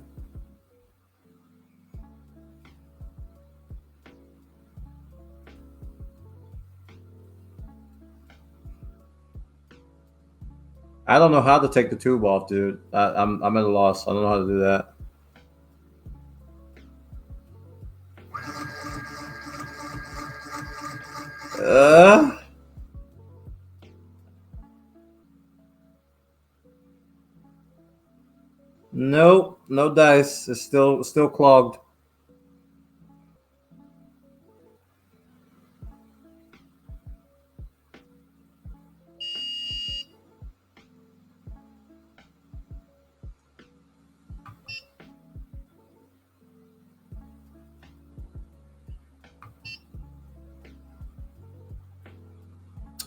I don't know how to take the tube off, dude. I'm at a loss. I don't know how to do that. Nope, no dice. It's still clogged.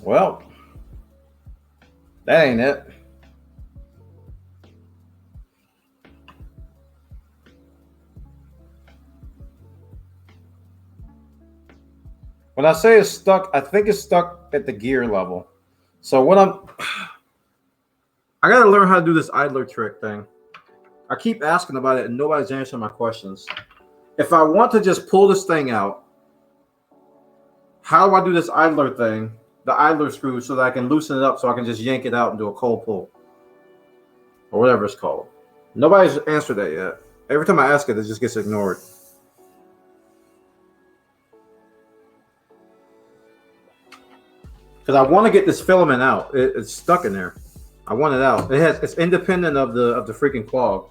Well, that ain't it. When I say it's stuck, I think it's stuck at the gear level. So what I gotta learn how to do this idler trick thing. I keep asking about it and nobody's answering my questions. If I want to just pull this thing out, how do I do this idler thing, the idler screw, so that I can loosen it up so I can just yank it out and do a cold pull? Or whatever it's called. Nobody's answered that yet. Every time I ask it, it just gets ignored. Because I want to get this filament out. It's stuck in there. I want it out. It's independent of the freaking clog.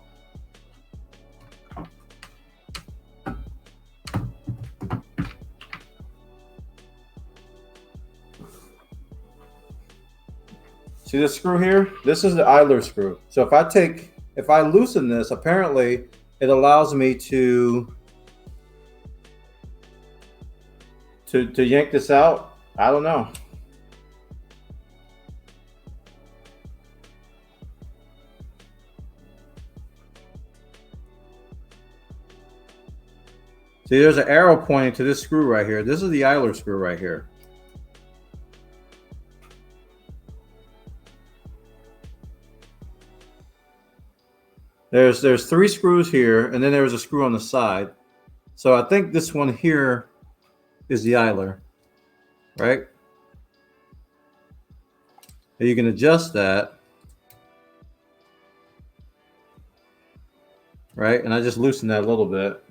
See this screw here? This is the idler screw. So if I loosen this, apparently it allows me to yank this out. I don't know. See, there's an arrow pointing to this screw right here. This is the idler screw right here. There's 3 screws here, and then there's a screw on the side. So I think this one here is the idler, right? And you can adjust that, right? And I just loosen that a little bit.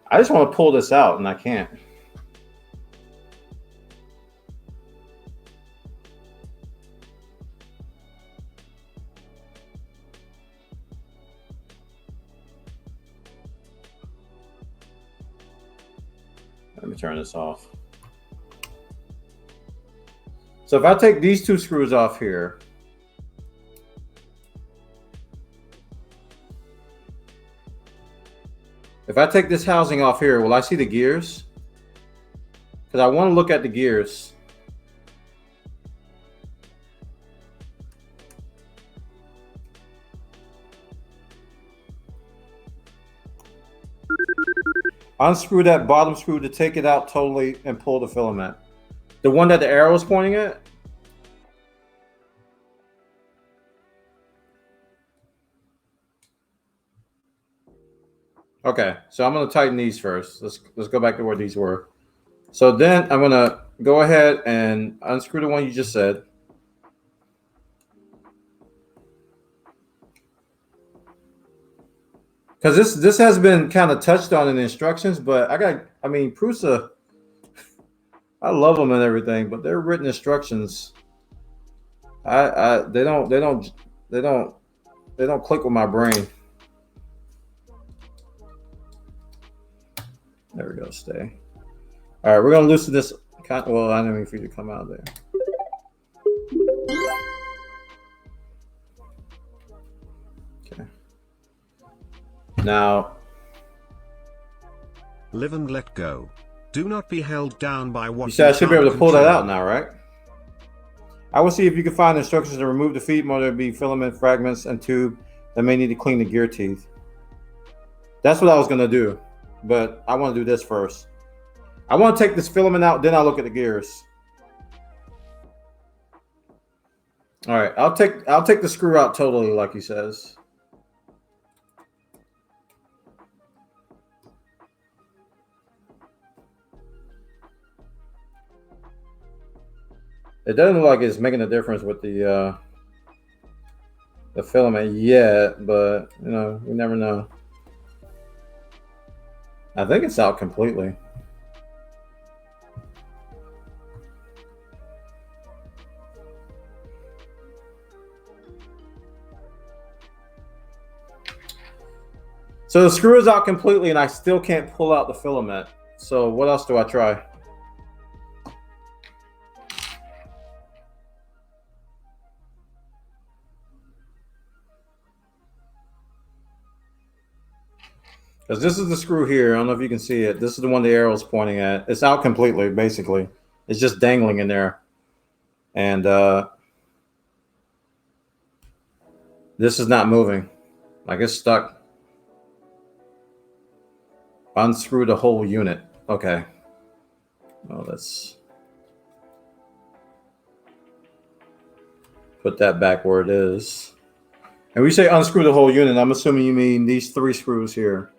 I just want to pull this out, and I can't. Let me turn this off. So if I take these 2 screws off here, if I take this housing off here, will I see the gears? Because I want to look at the gears. Unscrew that bottom screw to take it out totally and pull the filament. The one that the arrow is pointing at? Okay, so I'm going to tighten these first. Let's go back to where these were. So then I'm going to go ahead and unscrew the one you just said. Because this has been kind of touched on in the instructions, but I mean, Prusa, I love them and everything, but their written instructions, they don't click with my brain. There we go, stay. All right, we're gonna loosen this. Well, I didn't mean for you to come out of there. Okay. Now, Live and let go. Do not be held down by what you said I should be able to pull that control. out now, right? I will see if you can find instructions to remove the feed motor, be filament fragments and tube that may need to clean the gear teeth. That's what I was gonna do, but I want to do this first. I want to take this filament out, then I'll look at the gears. All right, I'll take the screw out totally, like he says. It doesn't look like it's making a difference with the filament yet, but you know, you never know. I think it's out completely. So the screw is out completely and I still can't pull out the filament. So what else do I try? Because this is the screw here. I don't know if you can see it. This is the one the arrow is pointing at. It's out completely, basically. It's just dangling in there. And this is not moving. Like it's stuck. Unscrew the whole unit. Okay. Oh, let's put that back where it is. And we say unscrew the whole unit. I'm assuming you mean these 3 screws here.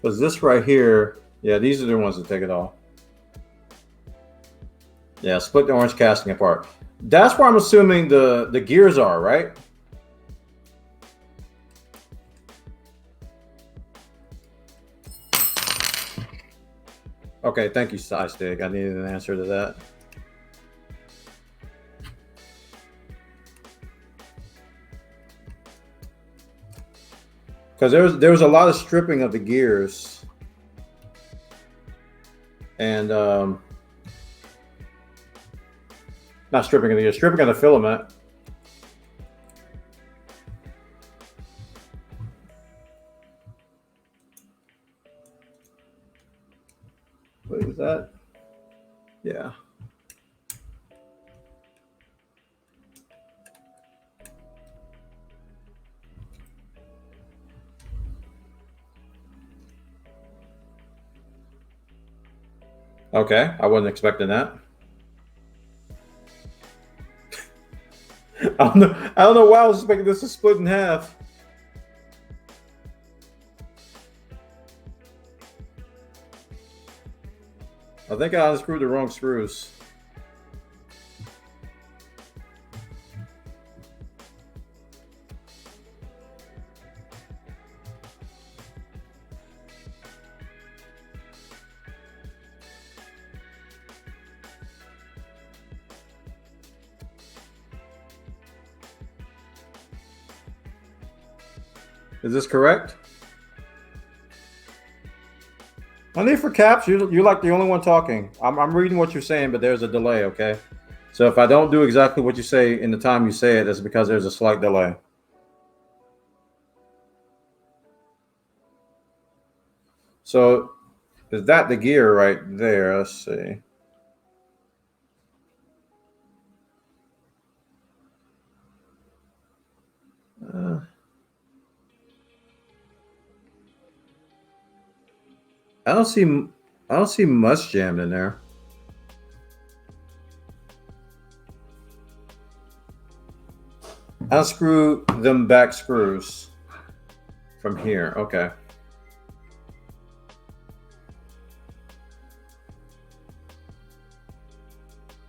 Because this right here, yeah, these are the ones that take it off. Yeah, split the orange casting apart. That's where I'm assuming the gears are, right? Okay, thank you, Stick. I needed an answer to that. Because there was a lot of stripping of the gears, and not stripping of the gears, stripping of the filament. What is that? Yeah. Okay, I wasn't expecting that. I don't know why I was expecting this to split in half. I think I unscrewed the wrong screws. Is this correct? No need for caps. You're like the only one talking. I'm reading what you're saying, but there's a delay, okay? So if I don't do exactly what you say in the time you say it, it's because there's a slight delay. So is that the gear right there? Let's see. I don't see much jammed in there. Unscrew them back screws from here. Okay.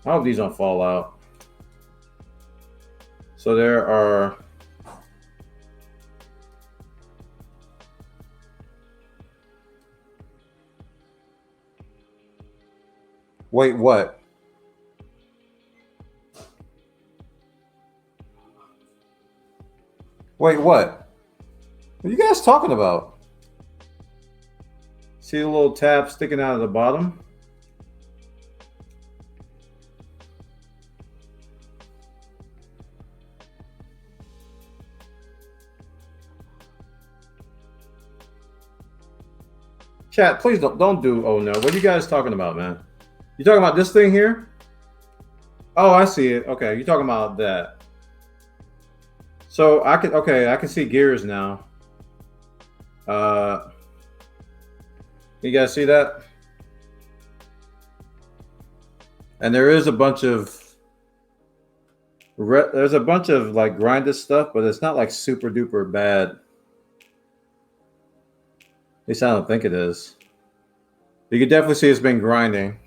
I hope these don't fall out. So there are wait, what? Wait, what? What are you guys talking about? See the little tab sticking out of the bottom? Chat, please don't do oh no. What are you guys talking about, man? You talking about this thing here? Oh, I see it. Okay, you're talking about that. So I can see gears now. You guys see that? And there is a bunch of like grinded stuff, but it's not like super duper bad. At least I don't think it is. You can definitely see it's been grinding.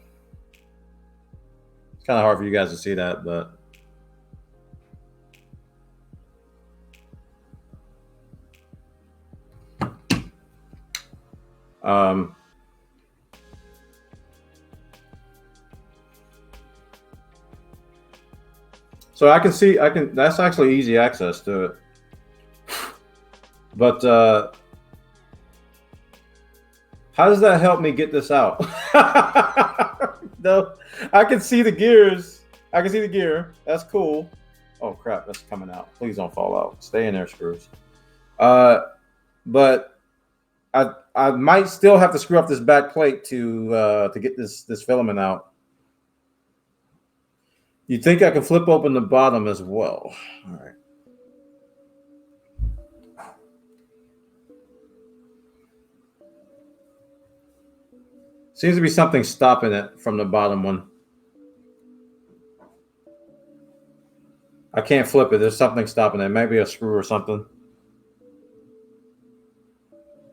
It's kind of hard for you guys to see that, but so I can see that's actually easy access to it. But how does that help me get this out? No, I can see the gears. I can see the gear. That's cool. Oh crap, that's coming out. Please don't fall out. Stay in there, screws. But I might still have to screw up this back plate to get this filament out. You think I can flip open the bottom as well? All right. Seems to be something stopping it from the bottom one. I can't flip it. There's something stopping it. Maybe a screw or something.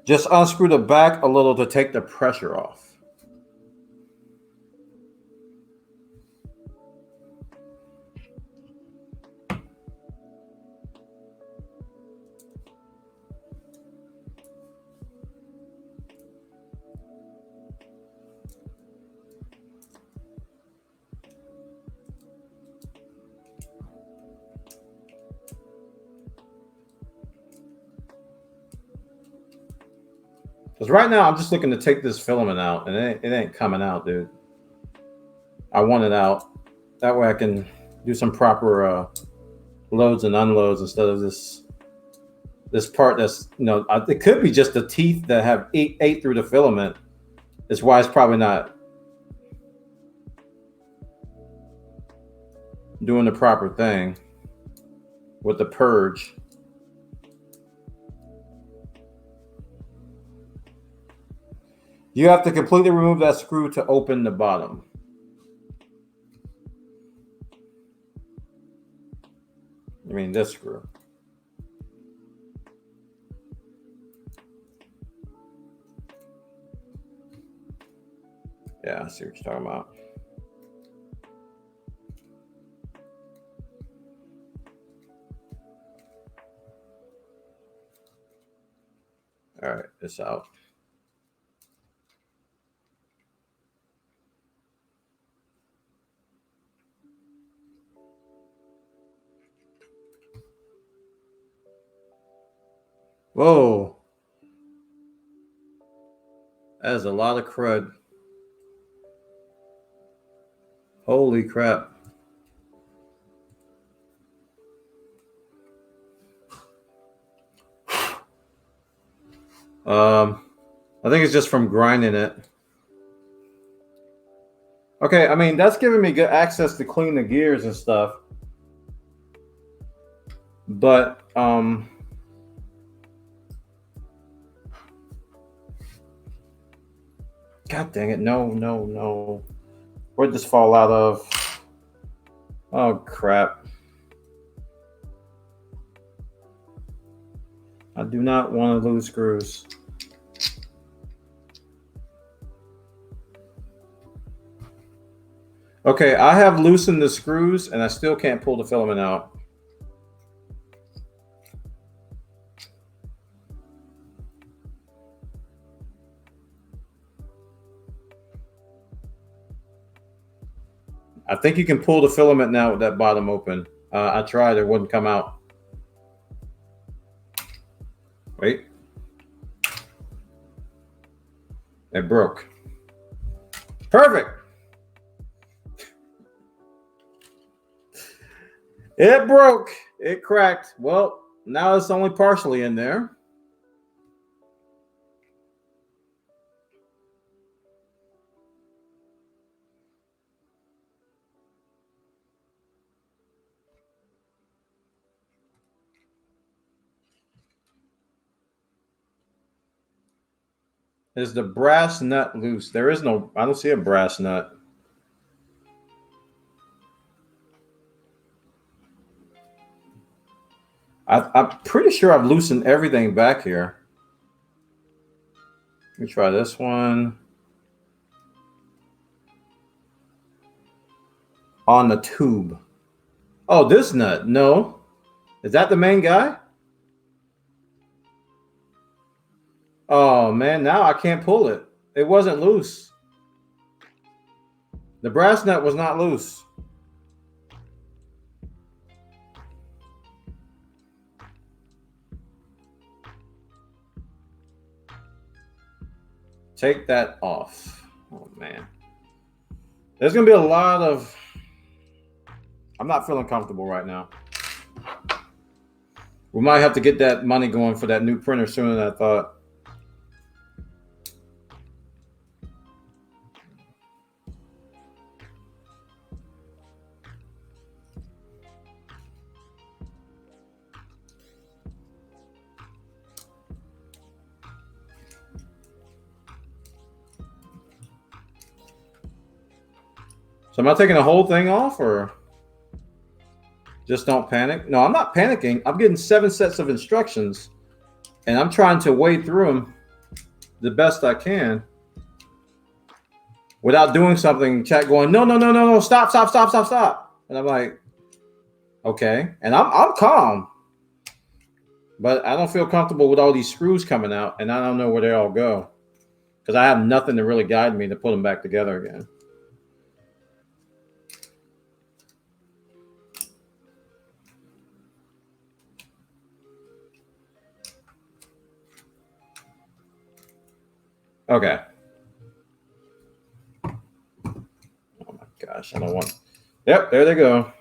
Just unscrew the back a little to take the pressure off. Because right now I'm just looking to take this filament out, and it ain't coming out, dude. I want it out. That way I can do some proper loads and unloads instead of this part that's, you know, it could be just the teeth that have ate through the filament. That's why it's probably not doing the proper thing with the purge. You have to completely remove that screw to open the bottom. I mean, this screw. Yeah, I see what you're talking about. All right, it's out. Whoa. That is a lot of crud. Holy crap. I think it's just from grinding it. Okay, I mean, that's giving me good access to clean the gears and stuff. But, God dang it. No. Where'd this fall out of? Oh, crap. I do not want to lose screws. Okay, I have loosened the screws and I still can't pull the filament out. I think you can pull the filament now with that bottom open. I tried, it wouldn't come out. Wait. It broke. Perfect. It broke. It cracked. Well, now it's only partially in there. Is the brass nut loose? There is no, I don't see a brass nut. I'm pretty sure I've loosened everything back here. Let me try this one. On the tube. Oh, this nut. No. Is that the main guy? Oh, man. Now I can't pull it. It wasn't loose. The brass nut was not loose. Take that off. Oh, man. There's going to be a lot of... I'm not feeling comfortable right now. We might have to get that money going for that new printer sooner than I thought. So am I taking the whole thing off or just don't panic? No, I'm not panicking. I'm getting 7 sets of instructions and I'm trying to wade through them the best I can without doing something, chat going, no, stop. And I'm like, okay. And I'm calm, but I don't feel comfortable with all these screws coming out and I don't know where they all go because I have nothing to really guide me to put them back together again. Okay. Oh my gosh, I don't want. Yep, there they go.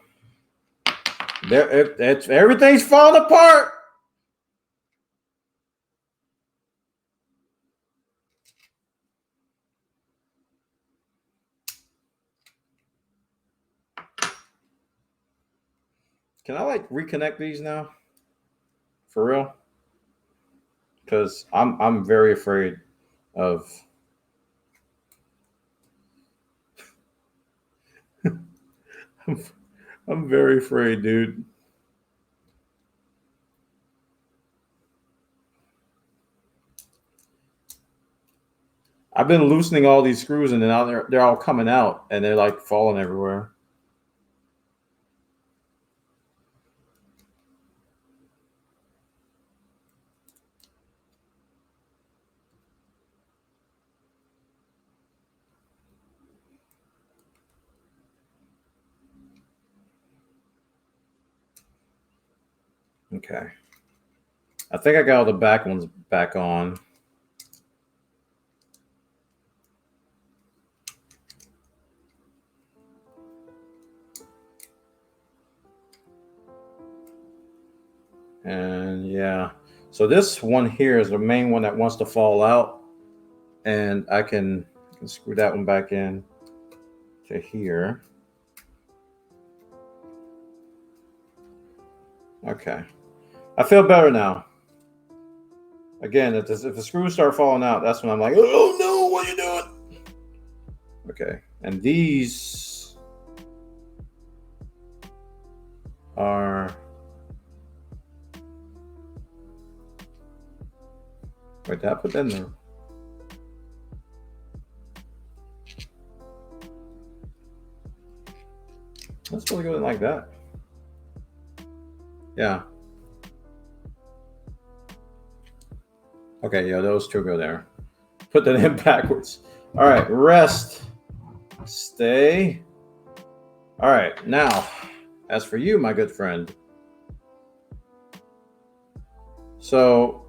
Everything's falling apart. Can I like reconnect these now? For real? Because I'm very afraid of. I'm very afraid, dude. I've been loosening all these screws, and then now they're all coming out, and they're like falling everywhere. Okay. I think I got all the back ones back on. And yeah, so this one here is the main one that wants to fall out, and I can screw that one back in to here. Okay, I feel better now. Again, if the screws start falling out, that's when I'm like, oh no, what are you doing? Okay, and these are. Wait, did I put that in there? Let's really go in like that. Yeah. Okay, yeah, those two go there. Put that in backwards. All right, rest. Stay. All right, now, as for you, my good friend. So,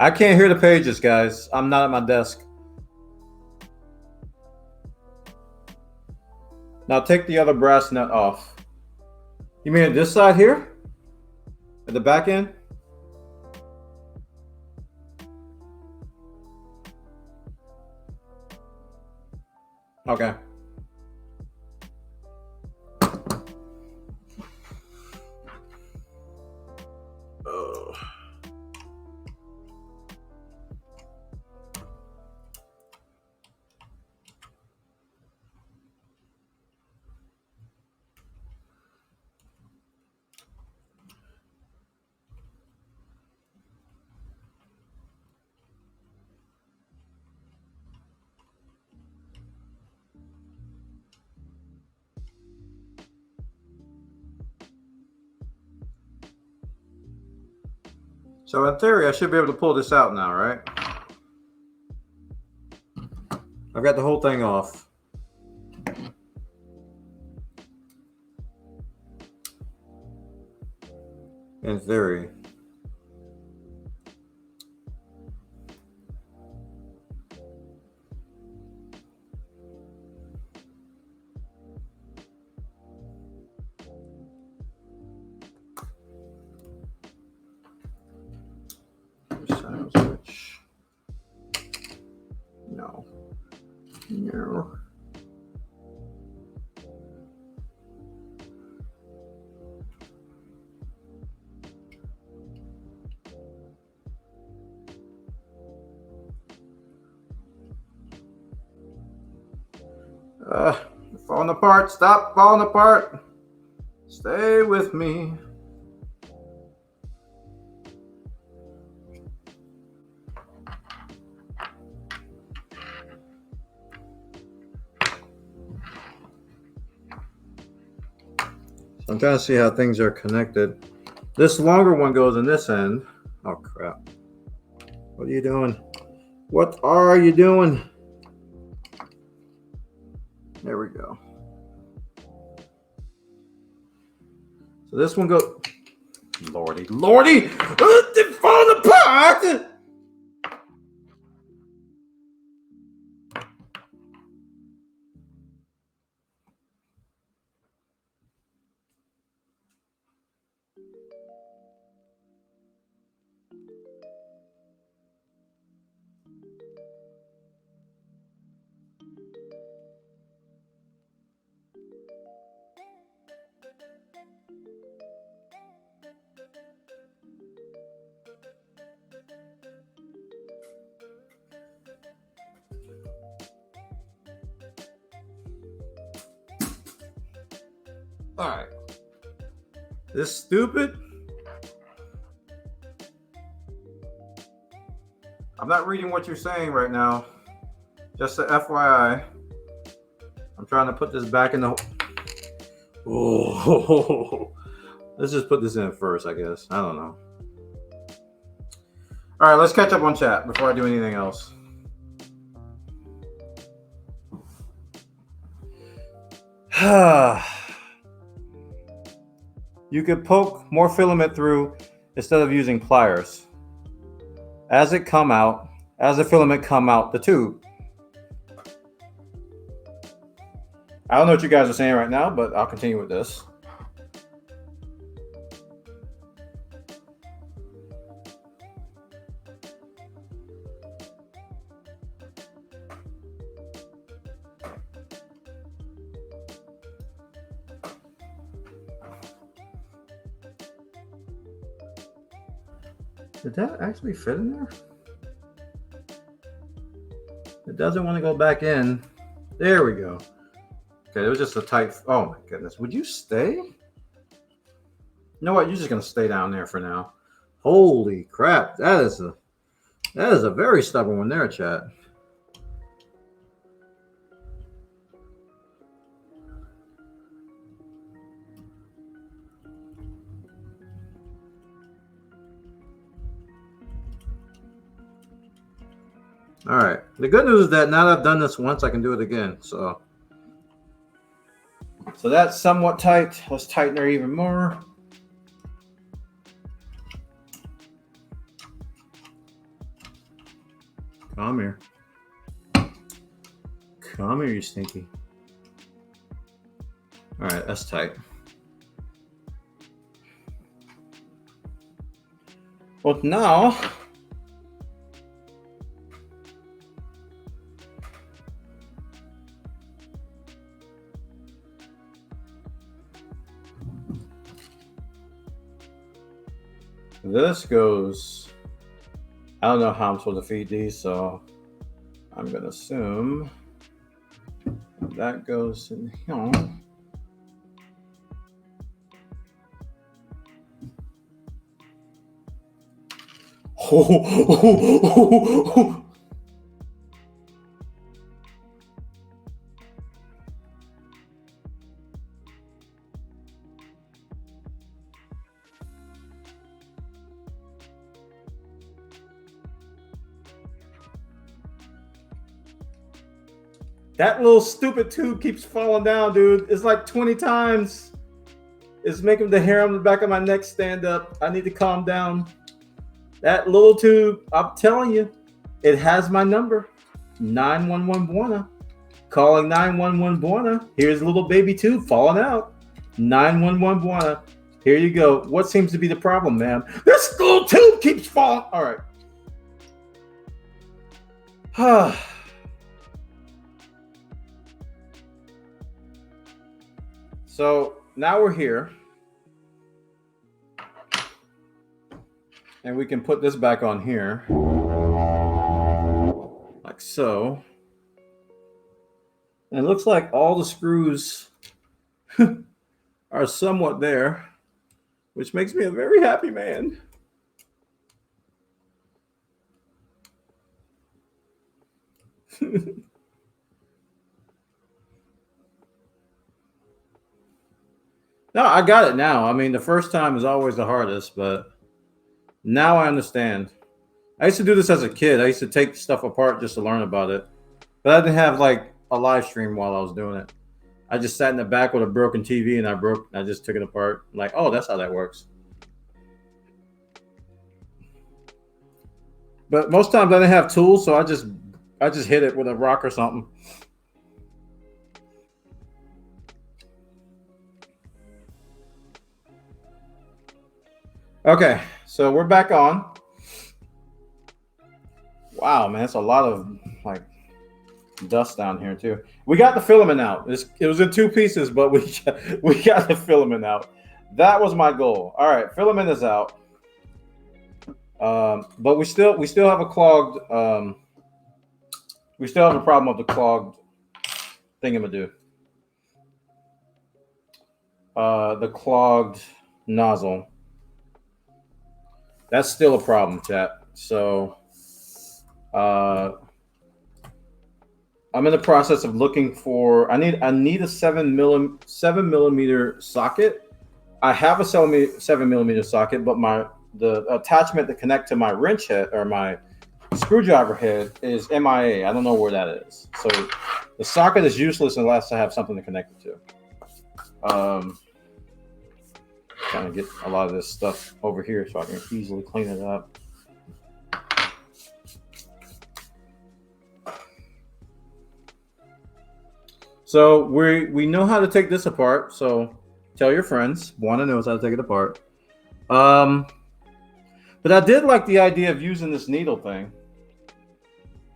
I can't hear the pages, guys. I'm not at my desk. Now take the other brass nut off. You mean at this side here? At the back end? Okay. So in theory, I should be able to pull this out now, right? I've got the whole thing off. In theory. Switch. No. No. Falling apart. Stop falling apart. Stay with me. So I'm trying to see how things are connected. This longer one goes in this end. Oh crap. What are you doing? What are you doing? There we go. So this one goes. Lordy. They're falling apart! All right. This stupid. I'm not reading what you're saying right now. Just a FYI. I'm trying to put this back in the. Oh, let's just put this in first, I guess. I don't know. All right, let's catch up on chat before I do anything else. You could poke more filament through instead of using pliers. As the filament come out the tube. I don't know what you guys are saying right now, but I'll continue with this. Did that actually fit in there? It doesn't want to go back in. There we go. Okay, it was just a tight. Oh my goodness. Would you stay? You know what? You're just gonna stay down there for now. Holy crap. That is a very stubborn one there, chat. All right. The good news is that now that I've done this once, I can do it again. So that's somewhat tight. Let's tighten her even more. Come here. Come here, you stinky. All right, that's tight. Well, now this goes. I don't know how I'm supposed to feed these, so I'm gonna assume that goes in here. That little stupid tube keeps falling down, dude. It's like 20 times. It's making the hair on the back of my neck stand up. I need to calm down. That little tube, I'm telling you, it has my number. 911 Buona. Calling 911 Buona. Here's a little baby tube falling out. 911 Buona. Here you go. What seems to be the problem, ma'am? This little tube keeps falling. All right. So now we're here. And we can put this back on here. Like so. And it looks like all the screws are somewhat there, which makes me a very happy man. No, I got it now. I mean, the first time is always the hardest, but now I understand. I used to do this as a kid. I used to take stuff apart just to learn about it. But I didn't have like a live stream while I was doing it. I just sat in the back with a broken TV and I just took it apart. I'm like, oh, that's how that works. But most times I didn't have tools, so I just hit it with a rock or something. Okay, so we're back on. Wow, man, it's a lot of like dust down here too. We got the filament out. It was in two pieces, but we got the filament out. That was my goal. All right, filament is out. But we still have a clogged. We still have a problem with the clogged thingamadoo. The clogged nozzle. That's still a problem, chat. So, I'm in the process of looking for. I need a 7 millimeter socket. I have a 7 millimeter socket, but the attachment to connect to my wrench head or my screwdriver head is MIA. I don't know where that is. So the socket is useless unless I have something to connect it to. Trying to get a lot of this stuff over here so I can easily clean it up. So we know how to take this apart. So tell your friends. One knows how to take it apart. But I did like the idea of using this needle thing.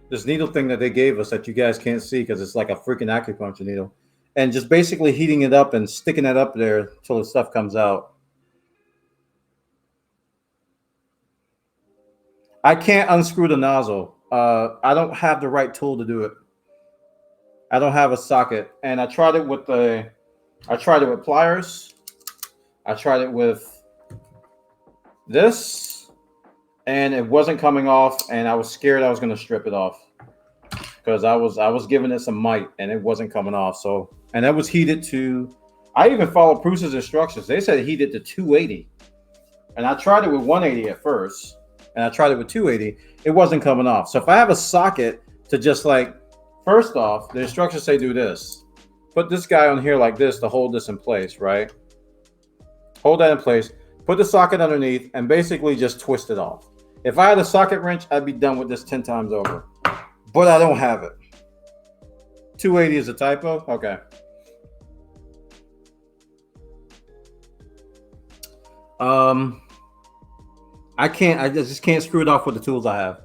This needle thing that they gave us that you guys can't see because it's like a freaking acupuncture needle. And just basically heating it up and sticking it up there until the stuff comes out. I can't unscrew the nozzle. I don't have the right tool to do it. I don't have a socket. And I tried it with pliers. I tried it with this. And it wasn't coming off, and I was scared I was going to strip it off because I was giving it some might, and it wasn't coming off. So, and that was heated to. I even followed Bruce's instructions. They said heat it to 280, and I tried it with 180 at first, and I tried it with 280. It wasn't coming off. So if I have a socket to just like, first off, the instructions say do this. Put this guy on here like this to hold this in place, right? Hold that in place. Put the socket underneath and basically just twist it off. If I had a socket wrench, I'd be done with this 10 times over. But I don't have it. 280 is a typo? Okay. I just can't screw it off with the tools I have.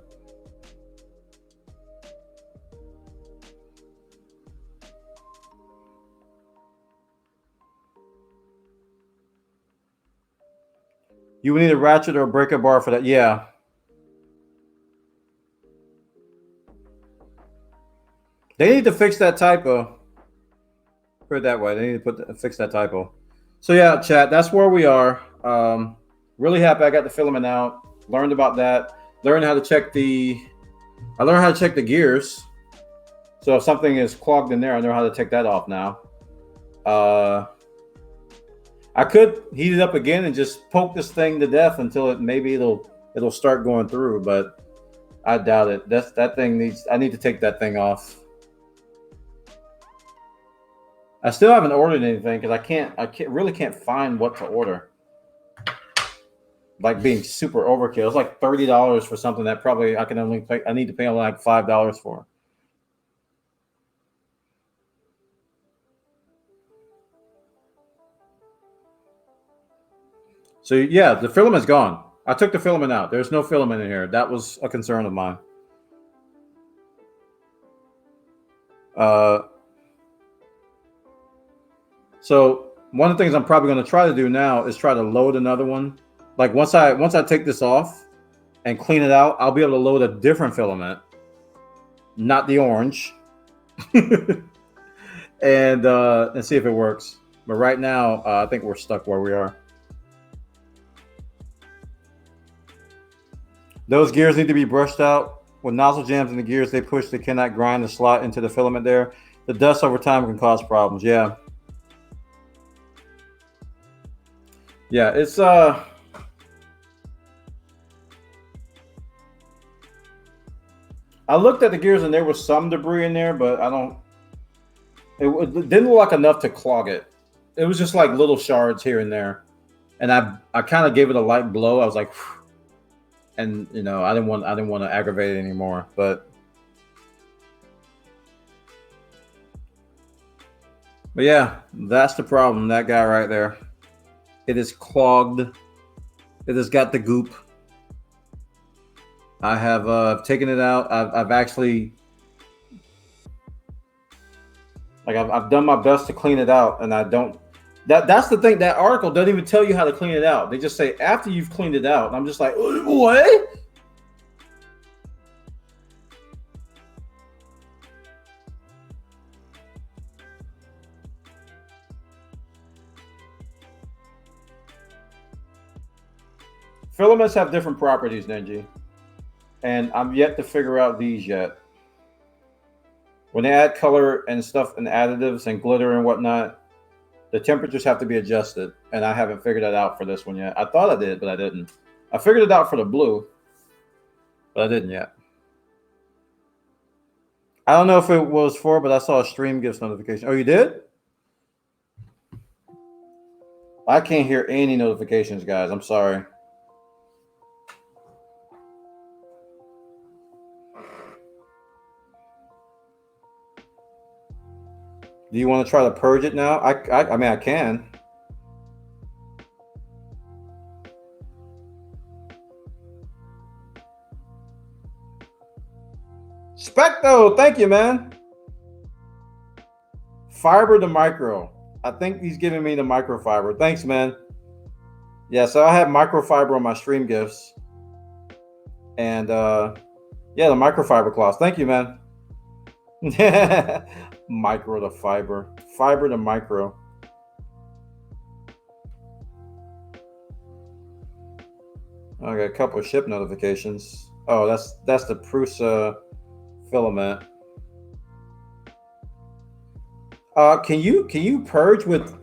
You would need a ratchet or a breaker bar for that. Yeah. They need to fix that typo. Put it that way. They need to fix that typo. So yeah, chat, that's where we are. Really happy I got the filament out. Learned about that. I learned how to check the gears. So if something is clogged in there, I know how to take that off now. I could heat it up again and just poke this thing to death until it'll start going through, but I doubt it. I need to take that thing off. I still haven't ordered anything because I really can't find what to order. Like being super overkill. It's like $30 for something that probably I need to pay like $5 for. So yeah, the filament's gone. I took the filament out. There's no filament in here. That was a concern of mine. So one of the things I'm probably going to try to do now is try to load another one. Like once I take this off and clean it out, I'll be able to load a different filament, not the orange, and see if it works. But right now, I think we're stuck where we are. Those gears need to be brushed out. With nozzle jams in the gears they push, they cannot grind the slot into the filament there. The dust over time can cause problems. Yeah. Yeah, it's I looked at the gears and there was some debris in there, but I don't. It didn't look like enough to clog it. It was just like little shards here and there, and I kind of gave it a light blow. I was like, phew. And you know, I didn't want to aggravate it anymore. But yeah, that's the problem. That guy right there. It is clogged. It has got the goop. I have taken it out. I've actually, like, I've done my best to clean it out, and I don't. That's the thing. That article doesn't even tell you how to clean it out. They just say after you've cleaned it out. And I'm just like, what? Filaments have different properties, Nenji, and I'm yet to figure out these yet. When they add color and stuff and additives and glitter and whatnot, the temperatures have to be adjusted, and I haven't figured that out for this one yet. I thought I did, but I didn't. I figured it out for the blue, but I didn't yet. I don't know if it was for, but I saw a stream gifts notification. Oh, you did? I can't hear any notifications, guys. I'm sorry. Do you want to try to purge it now? I mean, I can. Specto, thank you, man. Fiber to micro. I think he's giving me the microfiber. Thanks, man. Yeah, so I have microfiber on my stream gifts. And yeah, the microfiber cloths. Thank you, man. Micro to fiber. Fiber to micro. I got a couple of ship notifications. Oh, that's the Prusa filament. Can you purge with?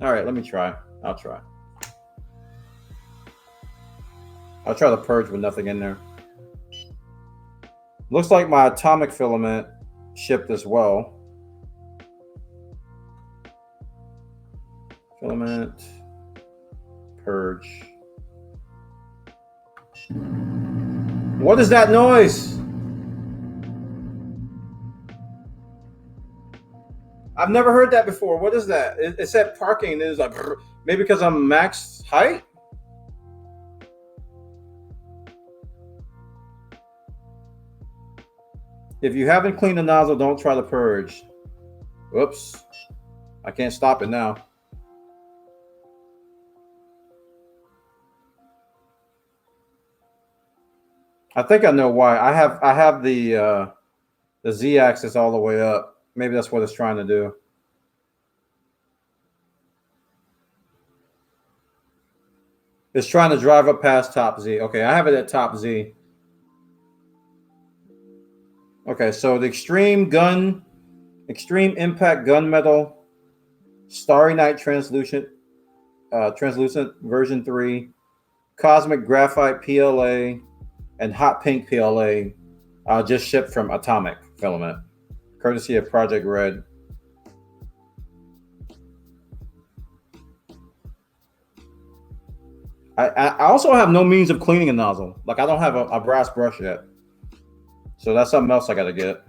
All right, let me try. I'll try to purge with nothing in there. Looks like my atomic filament shipped as well. Filament purge. What is that noise? I've never heard that before. What is that? It said parking. It's like maybe because I'm max height. If you haven't cleaned the nozzle, don't try to purge. Whoops. I can't stop it now. I think I know why. I have the Z-axis all the way up. Maybe that's what it's trying to do. It's trying to drive up past top Z. Okay, I have it at top Z. Okay, so the extreme impact gunmetal, starry night translucent version 3, cosmic graphite PLA, and hot pink PLA just shipped from Atomic Filament, courtesy of Project Red. I also have no means of cleaning a nozzle. Like, I don't have a brass brush yet. So that's something else I got to get.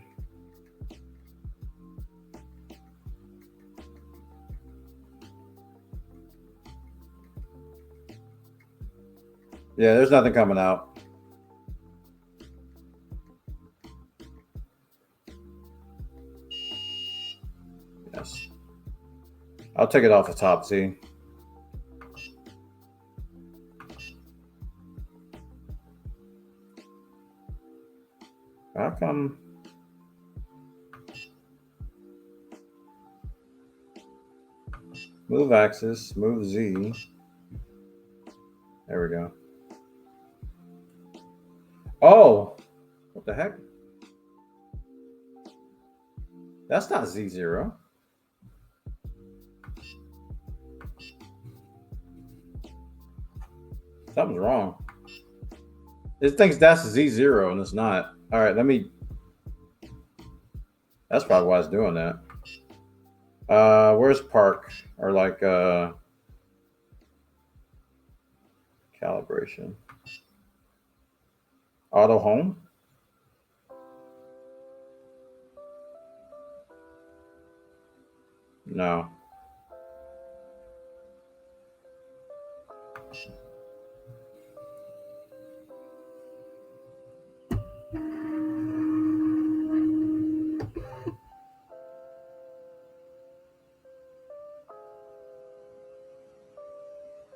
Yeah, there's nothing coming out. Yes. I'll take it off the top, see? How come? Move axis, move Z. There we go. Oh, what the heck? That's not Z0. Something's wrong. It thinks that's Z0 and it's not. All right, let me That's probably why it's doing that. Where's Park? Or like calibration. Auto home? No.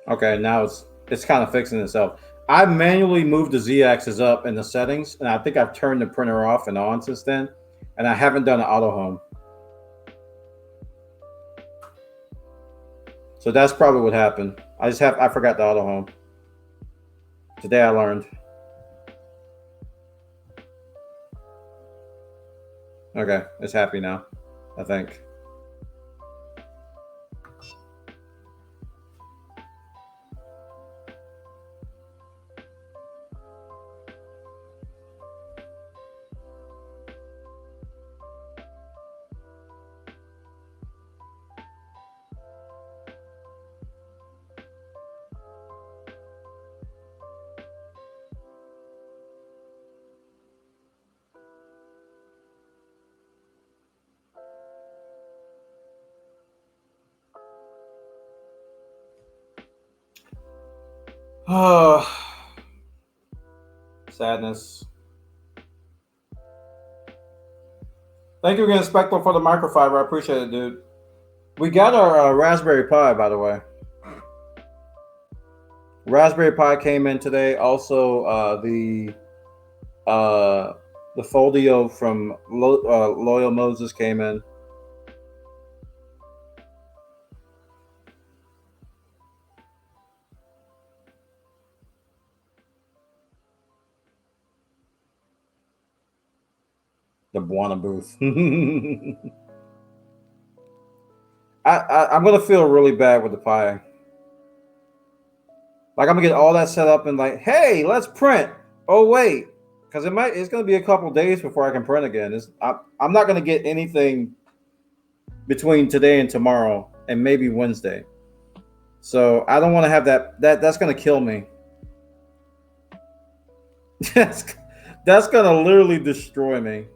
Okay, now it's kind of fixing itself. I manually moved the z-axis up in the settings, and I think I've turned the printer off and on since then, and I haven't done an auto home. So that's probably what happened. I forgot the auto home. Today I learned. Okay, it's happy now, I think. Oh, sadness. Thank you again, Spectral, for the microfiber. I appreciate it, dude. We got our Raspberry Pi, by the way. Raspberry Pi came in today. Also, the Foldio from Loyal Moses came in. The Buona booth. I'm gonna feel really bad with the Pi. Like I'm gonna get all that set up and like, hey, let's print. Oh wait, because it's gonna be a couple days before I can print again. I'm not gonna get anything between today and tomorrow, and maybe Wednesday. So I don't want to have that. That's gonna kill me. that's gonna literally destroy me.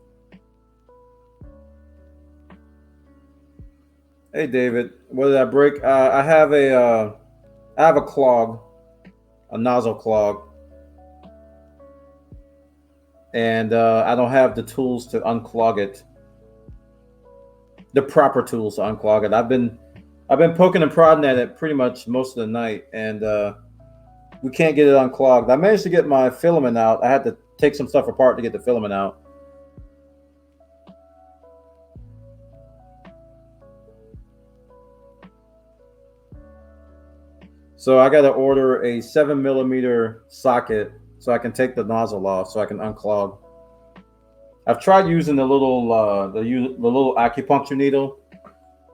Hey David, what did I break? I have a clog, a nozzle clog, and I don't have the tools to unclog it. The proper tools to unclog it. I've been poking and prodding at it pretty much most of the night, and we can't get it unclogged. I managed to get my filament out. I had to take some stuff apart to get the filament out. So I got to order a 7mm socket so I can take the nozzle off, so I can unclog. I've tried using the little acupuncture needle.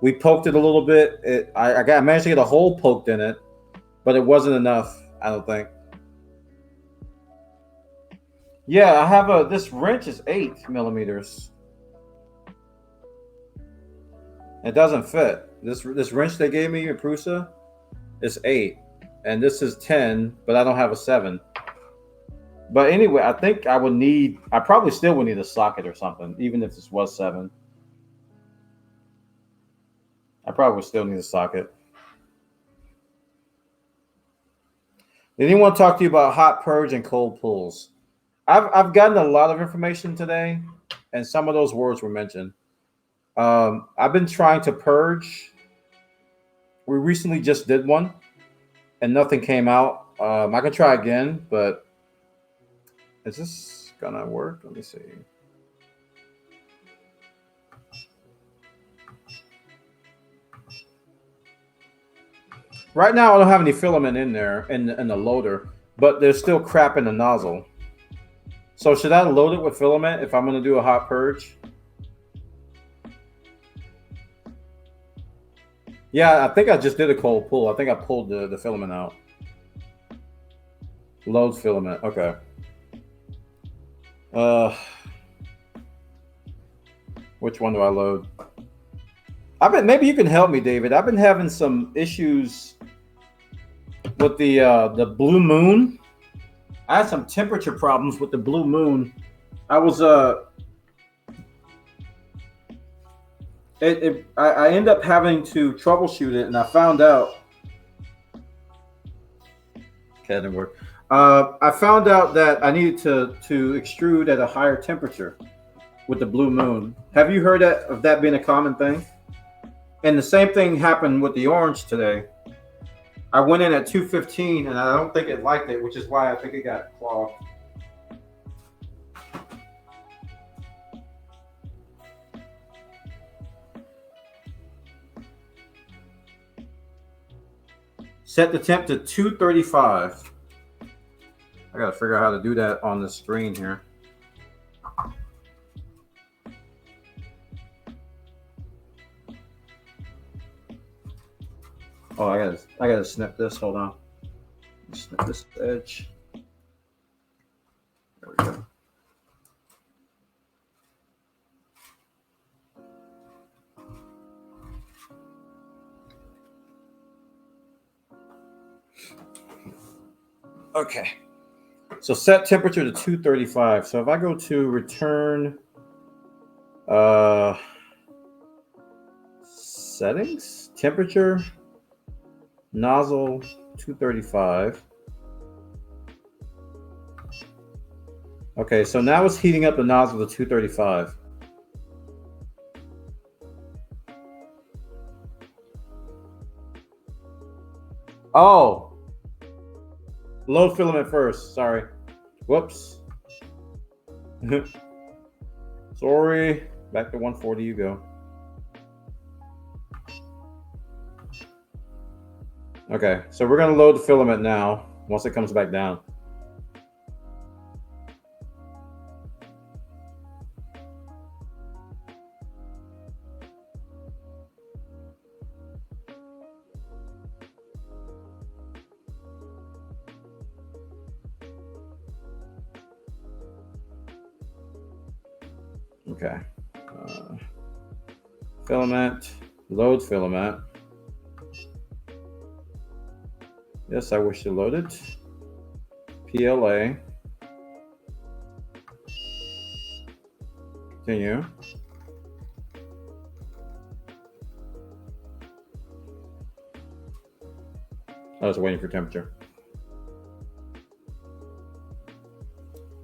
We poked it a little bit. I managed to get a hole poked in it, but it wasn't enough, I don't think. Yeah, I have this wrench is 8mm. It doesn't fit. This wrench they gave me in Prusa is 8, and this is 10, but I don't have a 7. But anyway, I think I probably still would need a socket or something, even if this was 7. I probably would still need a socket. Did anyone talk to you about hot purge and cold pulls? I've gotten a lot of information today, and some of those words were mentioned. I've been trying to purge. We recently just did one, and nothing came out. I can try again, but is this gonna work? Let me see. Right now, I don't have any filament in there in the loader, but there's still crap in the nozzle. So should I load it with filament if I'm gonna do a hot purge? Yeah, I think I just did a cold pull. I think I pulled the filament out. Load filament. Okay. Which one do I load? Maybe you can help me, David. I've been having some issues with the blue moon. I had some temperature problems with the blue moon. I was I end up having to troubleshoot it, and I found out. Okay, that didn't work. I found out that I needed to extrude at a higher temperature with the blue moon. Have you heard of that being a common thing? And the same thing happened with the orange today. I went in at 215, and I don't think it liked it, which is why I think it got clogged. Set the temp to 235. I gotta figure out how to do that on the screen here. Oh, I gotta snip this. Hold on. Snip this edge. There we go. Okay. So set temperature to 235. So if I go to return settings, temperature, nozzle 235. Okay, so now it's heating up the nozzle to 235. Oh, load filament first. Sorry. Whoops. Sorry. Back to 140 you go. Okay, so we're going to load the filament now once it comes back down. Okay. Filament, load filament. Yes, I wish to load it. PLA. Continue. I was waiting for temperature.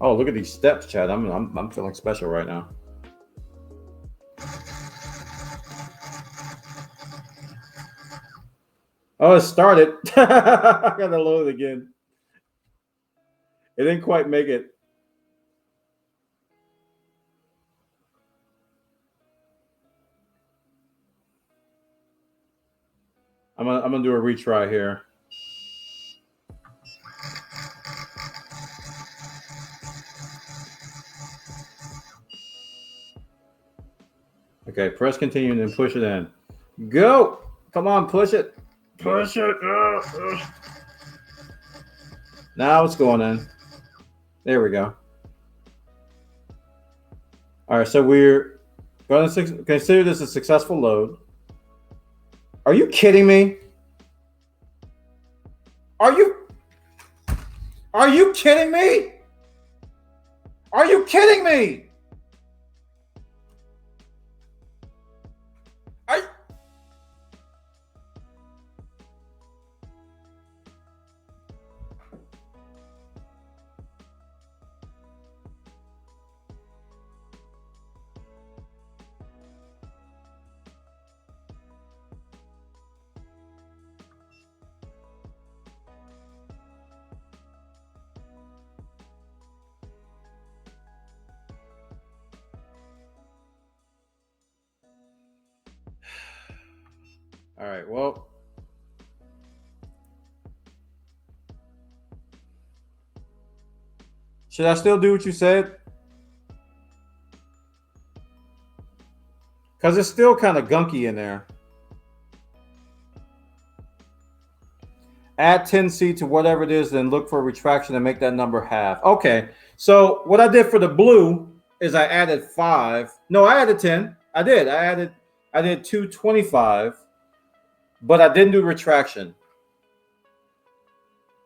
Oh, look at these steps, Chad. I'm feeling special right now. Oh, it started. I gotta load it again. It didn't quite make it. I'm gonna do a retry here. Okay, press continue and then push it in. Go! Come on, push it. Push it. Now it's going in. There we go. All right, so we're going to consider this a successful load. Are you kidding me? Are you kidding me? Are you kidding me? All right, well, should I still do what you said? Because it's still kind of gunky in there. Add 10C to whatever it is, then look for a retraction and make that number half. Okay, so what I did for the blue is I added 5. No, I added 10. I did. I did 225, but I didn't do retraction.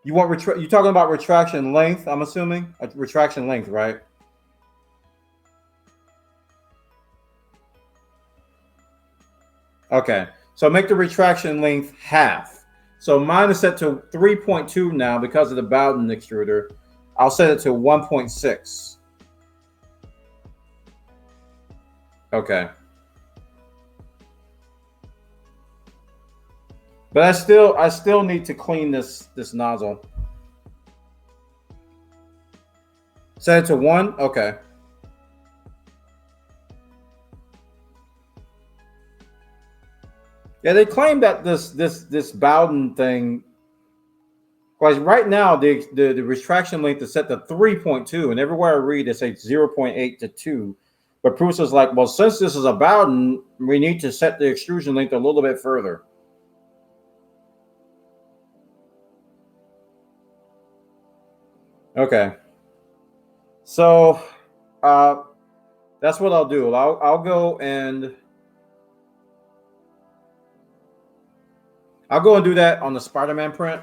You want you talking about retraction length? I'm assuming retraction length, right? Okay, so make the retraction length half. So mine is set to 3.2 now because of the Bowden extruder. I'll set it to 1.6. Okay. But I still need to clean this nozzle. Set it to 1? Okay. Yeah, they claim that this Bowden thing, because right now the retraction length is set to 3.2, and everywhere I read it says 0.8 to 2. But Prusa's like, well, since this is a Bowden, we need to set the extrusion length a little bit further. Okay. So that's what I'll do. I'll go and do that on the Spider-Man print.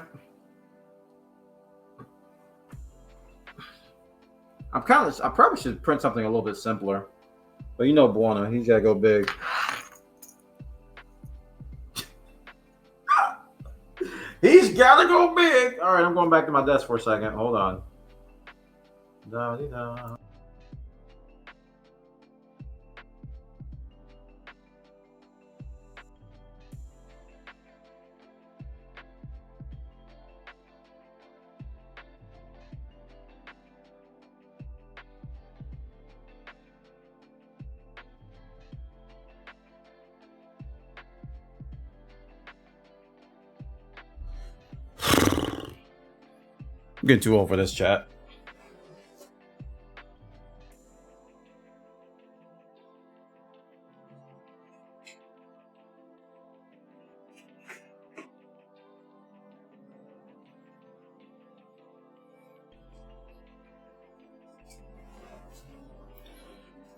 I probably should print something a little bit simpler. But you know Buona, he's gotta go big. He's gotta go big. All right, I'm going back to my desk for a second. Hold on. Da-dee-da. I'm getting too old for this, chat.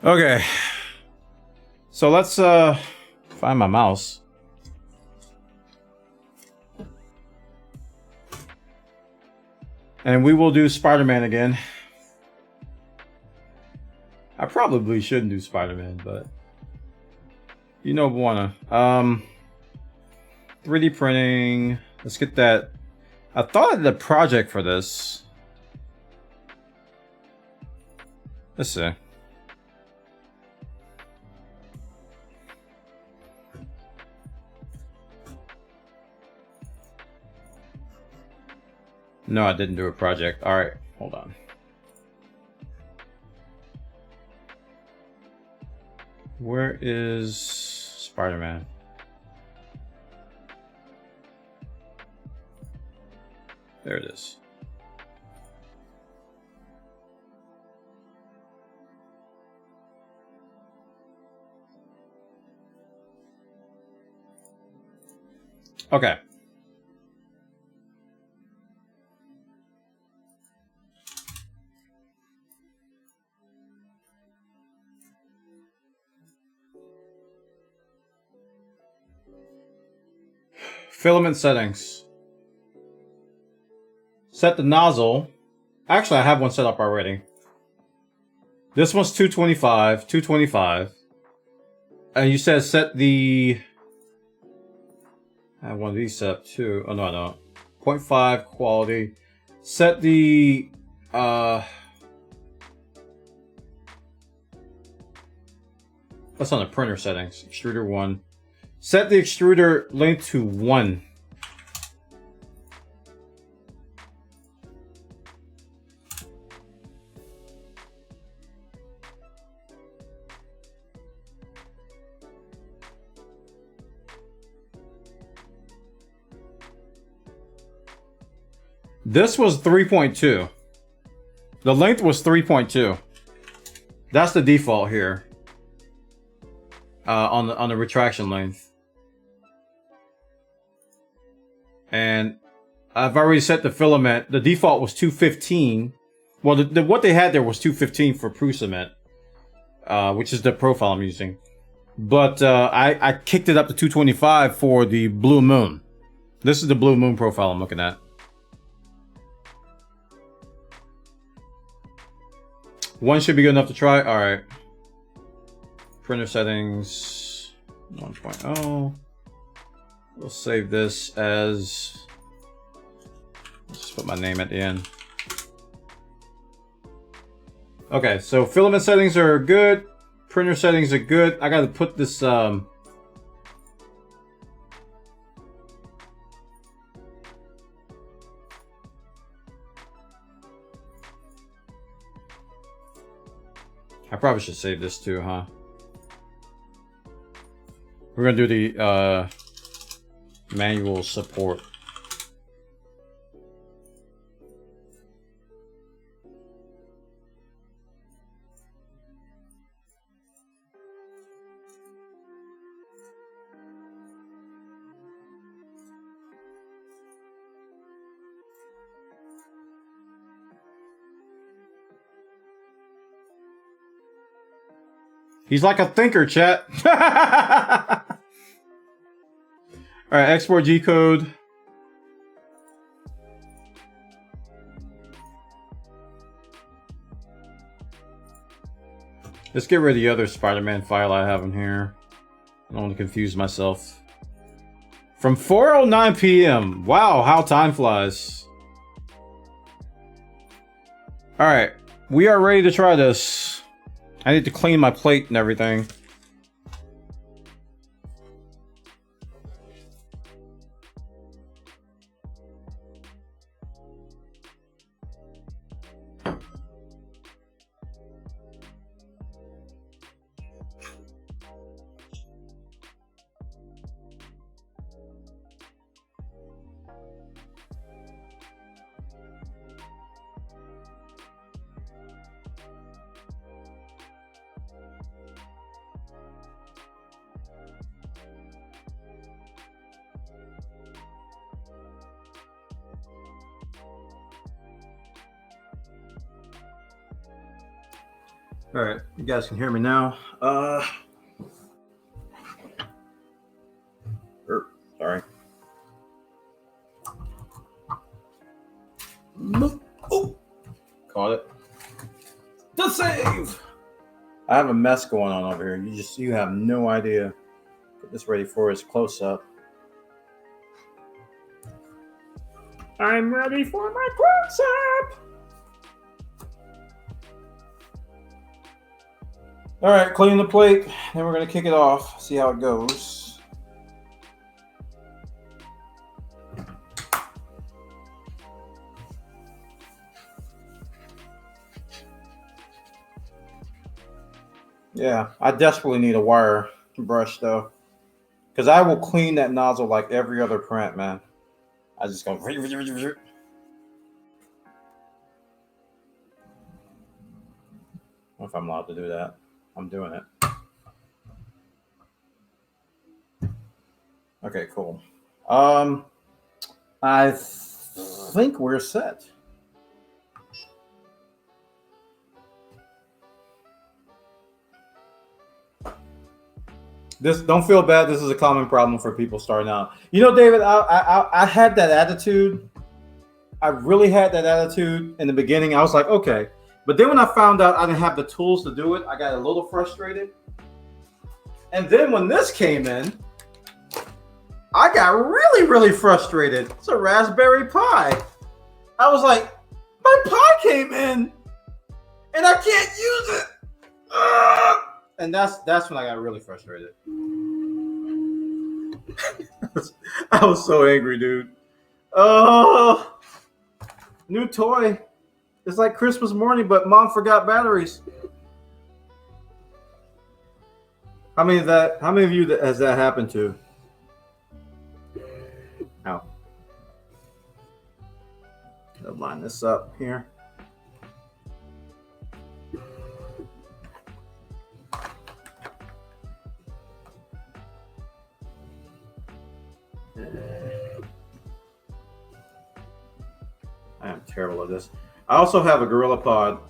Okay. So let's find my mouse. And we will do Spider-Man again. I probably shouldn't do Spider-Man, but you know, Buona. 3D printing. Let's get that. I thought of the project for this. Let's see. No, I didn't do a project. All right, hold on. Where is Spider-Man? There it is. Okay. Filament settings. Set the nozzle. Actually, I have one set up already. This one's 225, 225. And you said set the... I have one of these set up too. Oh, no, I don't. 0.5 quality. Set the... What's on the printer settings? Extruder 1. Set the extruder length to 1. This was 3.2. The length was 3.2. That's the default here. On the retraction length. And I've already set the filament. The default was 215. Well, what they had there was 215 for Prusa, which is the profile I'm using. But I kicked it up to 225 for the Blue Moon. This is the Blue Moon profile I'm looking at. One should be good enough to try. All right. Printer settings 1.0. We'll save this as, let's just put my name at the end. Okay, so filament settings are good. Printer settings are good. I gotta put this I probably should save this too, huh? We're gonna do the manual support. He's like a thinker, chat. All right, export G code. Let's get rid of the other Spider-Man file I have in here. I don't want to confuse myself. From 4:09 p.m. Wow, how time flies. All right, we are ready to try this. I need to clean my plate and everything. All right, you guys can hear me now. Sorry. Oh, caught it. The save. I have a mess going on over here. You have no idea. Get this ready for his close up. I'm ready for my close up. All right, clean the plate. Then we're gonna kick it off. See how it goes. Yeah, I desperately need a wire brush though, because I will clean that nozzle like every other print, man. I just go. I don't know if I'm allowed to do that. I'm doing it. Okay, cool. I think we're set. This, don't feel bad. This is a common problem for people starting out. You know, David, I had that attitude. I really had that attitude in the beginning. I was like, okay. But then when I found out I didn't have the tools to do it, I got a little frustrated. And then when this came in, I got really, really frustrated. It's a Raspberry Pi. I was like, my Pi came in and I can't use it. And that's when I got really frustrated. I was so angry, dude. Oh, new toy. It's like Christmas morning, but mom forgot batteries. How many of you has that happened to? Ow. I'll line this up here. I am terrible at this. I also have a Gorilla Pod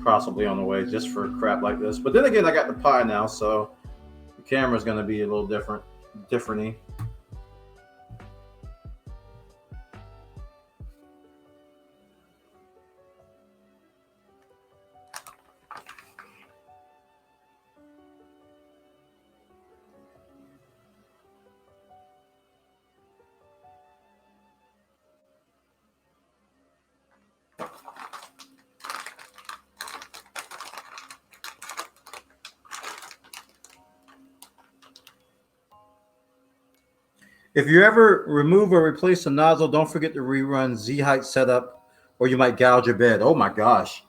possibly on the way just for crap like this. But then again, I got the Pi now, so the camera's going to be a little different-y. If you ever remove or replace the nozzle, don't forget to rerun Z-height setup, or you might gouge your bed. Oh my gosh.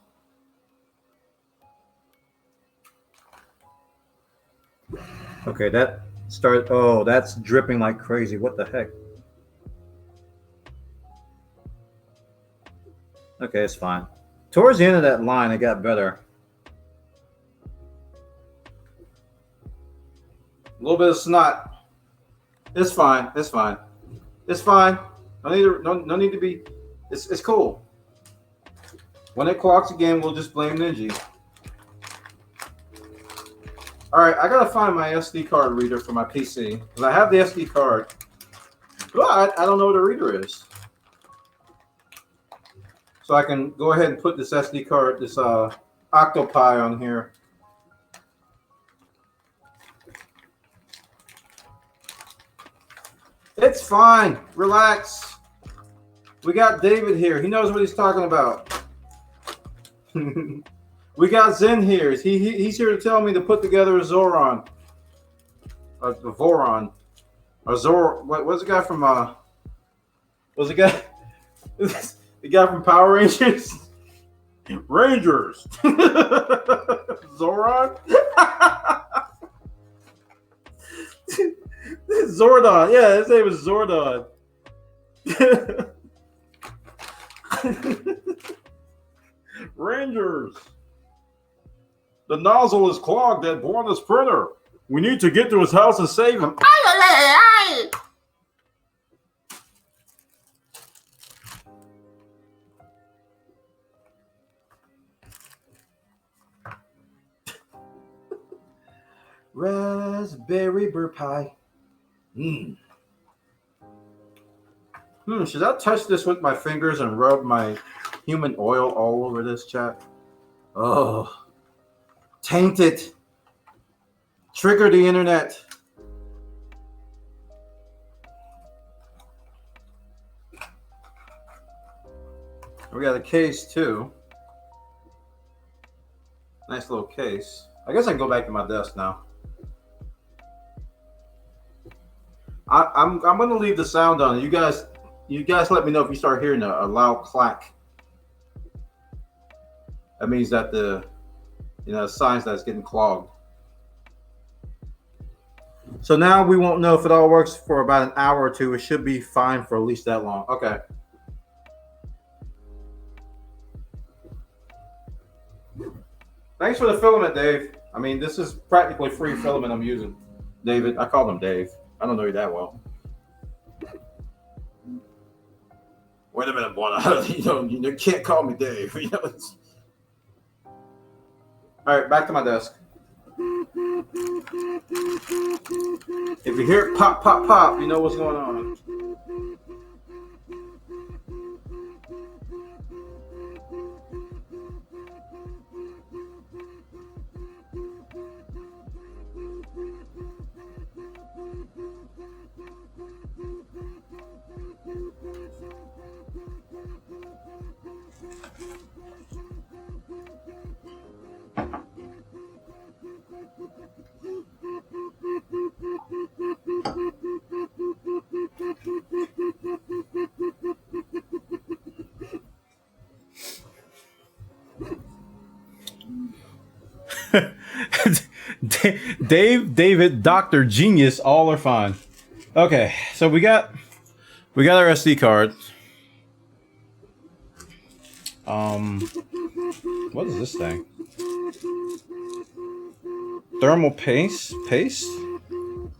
Okay, that started. Oh, that's dripping like crazy. What the heck? Okay, it's fine. Towards the end of that line, it got better. A little bit of snot. It's fine. It's fine. It's fine. No need to be. It's cool. When it clocks again, we'll just blame Ninja. All right, I gotta find my SD card reader for my PC because I have the SD card, but I don't know what the reader is. So I can go ahead and put this SD card, this Octopi on here. It's fine. Relax. We got David here. He knows what he's talking about. We got Zen here. He's here to tell me to put together a Zoron. A Voron. A Zor. What's the guy from what's the guy? The guy from Power Rangers? Rangers. Zoron? Zordon. Yeah, his name is Zordon. Rangers. The nozzle is clogged at Borna's printer. We need to get to his house and save him. Raspberry burr pie. Should I touch this with my fingers and rub my human oil all over this, chat? Oh, taint it. Trigger the internet. We got a case too. Nice little case. I guess I can go back to my desk now. I'm gonna leave the sound on. You guys let me know if you start hearing a loud clack. That means that the signs that it's getting clogged. So now we won't know if it all works for about an hour or two. It should be fine for at least that long. Okay. Thanks for the filament, Dave. I mean, this is practically free filament I'm using. David, I called him Dave. I don't know you that well. Wait a minute, boy. You can't call me Dave. All right, back to my desk. If you hear it pop, pop, pop, you know what's going on. David, Dr. Genius, all are fine. Okay, so we got our SD card. What is this thing? Thermal paste? Paste? Do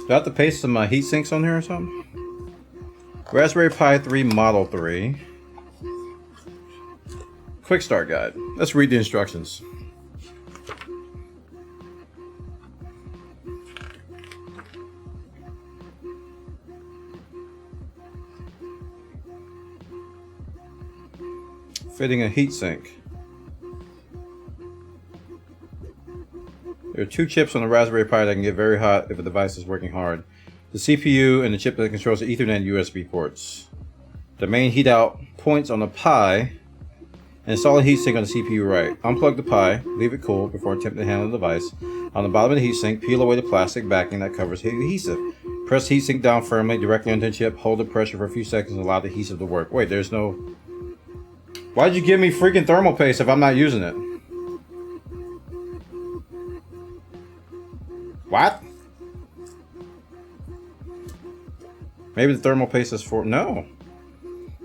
I have to paste some heat sinks on here or something? Raspberry Pi 3 Model 3. Quick start guide. Let's read the instructions. Fitting a heatsink. There are 2 chips on the Raspberry Pi that can get very hot if the device is working hard. The CPU and the chip that controls the Ethernet and USB ports. The main heat out points on the Pi and install a heatsink on the CPU right. Unplug the Pi, leave it cool before attempting to handle the device. On the bottom of the heatsink, peel away the plastic backing that covers the adhesive. Press heatsink down firmly directly onto the chip, hold the pressure for a few seconds and allow the adhesive to work. Wait, there's no... Why'd you give me freaking thermal paste if I'm not using it? What? Maybe the thermal paste is for... No.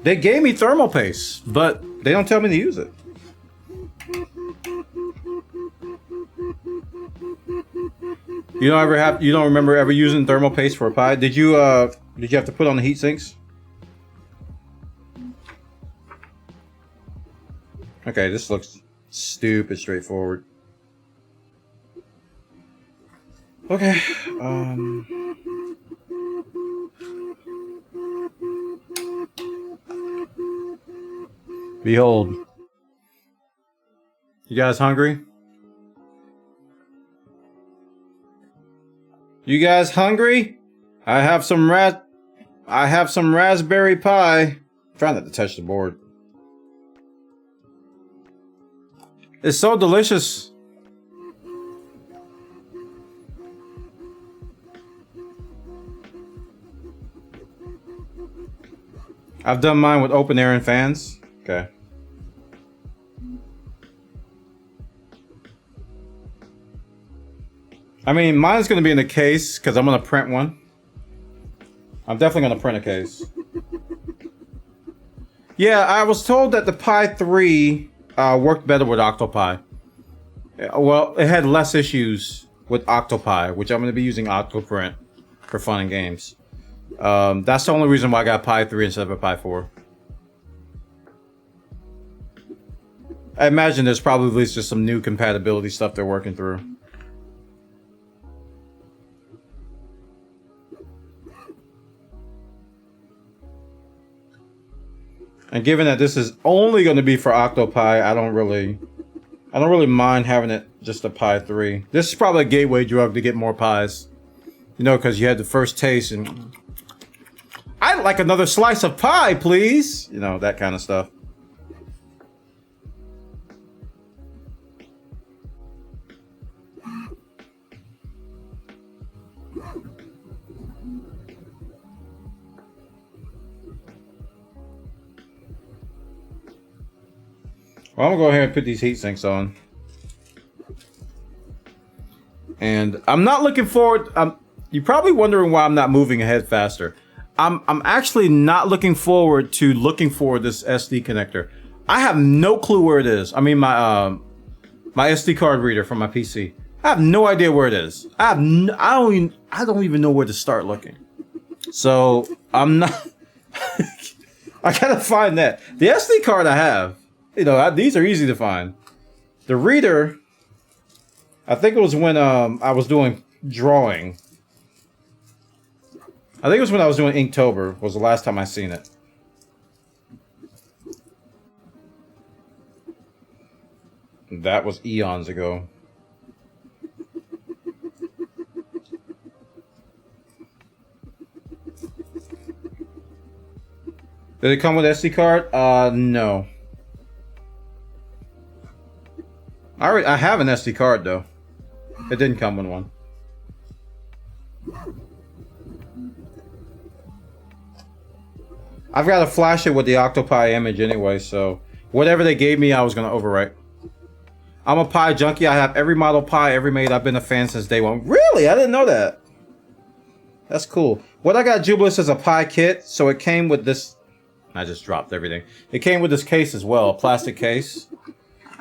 They gave me thermal paste, but they don't tell me to use it. You don't remember ever using thermal paste for a Pi? Did you have to put on the heat sinks? Okay, this looks stupid straightforward. Okay, behold. You guys hungry? You guys hungry? I have some Raspberry Pi. Try not to touch the board. It's so delicious. I've done mine with open air and fans. Okay. I mean, mine's going to be in a case because I'm going to print one. I'm definitely going to print a case. Yeah, I was told that the Pi 3 worked better with Octopi. Well, it had less issues with Octopi, which I'm going to be using Octoprint for fun and games. That's the only reason why I got Pi 3 instead of a Pi 4. I imagine there's probably just some new compatibility stuff they're working through. And given that this is only going to be for Octopi, I don't really mind having it just a Pi 3. This is probably a gateway drug to get more pies. You know, because you had the first taste and... I'd like another slice of pie, please! You know, that kind of stuff. Well, I'm gonna go ahead and put these heat sinks on. And I'm not looking forward... you're probably wondering why I'm not moving ahead faster. I'm actually not looking forward to this SD connector. I have no clue where it is. I mean, my SD card reader from my PC. I have no idea where it is. I don't even know where to start looking. So I'm not... I gotta find that. The SD card I have. You know, these are easy to find. The reader, I think it was when I was doing drawing. I think it was when I was doing Inktober was the last time I seen it. That was eons ago. Did it come with SD card? No. I have an SD card though. It didn't come with one. I've got to flash it with the Octopi image anyway, so whatever they gave me, I was going to overwrite. I'm a Pi junkie. I have every model Pi ever made. I've been a fan since day one. Really? I didn't know that. That's cool. What I got Jubilis is a Pi kit, so it came with this... I just dropped everything. It came with this case as well, a plastic case,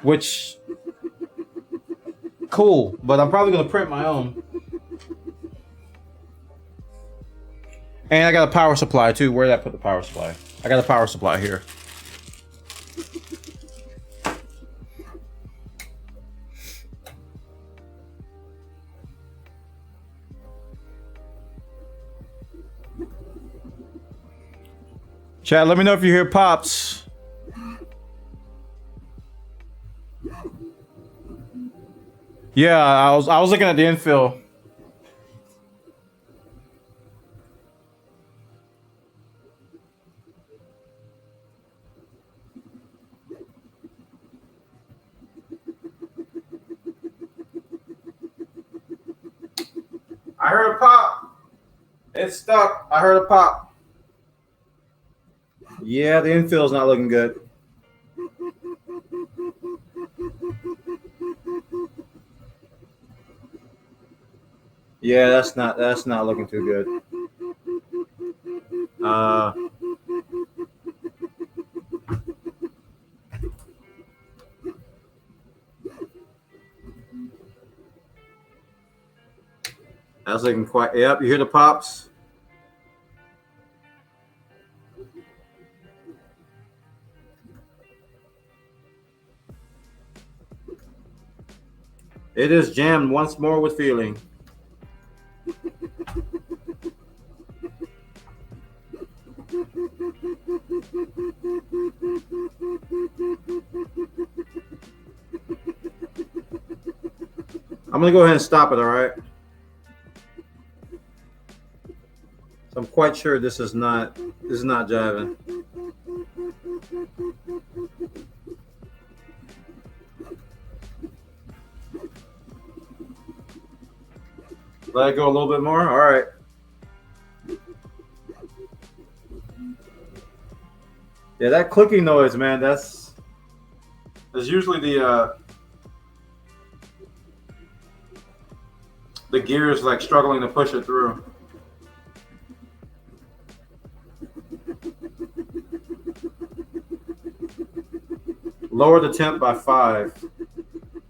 which... Cool, but I'm probably going to print my own. And I got a power supply too. Where did I put the power supply? I got a power supply here. Chat, let me know if you hear pops. Yeah, I was looking at the infill. I heard a pop. It's stuck. I heard a pop. Yeah, the infill's not looking good. Yeah, that's not looking too good. That's looking quite. Yep, you hear the pops. It is jammed once more with feeling. I'm gonna go ahead and stop it, all right? So I'm quite sure this is not jiving. Let it go a little bit more. All right. Yeah, that clicking noise, man. That's usually the gears like struggling to push it through. Lower the temp by 5. Do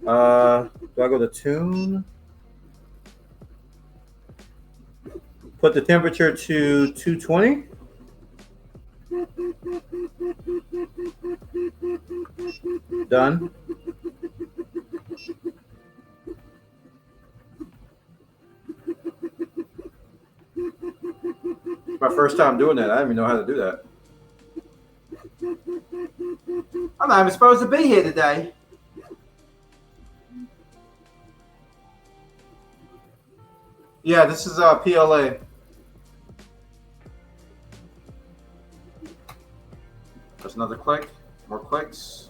I go to tune? Put the temperature to 220. Done. My first time doing that. I didn't even know how to do that. I'm not even supposed to be here today. Yeah, this is PLA. There's another click. More clicks.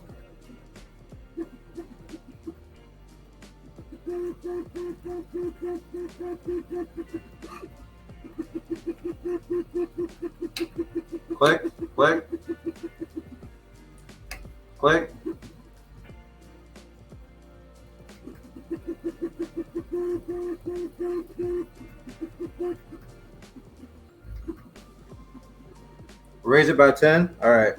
Click, click, click. Raise it by 10. All right.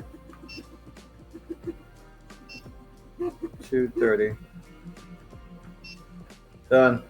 230. Done.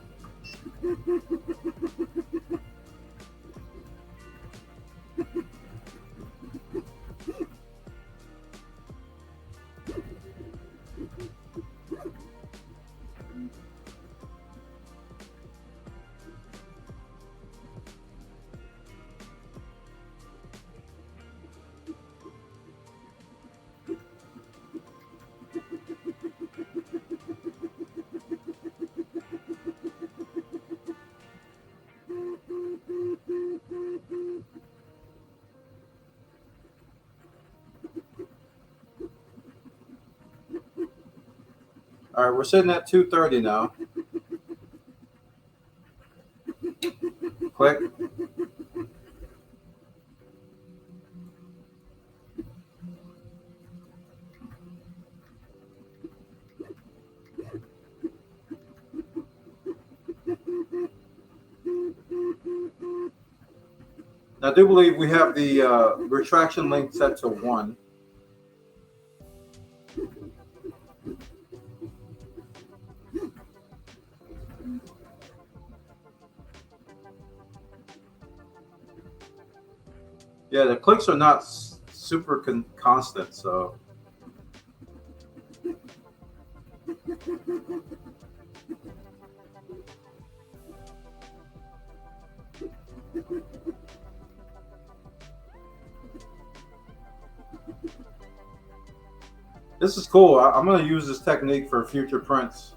All right, we're sitting at 230 now. Click. Now, I do believe we have the retraction length set to 1. Yeah, the clicks are not super constant, so. This is cool. I'm gonna use this technique for future prints.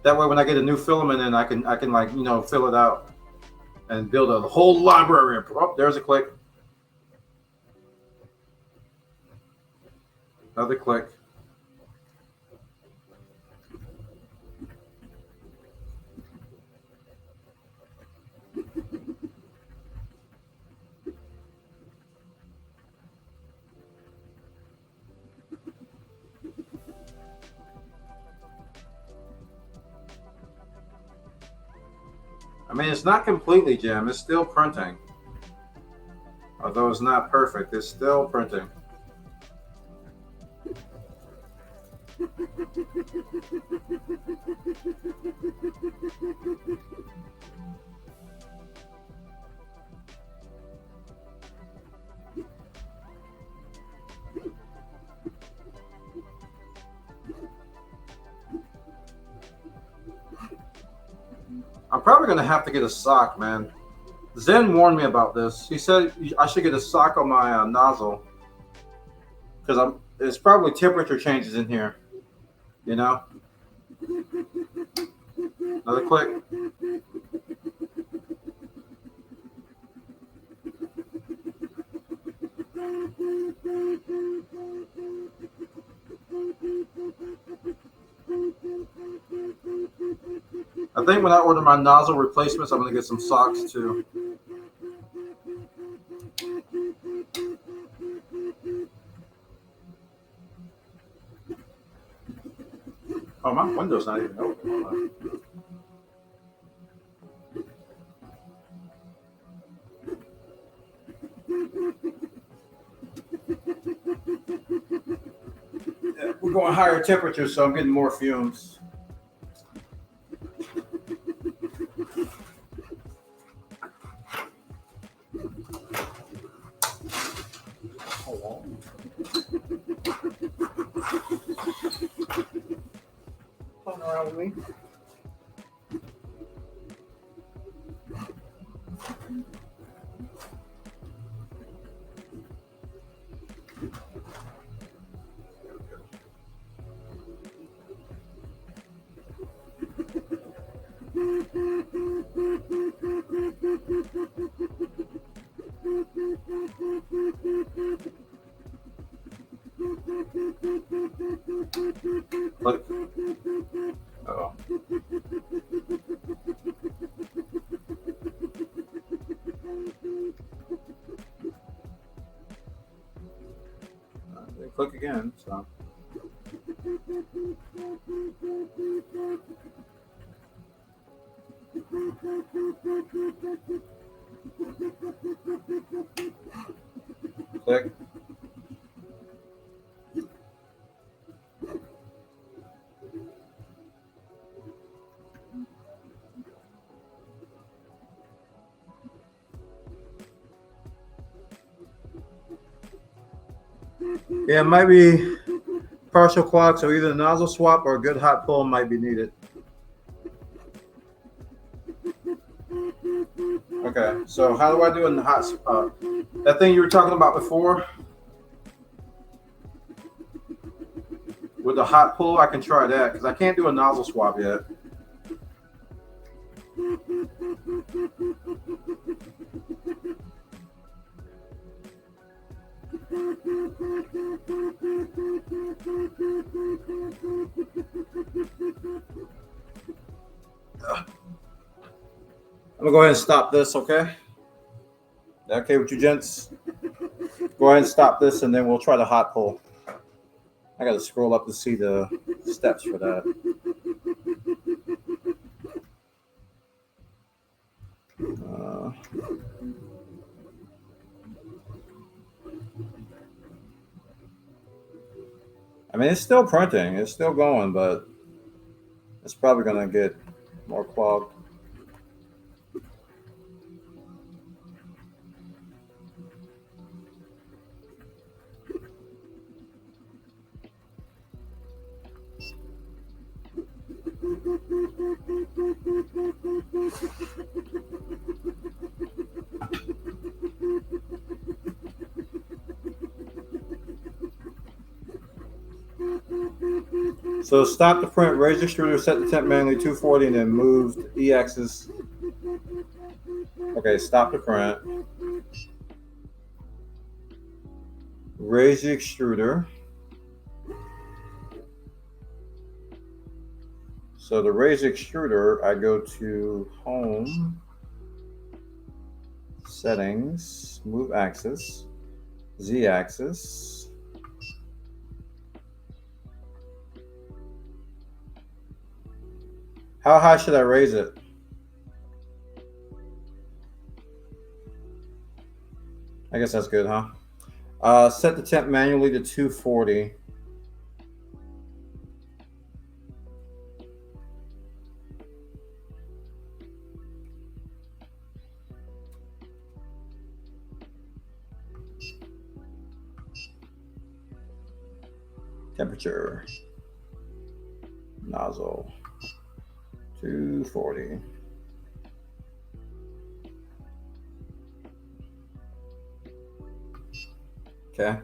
That way, when I get a new filament in, I can like fill it out and build a whole library. Oh, there's a click. Another click. I mean, it's not completely jam. It's still printing. Although it's not perfect, it's still printing. I'm probably going to have to get a sock, man. Zen warned me about this. He said I should get a sock on my nozzle because there's probably temperature changes in here, you know? Another click. I think when I order my nozzle replacements, I'm going to get some socks too. Oh, my window's not even open. Yeah, we're going higher temperatures, so I'm getting more fumes. Playing around with me. Click. Uh-oh. They click again, so. Click. Yeah, it might be partial clog, so either a nozzle swap or a good hot pull might be needed. Okay, so how do I do in the hot spot? That thing you were talking about before? With the hot pull, I can try that because I can't do a nozzle swap yet. I'm gonna go ahead and stop this, okay? Okay with you, gents? Go ahead and stop this, and then we'll try the hot pull. I gotta scroll up to see the steps for that. I mean, it's still printing. It's still going, but it's probably gonna get more clogged. So stop the print, raise extruder, set the temp manually 240, and then move the E-axis. Okay, stop the print. Raise the extruder. So the raise extruder, I go to home, settings, move axis, Z-axis. How high should I raise it? I guess that's good, huh? Set the temp manually to 240. Temperature. Nozzle. 240. Okay.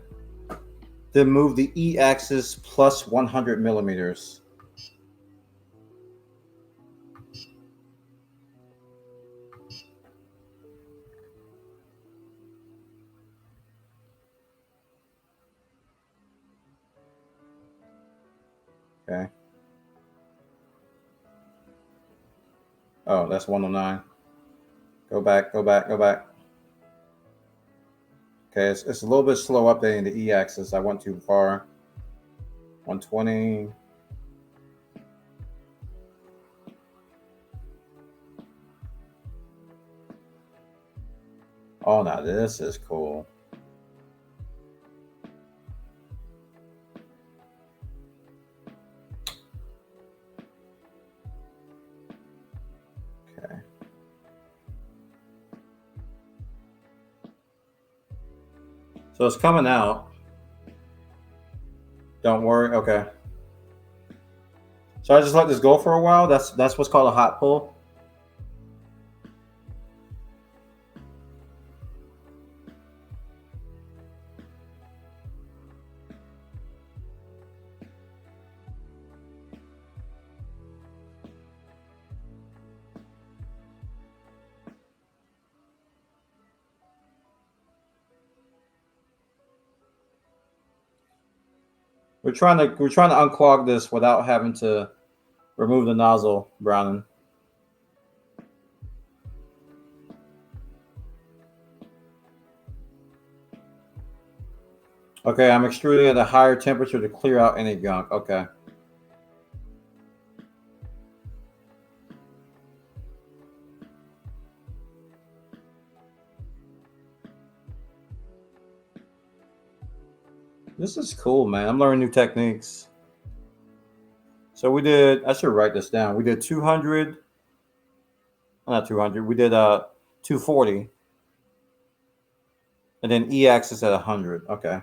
Then move the E-axis plus 100 millimeters. Okay. Oh, that's 109. Go back, go back, go back. Okay, it's a little bit slow updating the E-axis. I went too far. 120. Oh, now this is cool. Okay. So it's coming out. Don't worry. Okay. So I just let this go for a while. That's what's called a hot pull. We're trying to unclog this without having to remove the nozzle browning. Okay, I'm extruding at a higher temperature to clear out any gunk. Okay. This is cool, man. I'm learning new techniques. So we did, I should write this down. We did 200, not 200, we did 240. And then E-axis at 100. Okay.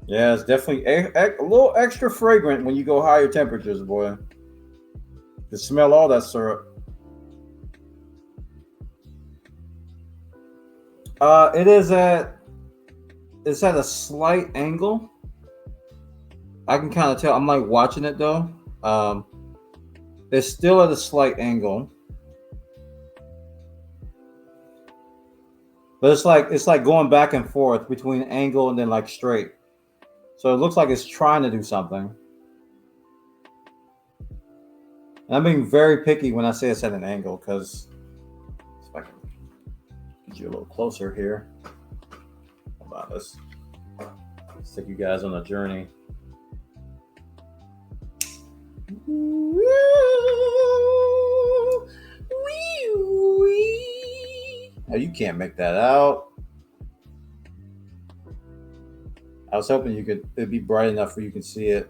Yeah, it's definitely a little extra fragrant when you go higher temperatures, boy. You smell all that syrup. It's at a slight angle. I can kind of tell. I'm like watching it though. It's still at a slight angle. But it's like going back and forth between angle and then like straight. So it looks like it's trying to do something. And I'm being very picky when I say it's at an angle because if I can get you a little closer here. Hold on, let's take you guys on a journey. Oh, you can't make that out. I was hoping it'd be bright enough where you can see it.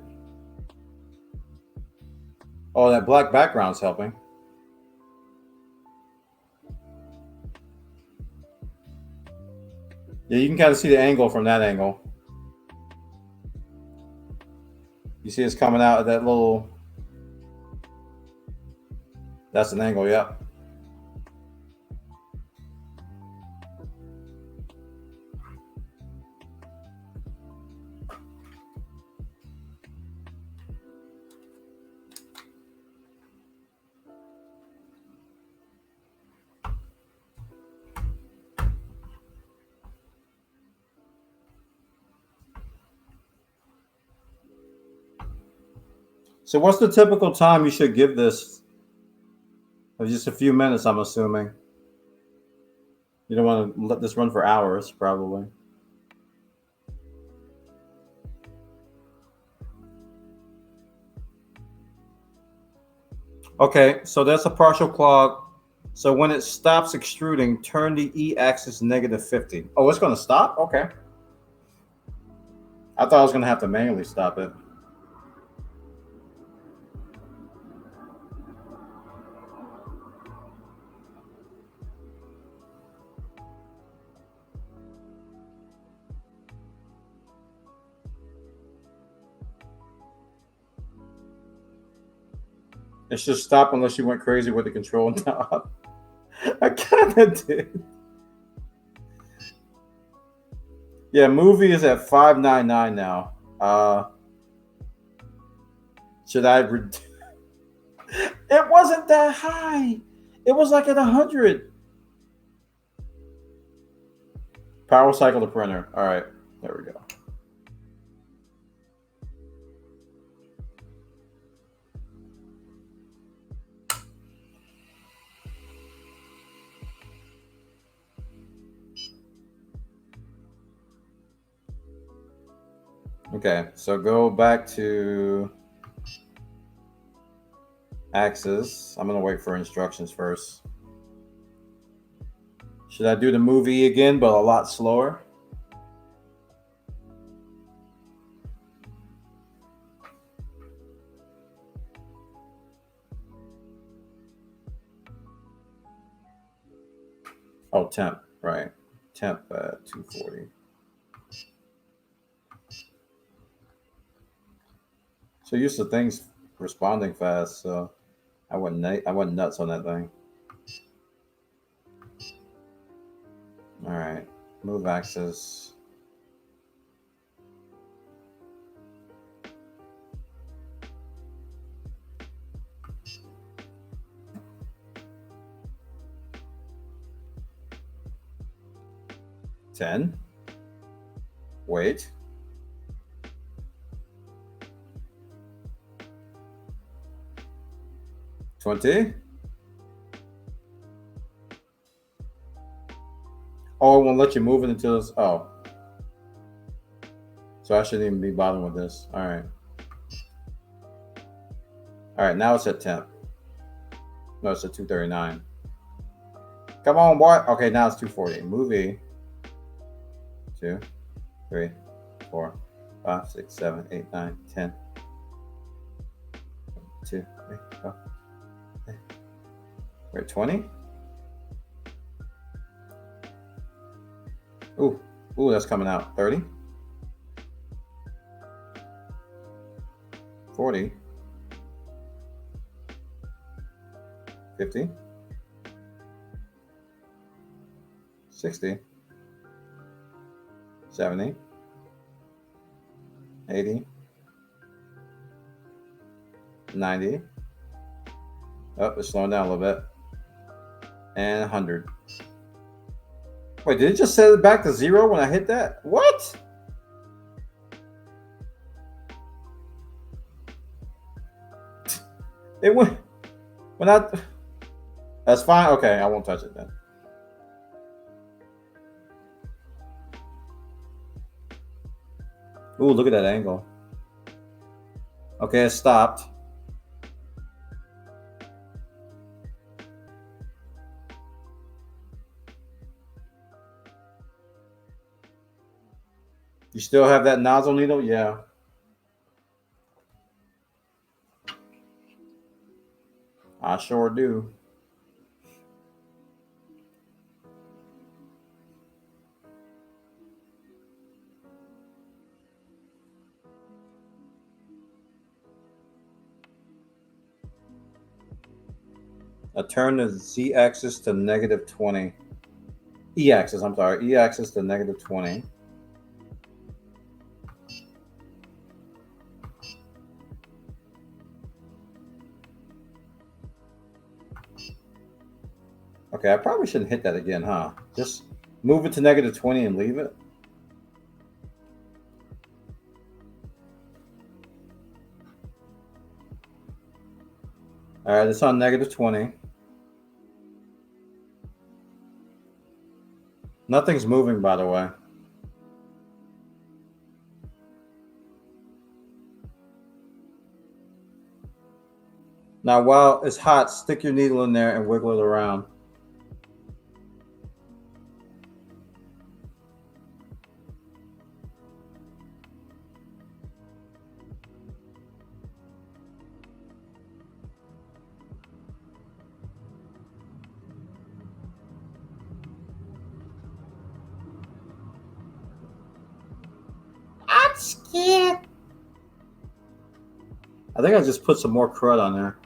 Oh, that black background's helping. Yeah, you can kind of see the angle from that angle. You see it's coming out of that little That's an angle, yeah. So what's the typical time you should give this? Just a few minutes, I'm assuming. You don't want to let this run for hours, probably. Okay, so that's a partial clog. So when it stops extruding, turn the E-axis -50. Oh, it's going to stop? Okay. I thought I was going to have to manually stop it. It should stop unless you went crazy with the control knob. I kind of did. Yeah, movie is at $5.99 now. Should I? It wasn't that high. It was like at 100. Power cycle the printer. All right, there we go. Okay, so go back to axis. I'm gonna wait for instructions first. Should I do the movie again, but a lot slower? Oh, temp, right. Temp at 240. So used to things responding fast, so I went nuts on that thing. All right, move axis. $10. Wait. $20. Oh, it won't let you move it until it's. Oh. So I shouldn't even be bothering with this. All right. All right, now it's at temp. No, it's at 239. Come on, boy. Okay, now it's 240. Movie. 2, 3, 4, 5, 6, 7, 8, 9, 10. 2, 3, 4. Wait, 20? Ooh, that's coming out. 30? 40? 50? 60? 70? 80? 90? Oh, it's slowing down a little bit. And 100. Wait, did it just set it back to 0 when I hit that? What? It went when I. That's fine. Okay, I won't touch it then. Ooh, look at that angle. Okay, it stopped. You still have that nozzle needle? Yeah. I sure do. turn the z-axis to -20. E-axis, I'm sorry. E-axis to -20. Okay, I probably shouldn't hit that again, huh? Just move it to -20 and leave it. All right, it's on -20. Nothing's moving, by the way. Now, while it's hot, stick your needle in there and wiggle it around. I'm scared. I think I just put some more crud on there.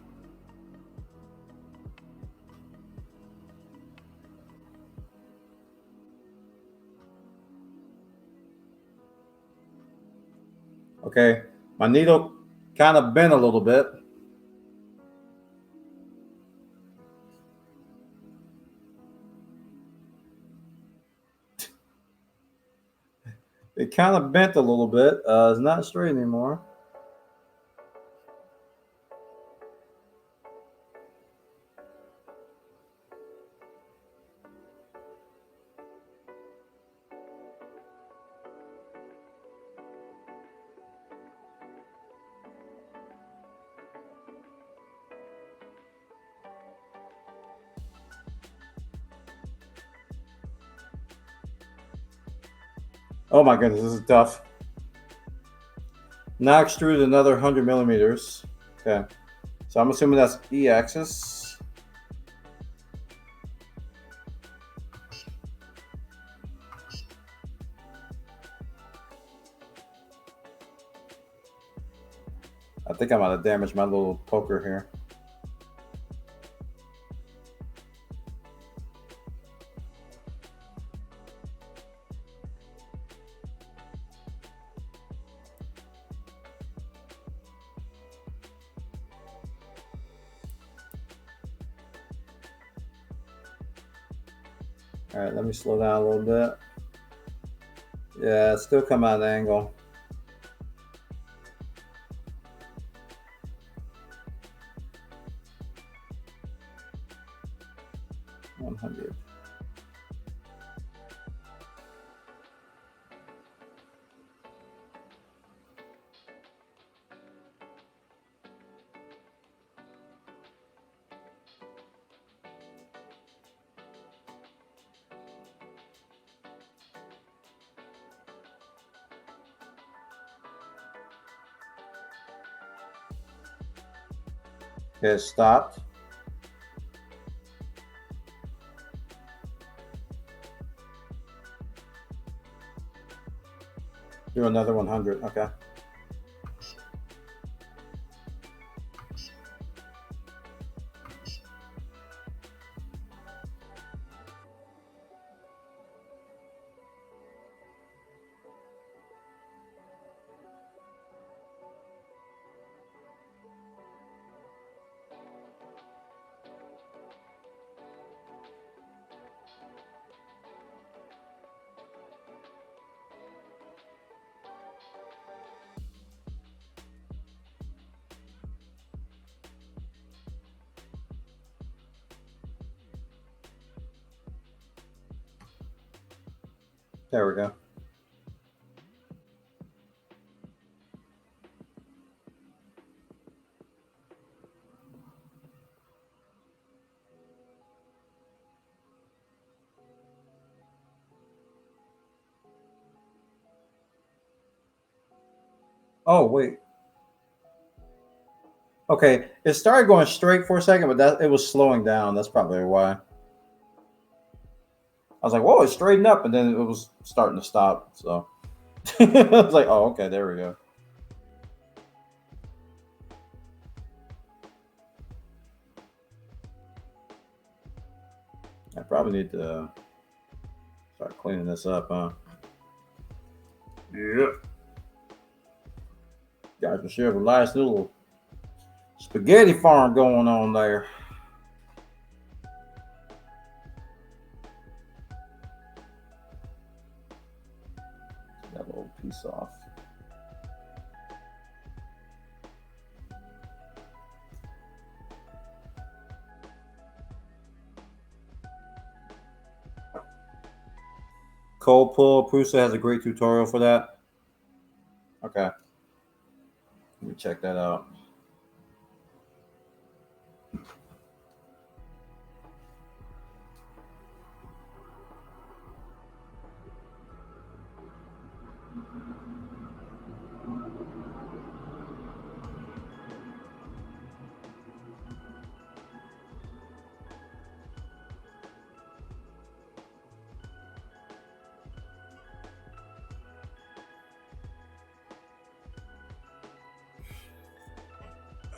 Okay, my needle kind of bent a little bit. It kind of bent a little bit. It's not straight anymore. Oh my goodness, this is tough. Now extrude another 100 millimeters. Okay, so I'm assuming that's E-axis. I think I might have damaged my little poker here. All right, let me slow down a little bit. Yeah, it's still come out of the angle. $100. Okay, it stopped. Do another 100. Okay. There we go. Oh, wait. Okay, it started going straight for a second, but that it was slowing down. That's probably why. I was like, whoa, it's straightened up, and then it was starting to stop. So I was like, oh, okay, there we go. I probably need to start cleaning this up, huh? Yep. Guys, we sure have a nice little spaghetti farm going on there. That little piece off. Cold pull. Prusa has a great tutorial for that. Okay. Let me check that out.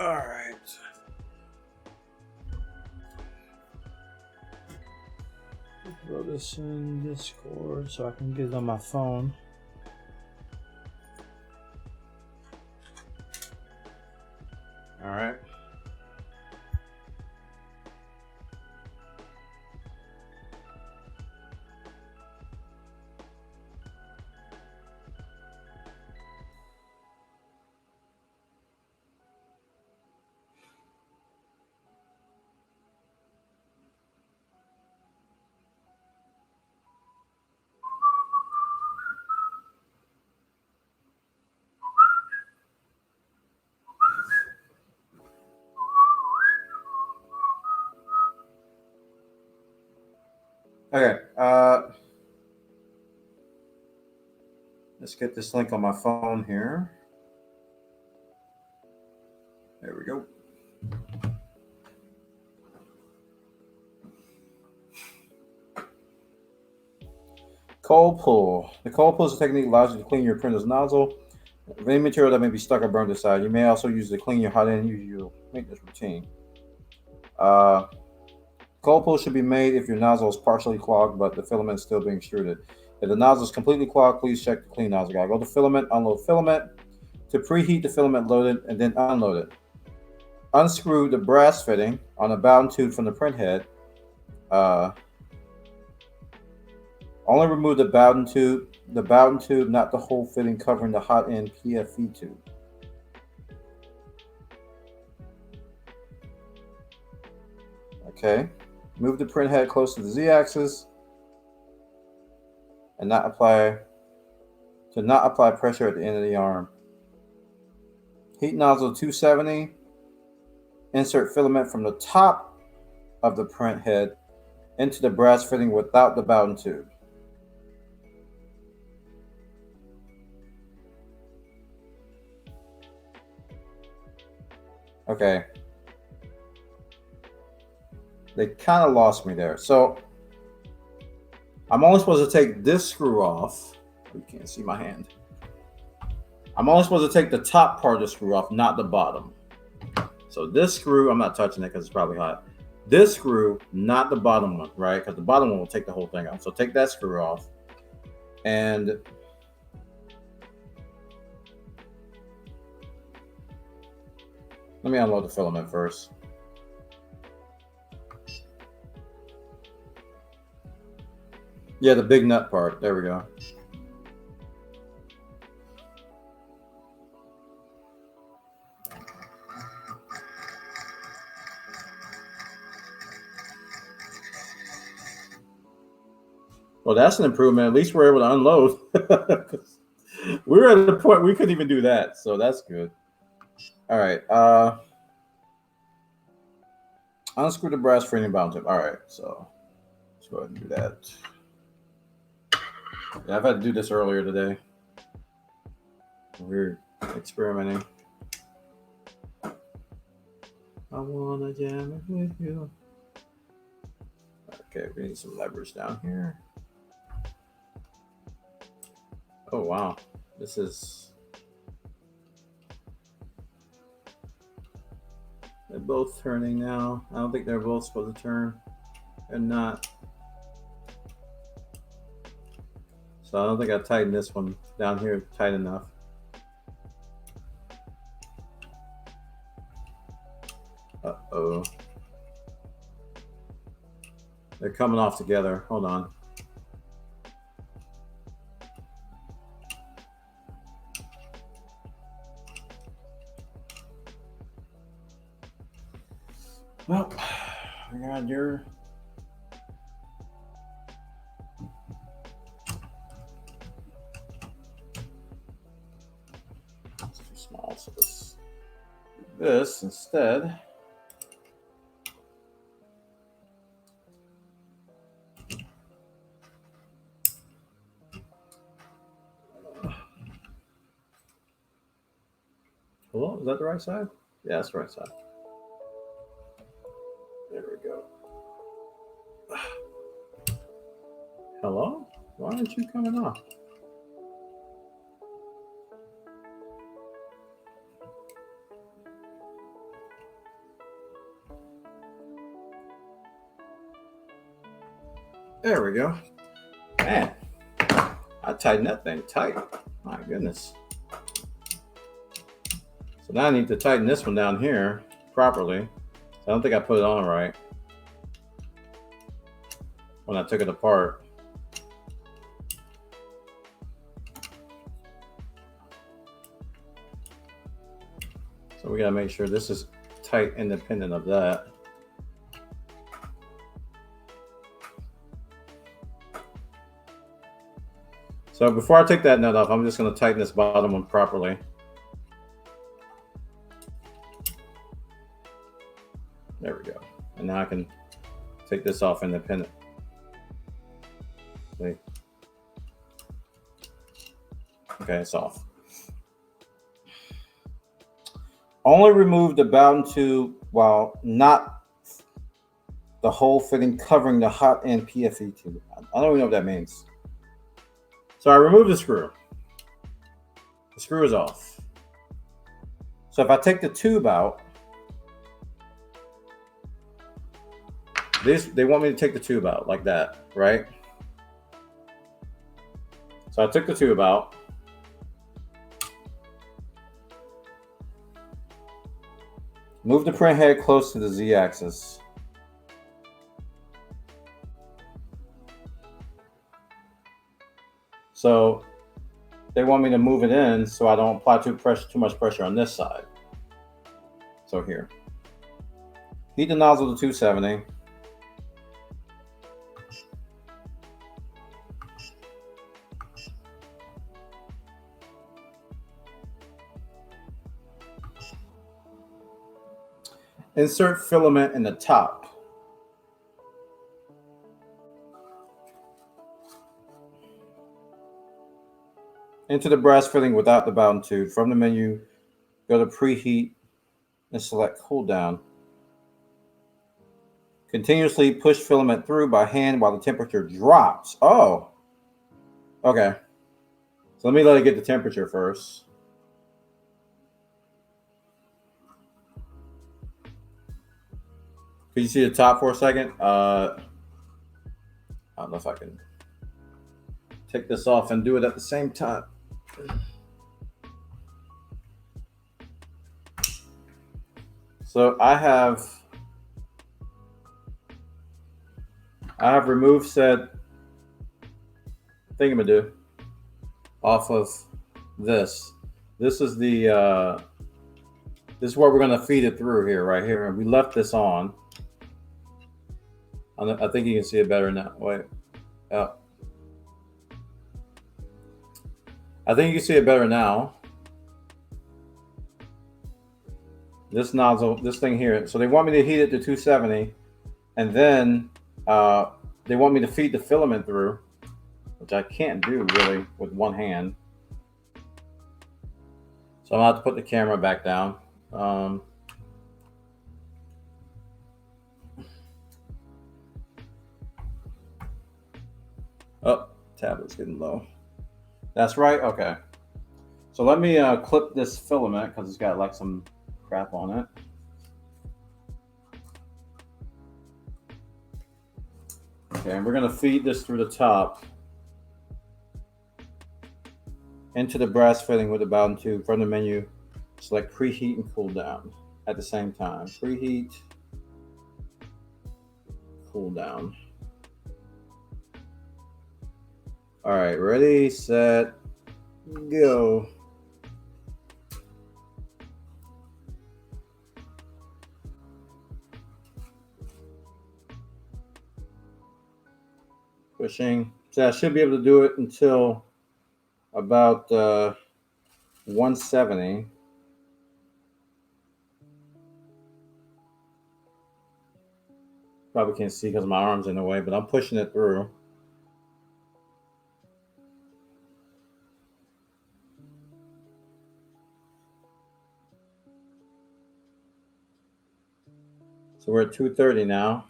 All right. Throw this in Discord so I can get it on my phone. All right. Okay. Let's get this link on my phone here. There we go. Cold pull. The cold pull is a technique that allows you to clean your printer's nozzle of any material that may be stuck or burned aside. You may also use it to clean your hot end usual maintenance routine. Cold pull should be made if your nozzle is partially clogged but the filament is still being extruded. If the nozzle is completely clogged, please check the clean nozzle guide. Go to filament, unload filament. To preheat the filament, load it and then unload it. Unscrew the brass fitting on the bowden tube from the print head. Only remove the bowden tube, not the whole fitting covering the hot end PFE tube. Okay. Move the print head close to the Z-axis and not apply pressure at the end of the arm. Heat nozzle 270. Insert filament from the top of the print head into the brass fitting without the bowden tube. Okay. They kind of lost me there. So I'm only supposed to take this screw off. You can't see my hand. I'm only supposed to take the top part of the screw off, not the bottom. So this screw, I'm not touching it because it's probably hot. This screw, not the bottom one, right? Because the bottom one will take the whole thing off. So take that screw off. And let me unload the filament first. Yeah, the big nut part. There we go. Well, that's an improvement. At least we're able to unload. We were at a point we couldn't even do that, so that's good. All right. Unscrew the brass fitting bound tip. All right, so let's go ahead and do that. Yeah, I've had to do this earlier today. We're experimenting. I wanna jam it with you. Okay, we need some levers down here. Oh wow, this is. They're both turning now. I don't think they're both supposed to turn. They're not. So I don't think I tightened this one down here tight enough. Uh-oh. They're coming off together. Hold on. Well, I got your... It's too small, so let's do this instead. Hello, is that the right side? Yeah, that's the right side. There we go. Hello? Why aren't you coming off? There we go. Man, I tightened that thing tight. My goodness. So now I need to tighten this one down here properly. I don't think I put it on right when I took it apart. So we gotta make sure this is tight independent of that. So before I take that nut off, I'm just gonna tighten this bottom one properly. There we go. And now I can take this off independent. See? Okay, it's off. Only remove the bowden tube while not the hole fitting covering the hot end PFE tube. I don't even know what that means. So I removed the screw. The screw is off. So if I take the tube out, they want me to take the tube out like that, right? So I took the tube out. Move the print head close to the Z-axis. So they want me to move it in so I don't apply too much pressure on this side. So here. Heat the nozzle to 270. Insert filament in the top. Into the brass filling without the bowden tube. From the menu, go to preheat and select cool down. Continuously push filament through by hand while the temperature drops. Oh, okay. So let me let it get the temperature first. Can you see the top for a second? I don't know if I can take this off and do it at the same time. So I have removed said thingamadoo off of this. This is the this is what we're going to feed it through here, right here. And we left this on. I think you can see it better now. Wait. Oh. I think you can see it better now. This nozzle, this thing here. So they want me to heat it to 270. And then they want me to feed the filament through, which I can't do really with one hand. So I'm going to have to put the camera back down. Oh, tablet's getting low. That's right. Okay. So let me clip this filament because it's got like some crap on it. Okay, and we're going to feed this through the top. into the brass fitting with the bottom tube. From the menu, select preheat and cool down at the same time. Preheat, cool down. All right, ready, set, go. Pushing. So I should be able to do it until about 170. Probably can't see because my arm's in the way, but I'm pushing it through. So we're at 230 now.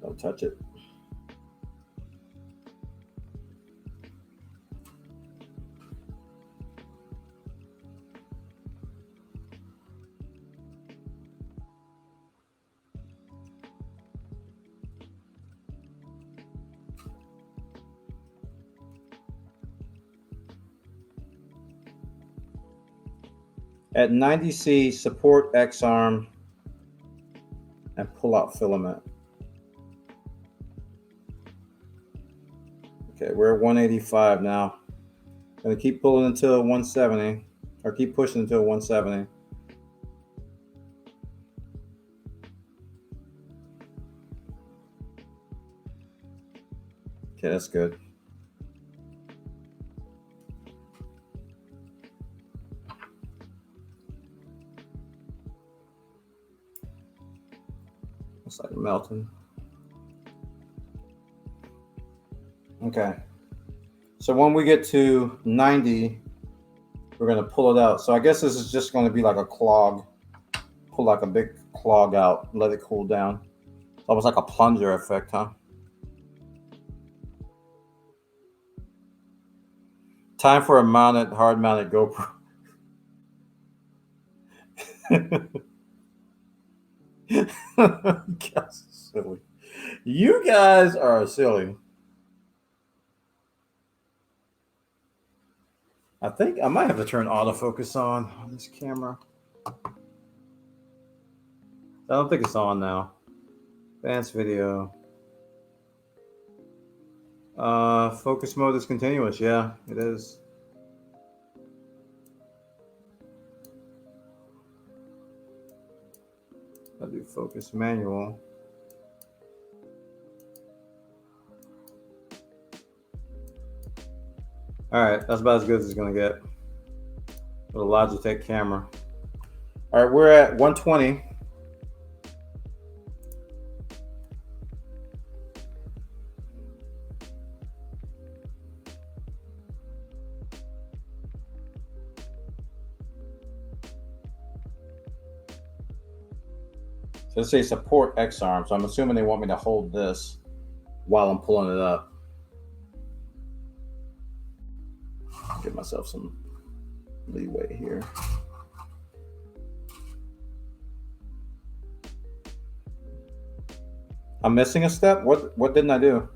Don't touch it. At 90C, support X arm and pull out filament. Okay, we're at 185 now. Gonna keep pulling until 170, or keep pushing until 170. Okay, that's good. Looks like melting. Okay. So when we get to 90, we're going to pull it out. So I guess this is just going to be like a clog. Pull like a big clog out, let it cool down. It's almost like a plunger effect, huh? Time for a hard mounted GoPro. Guys, silly. You guys are silly. I think I might have to turn autofocus on this camera. I don't think it's on now. Advanced video. Focus mode is continuous. Yeah, it is. I'll do focus manual. All right, that's about as good as it's gonna get with a Logitech camera. All right, we're at 120. So let's say support X arm. So I'm assuming they want me to hold this while I'm pulling it up. Give myself some leeway here. I'm missing a step? What didn't I do?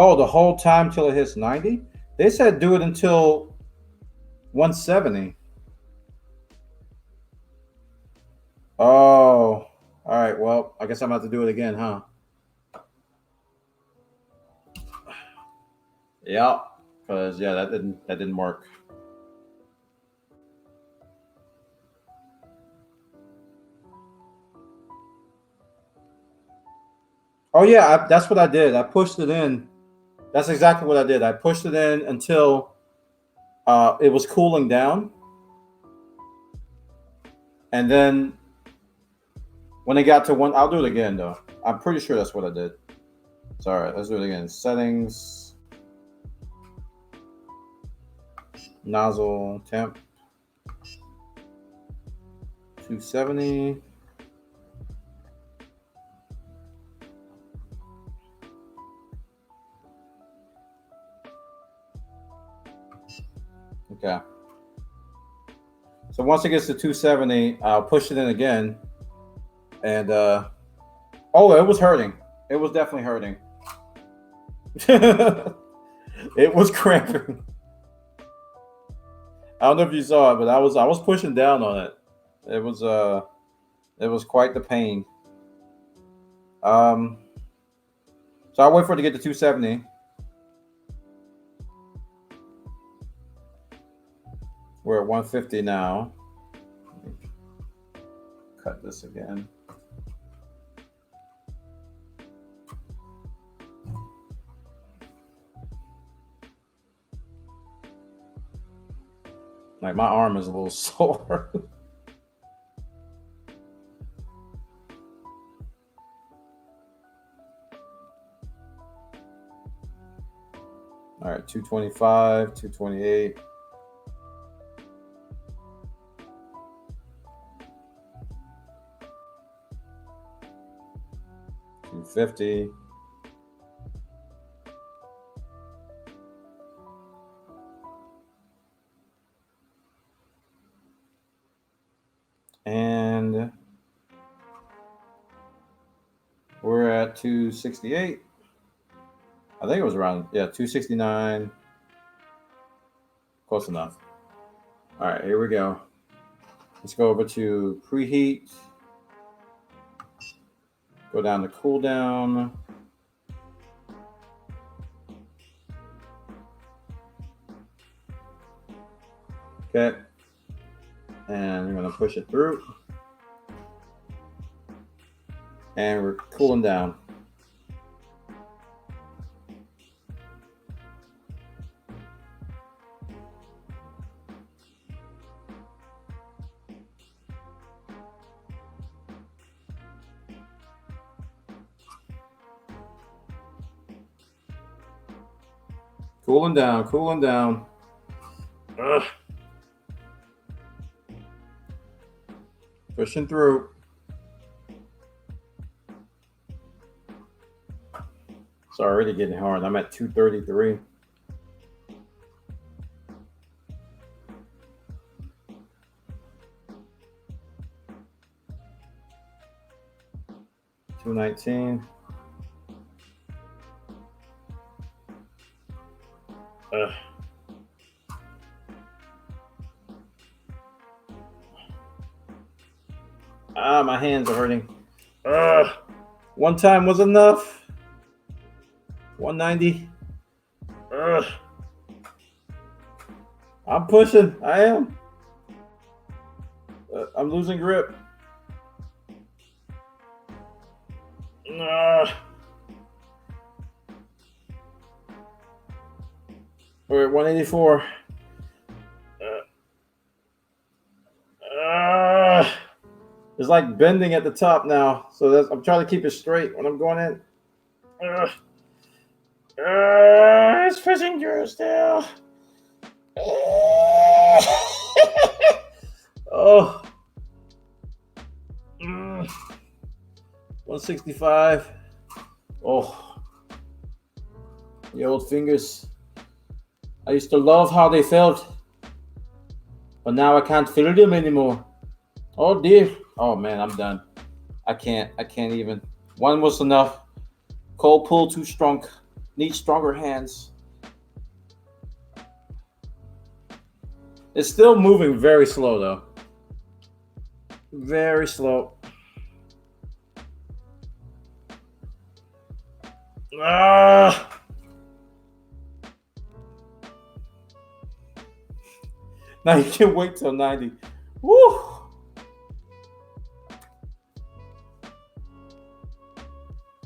Oh, the whole time till it hits 90? They said do it until 170. Oh, all right. Well, I guess I'm about to do it again, huh? Yeah, because yeah, that didn't work. Oh yeah, that's what I did. I pushed it in. That's exactly what I did. I pushed it in until it was cooling down. And then when it got to one, I'll do it again though. I'm pretty sure that's what I did. Sorry, let's do it again. Settings. Nozzle temp 270. Okay. So once it gets to 270, I'll push it in again. And oh, it was hurting. It was definitely hurting. It was cramping. I don't know if you saw it, but I was pushing down on it. It was quite the pain. So I'll wait for it to get to 270. We're at 150 now. Cut this again. Like my arm is a little sore. All right, 225, 228. 250. And we're at 268. I think it was around, 269. Close enough. All right, here we go. Let's go over to preheat. Go down to cool down. Okay. And we're going to push it through. And we're cooling down. Cooling down, cooling down. Ugh. Pushing through. It's already getting hard. I'm at 233. $219. Ugh. Ah, my hands are hurting. Ugh. One time was enough. 190. Ugh. I'm pushing. I am. I'm losing grip. Ugh. We're at 184. It's like bending at the top now. So I'm trying to keep it straight when I'm going in. It's pushing through still. Oh. 165. Oh. The old fingers. I used to love how they felt. But now I can't feel them anymore. Oh dear. Oh man, I'm done. I can't even. One was enough. Cold pull too strong. Need stronger hands. It's still moving very slow though. Very slow. Ah! Now you can wait till 90. Woo!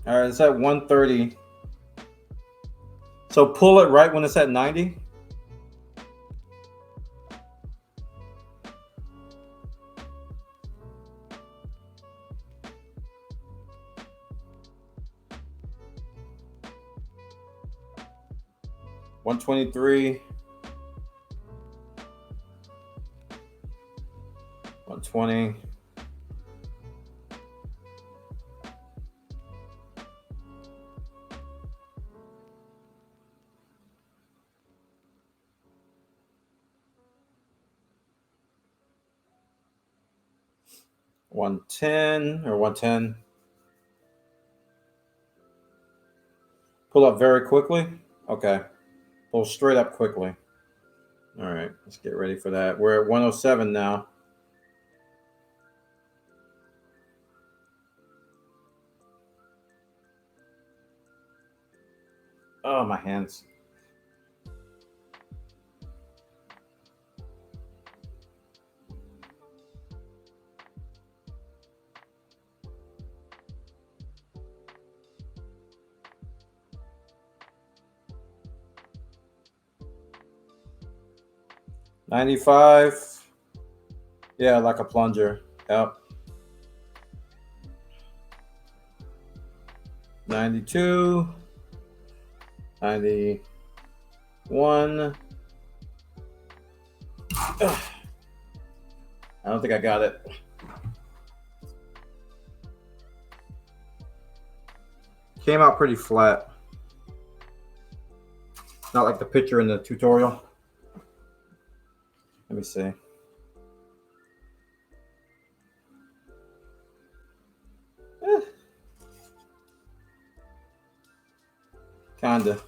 All right, it's at 130. So pull it right when it's at 90. $123. 120. $110 or 110. Pull up very quickly. Okay. Pull straight up quickly. All right. Let's get ready for that. We're at 107 now. Oh, my hands. $95. Yeah, like a plunger. Yep. 92. 91. Ugh. I don't think I got it. Came out pretty flat. Not like the picture in the tutorial. Let me see. Kinda.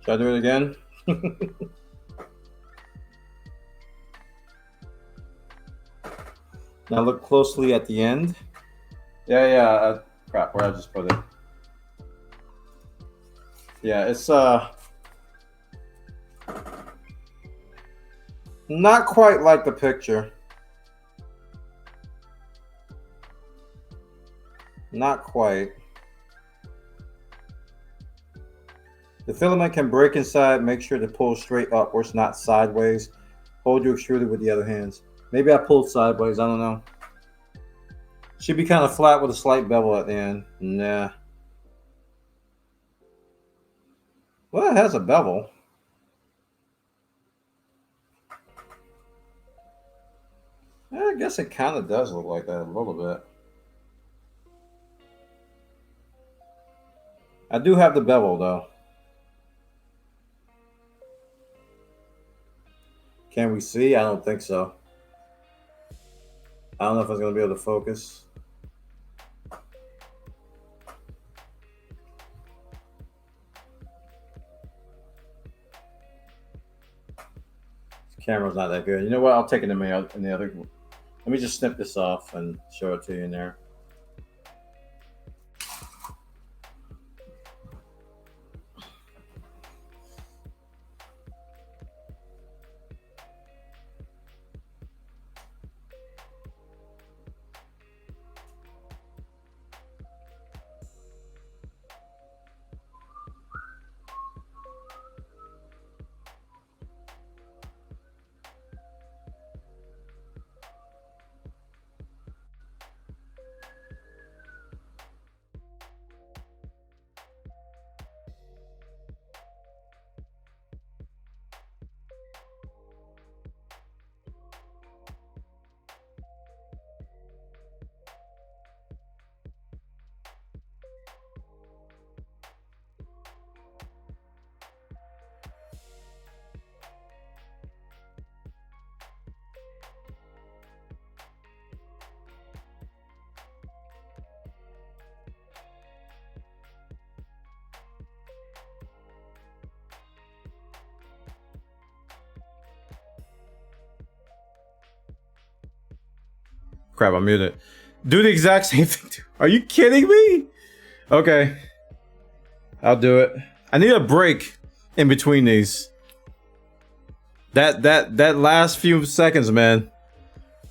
Should I do it again? Now look closely at the end. Yeah. Crap, where did I just put it? Yeah, it's not quite like the picture. Not quite. The filament can break inside. Make sure to pull straight upwards, not sideways. Hold your extruder with the other hands. Maybe I pulled sideways. I don't know. Should be kind of flat with a slight bevel at the end. Nah. Well, it has a bevel. I guess it kind of does look like that a little bit. I do have the bevel though. Can we see? I don't think so. I don't know if I was going to be able to focus. This camera's not that good. You know what? I'll take it in the other. Let me just snip this off and show it to you in there. Crap, I'm muted. Do the exact same thing. Are you kidding me? Okay. I'll do it. I need a break in between these. That last few seconds, man.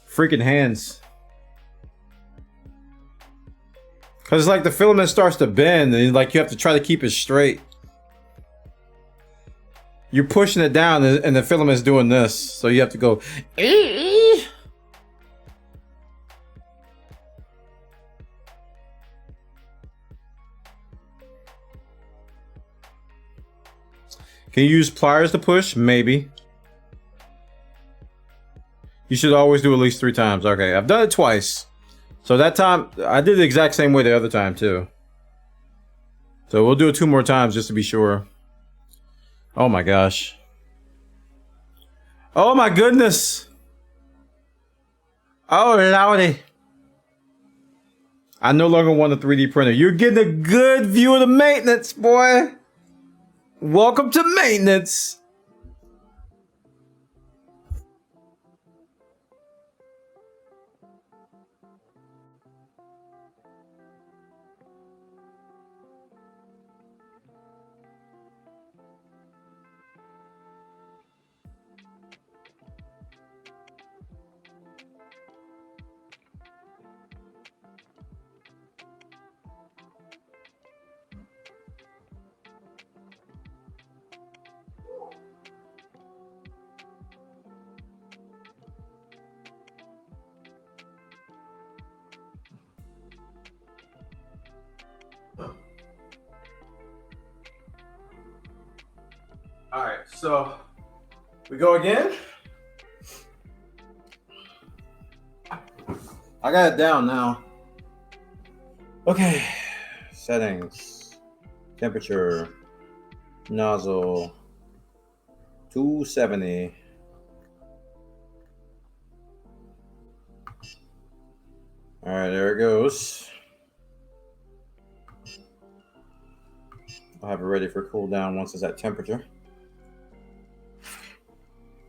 Freaking hands. Cause it's like the filament starts to bend and like you have to try to keep it straight. You're pushing it down and the filament's doing this. So you have to go. Can you use pliers to push? Maybe. You should always do at least 3 times. Okay, I've done it twice. So that time, I did the exact same way the other time too. So we'll do it 2 more times just to be sure. Oh my gosh. Oh my goodness. Oh lordy. I no longer want a 3D printer. You're getting a good view of the maintenance, boy. Welcome to maintenance. All right, so we go again. I got it down now. Okay, settings, temperature, nozzle, 270. All right, there it goes. I'll have it ready for cool down once it's at temperature.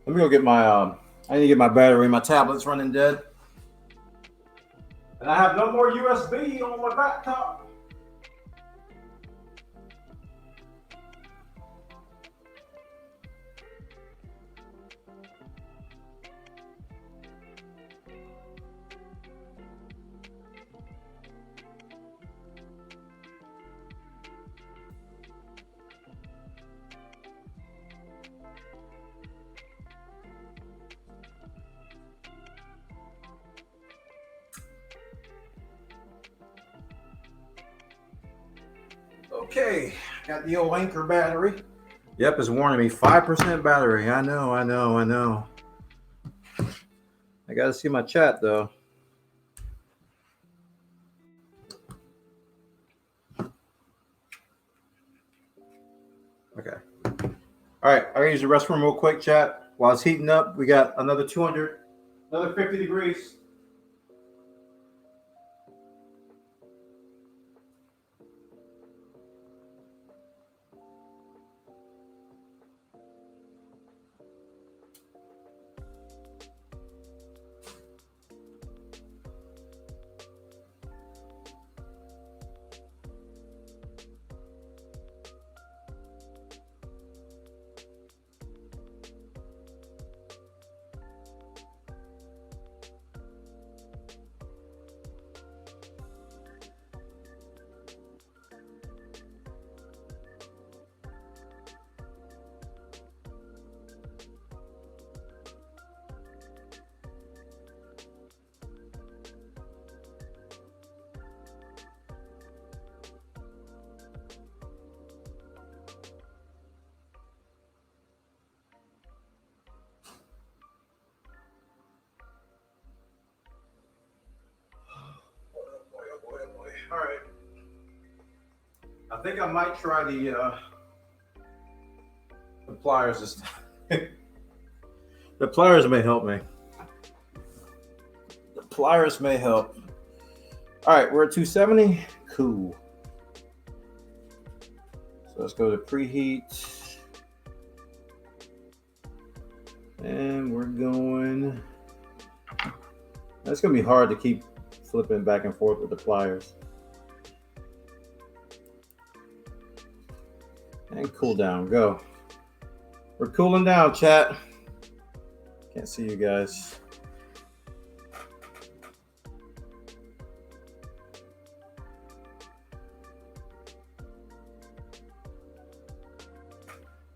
Let me go get my, I need to get my battery. My tablet's running dead. And I have no more USB on my laptop. Okay, got the old Anchor battery. Yep, it's warning me 5% battery. I know. I gotta see my chat though. Okay. All right, I gotta use the restroom real quick, chat. While it's heating up, we got another 200, another 50 degrees. All right. I think I might try the pliers this time. The pliers may help me. The pliers may help. All right, we're at 270. Cool. So let's go to preheat. And we're going. It's going to be hard to keep flipping back and forth with the pliers. And cool down, go. We're cooling down, chat. Can't see you guys.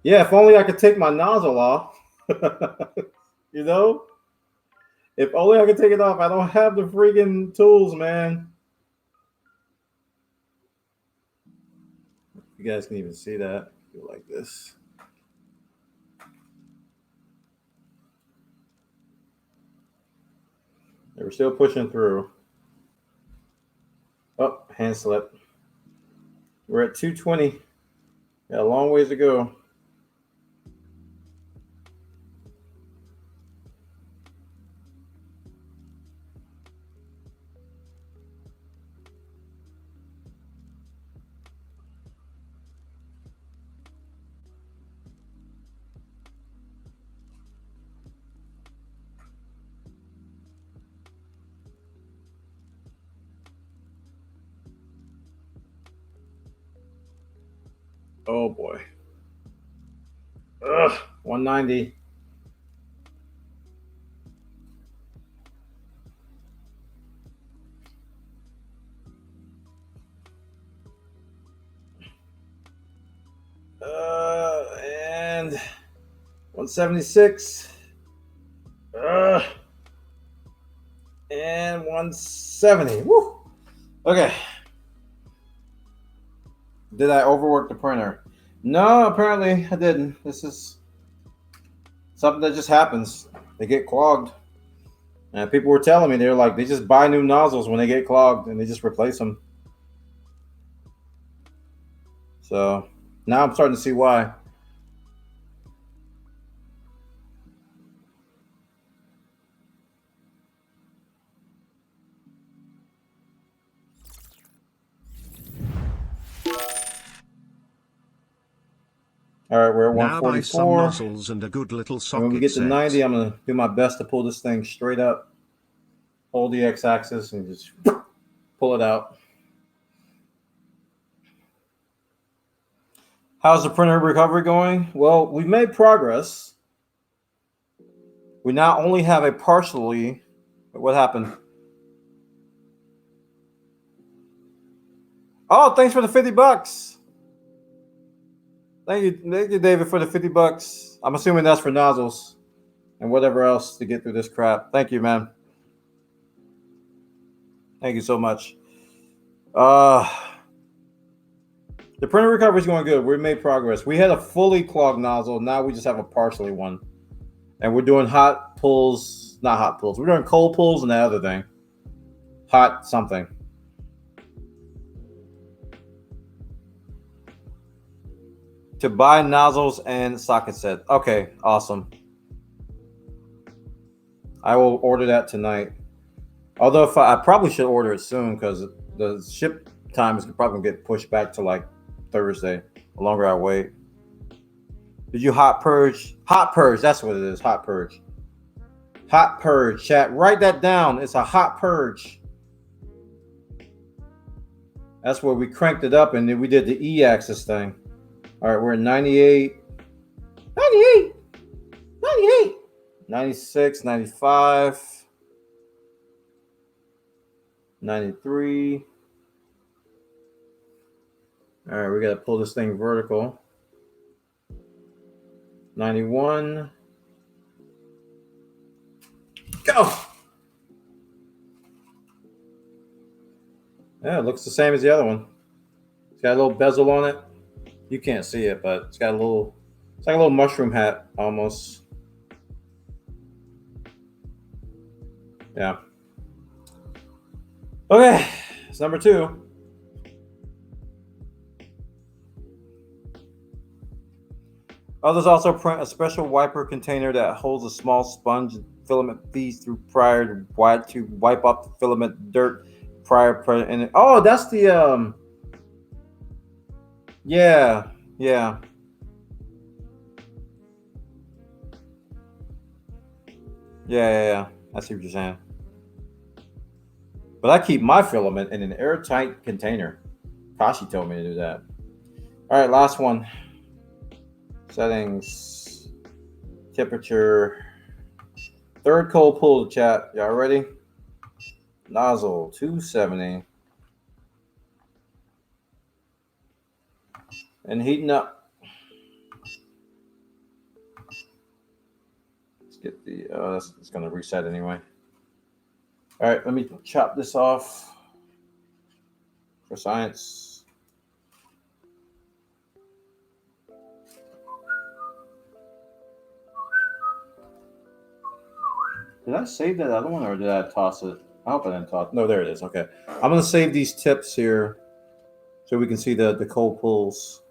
Yeah, if only I could take my nozzle off. You know? If only I could take it off. I don't have the freaking tools, man. You guys can even see that. Go like this. They were still pushing through. Oh, hand slip. We're at 220. Got a long ways to go. Oh boy. Ugh, 190. And 176. And 170. Woo. Okay. Did I overwork the printer? No, apparently I didn't. This is something that just happens. They get clogged. And people were telling me, they're like, they just buy new nozzles when they get clogged and they just replace them. So now I'm starting to see why. All right, we're at Now buy some 144. nozzles and a good little And socket when we get to set. 90, I'm going to do my best to pull this thing straight up, hold the x-axis, and just pull it out. How's the printer recovery going? Well, we've made progress. We now only have a partially. What happened? Oh, thanks for the $50. Thank you, David, for the $50. I'm assuming that's for nozzles and whatever else to get through this crap. Thank you, man. Thank you so much. The printer recovery is going good. We made progress. We had a fully clogged nozzle. Now we just have a partially one. And we're doing hot pulls, not hot pulls. We're doing cold pulls and that other thing. Hot something. To buy nozzles and socket set. Okay, awesome. I will order that tonight. Although if I probably should order it soon because the ship time is probably going to get pushed back to like Thursday. The longer I wait. Did you hot purge? Hot purge. That's what it is. Hot purge. Hot purge. Chat. Write that down. It's a hot purge. That's where we cranked it up and then we did the E-axis thing. All right, we're at 98. 98. 98. 96, 95. 93. All right, we got to pull this thing vertical. 91. Go. Yeah, it looks the same as the other one. It's got a little bezel on it. You can't see it, but it's got a little, it's like a little mushroom hat almost. Yeah. Okay, it's number 2. Others also print a special wiper container that holds a small sponge filament feeds through prior to wipe off the filament dirt prior in it. Oh, that's the yeah. I see what you're saying. But I keep my filament in an airtight container. Kashi told me to do that. All right, last one. Settings, temperature, third cold pull to chat. Y'all ready? Nozzle 270. And heating up. Let's get the, it's going to reset anyway. All right, let me chop this off for science. Did I save that other one or did I toss it? I hope I didn't toss. No, there it is. Okay, I'm gonna save these tips here so we can see the cold pulls.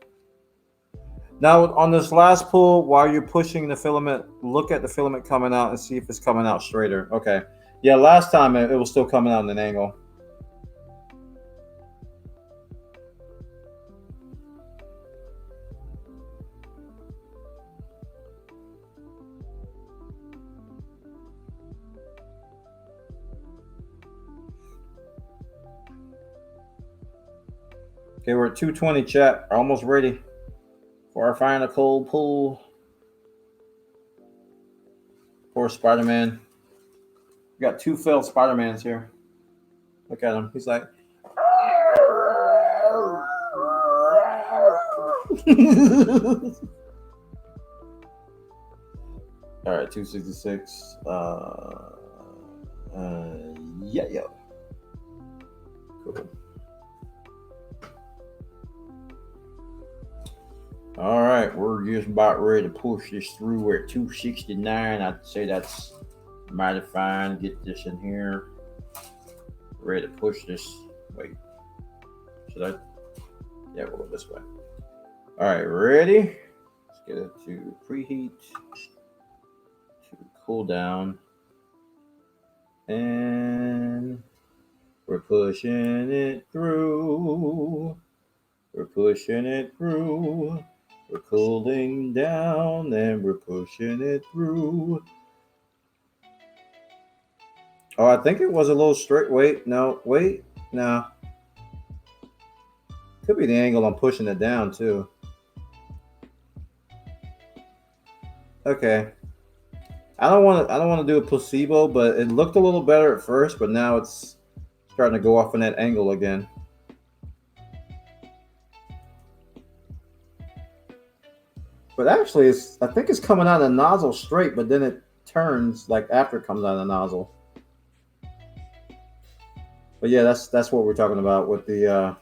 Now on this last pull, while you're pushing the filament, look at the filament coming out and see if it's coming out straighter. Okay, yeah, last time it was still coming out in an angle. Okay, we're at 220, chat. Almost ready for our final cold pull. Poor Spider-Man. We got 2 failed Spider-Mans here. Look at him. He's like... All right, 266. Yeah, yeah. Cool. All right, we're just about ready to push this through. We're at 269. I'd say that's mighty fine. Get this in here. Ready to push this. Wait, should I? Yeah, we'll go this way. All right, ready? Let's get it to preheat, to cool down, and we're pushing it through. We're pushing it through. We're cooling down and we're pushing it through. Oh, I think it was a little straight. Wait, no, wait, no. Could be the angle I'm pushing it down too. Okay. I don't want to do a placebo, but it looked a little better at first, but now it's starting to go off in that angle again. But actually, I think it's coming out of the nozzle straight, but then it turns like after it comes out of the nozzle. But yeah, that's what we're talking about with the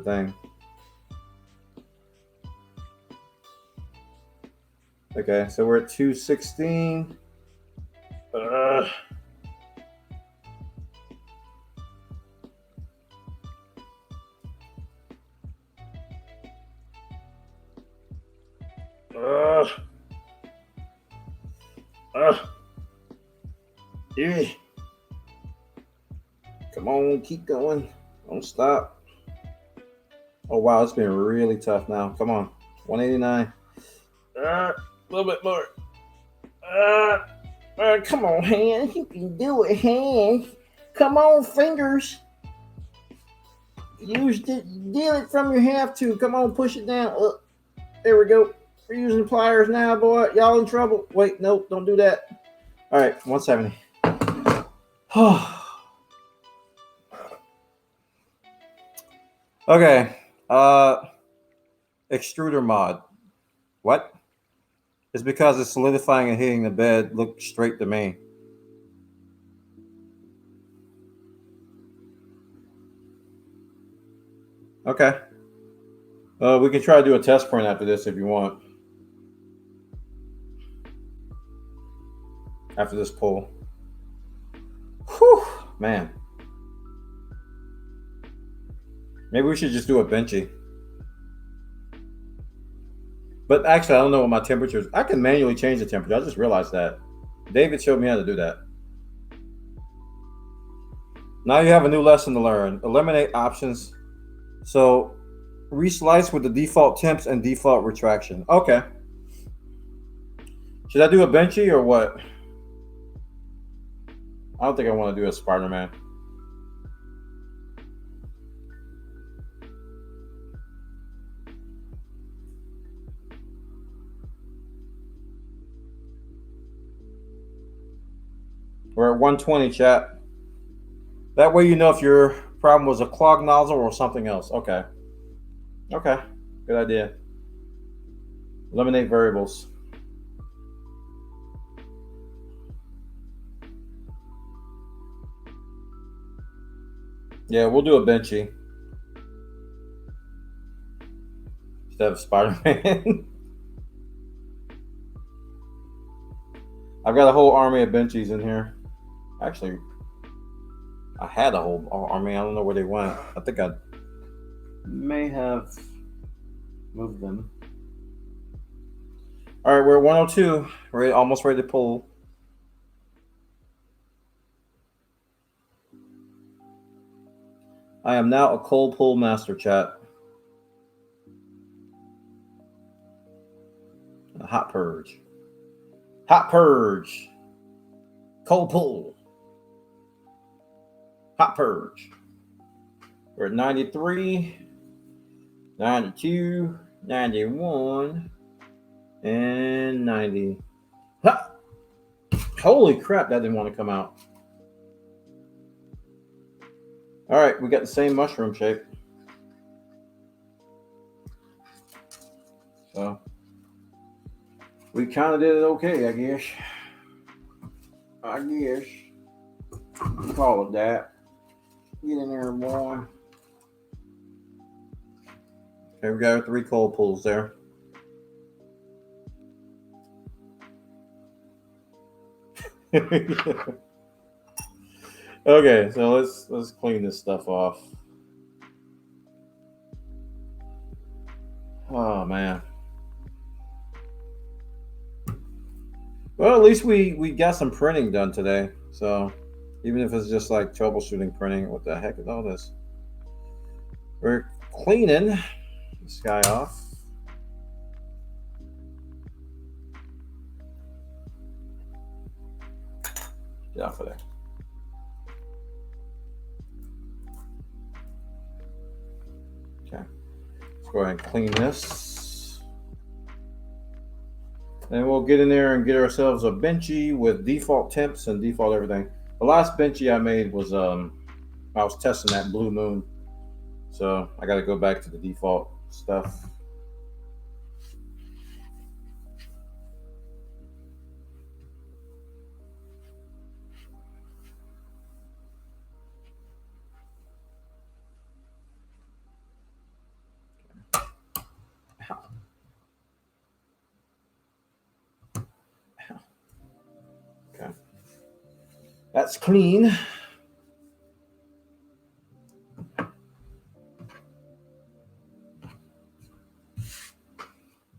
thing. Okay, so we're at 216. Yeah. Come on, keep going. Don't stop. Oh wow, it's been really tough now. Come on, 189. A little bit more. Come on, hands. You can do it, hands. Come on, fingers. Deal it from your half to. Come on, push it down. There we go. We're using pliers now, boy. Y'all in trouble. Wait, no, don't do that. All right, 170. Okay. Extruder mod. What? It's because it's solidifying and hitting the bed. Look straight to me. Okay. We can try to do a test print after this if you want. After this pull. Whew, man. Maybe we should just do a benchy. But actually, I don't know what my temperature is. I can manually change the temperature. I just realized that. David showed me how to do that. Now you have a new lesson to learn. Eliminate options. So, reslice with the default temps and default retraction. Okay. Should I do a benchy or what? I don't think I want to do a Spider-Man. We're at 120, chat. That way you know if your problem was a clogged nozzle or something else. Okay. Okay. Good idea. Eliminate variables. Yeah, we'll do a benchy instead of Spider-Man. I've got a whole army of benchies in here. Actually, I had a whole army. I don't know where they went. I think I may have moved them. All right, we're at 102. We're almost ready to pull. I am now a cold pull master, chat. A hot purge. Hot purge. Cold pull. Hot purge. We're at 93, 92, 91, and 90. Ha! Holy crap, that didn't want to come out. All right, we got the same mushroom shape. So we kind of did it okay, I guess. Call it that. Get in there, boy. Okay, we got our 3 cold pulls there. Okay, so let's clean this stuff off. Oh man. Well, at least we got some printing done today. So even if it's just like troubleshooting printing, what the heck is all this? We're cleaning this guy off. Get off of there. Okay. Let's go ahead and clean this. And we'll get in there and get ourselves a benchy with default temps and default everything. The last benchy I made was I was testing that Blue Moon. So I got to go back to the default stuff. Okay. That's clean.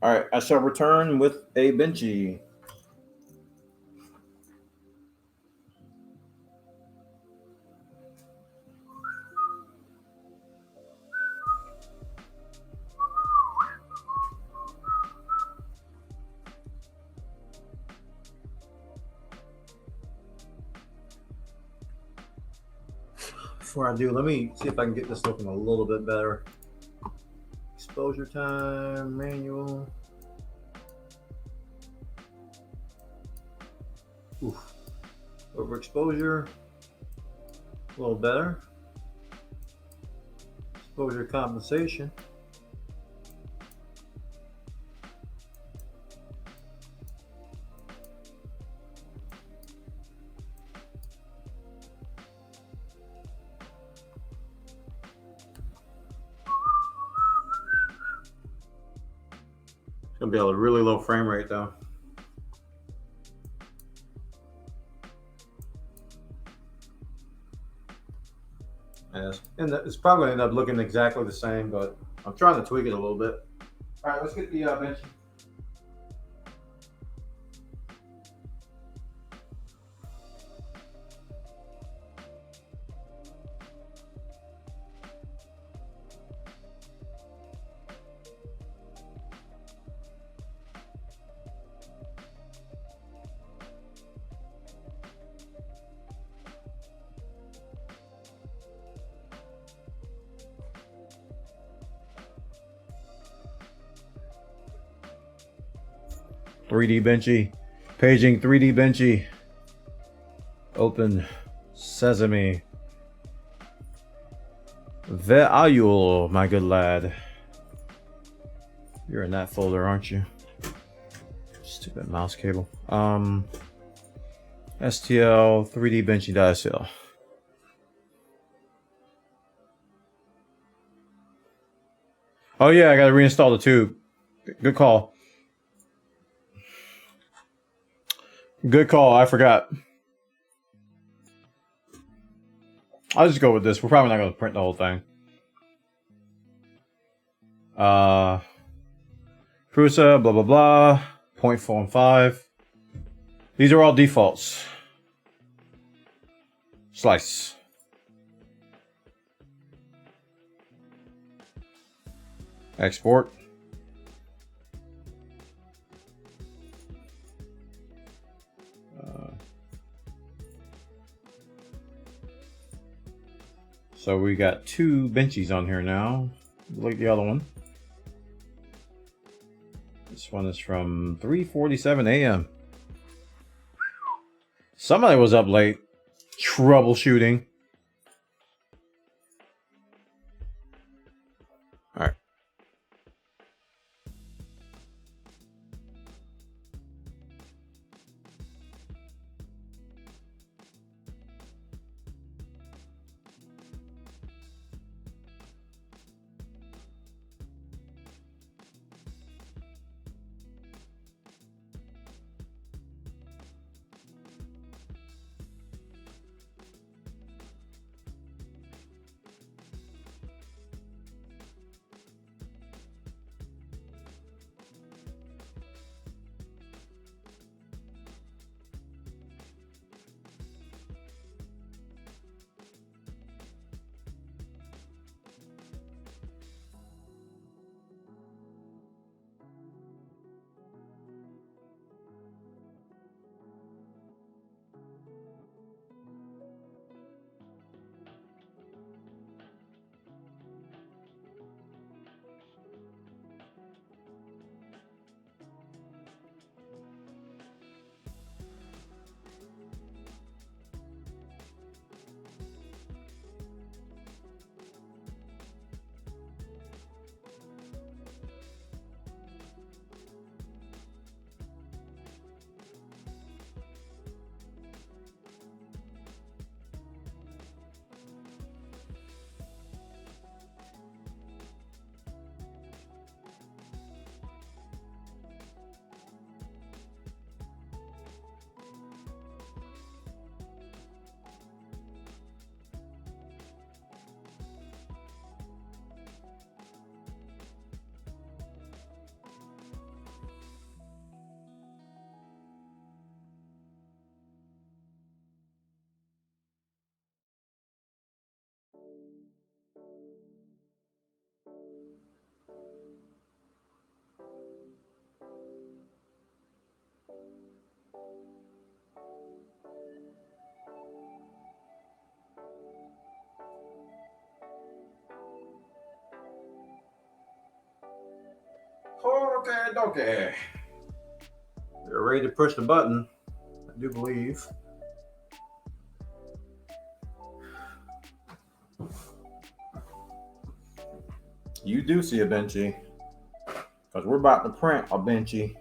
All right, I shall return with a benchy. Before I do, let me see if I can get this looking a little bit better. Exposure time, manual. Oof. Overexposure, a little better. Exposure compensation. It's gonna be a really low frame rate though. Yes. And it's probably gonna end up looking exactly the same, but I'm trying to tweak it a little bit. All right, let's get the bench. .3D Benchy. Paging 3D Benchy. Open Sesame. Where are you, my good lad? You're in that folder, aren't you? Stupid mouse cable. STL 3D Benchy.sl. Oh yeah, I gotta reinstall the tube. Good call. Good call. I forgot. I'll just go with this. We're probably not going to print the whole thing. Prusa, blah, blah, blah. 0.45. These are all defaults. Slice. Export. So we got 2 benchies on here now. Like the other one. This one is from 3:47 a.m. Somebody was up late troubleshooting. All right. Okay. We're ready to push the button, I do believe. You do see a benchy, because we're about to print a benchy.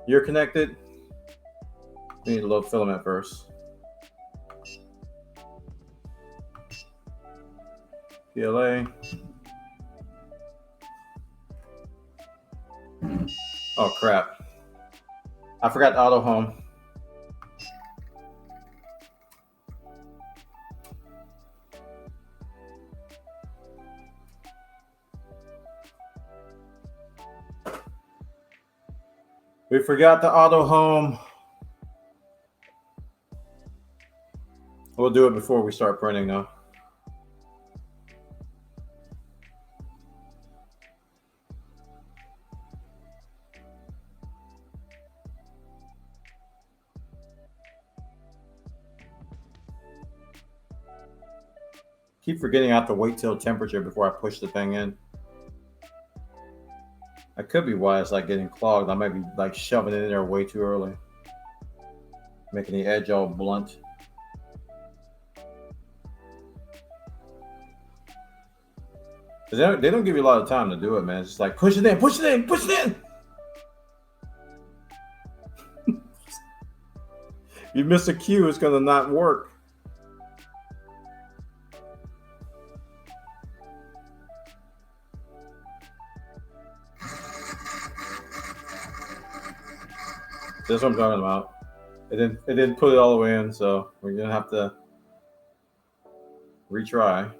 You're connected. We need to load filament first. PLA. Oh crap. I forgot the auto home. We forgot the auto home. We'll do it before we start printing though. Keep forgetting I have to wait till temperature before I push the thing in. That could be why it's like getting clogged. I might be like shoving it in there way too early, making the edge all blunt. They don't give you a lot of time to do it, man. It's just like push it in, push it in, push it in. You miss a cue, it's gonna not work. That's what I'm talking about. It didn't put it all the way in, so we're gonna have to retry.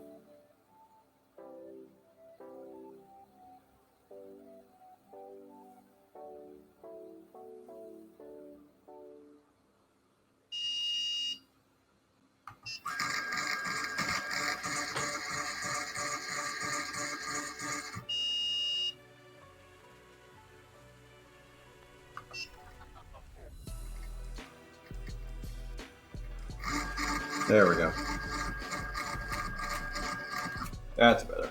There we go. That's better.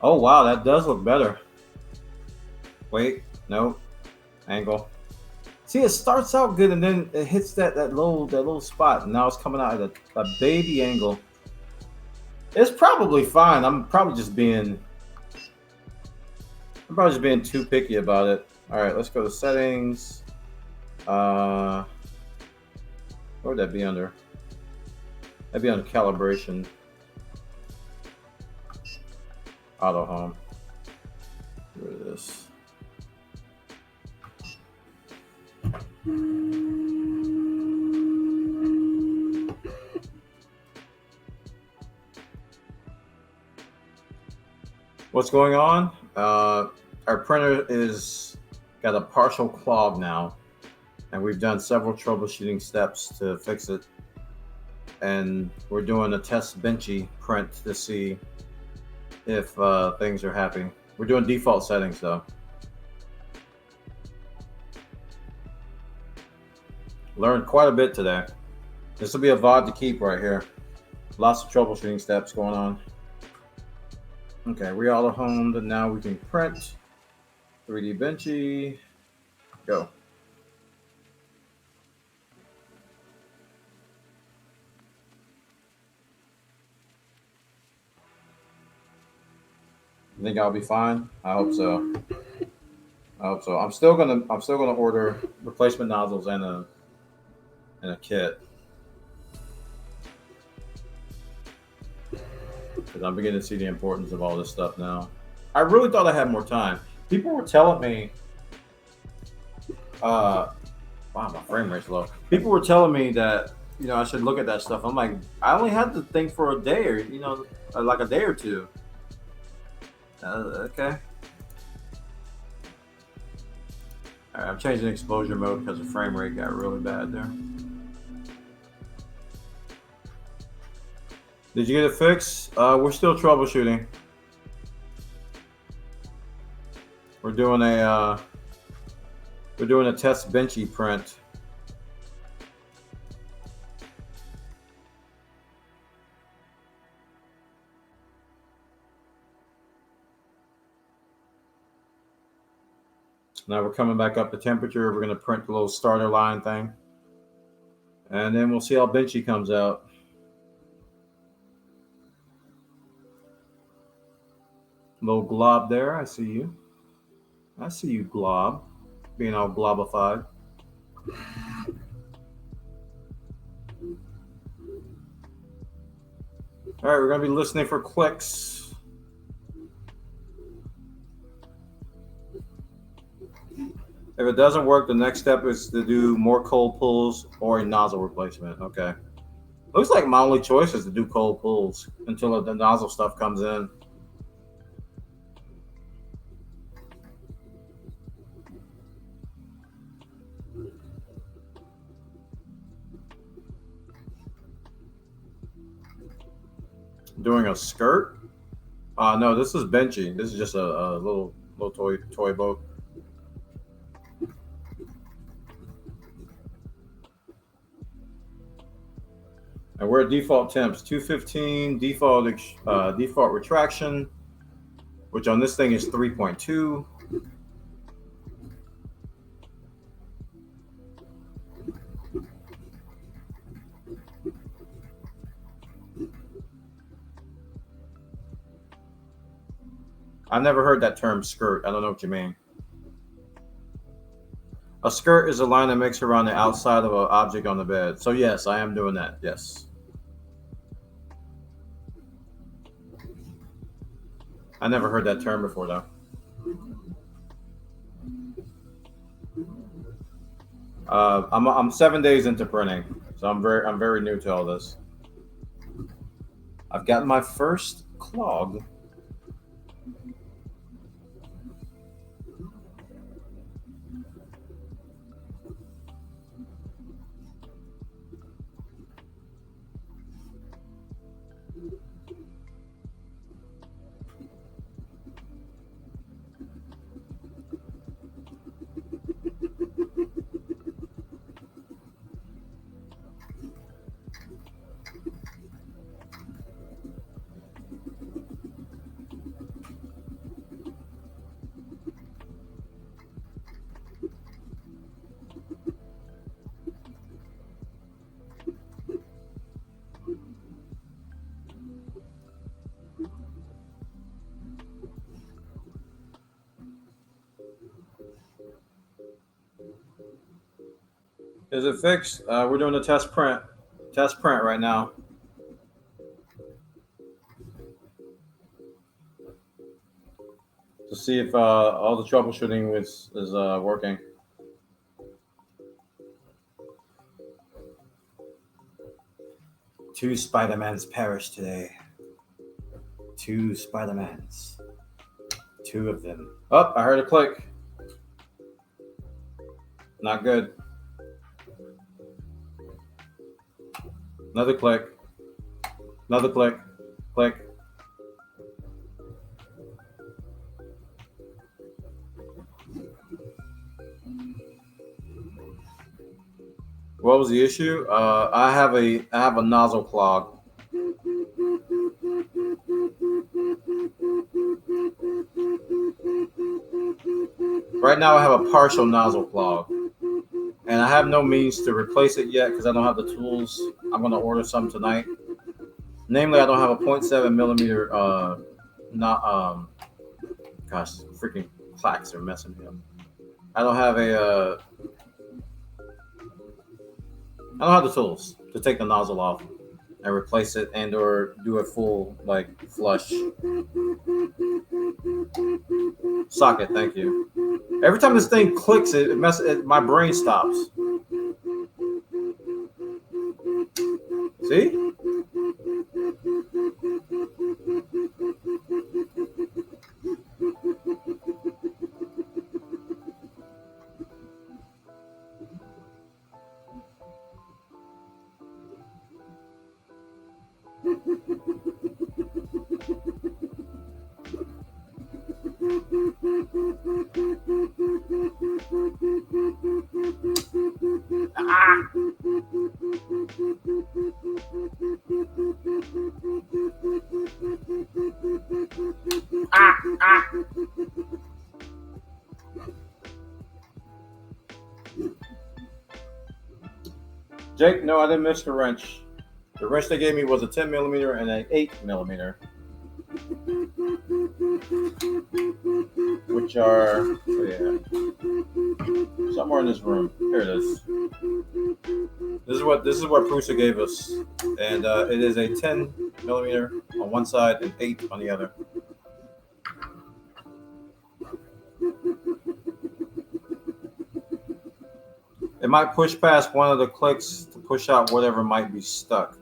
Oh wow, that does look better. Wait, no, angle. See, it starts out good and then it hits that little spot, and now it's coming out at a baby angle. It's probably fine. I'm probably just being too picky about it. All right, let's go to settings. What would that be under? That'd be under calibration. Auto home. Get rid of this. What's going on? Our printer is got a partial clog now, and we've done several troubleshooting steps to fix it. And we're doing a test benchy print to see if things are happy. We're doing default settings though. Learned quite a bit today. This will be a VOD to keep right here. Lots of troubleshooting steps going on. Okay, we auto homed, and now we can print. 3D benchy. Go. I think I'll be fine. I hope so. I hope so. I'm still gonna order replacement nozzles and a kit. Because I'm beginning to see the importance of all this stuff now. I really thought I had more time. People were telling me, wow, my frame rate's low. People were telling me that, I should look at that stuff. I'm like, I only had the thing for a day or, like a day or two. Okay. All right, I'm changing exposure mode because the frame rate got really bad there. Did you get it fixed? We're still troubleshooting. We're doing a test benchy print. Now we're coming back up to temperature. We're going to print the little starter line thing. And then we'll see how benchy comes out. Little glob there. I see you. I see you, glob. Being all globified. All right, we're going to be listening for clicks. If it doesn't work, the next step is to do more cold pulls or a nozzle replacement. Okay. Looks like my only choice is to do cold pulls until the nozzle stuff comes in. Doing a skirt? No, this is benchy. This is just a little toy boat. And we're at default temps, 215, default retraction, which on this thing is 3.2. I never heard that term skirt. I don't know what you mean. A skirt is a line that makes around the outside of an object on the bed. So yes, I am doing that. Yes. I never heard that term before though. I'm 7 days into printing, so I'm very new to all this. I've gotten my first clog. Is it fixed? We're doing a test print right now to see if all the troubleshooting is working. Two Spider-Mans perished today. Two Spider-Mans. Two of them. Oh, I heard a click. Not good. Another click. Another click. Click. What was the issue? I have a nozzle clog. Right now, I have a partial nozzle clog, and I have no means to replace it yet because I don't have the tools. I'm gonna order some tonight. Namely, I don't have a 0.7 millimeter. Not gosh, freaking clacks are messing me up. I don't have a. I don't have the tools to take the nozzle off and replace it and or do a full like flush. Socket, thank you. Every time this thing clicks, my brain stops. See? Jake, no, I didn't miss the wrench. The wrench they gave me was a 10 millimeter and an 8 millimeter, which are somewhere in this room. Here it is. This is what Prusa gave us, and it is a 10 millimeter on one side and 8 on the other. It might push past one of the clicks to push out whatever might be stuck.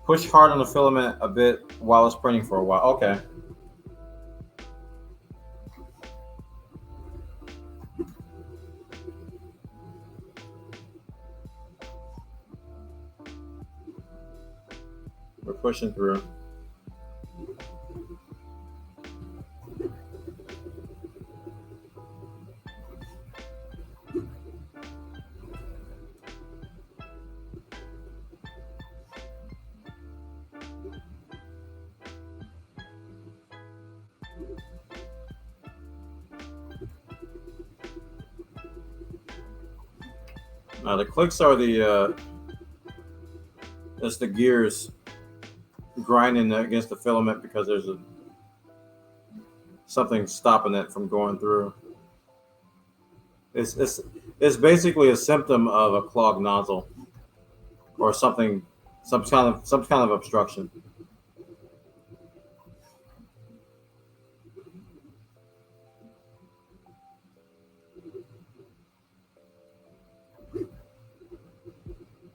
Push hard on the filament a bit while it's printing for a while. Okay. We're pushing through. Now the clicks are that's the gears grinding against the filament because there's something stopping it from going through. It's basically a symptom of a clogged nozzle or something, some kind of obstruction.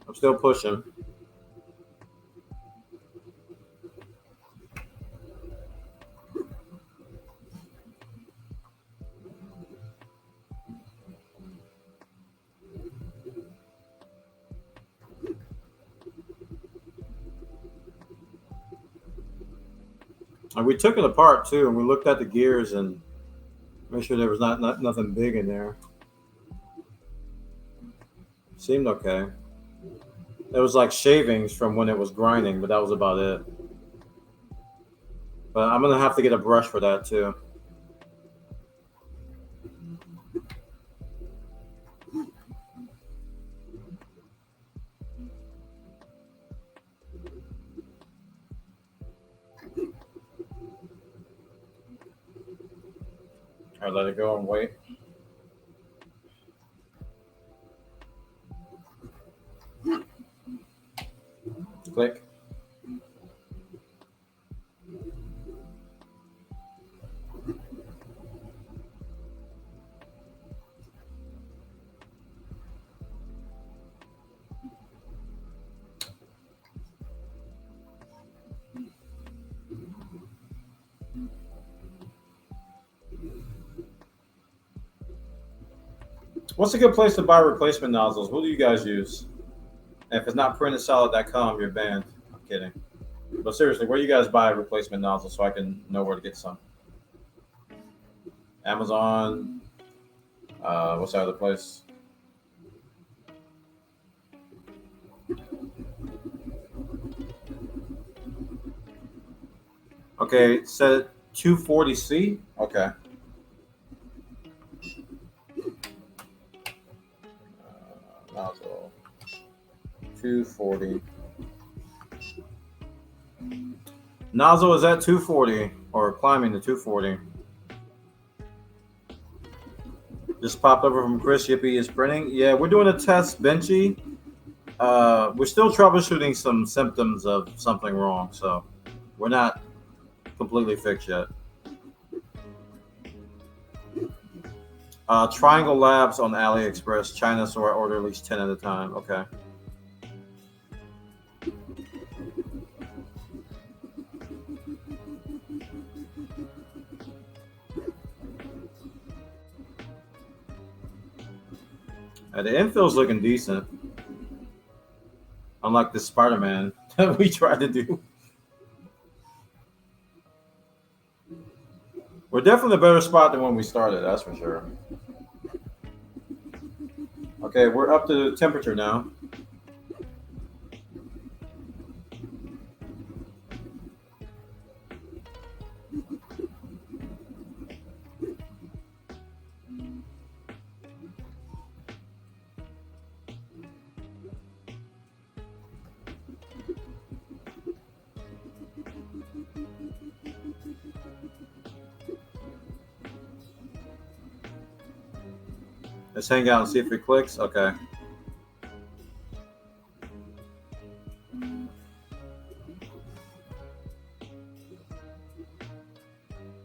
I'm still pushing. And we took it apart too, and we looked at the gears and made sure there was not nothing big in there. Seemed okay. It was like shavings from when it was grinding, but that was about it. But I'm gonna have to get a brush for that too. All right, let it go and wait. Click. What's a good place to buy replacement nozzles? What do you guys use? And if it's not printedsolid.com, you're banned. I'm kidding. But seriously, where do you guys buy replacement nozzles so I can know where to get some? Amazon. What's that other place? Okay, set 240C. Okay. Nozzle 240. Nozzle is at 240 or climbing to 240. Just popped over from Chris. Yippee is printing. Yeah, we're doing a test, Benchy. We're still troubleshooting some symptoms of something wrong, so we're not completely fixed yet. Triangle Labs on AliExpress, China, so I order at least 10 at a time. Okay. The infill's looking decent. Unlike the Spider-Man that we tried to do. We're definitely a better spot than when we started, that's for sure. Okay, we're up to temperature now. Let's hang out and see if it clicks. Okay.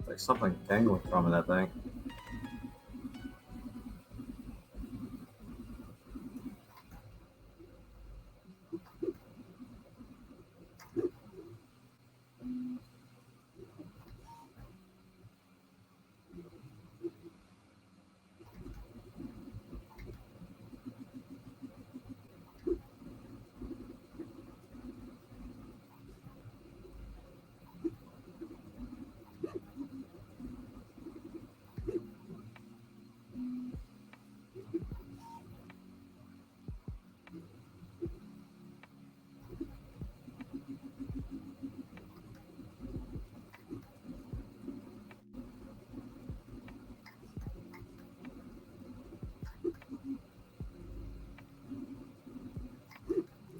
Like something dangling from it, that thing.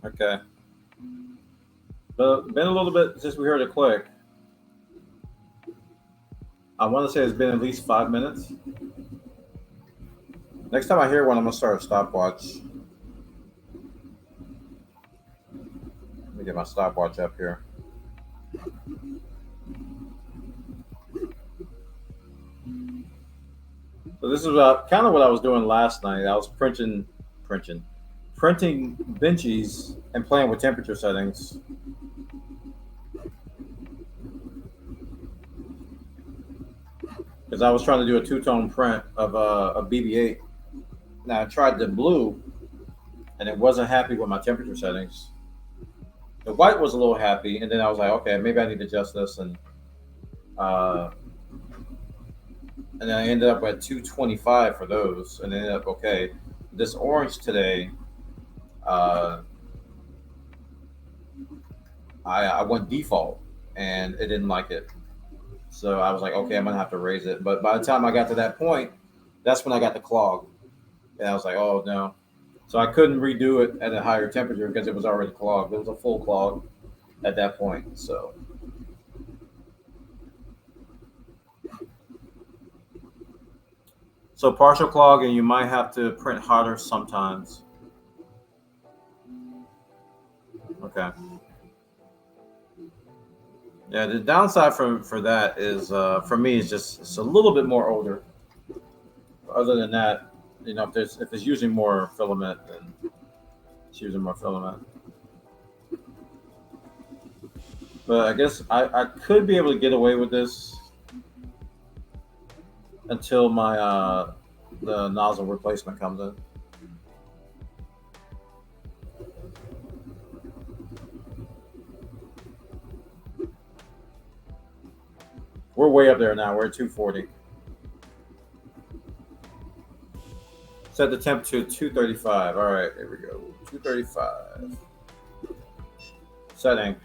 Okay. But been a little bit since we heard a click. I want to say it's been at least 5 minutes. Next time I hear one, I'm gonna start a stopwatch. Let me get my stopwatch up here. So this is kind of what I was doing last night. I was printing printing benchies and playing with temperature settings. Because I was trying to do a two-tone print of a BB-8. Now I tried the blue, and it wasn't happy with my temperature settings. The white was a little happy, and then I was like, okay, maybe I need to adjust this, and then I ended up at 225 for those, and ended up okay. This orange today, I went default, and it didn't like it. So I was like, okay, I'm gonna have to raise it. But by the time I got to that point, that's when I got the clog, and I was like, oh no. So I couldn't redo it at a higher temperature because it was already clogged. It was a full clog at that point. So partial clog, and you might have to print hotter sometimes. Okay. Yeah, the downside for that is for me is just it's a little bit more older. Other than that, you know, if it's using more filament, then it's using more filament. But I guess I could be able to get away with this until my the nozzle replacement comes in. We're way up there now. We're at 240. Set the temp to 235. All right, here we go. 235. Setting.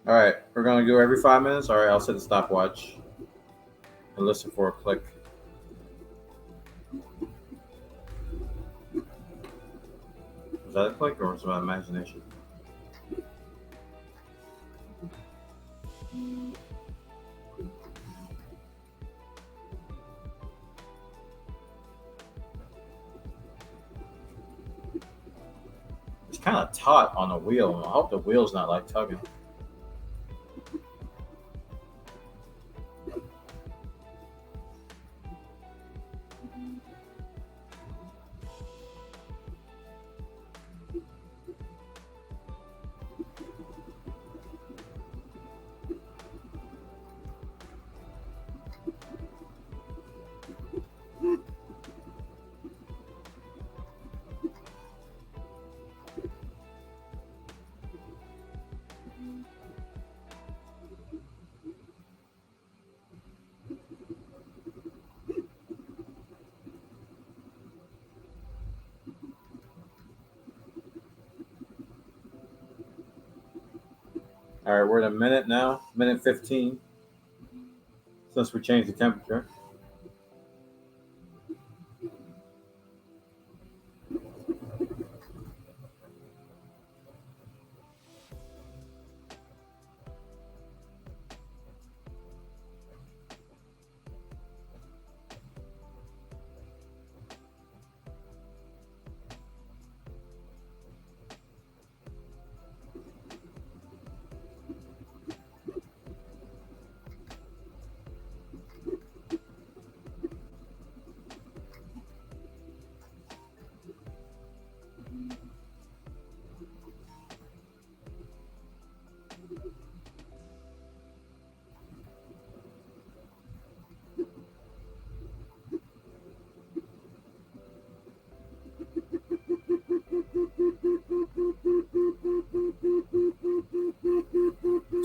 All right, we're gonna go every 5 minutes. All right, I'll set the stopwatch and listen for a click. Was that a click or was it my imagination? It's kind of taut on the wheel. I hope the wheel's not like tugging. All right, we're at a minute now, minute 15, since we changed the temperature.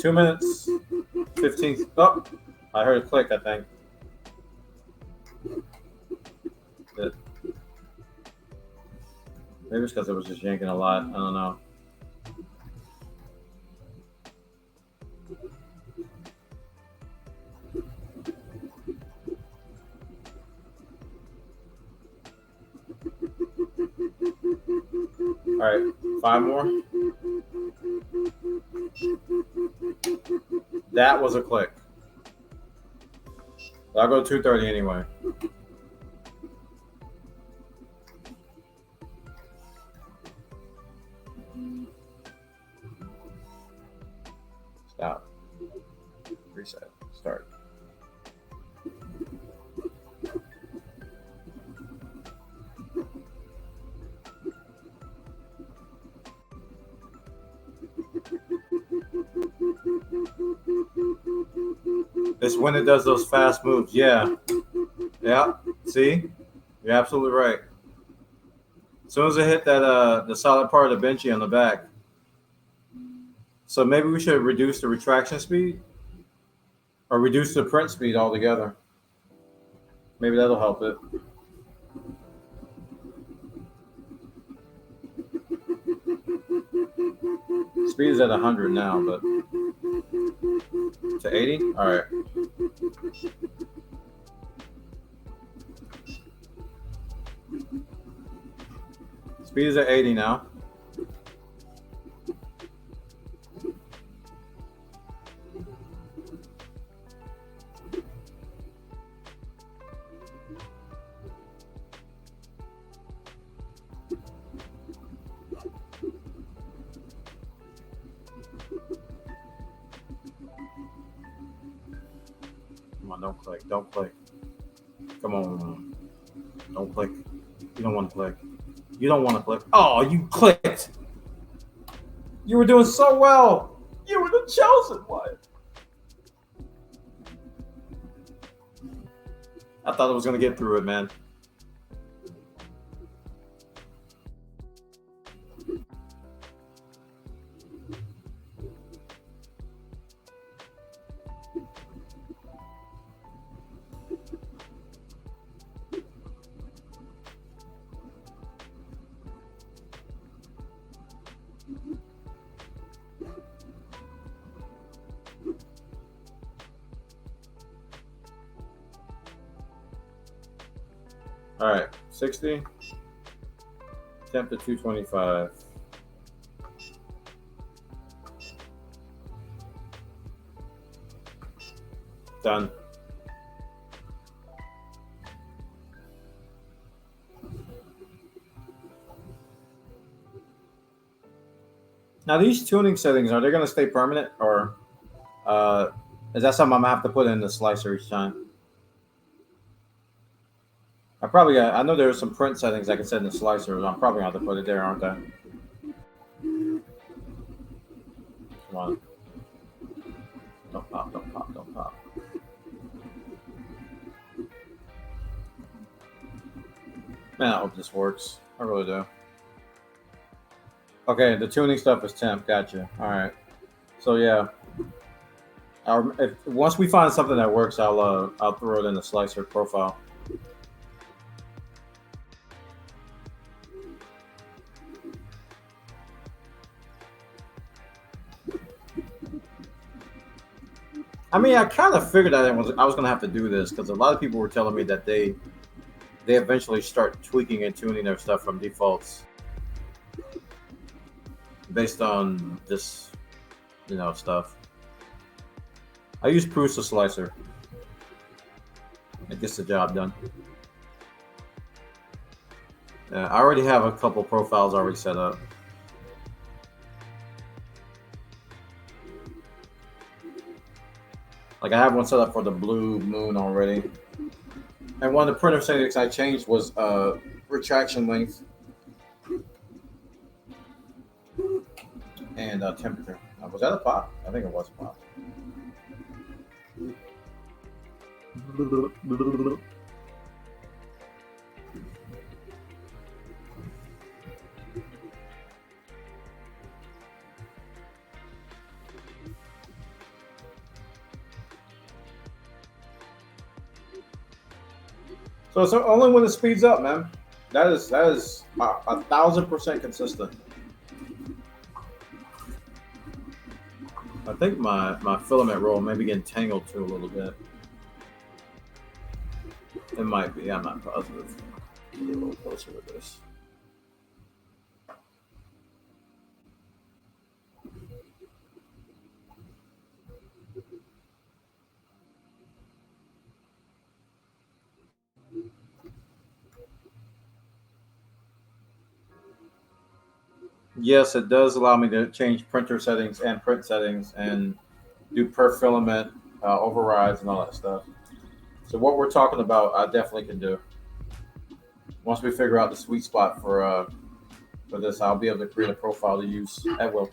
Two minutes, 15. Oh, I heard a click, I think. Maybe it's because it was just yanking a lot. I don't know. All right, 5 more. That was a click. I'll go 230 anyway. Stop. Reset. Start. It's when it does those fast moves. Yeah. Yeah. See? You're absolutely right. As soon as it hit that the solid part of the benchy on the back. So maybe we should reduce the retraction speed or reduce the print speed altogether. Maybe that'll help it. Speed is at 100 now, but to 80? All right. Speed is at 80 now. Come on, don't click. Don't click. Come on. Don't click. You don't want to click. You don't want to click. Oh, you clicked. You were doing so well. You were the chosen one. I thought I was going to get through it, man. All right, 60. Temp to 225. Done. Now these tuning settings, are they going to stay permanent, or is that something I'm gonna have to put in the slicer each time? I know there's some print settings I can set in the slicer. I'm probably gonna have to put it there, aren't I? Come on. Don't pop, don't pop, don't pop. Man, I hope this works. I really do. Okay, the tuning stuff is temp. Gotcha. All right. So yeah, once we find something that works, I'll throw it in the slicer profile. I mean, I kind of figured that I was going to have to do this because a lot of people were telling me that they eventually start tweaking and tuning their stuff from defaults based on this, stuff. I use Prusa Slicer. It gets the job done. I already have a couple profiles already set up. Like I have one set up for the blue moon already. And one of the printer settings I changed was retraction length and temperature. Was that a pop? I think it was a pop. So it's only when it speeds up, man. That is 1,000% consistent. I think my filament roll may be getting tangled too a little bit. It might be. I'm not positive. Get a little closer with this. Yes, it does allow me to change printer settings and print settings and do per filament overrides and all that stuff. So what we're talking about, I definitely can do. Once we figure out the sweet spot for this, I'll be able to create a profile to use at will.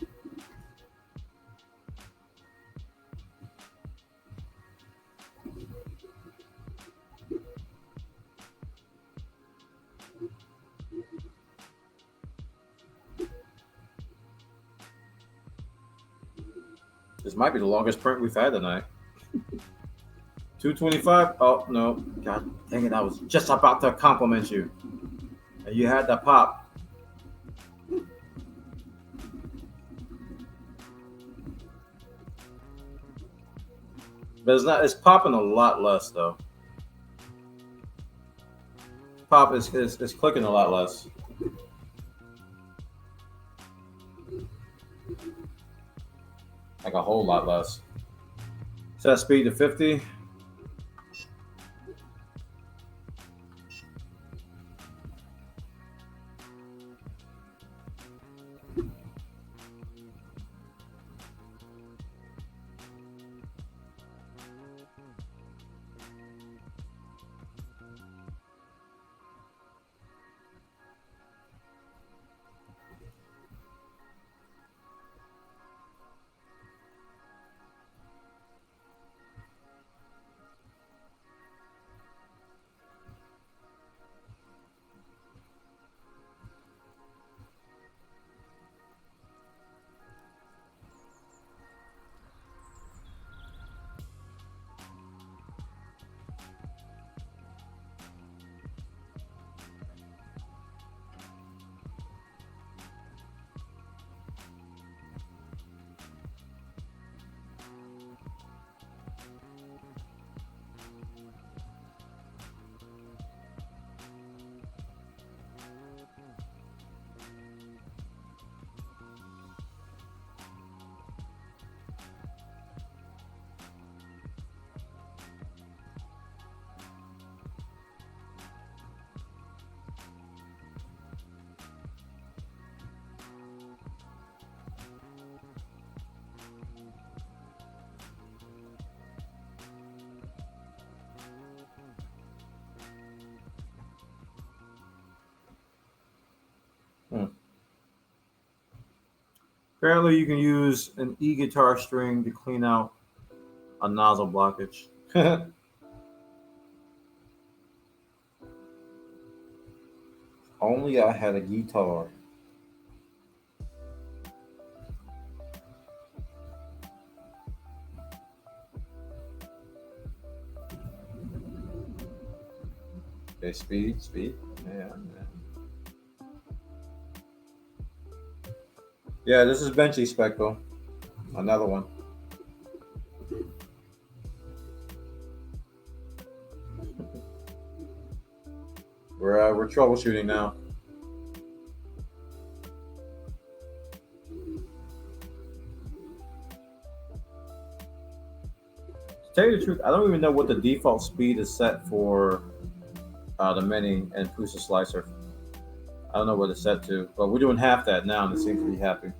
This might be the longest print we've had tonight. 225. Oh no! God dang it! I was just about to compliment you, and you had that pop. But it's not. It's popping a lot less though. Pop is clicking a lot less. Like a whole lot less. Set speed to 50. Apparently, you can use an e-guitar string to clean out a nozzle blockage. Only I had a guitar. Okay, speed. Yeah. Yeah, this is Benchy spec though. Another one. We're troubleshooting now. To tell you the truth, I don't even know what the default speed is set for the mini and Pusa slicer. I don't know what it's set to, but we're doing half that now, and it seems to be happy.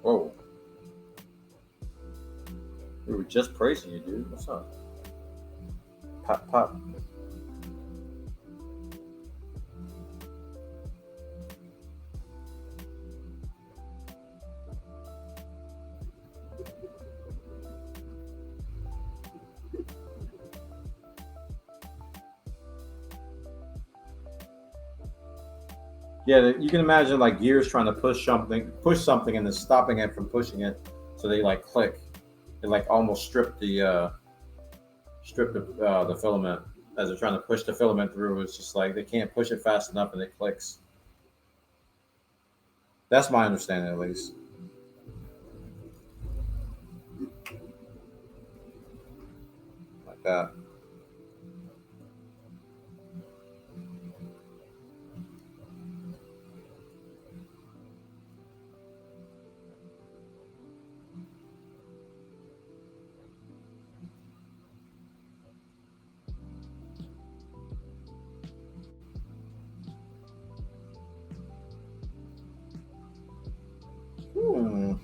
Whoa. We were just praising you, dude. What's up? Pop. Yeah, you can imagine like gears trying to push something, and then stopping it from pushing it, so they like click. They like almost strip the filament as they're trying to push the filament through. It's just like they can't push it fast enough, and it clicks. That's my understanding, at least. Yeah. Hmm.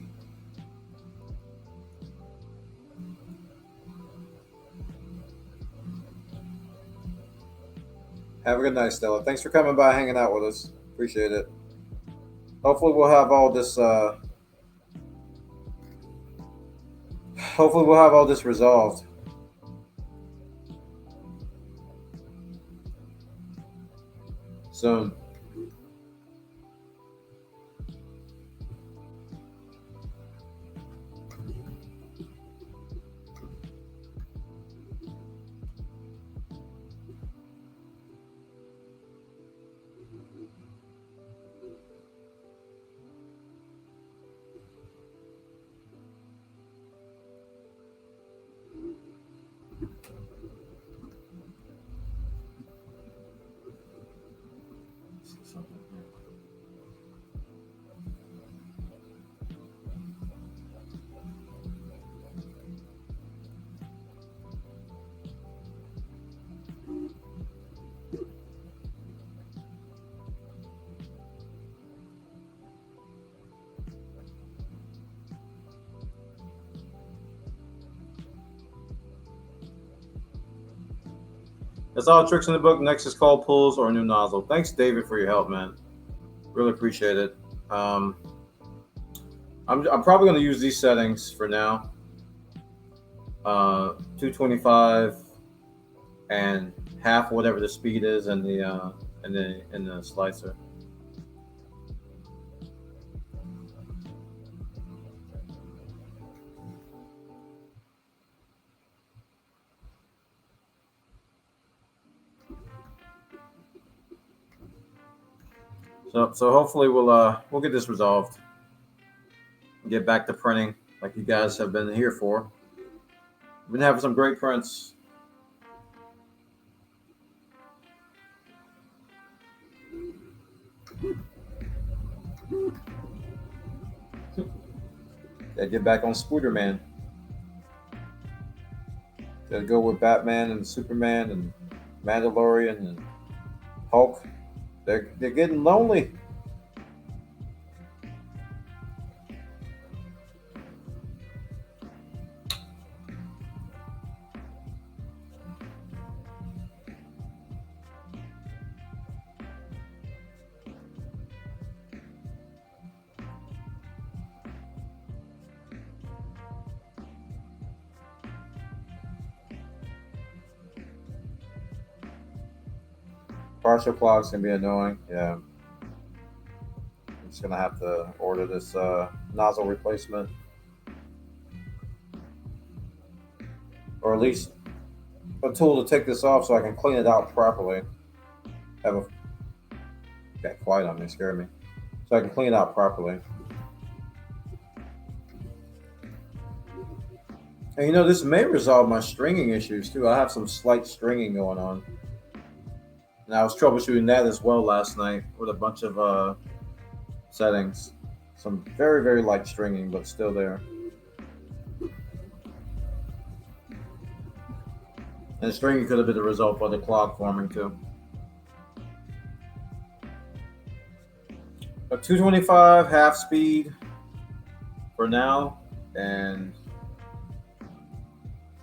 Have a good night, Stella. Thanks for coming by, hanging out with us. Appreciate it. Hopefully, we'll have all this. Hopefully, we'll have all this resolved soon. That's all tricks in the book. Next is called pulls or a new nozzle. Thanks, David, for your help, man. Really appreciate it. I'm probably going to use these settings for now. 225 and half whatever the speed is in the slicer. So hopefully we'll get this resolved. Get back to printing like you guys have been here for. We've been having some great prints. Gotta get back on Spooderman. Gotta go with Batman and Superman and Mandalorian and Hulk. They're getting lonely. Partial clocks can be annoying. Yeah. I'm just gonna have to order this nozzle replacement, or at least a tool to take this off so I can clean it out properly. Got quiet on me, scared me. So I can clean it out properly. And you know, this may resolve my stringing issues too. I have some slight stringing going on. And I was troubleshooting that as well last night with a bunch of settings. Some very, very light stringing, but still there. And the stringing could have been the result of the clog forming too. A 225 half speed for now, and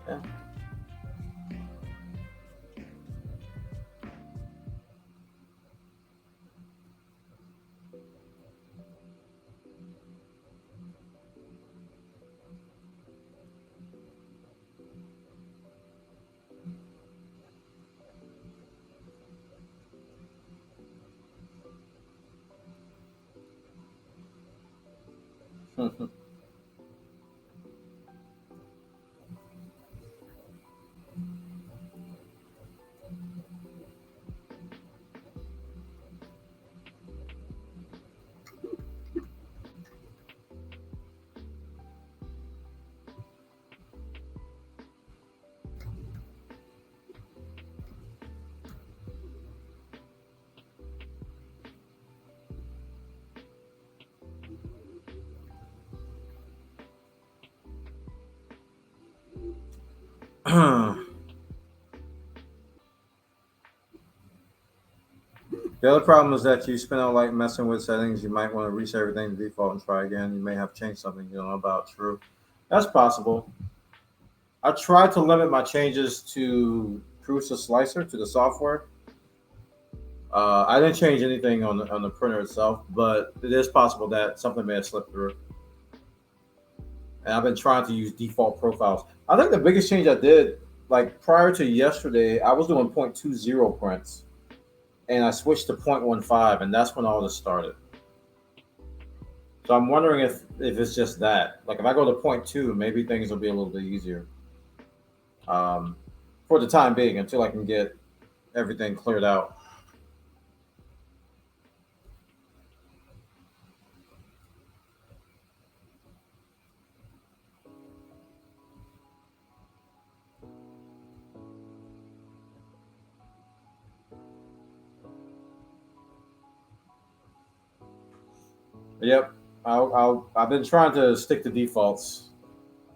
yeah. The other problem is that you spend all like messing with settings. You might want to reset everything to default and try again. You may have changed something you don't know about. True, that's possible. I tried to limit my changes to Prusa Slicer to the software. I didn't change anything on the printer itself, but it is possible that something may have slipped through. And I've been trying to use default profiles. I think the biggest change I did, like prior to yesterday, I was doing 0.20 prints, and I switched to 0.15, and that's when all this started. So I'm wondering if it's just that. Like if I go to 0.2, maybe things will be a little bit easier. For the time being, until I can get everything cleared out. Yep, I've been trying to stick to defaults.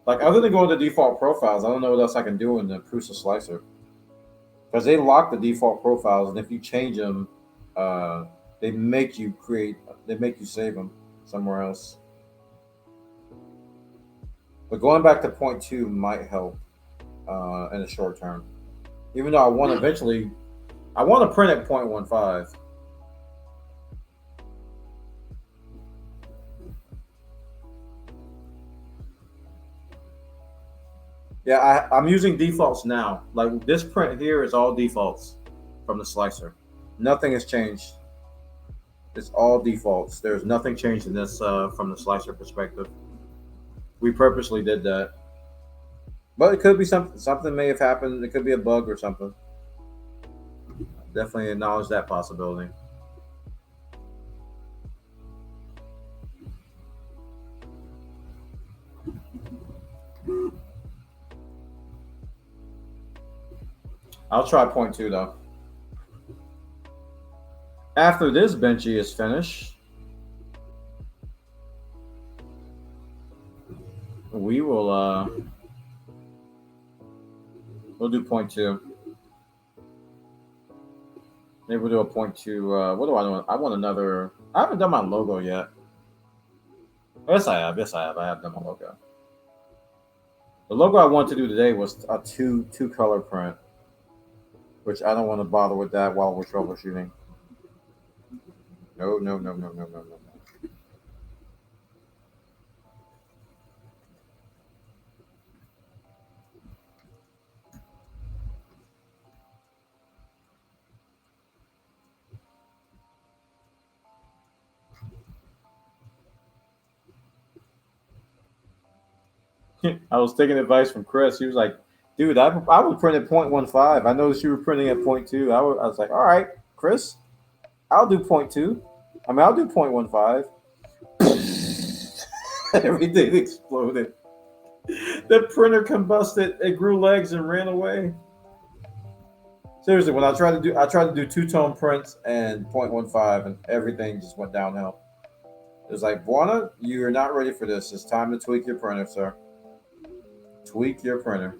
Like other than going to default profiles, I don't know what else I can do in the Prusa Slicer because they lock the default profiles, and if you change them, uh, they make you save them somewhere else. But going back to 0.2 might help in the short term. Even though I want to print at 0.15. Yeah, I'm using defaults now. Like this print here is all defaults from the slicer. Nothing has changed. It's all defaults. There's nothing changed in this from the slicer perspective. We purposely did that. But it could be something may have happened. It could be a bug or something. Definitely acknowledge that possibility. I'll try 0.2 though. After this Benchy is finished, we will we'll do 0.2. Maybe we'll do a 0.2. What do I want? I want another. I haven't done my logo yet. Yes, I have. Yes, I have. I have done my logo. The logo I wanted to do today was a two color print, which I don't want to bother with that while we're troubleshooting. No. I was taking advice from Chris. He was like, dude, I would print at 0.15. I noticed you were printing at 0.2. I was like, all right, Chris, I'll do 0.2. I mean, I'll do 0.15. Everything exploded. The printer combusted. It grew legs and ran away. Seriously, when I tried to do two-tone prints and 0.15, and everything just went downhill. It was like, Buana, you're not ready for this. It's time to tweak your printer, sir. Tweak your printer.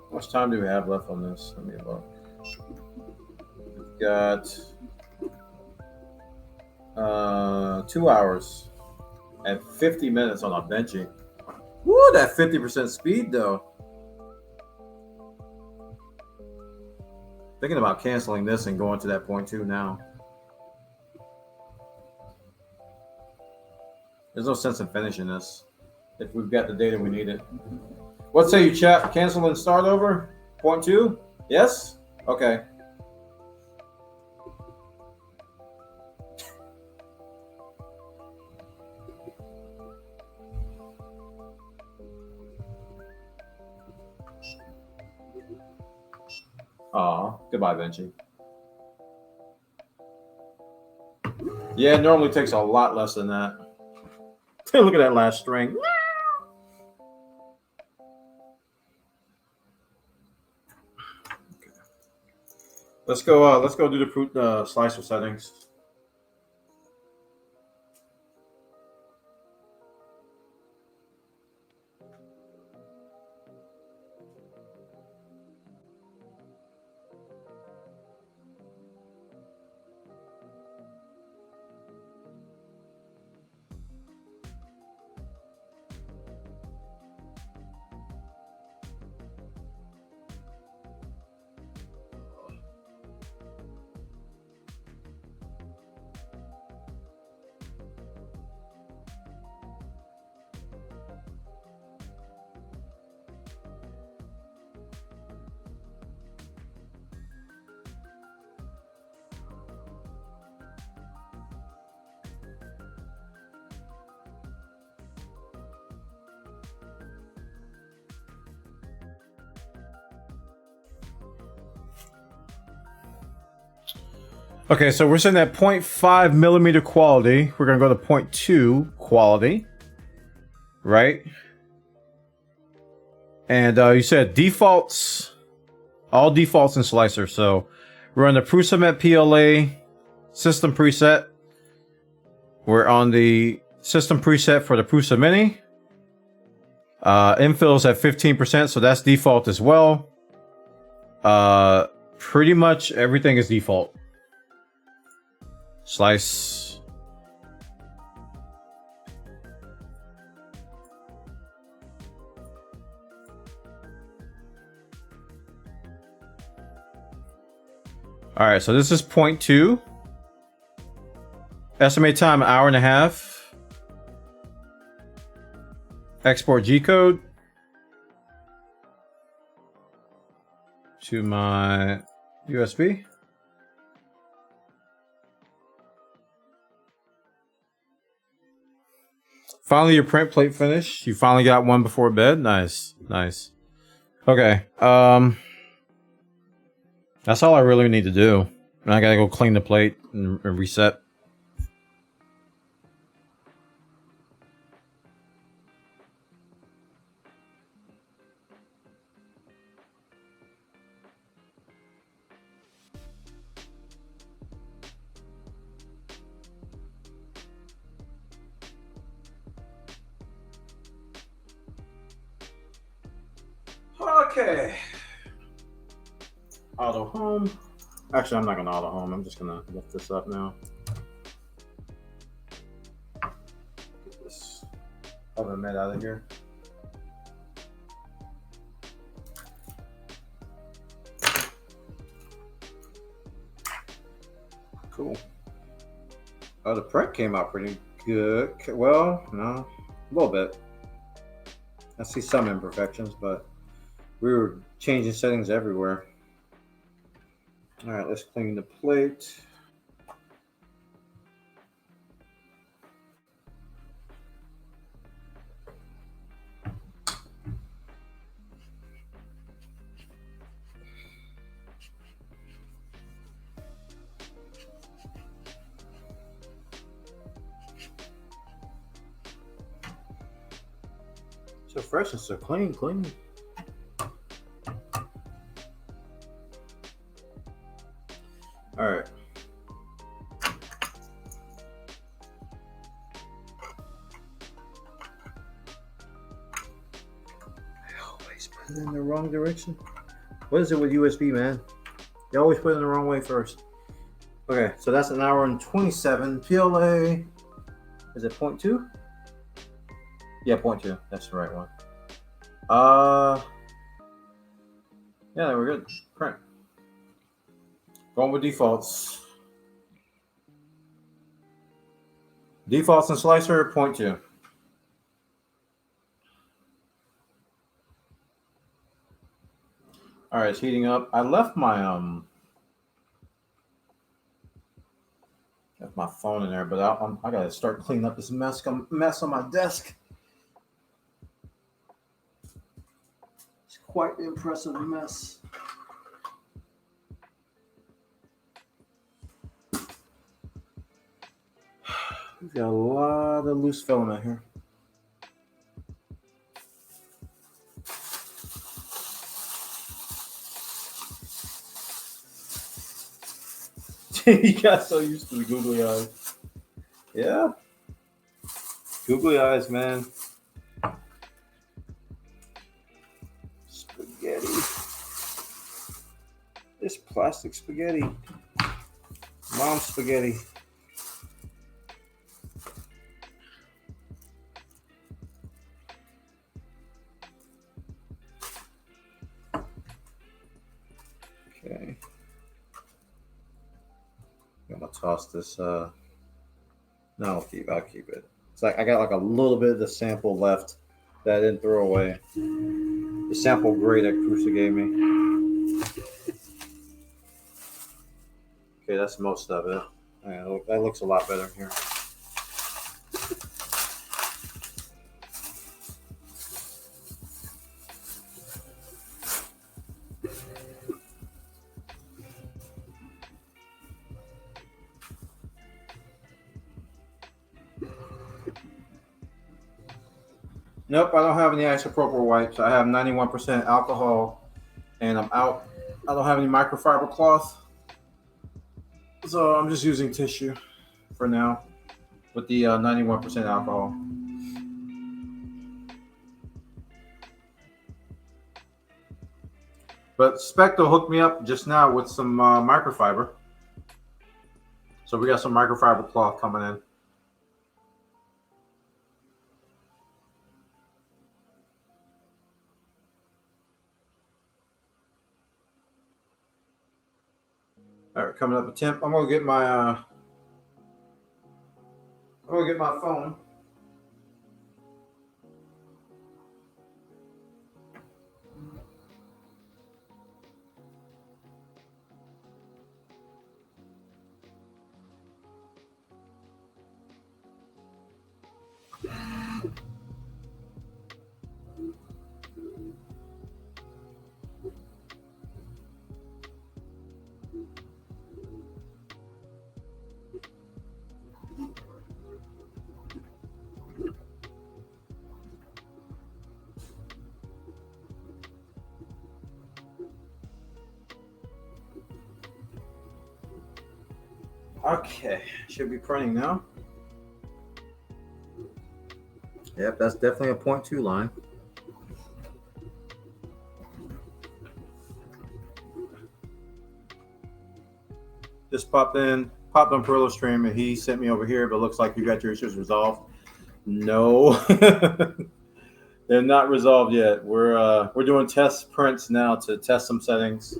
How much time do we have left on this? Let me look. We've got 2 hours and 50 minutes on our Benchy. Woo, that 50% speed though. Thinking about canceling this and going to that 0.2 now. There's no sense in finishing this if we've got the data we needed. What say you, chat? Cancel and start over? 0.2? Yes? Okay. Aw, goodbye, Benchy. Yeah, it normally takes a lot less than that. Look at that last string. Let's go do the fruit slicer settings. Okay, so we're sitting at 0.5 millimeter quality. We're gonna go to 0.2 quality, right? And you said defaults, all defaults in Slicer. So we're on the Prusamet PLA system preset. We're on the system preset for the Prusa Mini. Infill's at 15%, so that's default as well. Pretty much everything is default. Slice. All right, so this is 0.2. Estimate time, 1.5 hours. Export G-code to my USB. Finally, your print plate finished. You finally got one before bed. Nice, nice. Okay, that's all I really need to do. And I gotta go clean the plate and reset. Okay. Auto home. Actually, I'm not gonna auto home. I'm just gonna lift this up now. Get this oven mitt out of here. Cool. Oh, the print came out pretty good. Well, no, a little bit. I see some imperfections, but we were changing settings everywhere. All right, let's clean the plate. So fresh and so clean, clean. All right. I always put it in the wrong direction. What is it with USB, man? You always put it in the wrong way first. Okay, so that's 1 hour and 27. PLA, is it 0.2? Yeah, 0.2. That's the right one. Yeah, we're good. Print. Going with defaults. Defaults in Slicer, 0.2. All right, it's heating up. I left my phone in there, but I gotta start cleaning up this mess on my desk. It's quite the impressive mess. We've got a lot of loose filament here. You got so used to the googly eyes. Yeah. Googly eyes, man. Spaghetti. It's plastic spaghetti. Mom spaghetti. Okay. I'm gonna toss this. No, I'll keep it. It's like I got like a little bit of the sample left that I didn't throw away. The sample gray that Crucia gave me. Okay, that's most of it. Yeah, that looks a lot better here. Nope, I don't have any isopropyl wipes. I have 91% alcohol, and I'm out. I don't have any microfiber cloth, so I'm just using tissue for now with the 91% alcohol. But Spectral hooked me up just now with some microfiber. So we got some microfiber cloth coming in. All right, coming up a temp. I'm gonna get my phone. Okay, should be printing now. Yep, that's definitely a 0.2 line. Just popped on Perillo Stream, and he sent me over here, but looks like you got your issues resolved. No, they're not resolved yet. We're doing test prints now to test some settings.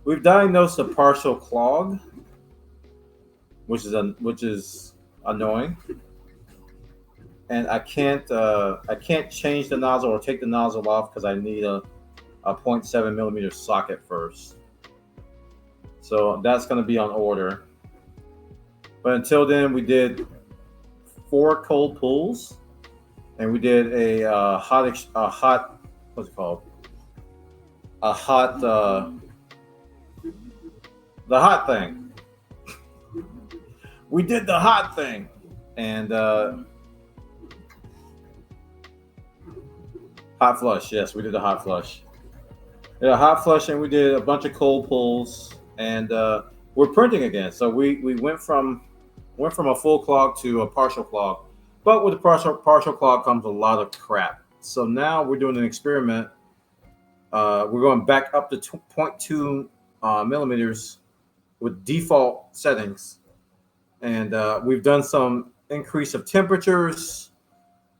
We've diagnosed a partial clog, which is annoying, and I can't change the nozzle or take the nozzle off because I need a 0.7 millimeter socket first. So that's going to be on order. But until then, we did 4 cold pulls, and we did a hot what's it called? A hot the hot thing. We did the hot thing, and hot flush. Yes, we did a hot flush. Yeah, hot flush, and we did a bunch of cold pulls, and we're printing again. So we went from a full clog to a partial clog, but with the partial clog comes a lot of crap. So now we're doing an experiment. We're going back up to 0.2 millimeters with default settings, and we've done some increase of temperatures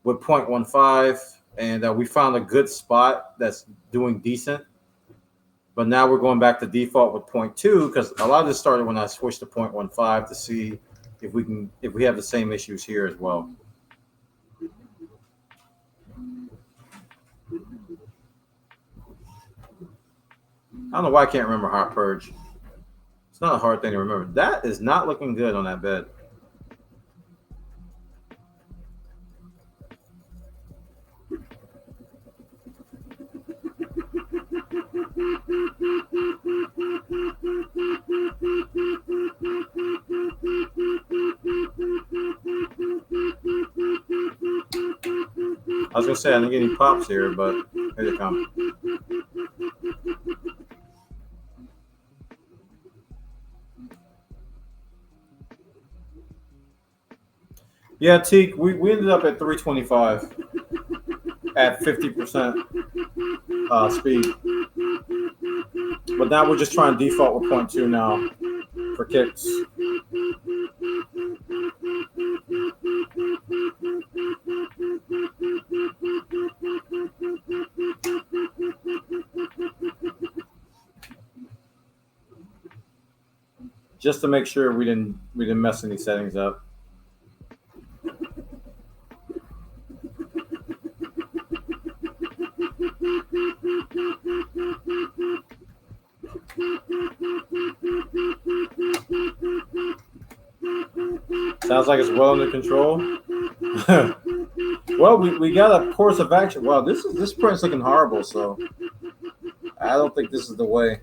with 0.15, and we found a good spot that's doing decent. But now we're going back to default with 0.2 because a lot of this started when I switched to 0.15 to see if we have the same issues here as well. I don't know why I can't remember hot purge. It's not a hard thing to remember. That is not looking good on that bed. I was gonna say I didn't get any pops here, but here they come. Yeah, Teak, we ended up at 325 at 50% speed. But now we're just trying to default with 0.2 now for kicks. Just to make sure we didn't mess any settings up. Sounds like it's well under control. Well, we got a course of action. Wow, this print's looking horrible. So I don't think this is the way.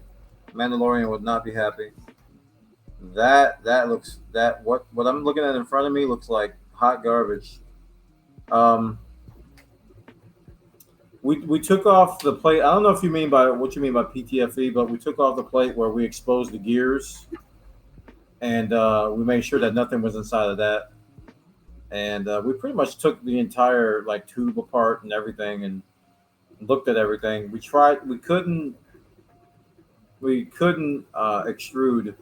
Mandalorian would not be happy. What I'm looking at in front of me looks like hot garbage. Um, we took off the plate. I don't know if you mean by what you mean by PTFE, but we took off the plate where we exposed the gears, and we made sure that nothing was inside of that. And we pretty much took the entire like tube apart and everything, and looked at everything. We tried. We couldn't extrude.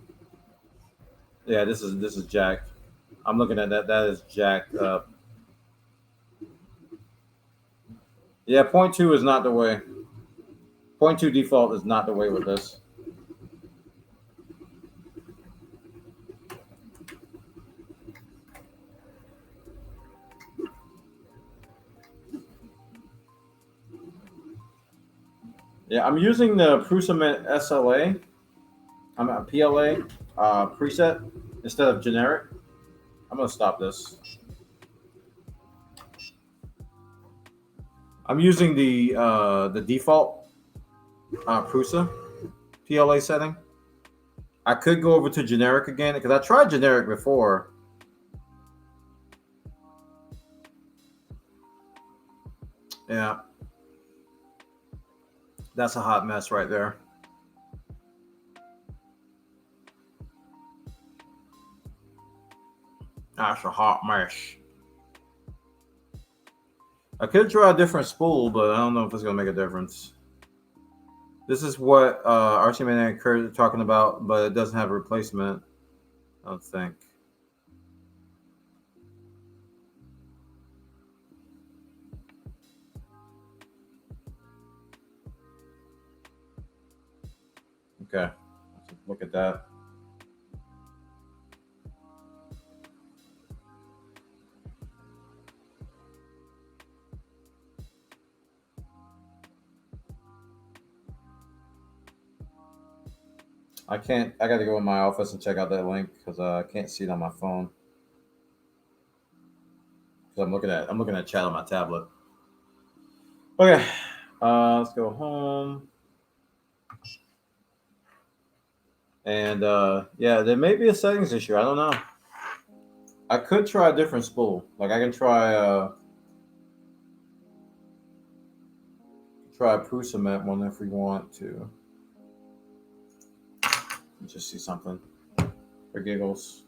Yeah, this is jacked. I'm looking at that. That is jacked up. Yeah, point two is not the way. Point two default is not the way with this. Yeah, I'm using the Prusa SLA. I'm a PLA preset instead of generic. I'm gonna stop this. I'm using the default Prusa PLA setting. I could go over to generic again because I tried generic before. Yeah, that's a hot mess right there. That's a hot mess. I could try a different spool, but I don't know if it's gonna make a difference. This is what RC Man and Kurt are talking about, but it doesn't have a replacement. I don't think. Okay, let's look at that. I can't. I got to go in my office and check out that link because I can't see it on my phone. I'm looking at chat on my tablet. Okay, let's go home. And yeah, there may be a settings issue. I don't know. I could try a different spool. Like I can try a Prusa one if we want to. Just see something for giggles.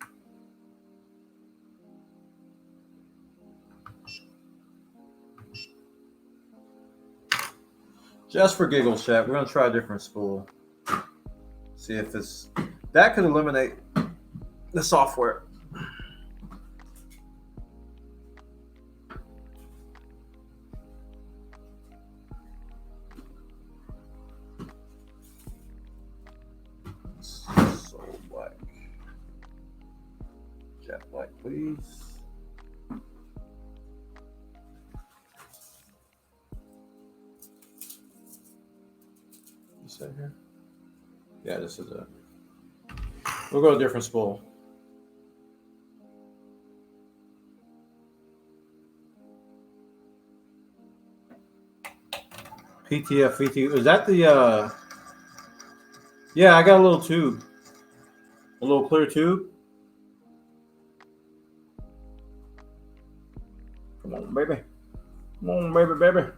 Just for giggles, chat. We're gonna try a different spool. See if that could eliminate the software. So black. Jet black, please. Is that here? Yeah, this is it. We'll go a different spool. PTF, VT. Is that the yeah, I got a little tube. A little clear tube. Come on, baby. Come on, baby.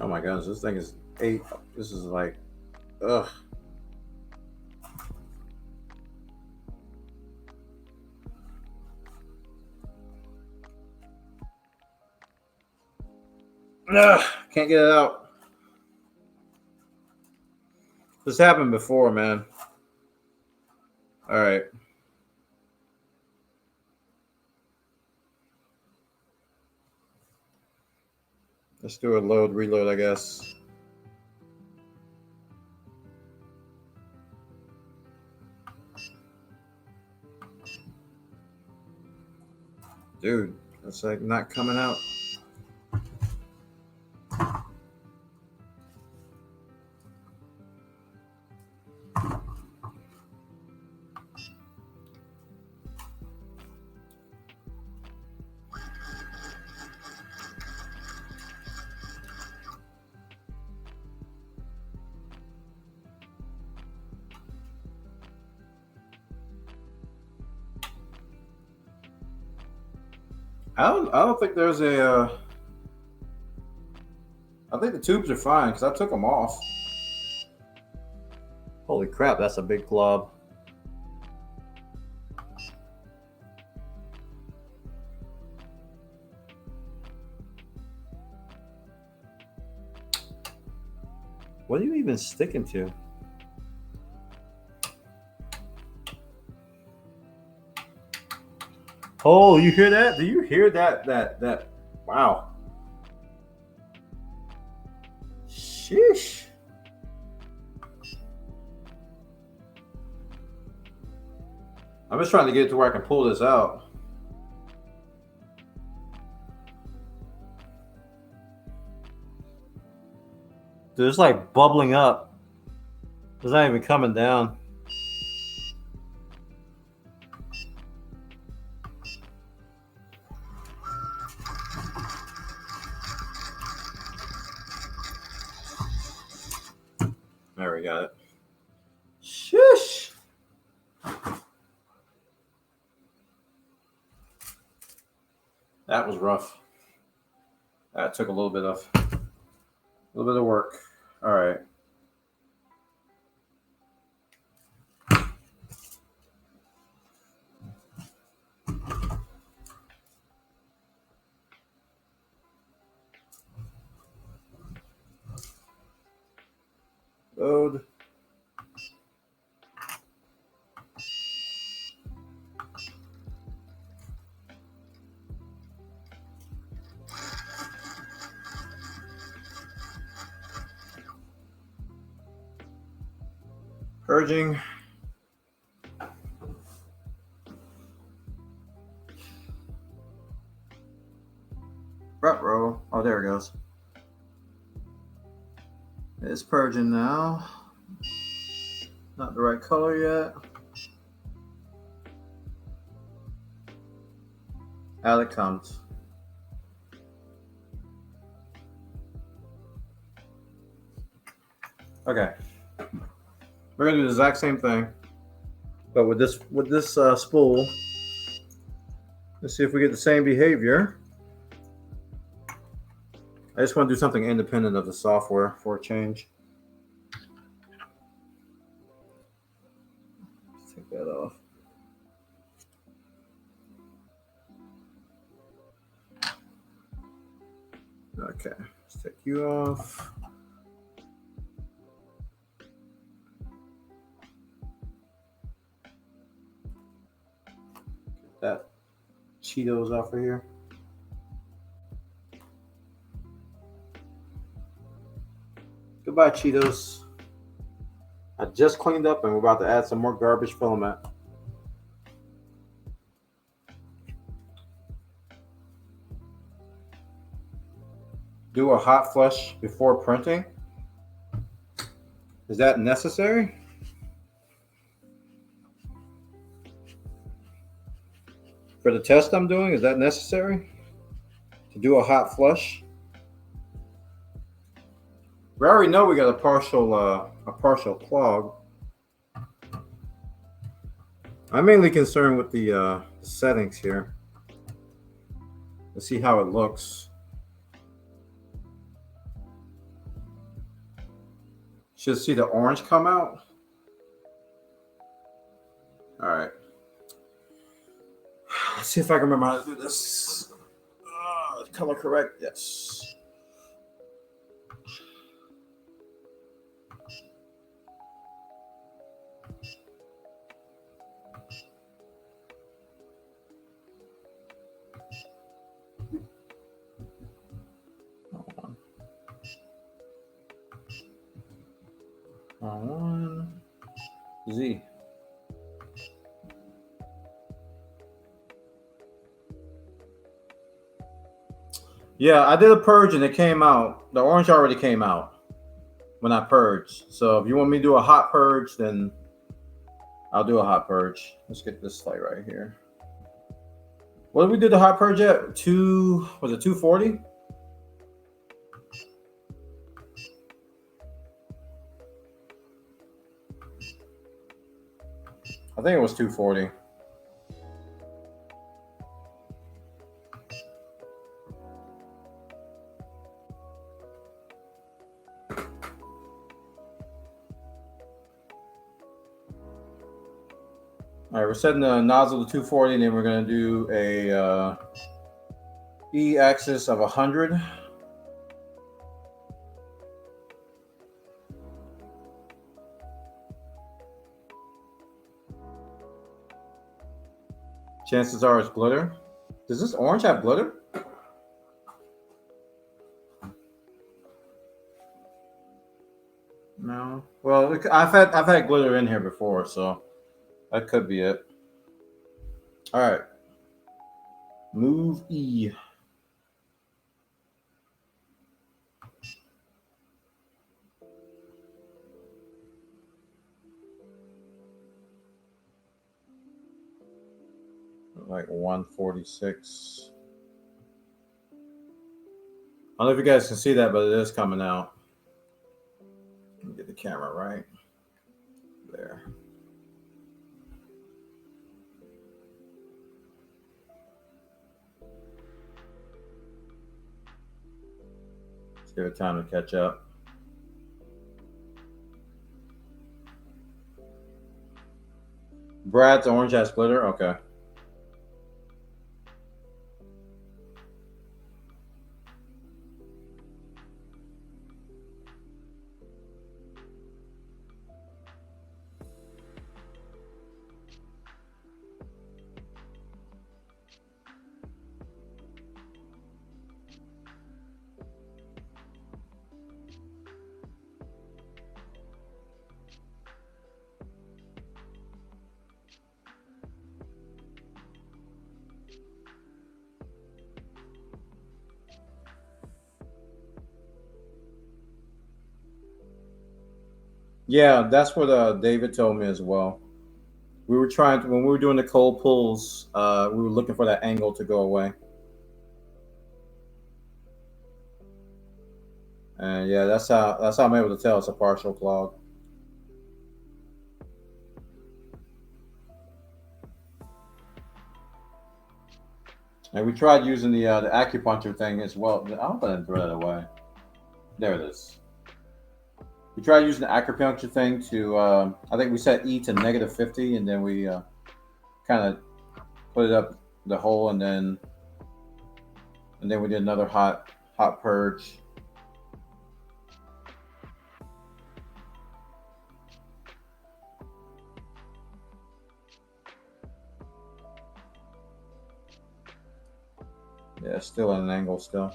Oh my goodness, this thing is 8. This is like, ugh. Ugh, can't get it out. This happened before, man. All right. Let's do a load, reload, I guess. Dude, that's like not coming out. I don't think there's a. I think the tubes are fine because I took them off. Holy crap, that's a big glob. What are you even sticking to? Oh, you hear that? Do you hear that? Wow. Sheesh. I'm just trying to get it to where I can pull this out. Dude, it's like bubbling up. It's not even coming down. There we got it. Shush. That was rough. That took a little bit of work. All right. Load. Purging. Prep roll. Oh, there it goes. It's purging now. Not the right color yet. Out it comes. Okay. We're gonna do the exact same thing, but with this spool. Let's see if we get the same behavior. I just want to do something independent of the software for a change. Let's take that off. Okay, let's take you off. Get that Cheetos off of here. Goodbye, Cheetos. I just cleaned up and we're about to add some more garbage filament. Do a hot flush before printing. Is that necessary? For the test I'm doing, is that necessary? To do a hot flush? We already know we got a partial clog. I'm mainly concerned with the settings here. Let's see how it looks. Should see the orange come out. All right. Let's see if I can remember how to do this. Color correct, yes. Z. Yeah, I did a purge and it came out. The orange already came out when I purged. So if you want me to do a hot purge, then I'll do a hot purge. Let's get this light right here. What did we do the hot purge at? Was it 240? I think it was 240. All right, we're setting the nozzle to 240, and then we're going to do a E axis of 100. Chances are it's glitter. Does this orange have glitter? No. Well, I've had glitter in here before, so that could be it. All right. Move E. Like 146. I don't know if you guys can see that, but it is coming out. Let me get the camera right there. Let's give it time to catch up. Brad's orange has glitter. Okay. Yeah, that's what David told me as well. We were trying to, when we were doing the cold pulls, we were looking for that angle to go away. And yeah, that's how I'm able to tell it's a partial clog. And we tried using the acupuncture thing as well. I hope I didn't throw that away. There it is. We tried using the acupuncture thing to, I think we set E to -50, and then we kind of put it up the hole, and then we did another hot purge. Yeah, still at an angle still.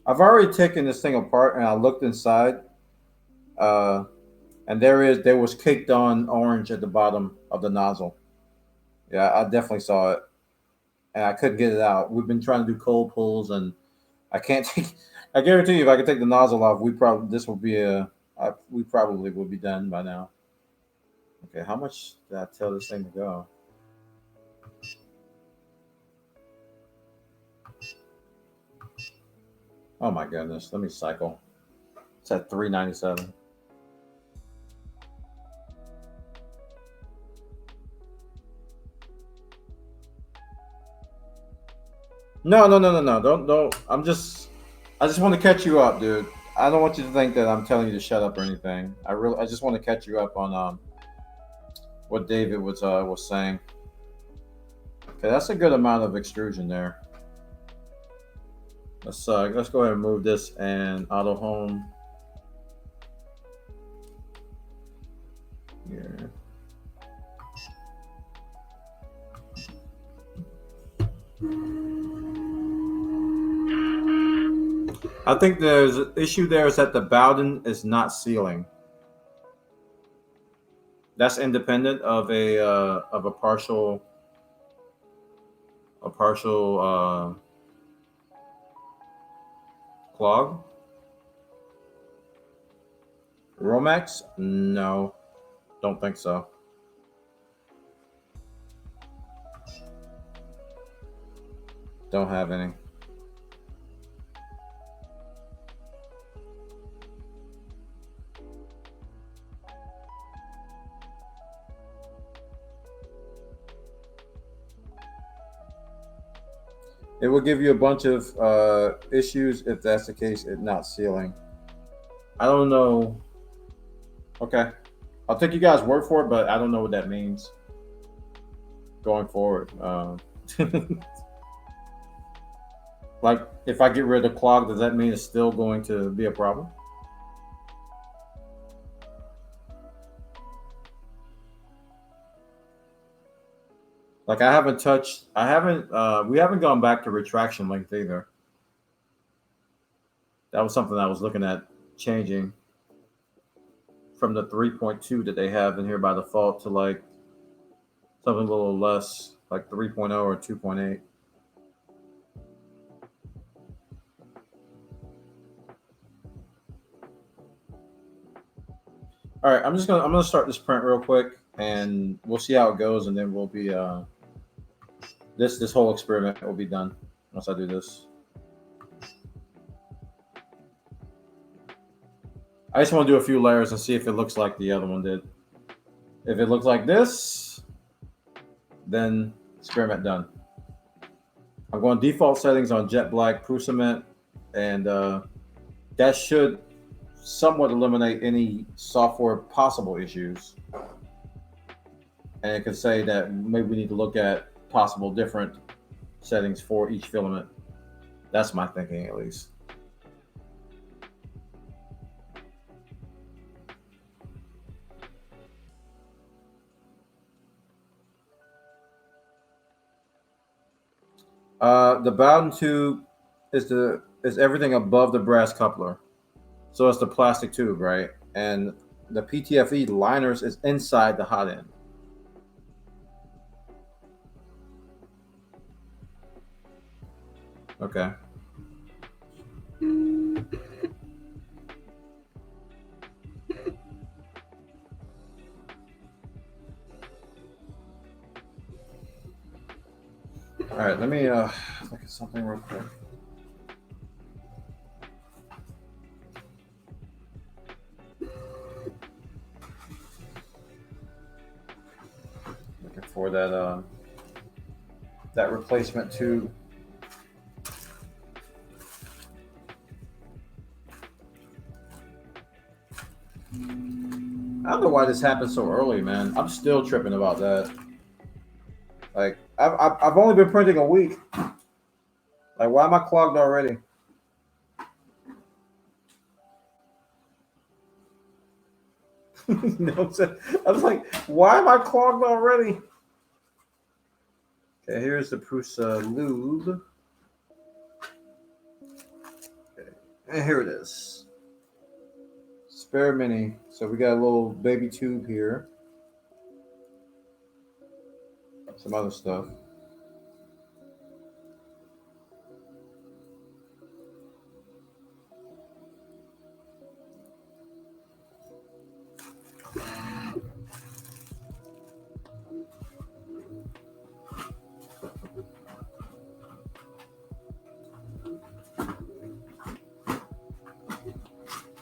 I've already taken this thing apart and I looked inside, and there was caked on orange at the bottom of the nozzle. Yeah, I definitely saw it, and I couldn't get it out. We've been trying to do cold pulls, and I can't take. I guarantee you, if I could take the nozzle off, we probably would be done by now. Okay, how much did I tell this thing to go? Oh my goodness, let me cycle. It's at 397. No. Don't. I just want to catch you up, dude. I don't want you to think that I'm telling you to shut up or anything. I just want to catch you up on what David was saying. Okay, that's a good amount of extrusion there. Let's go ahead and move this and auto home here. I think there's an issue there is that the Bowden is not sealing. That's independent of a partial clog. Romex? No, don't think so. Don't have any. It will give you a bunch of issues if that's the case. It's not sealing. I don't know. Okay, I'll take you guys' word for it, but I don't know what that means going forward. Like, if I get rid of clog, does that mean it's still going to be a problem? Like, we haven't gone back to retraction length either. That was something I was looking at changing from the 3.2 that they have in here by default to like something a little less, like 3.0 or 2.8. All right, I'm gonna start this print real quick, and we'll see how it goes, and then we'll be this whole experiment will be done once I do this. I just want to do a few layers and see if it looks like the other one did. If it looks like this, then experiment done. I'm going default settings on jet black proof cement, and that should somewhat eliminate any software possible issues. And it could say that maybe we need to look at possible different settings for each filament. That's my thinking, at least. The bottom tube is everything above the brass coupler. So it's the plastic tube, right? And the PTFE liners is inside the hot end. Okay. All right, let me look at something real quick. Looking for that that replacement tube. I don't know why this happened so early, man. I'm still tripping about that. Like, I've only been printing a week. Like, why am I clogged already? You know what I'm saying? I was like, why am I clogged already? Okay, here's the Prusa lube. Okay, and here it is. Spare mini. So we got a little baby tube here. Some other stuff.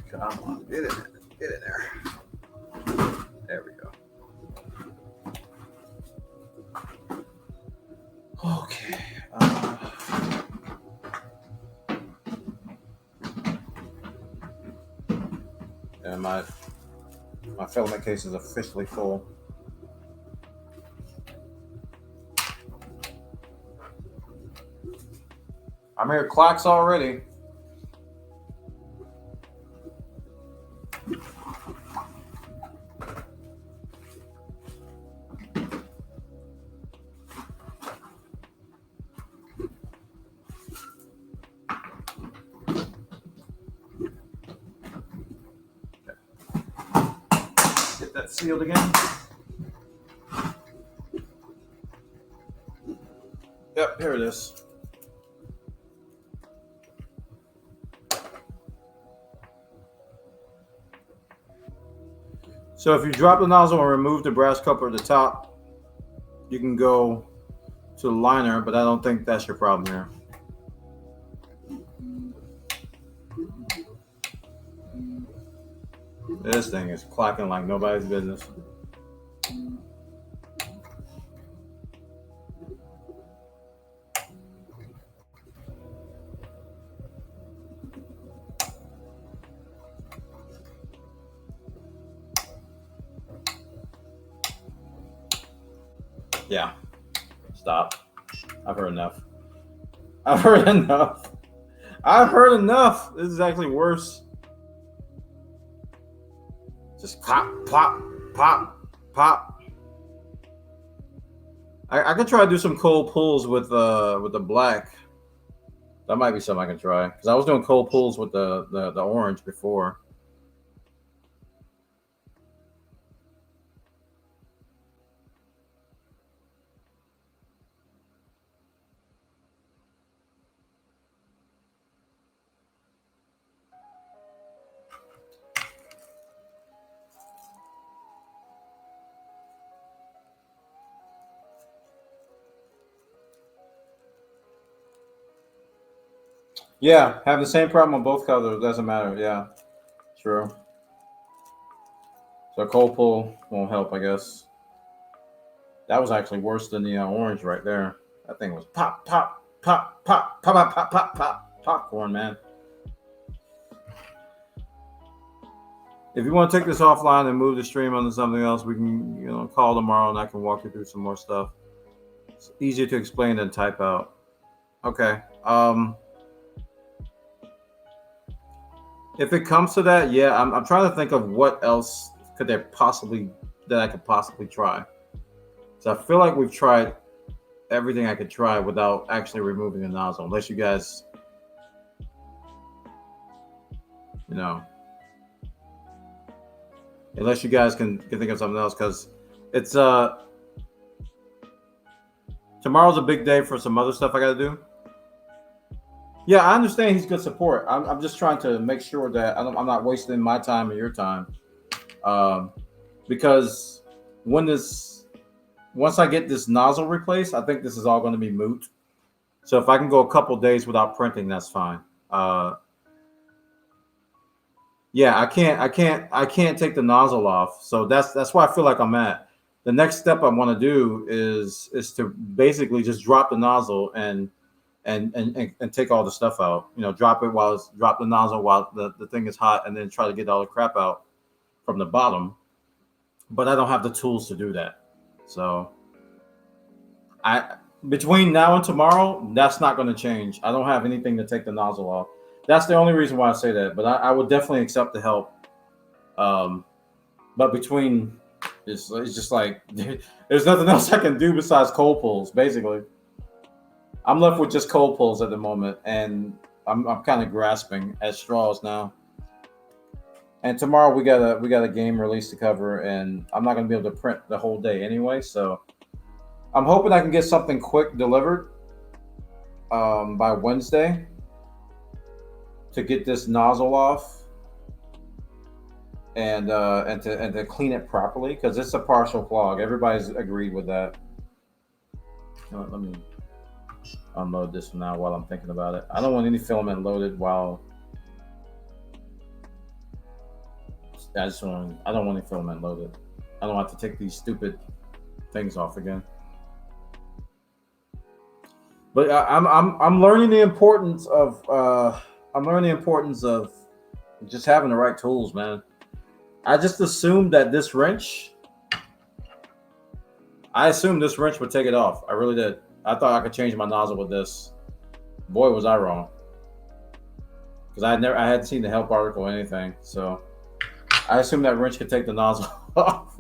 Come on, get in there. There we go. Okay. And my filament case is officially full. I'm hearing clocks already. Get that sealed again. Yep, here it is. So if you drop the nozzle and remove the brass coupler at the top, you can go to the liner, but I don't think that's your problem here. This thing is clocking like nobody's business. Yeah. Stop. I've heard enough. I've heard enough. I've heard enough. This is actually worse. Just pop, pop, pop, pop. I could try to do some cold pulls with the black. That might be something I can try because I was doing cold pulls with the orange before. Yeah, have the same problem on both colors. Doesn't matter. Yeah, true. So cold pull won't help, I guess. That was actually worse than the orange right there. That thing was pop, pop, pop, pop, pop, pop, pop, pop, pop, popcorn, man. If you want to take this offline and move the stream onto something else, we can, call tomorrow and I can walk you through some more stuff. It's easier to explain than type out. Okay. If it comes to that, yeah, I'm trying to think of what else I could possibly try. So I feel like we've tried everything I could try without actually removing the nozzle, unless you guys, unless you guys can think of something else, because it's tomorrow's a big day for some other stuff I got to do. Yeah, I understand he's good support. I'm just trying to make sure that I'm not wasting my time and your time. Because once I get this nozzle replaced, I think this is all going to be moot. So if I can go a couple days without printing, that's fine. Yeah, I can't take the nozzle off. So that's why I feel like I'm at. The next step I want to do is to basically just drop the nozzle and take all the stuff out. Drop the nozzle while the thing is hot, and then try to get all the crap out from the bottom. But I don't have the tools to do that. So between now and tomorrow, that's not going to change. I don't have anything to take the nozzle off. That's the only reason why I say that. But I would definitely accept the help. But between it's just like there's nothing else I can do besides cold pulls. Basically, I'm left with just cold pulls at the moment, and I'm kind of grasping at straws now. And tomorrow we got a game release to cover, and I'm not going to be able to print the whole day anyway. So I'm hoping I can get something quick delivered by Wednesday to get this nozzle off and to clean it properly, because it's a partial clog. Everybody's agreed with that. Let me unload this now while I'm thinking about it. I don't want any filament loaded while. I don't want any filament loaded. I don't have to take these stupid things off again. But I'm learning the importance of just having the right tools, man. I just assumed that this wrench. I assumed this wrench would take it off. I really did. I thought I could change my nozzle with this. Boy, was I wrong. Because I hadn't seen the help article or anything. So I assumed that wrench could take the nozzle off.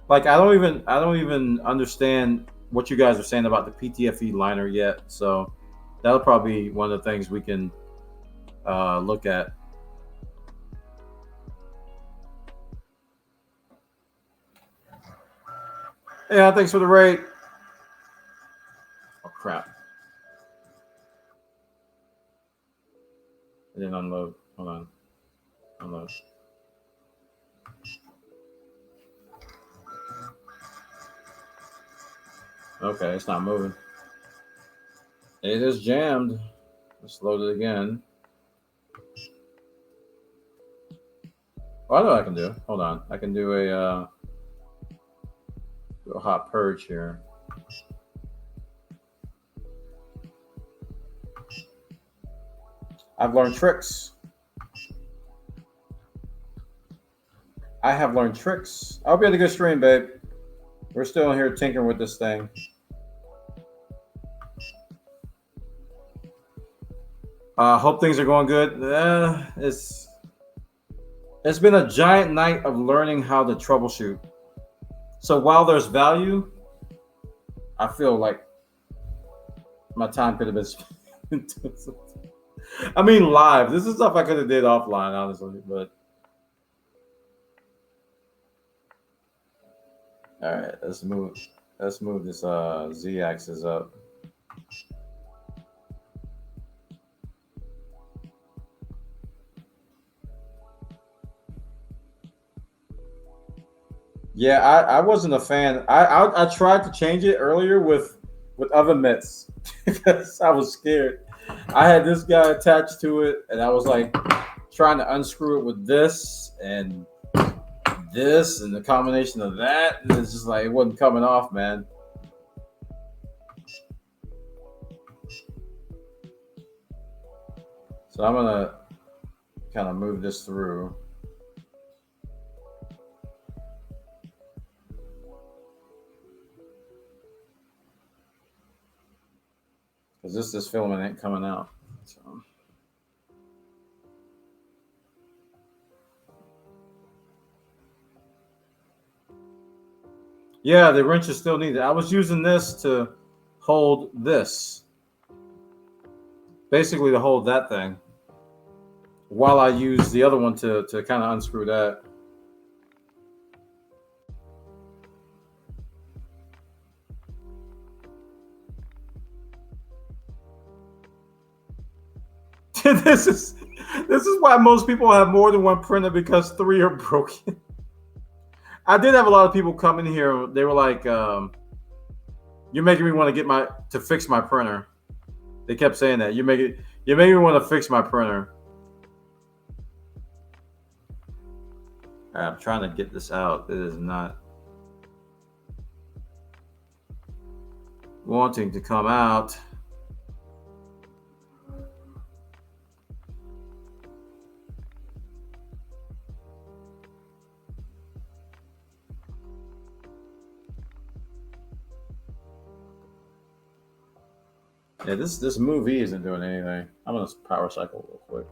Like I don't even understand what you guys are saying about the PTFE liner yet. So that'll probably be one of the things we can look at. Yeah, thanks for the rate. Oh crap! I didn't unload. Hold on. Unload. Okay, it's not moving. It is jammed. Let's load it again. Oh, I know what I can do. Hold on. I can do a hot purge here. I've learned tricks. I have learned tricks. I hope you had a good stream, babe. We're still in here tinkering with this thing. Hope things are going good. It's been a giant night of learning how to troubleshoot. So while there's value, I feel like my time could have been spent. I mean, live. This is stuff I could have did offline, honestly. But all right, let's move this z-axis up. Yeah, I wasn't a fan. I tried to change it earlier with oven mitts because I was scared. I had this guy attached to it, and I was like trying to unscrew it with this and the combination of that. And it's just like it wasn't coming off, man. So I'm gonna kind of move this through. Because this filament ain't coming out. So. Yeah, the wrench is still needed. I was using this to hold this. Basically to hold that thing. While I use the other one to kind of unscrew that. This is why most people have more than one printer, because 3 are broken. I did have a lot of people come in here. They were like, "You're making me want to fix my printer." They kept saying that. You're making me want to fix my printer. I'm trying to get this out. It is not wanting to come out. Yeah, this movie isn't doing anything. I'm gonna power cycle real quick.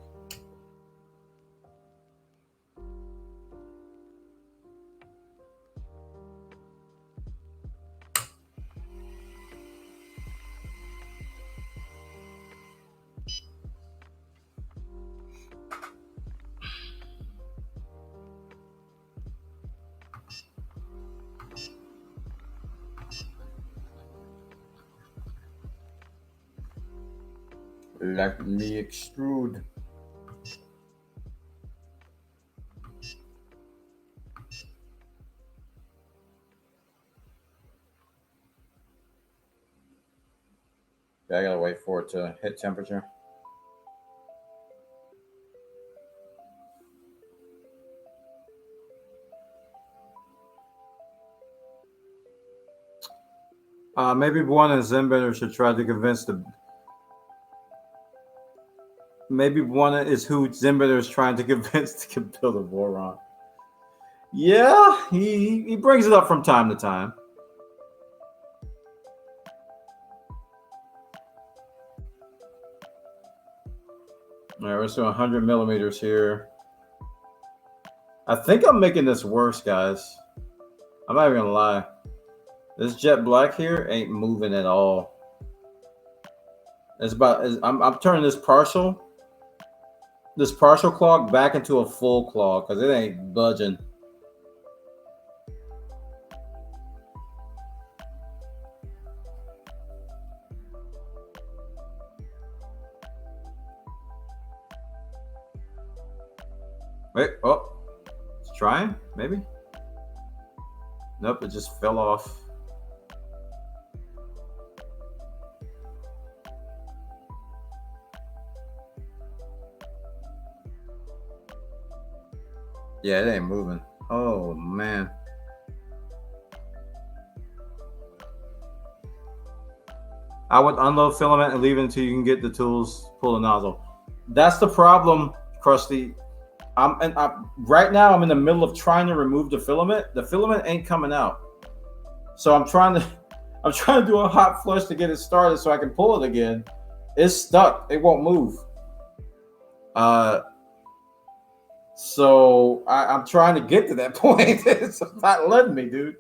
Let me extrude. Yeah, I gotta wait for it to hit temperature. Maybe one and Zenbender should try to convince the. Maybe one is who Zenbender is trying to convince to build a Voron. Yeah, he brings it up from time to time. All right, let's do 100 millimeters here. I think I'm making this worse, guys. I'm not even gonna lie. This jet black here ain't moving at all. It's about. I'm turning this partial clog back into a full clog because it ain't budging. Wait, oh, it's trying, maybe? Nope, it just fell off. Yeah, it ain't moving. Oh, man. I would unload filament and leave it until you can get the tools, pull the nozzle. That's the problem, Krusty. Right now I'm in the middle of trying to remove the filament. The filament ain't coming out. So I'm trying to do a hot flush to get it started so I can pull it again. It's stuck. It won't move. So I'm trying to get to that point. It's not letting me, dude.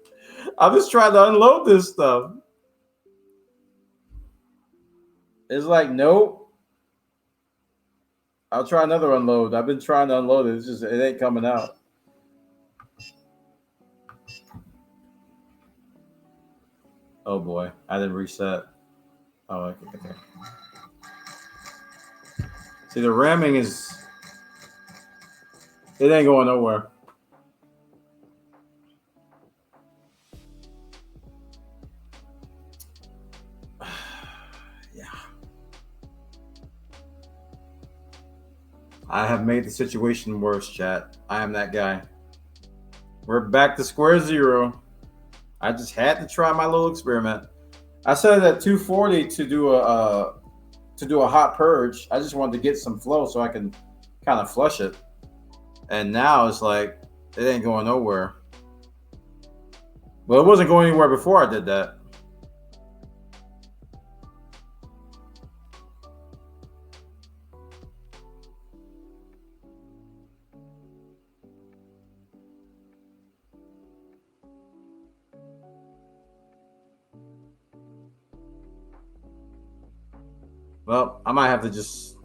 I'm just trying to unload this stuff. It's like, nope. I'll try another unload. I've been trying to unload it. It's just, it ain't coming out. Oh boy, I didn't reset. Oh, okay. See, the ramming is, it ain't going nowhere. Yeah. I have made the situation worse, chat. I am that guy. We're back to square zero. I just had to try my little experiment. I set it at 240 to do a hot purge. I just wanted to get some flow so I can kind of flush it. And now it's like it ain't going nowhere. Well, it wasn't going anywhere before I did that. Well, I might have to just...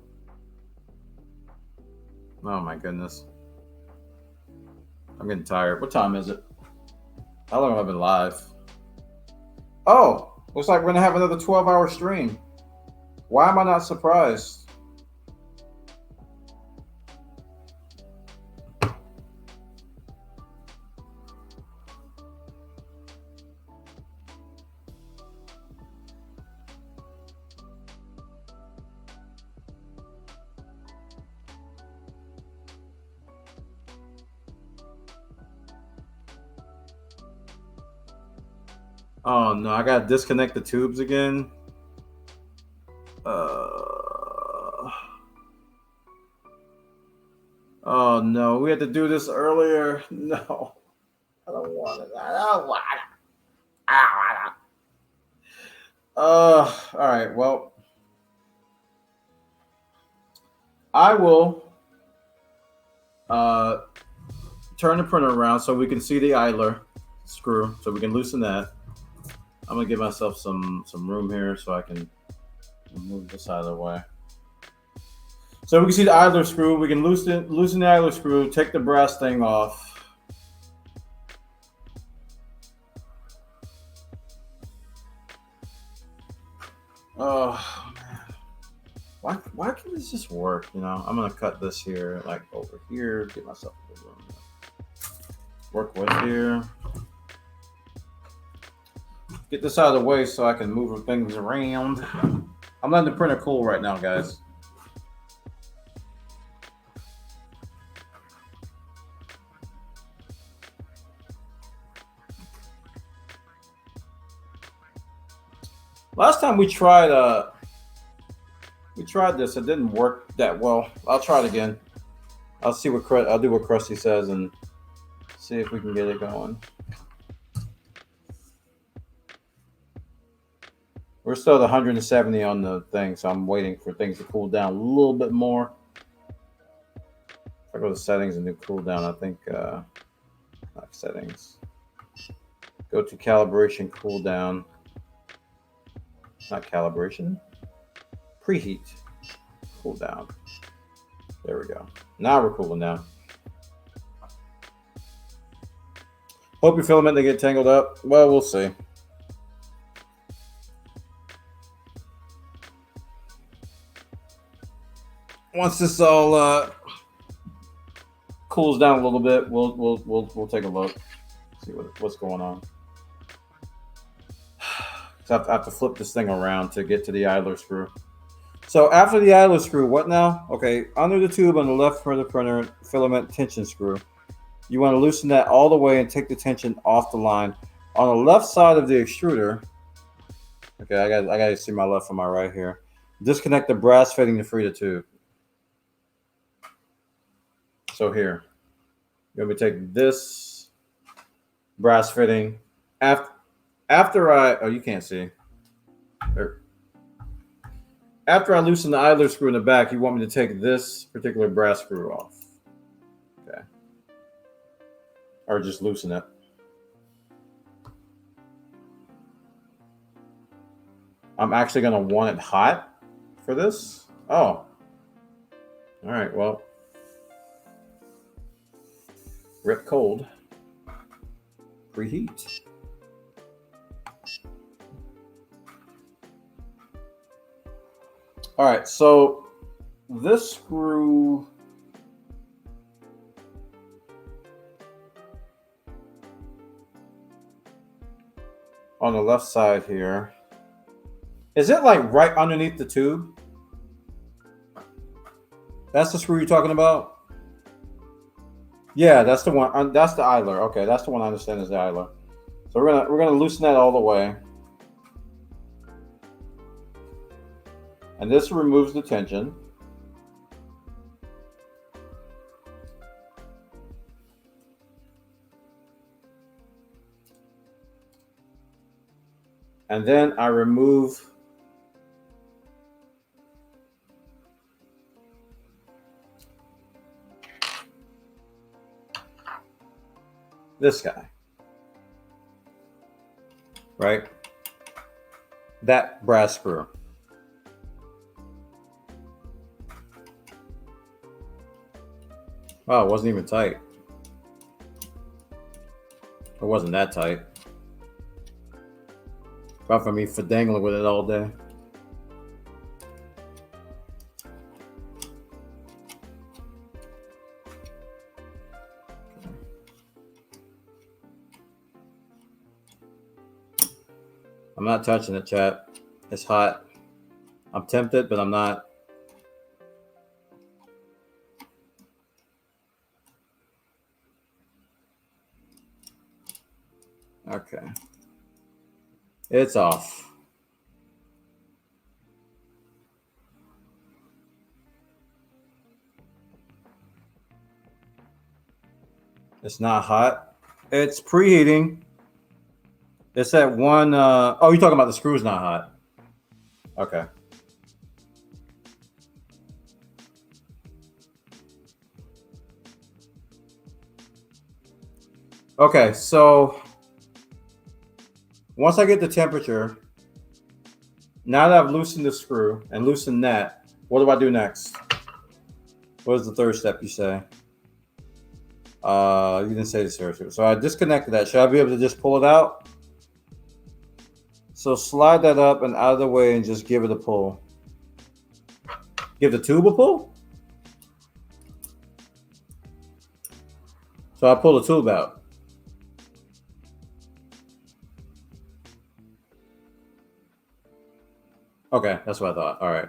Oh my goodness. I'm getting tired. What time is it? How long have I been live? Oh, looks like we're going to have another 12-hour stream. Why am I not surprised? Oh no, I gotta disconnect the tubes again. Oh no, we had to do this earlier. No, I don't want it. I don't want it. All right. Well, I will turn the printer around so we can see the idler screw, so we can loosen that. I'm gonna give myself some room here so I can move this out of the way. So we can see the idler screw. We can loosen the idler screw, take the brass thing off. Oh man, why can't this just work? You know, I'm gonna cut this here, like over here, get myself a little room. Work with here. Get this out of the way so I can move things around. I'm letting the printer cool right now, guys. Last time we tried this, it didn't work that well. I'll try it again. I'll do what Krusty says and see if we can get it going. We're still at 170 on the thing, so I'm waiting for things to cool down a little bit more. If I go to settings and do cool down, I think not settings. Go to calibration, cool down. Not calibration. Preheat. Cool down. There we go. Now we're cooling down. Hope your filament didn't get tangled up. Well, we'll see. Once this all cools down a little bit, we'll take a look, see what's going on. So I have to flip this thing around to get to the idler screw. So after the idler screw, what now? Okay, under the tube on the left for the printer, filament tension screw. You want to loosen that all the way and take the tension off the line. On the left side of the extruder, okay, I got to see my left from my right here. Disconnect the brass fitting to free the tube. So here, you're going to take this brass fitting. After you can't see. After I loosen the idler screw in the back, you want me to take this particular brass screw off. Okay. Or just loosen it. I'm actually going to want it hot for this. Oh. All right, well. Rip cold. Preheat. All right, so this screw on the left side here, is it like right underneath the tube? That's the screw you're talking about? Yeah, that's the one. That's the idler. Okay, that's the one I understand is the idler. So we're gonna loosen that all the way. And this removes the tension. And then I remove this guy, right? That brass screw. Wow, it wasn't even tight. It wasn't that tight. Apart from me dangling with it all day. I'm not touching it, chat. It's hot. I'm tempted, but I'm not. Okay. It's off. It's not hot. It's preheating. It's at one. Oh, you're talking about the screw's not hot. Okay. Okay, so once I get the temperature, now that I've loosened the screw and loosened that, what do I do next? What is the third step you say? You didn't say the third. So I disconnected that. Should I be able to just pull it out? So slide that up and out of the way and just give it a pull. Give the tube a pull? So I pull the tube out. Okay, that's what I thought. All right.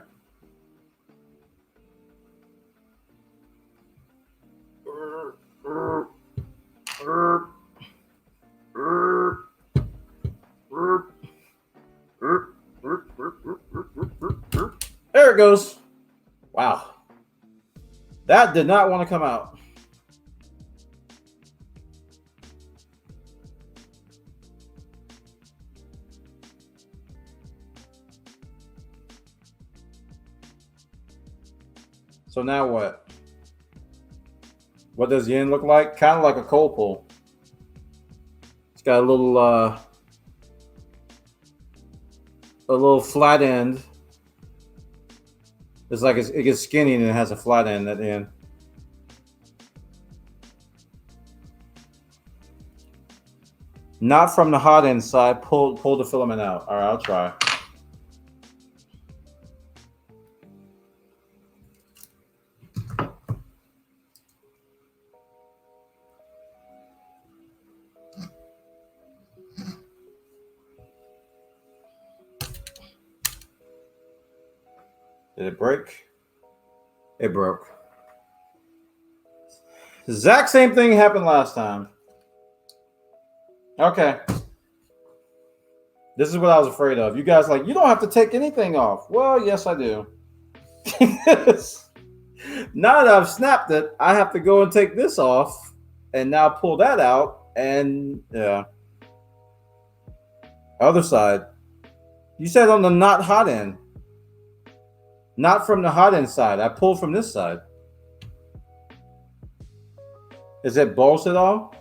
There it goes. Wow. That did not want to come out. So now what? What does the end look like? Kind of like a cold pull. It's got a little flat end. It's like it gets skinny and it has a flat end at the end. Not from the hot end side. Pull the filament out. All right, I'll try. Did it break? It broke. The exact same thing happened last time. Okay. This is what I was afraid of. You guys are like, you don't have to take anything off. Well, yes, I do. Now that I've snapped it, I have to go and take this off and now pull that out. And yeah. Other side. You said on the not hot end. Not from the hot end side. I pulled from this side. Is it bolts at all?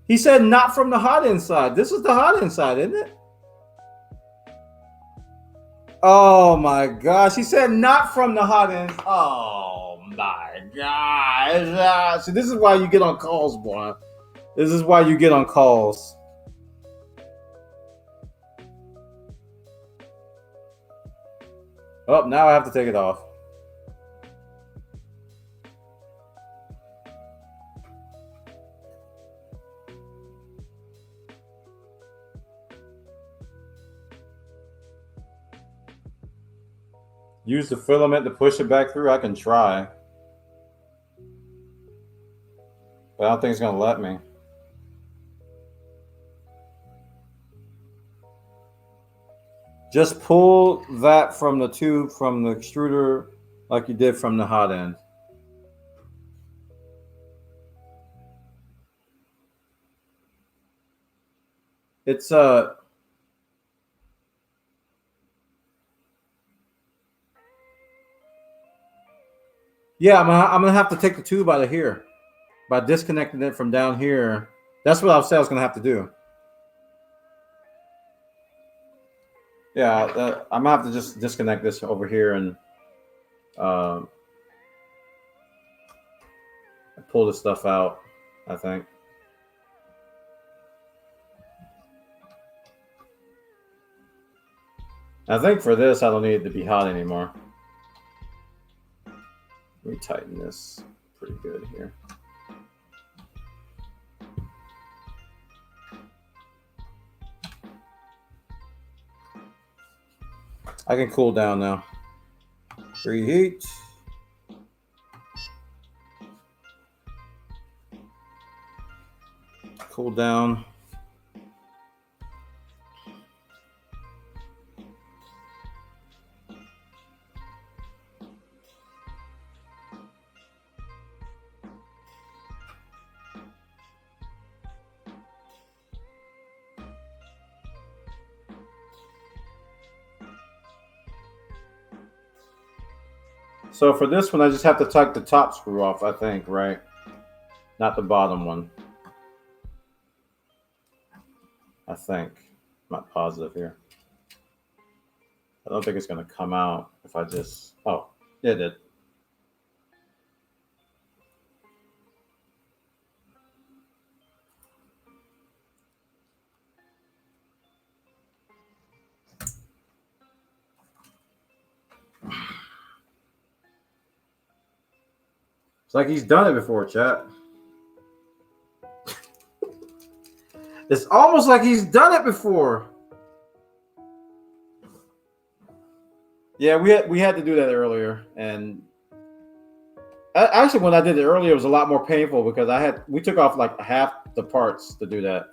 He said not from the hot end side. This is the hot end side, isn't it? Oh my gosh. He said not from the hot end. Oh my gosh. See, this is why you get on calls, boy. This is why you get on calls. Oh, now I have to take it off. Use the filament to push it back through. I can try. But I don't think it's going to let me. Just pull that from the tube from the extruder like you did from the hot end. It's yeah, I'm gonna have to take the tube out of here by disconnecting it from down here. That's what I said I was gonna have to do. Yeah, I'm gonna have to just disconnect this over here and pull this stuff out, I think. I think for this, I don't need it to be hot anymore. Let me tighten this pretty good here. I can cool down now. Reheat. Cool down. So for this one, I just have to take the top screw off, I think, right? Not the bottom one. I think. I'm not positive here. I don't think it's going to come out if I just... Oh, yeah, it did. It's like he's done it before, chat. It's almost like he's done it before. Yeah, we had to do that earlier, and actually, when I did it earlier, it was a lot more painful because we took off like half the parts to do that.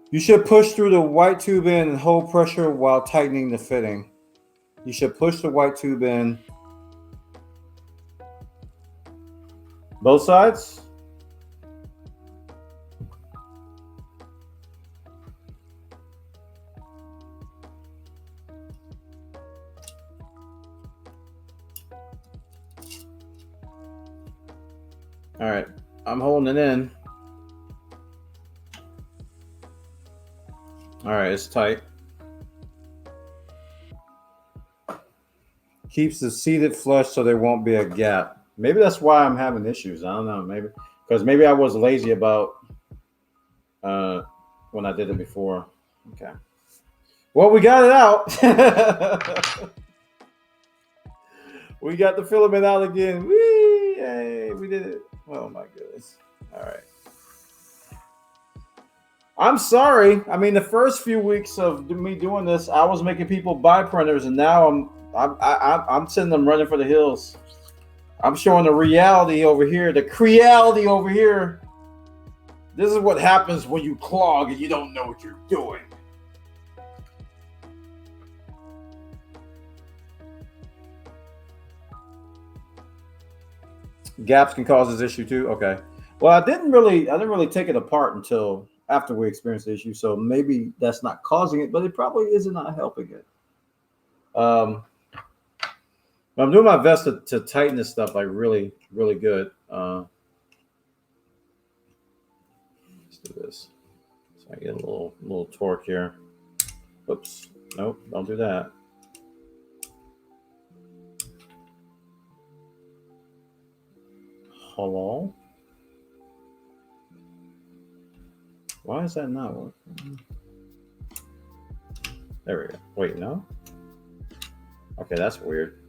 You should push through the white tube in and hold pressure while tightening the fitting. You should push the white tube in. Both sides? All right, I'm holding it in. All right, it's tight. Keeps the seated flush so there won't be a gap. Maybe that's why I'm having issues. I don't know. Maybe because maybe I was lazy about when I did it before. Okay. Well, we got it out. We got the filament out again. Whee! Yay, we did it. Oh my goodness. All right. I'm sorry. I mean, the first few weeks of me doing this, I was making people buy printers, and now I'm sending them running for the hills. I'm showing the reality over here, the creality over here. This is what happens when you clog and you don't know what you're doing. Gaps can cause this issue too. Okay. Well, I didn't really take it apart until after we experienced the issue. So maybe that's not causing it, but it probably is not helping it. I'm doing my best to tighten this stuff like really, really good. Let's do this. So I get a little torque here. Oops. Nope, don't do that. Hello? Why is that not working? There we go. Wait, no? Okay, that's weird.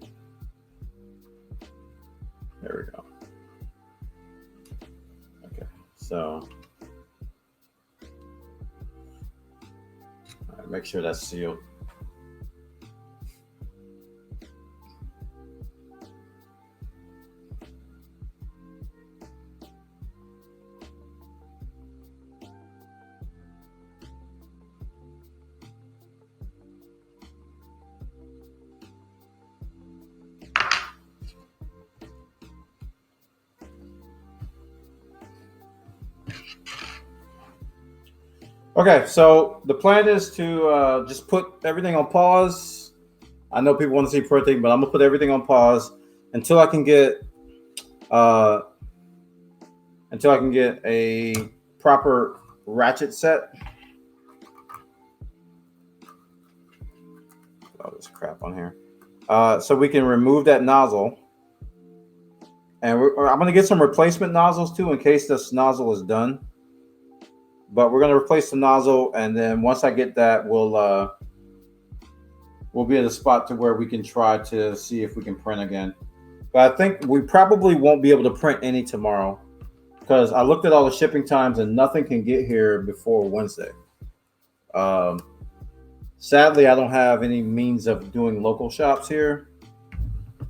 There we go. Okay, so all right, make sure that's sealed. Okay, so the plan is to just put everything on pause. I know people want to see printing, but I'm gonna put everything on pause until I can get a proper ratchet set. Oh, there's crap on here. So we can remove that nozzle, and I'm gonna get some replacement nozzles too in case this nozzle is done. But we're going to replace the nozzle, and then once I get that, we'll be in a spot to where we can try to see if we can print again. But I think we probably won't be able to print any tomorrow because I looked at all the shipping times and nothing can get here before Wednesday. Sadly, I don't have any means of doing local shops here. I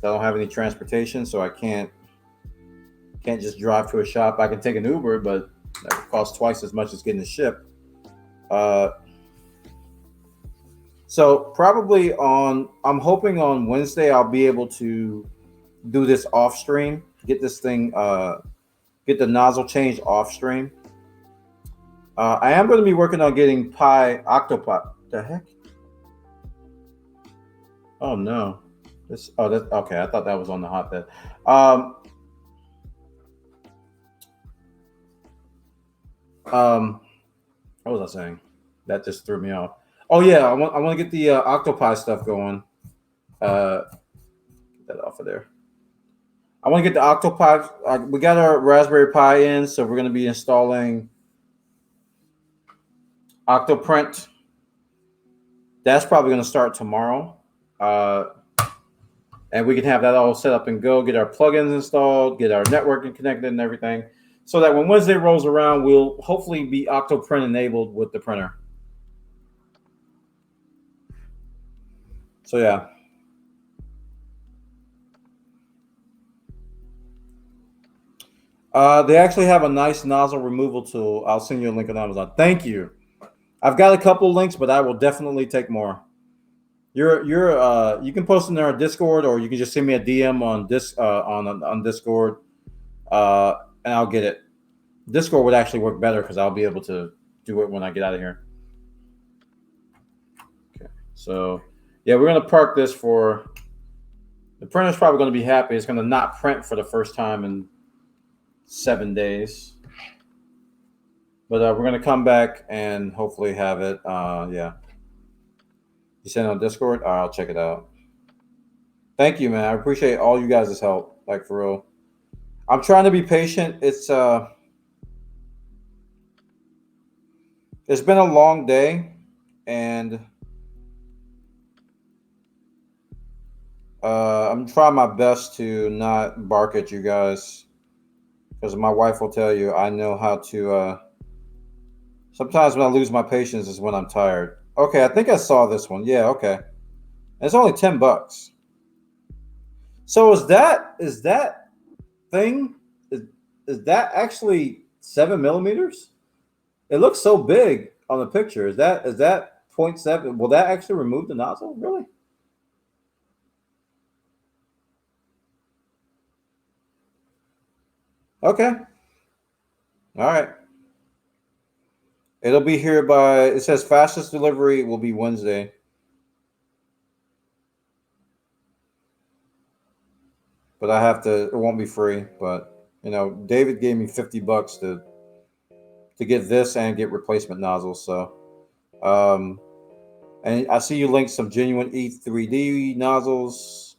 don't have any transportation, so I can't just drive to a shop. I can take an Uber, but that would cost twice as much as getting the ship. So probably I'm hoping on Wednesday I'll be able to do this off stream, get this thing, get the nozzle changed off stream. I am going to be working on getting octopi. The heck? Oh no! Okay. I thought that was on the hotbed. What was I saying? That just threw me off. Oh yeah, I want to get the octopi stuff going. Get that off of there. I want to get the octopi. We got our Raspberry Pi in, so we're going to be installing Octoprint. That's probably going to start tomorrow, and we can have that all set up and go. Get our plugins installed, get our networking connected, and everything. So that when Wednesday rolls around, we'll hopefully be Octoprint enabled with the printer. So yeah. They actually have a nice nozzle removal tool. I'll send you a link on Amazon. Thank you. I've got a couple links, but I will definitely take more. You can post in our Discord, or you can just send me a DM on Discord. And I'll get it. Discord would actually work better because I'll be able to do it when I get out of here. Okay, so yeah, we're gonna park this for the printer's probably gonna be happy. It's gonna not print for the first time in 7 days. But we're gonna come back and hopefully have it. Yeah. You send it on Discord? I'll check it out. Thank you, man. I appreciate all you guys' help. Like for real. I'm trying to be patient. It's been a long day, and I'm trying my best to not bark at you guys, because my wife will tell you I know how to Sometimes when I lose my patience is when I'm tired. Okay, I think I saw this one. Yeah, okay. It's only $10. So is that thing is that actually 7 millimeters? It looks so big on the picture. Is that 0.7? Will that actually remove the nozzle? Really? Okay. All right. It'll be here by, it says fastest delivery will be Wednesday. But I have to, it won't be free. But, David gave me $50 to get this and get replacement nozzles. So, and I see you linked some genuine E3D nozzles.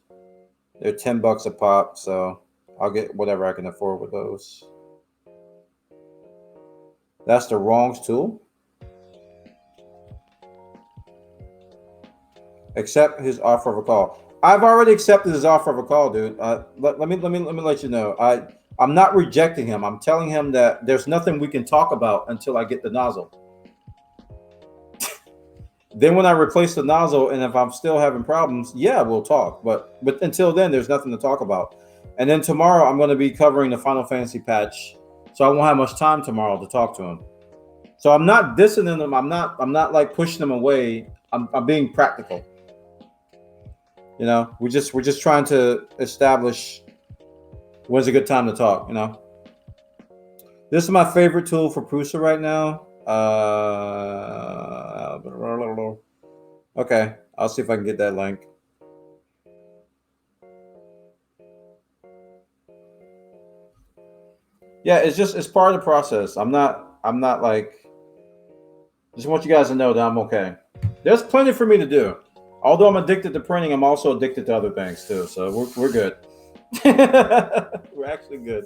They're $10 a pop. So I'll get whatever I can afford with those. That's the wrongs tool. Accept his offer of a call. I've already accepted his offer of a call, dude. Let me let you know. I'm not rejecting him. I'm telling him that there's nothing we can talk about until I get the nozzle. Then when I replace the nozzle, and if I'm still having problems, yeah, we'll talk. But until then, there's nothing to talk about. And then tomorrow, I'm going to be covering the Final Fantasy patch, so I won't have much time tomorrow to talk to him. So I'm not dissing him. I'm not like pushing him away. I'm being practical. We're just trying to establish when's a good time to talk. This is my favorite tool for Prusa right now. Okay, I'll see if I can get that link. Yeah, it's part of the process. I'm not like, just want you guys to know that I'm okay. There's plenty for me to do. Although I'm addicted to printing, I'm also addicted to other things too. So we're good. We're actually good.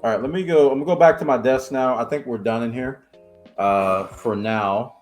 All right, let me go. I'm gonna go back to my desk now. I think we're done in here for now.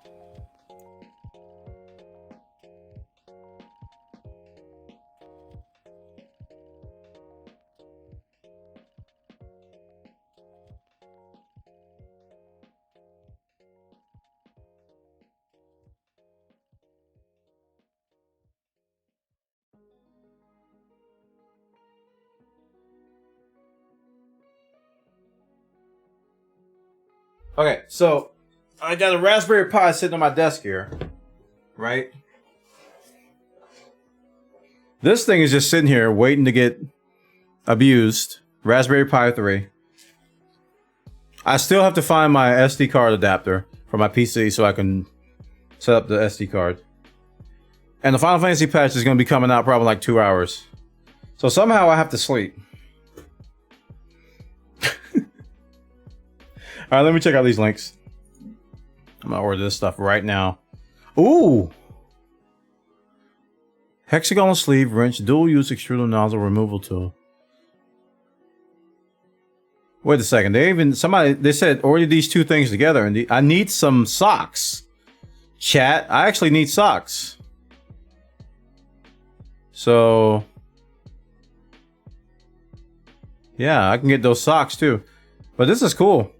Okay, so I got a Raspberry Pi sitting on my desk here, right? This thing is just sitting here waiting to get abused. Raspberry Pi 3. I still have to find my SD card adapter for my PC so I can set up the SD card. And the Final Fantasy patch is going to be coming out probably like 2 hours. So somehow I have to sleep. All right, let me check out these links. I'm gonna order this stuff right now. Ooh! Hexagonal sleeve wrench, dual-use extruder nozzle removal tool. Wait a second. They said order these two things together, and I need some socks. Chat, I actually need socks. So yeah, I can get those socks too. But this is cool.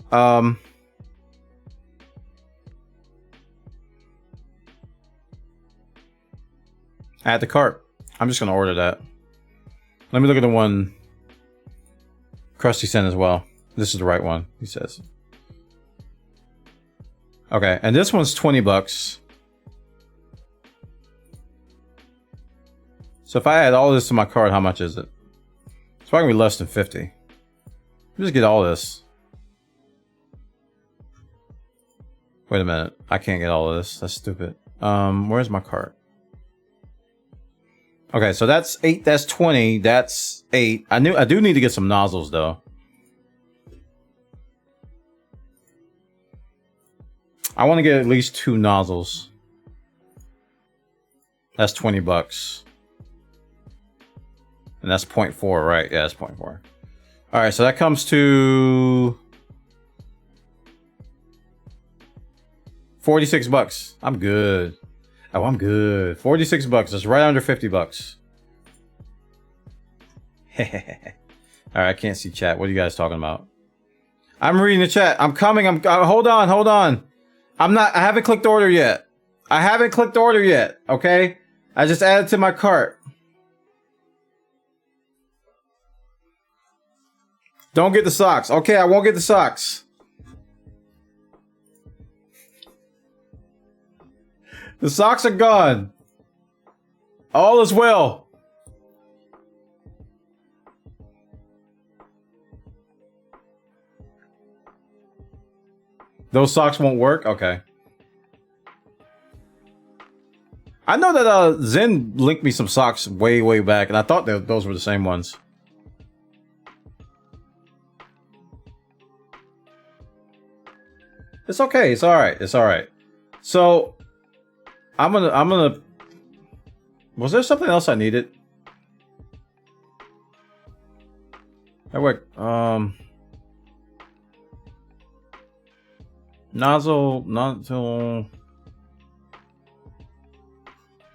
Add the cart. I'm just gonna order that. Let me look at the one Krusty sent as well. This is the right one, he says. Okay, and this one's $20. So if I add all this to my cart, how much is it? It's probably gonna be less than 50. Just get all this. Wait a minute. I can't get all of this. That's stupid. Where's my cart? Okay, so that's 8, that's 20, that's 8. I do need to get some nozzles though. I want to get at least 2 nozzles. That's $20. And that's 0.4, right? Yeah, that's 0.4. Alright, so that comes to $46. I'm good. Oh, I'm good. $46. That's right under $50. All right, I can't see chat. What are you guys talking about? I'm reading the chat. I'm coming. Hold on. I haven't clicked order yet. Okay? I just added to my cart. Don't get the socks. Okay, I won't get the socks. The socks are gone. All is well. Those socks won't work? Okay. I know that Zen linked me some socks way back, and I thought that those were the same ones. It's okay. It's all right. It's all right. So I'm gonna. Was there something else I needed? Nozzle. Let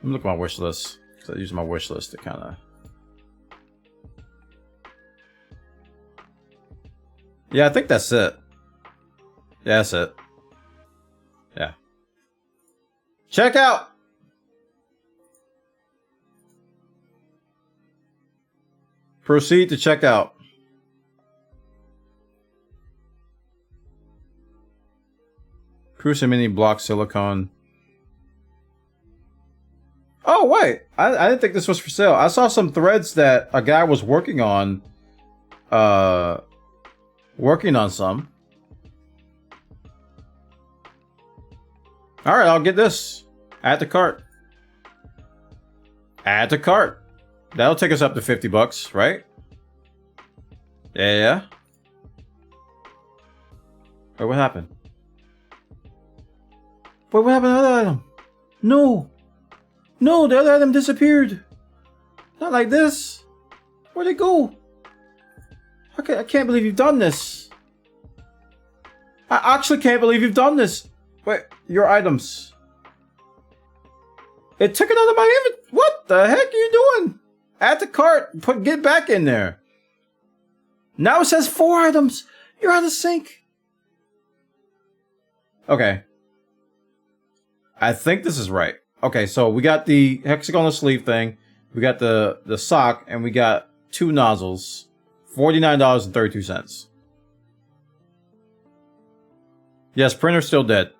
me look at my wish list, because I use my wish list to kind of. Yeah, I think that's it. Yeah, that's it. Yeah. Check out. Proceed to check out. Crucial Mini block silicone. Oh wait, I didn't think this was for sale. I saw some threads that a guy was working on some. All right, I'll get this. Add to cart. Add to cart. That'll take us up to $50, right? Yeah. Wait, what happened? Wait, what happened to the other item? No, the other item disappeared. Not like this. Where'd it go? Okay, I can't believe you've done this. I actually can't believe you've done this. Wait, your items. It took it out of my inventory. What the heck are you doing? Add to cart. Get back in there. Now it says 4 items. You're out of sync. Okay. I think this is right. Okay, so we got the hexagonal sleeve thing. We got the sock, and we got 2 nozzles. $49.32. Yes, printer's still dead.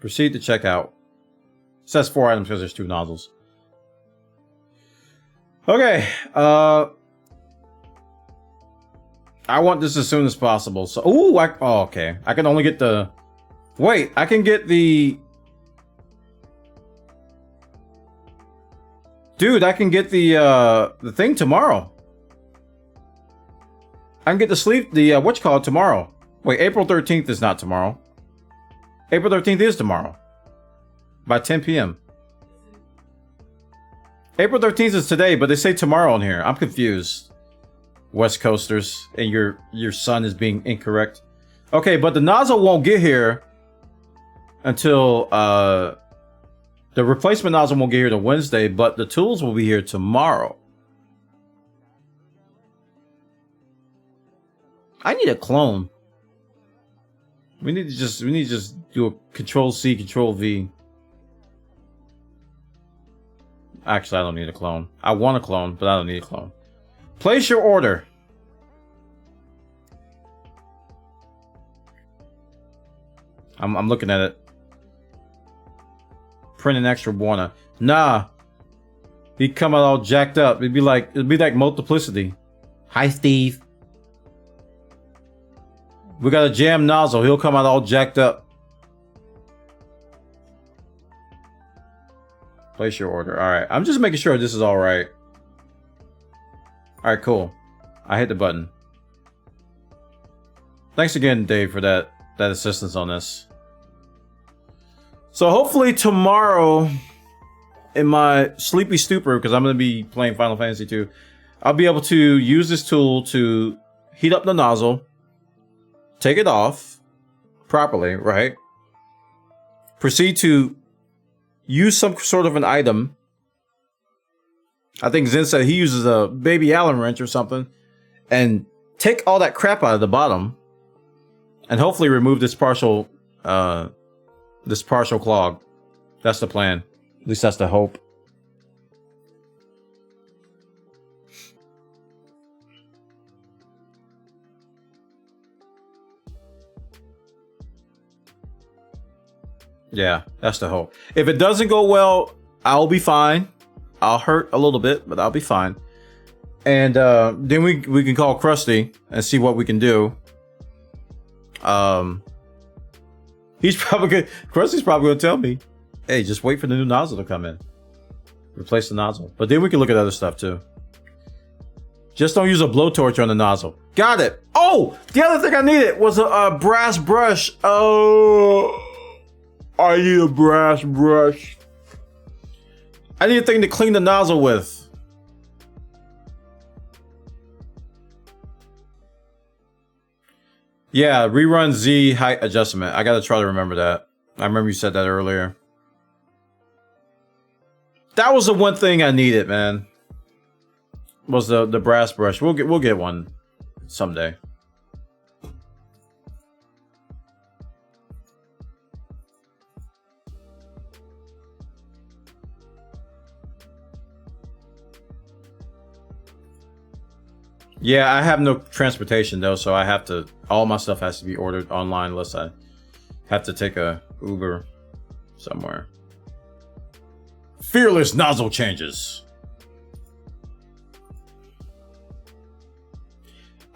Proceed to checkout. It says 4 items because there's 2 nozzles. Okay, I want this as soon as possible. So, okay. I can only get the. Wait, I can get the. Dude, I can get the thing tomorrow. I can get the sleeve, tomorrow. Wait, April 13th is not tomorrow. April 13th is tomorrow. By 10 p.m. April 13th is today, but they say tomorrow on here. I'm confused. West Coasters, and your son is being incorrect. Okay, but the nozzle won't get here until the replacement nozzle won't get here till Wednesday, but the tools will be here tomorrow. I need a clone. We need to just do a Control C, Control V. Actually, I don't need a clone. I want a clone, but I don't need a clone. Place your order. I'm looking at it. Print an extra Warner. Nah. He'd come out all jacked up. It'd be like multiplicity. Hi, Steve. We got a jam nozzle. He'll come out all jacked up. Place your order. All right. I'm just making sure this is all right. All right, cool. I hit the button. Thanks again, Dave, for that assistance on this. So hopefully tomorrow, in my sleepy stupor, because I'm going to be playing Final Fantasy 2, I'll be able to use this tool to heat up the nozzle, take it off properly, right? Proceed to use some sort of an item I think Zen said he uses a baby Allen wrench or something and take all that crap out of the bottom and hopefully remove this partial clog. That's the plan. At least that's the hope. Yeah, that's the hope. If it doesn't go well, I'll be fine. I'll hurt a little bit, but I'll be fine. And then we can call Krusty and see what we can do. He's probably good. Krusty's probably gonna tell me, hey, just wait for the new nozzle to come in. Replace the nozzle. But then we can look at other stuff too. Just don't use a blowtorch on the nozzle. Got it. Oh, the other thing I needed was a brass brush. Oh, I need a brass brush. I need a thing to clean the nozzle with. Yeah, rerun Z height adjustment. I gotta try to remember that. I remember you said that earlier. That was the one thing I needed, man. Was the brass brush. We'll get one someday. Yeah, I have no transportation though, so I have to. All my stuff has to be ordered online unless I have to take a Uber somewhere. Fearless nozzle changes.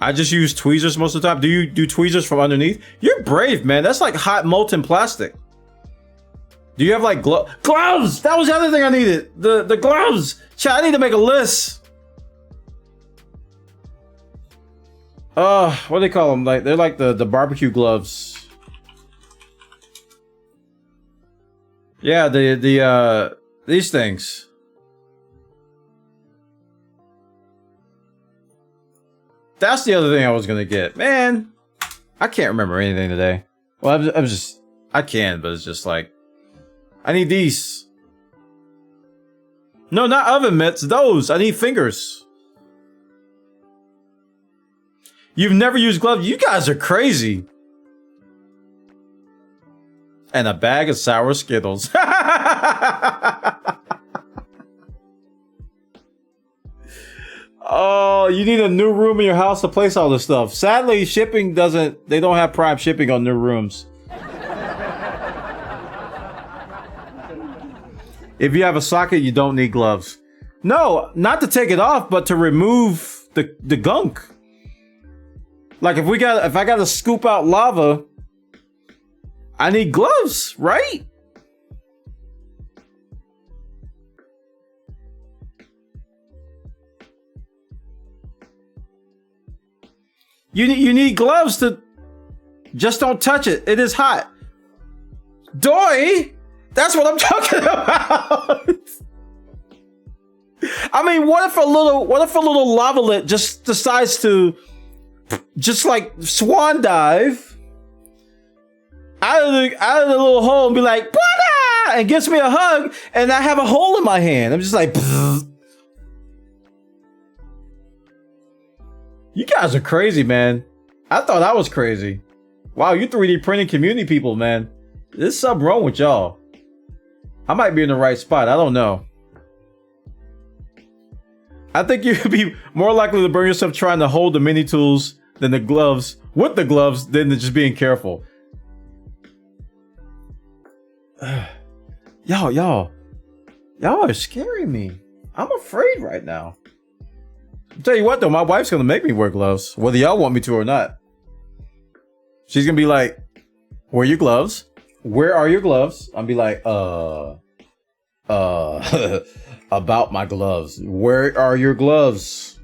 I just use tweezers most of the time. Do you do tweezers from underneath? You're brave, man. That's like hot molten plastic. Do you have like gloves? That was the other thing I needed. The gloves. Chat, I need to make a list. What do they call them? Like they're like the barbecue gloves. Yeah, these things. That's the other thing I was gonna get. Man, I can't remember anything today. Well, I can, but it's just like, I need these. No, not oven mitts. Those. I need fingers. You've never used gloves? You guys are crazy. And a bag of sour Skittles. Oh, you need a new room in your house to place all this stuff. Sadly, shipping doesn't... They don't have prime shipping on new rooms. If you have a socket, you don't need gloves. No, not to take it off, but to remove the gunk. Like if I gotta scoop out lava, I need gloves, right? You need gloves to just don't touch it. It is hot. Doy, that's what I'm talking about. I mean, what if a little lavalet just decides to just like swan dive out of the little hole and be like, "Bada!" and gives me a hug, and I have a hole in my hand. I'm just like, pfft. You guys are crazy, man. I thought I was crazy. Wow, you 3D printing community people, man. There's something wrong with y'all. I might be in the right spot. I don't know. I think you'd be more likely to burn yourself trying to hold the mini tools than the gloves, with the gloves, than just being careful. Y'all are scaring me. I'm afraid right now. I'll tell you what though, my wife's gonna make me wear gloves, whether y'all want me to or not. She's gonna be like, "Where are your gloves? Where are your gloves?" I'll be like, about my gloves. Where are your gloves?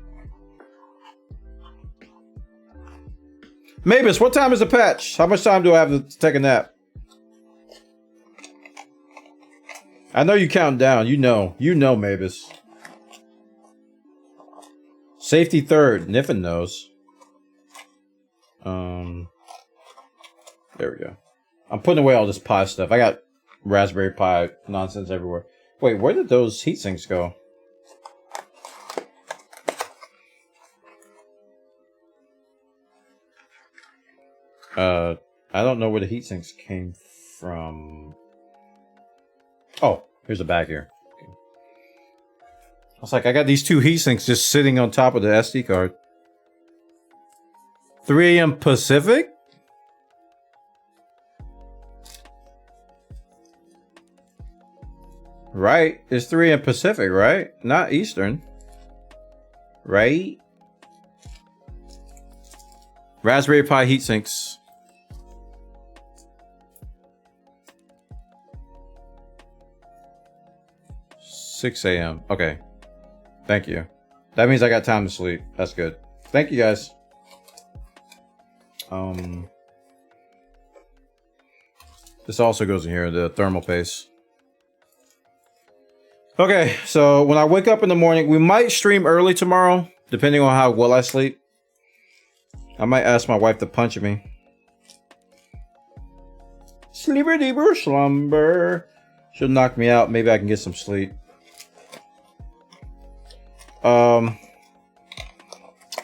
Mavis, what time is the patch? How much time do I have to take a nap? I know you count down. You know, Mavis. Safety third. Niffin knows. There we go. I'm putting away all this pie stuff. I got Raspberry Pi nonsense everywhere. Wait, where did those heat sinks go? I don't know where the heat sinks came from. Oh, here's a bag here. Okay. I was like, I got these 2 heat sinks just sitting on top of the SD card. 3 a.m. Pacific? Right? It's 3 a.m. Pacific, right? Not Eastern. Right? Raspberry Pi heat sinks. $6 a.m. Okay. Thank you. That means I got time to sleep. That's good. Thank you guys. This also goes in here, the thermal paste. Okay, so when I wake up in the morning, we might stream early tomorrow, depending on how well I sleep. I might ask my wife to punch me. Sleeper-deeper slumber. She'll knock me out. Maybe I can get some sleep.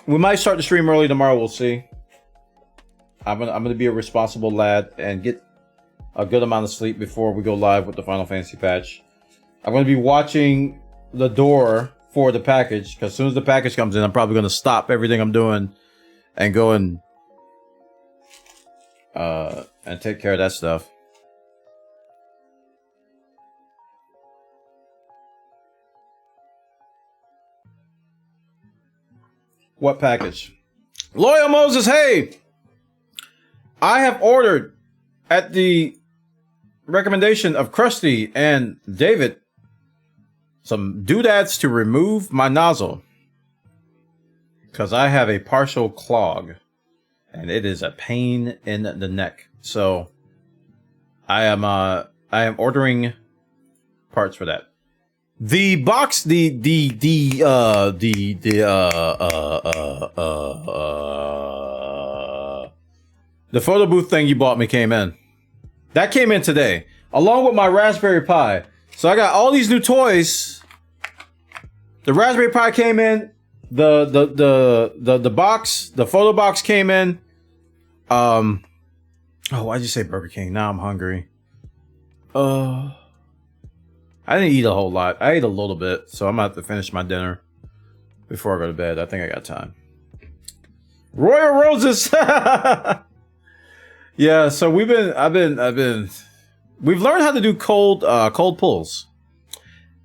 We might start the stream early tomorrow. We'll see. I'm gonna be a responsible lad and get a good amount of sleep before we go live with the Final Fantasy patch. I'm gonna be watching the door for the package, because as soon as the package comes in, I'm probably gonna stop everything I'm doing and go and take care of that stuff. What package? Loyal Moses, hey! I have ordered, at the recommendation of Krusty and David, some doodads to remove my nozzle. Because I have a partial clog. And it is a pain in the neck. So I am ordering parts for that. The box, the photo booth thing you bought me came in. That came in today, along with my Raspberry Pi. So I got all these new toys. The Raspberry Pi came in. The box, the photo box came in. Oh, why'd you say Burger King? Now I'm hungry. I didn't eat a whole lot. I ate a little bit, so I'm gonna have to finish my dinner before I go to bed. I think I got time. Royal Roses. Yeah, so we've learned how to do cold pulls.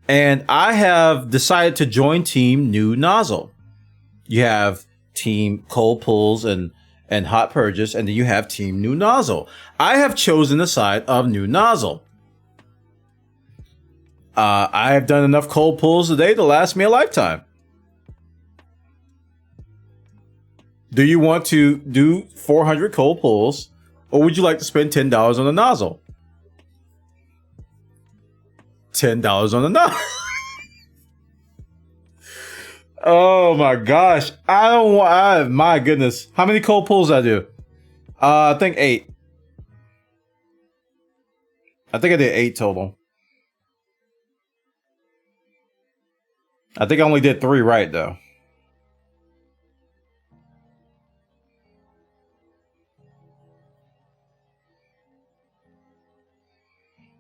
And I have decided to join Team New Nozzle. You have Team Cold Pulls and Hot Purges, and then you have Team New Nozzle. I have chosen the side of New Nozzle. I have done enough cold pulls today to last me a lifetime. Do you want to do 400 cold pulls, or would you like to spend $10 on the nozzle? $10 on the nozzle. Oh my gosh. My goodness. How many cold pulls I do? I think 8. I think I did 8 total. I think I only did 3 right though.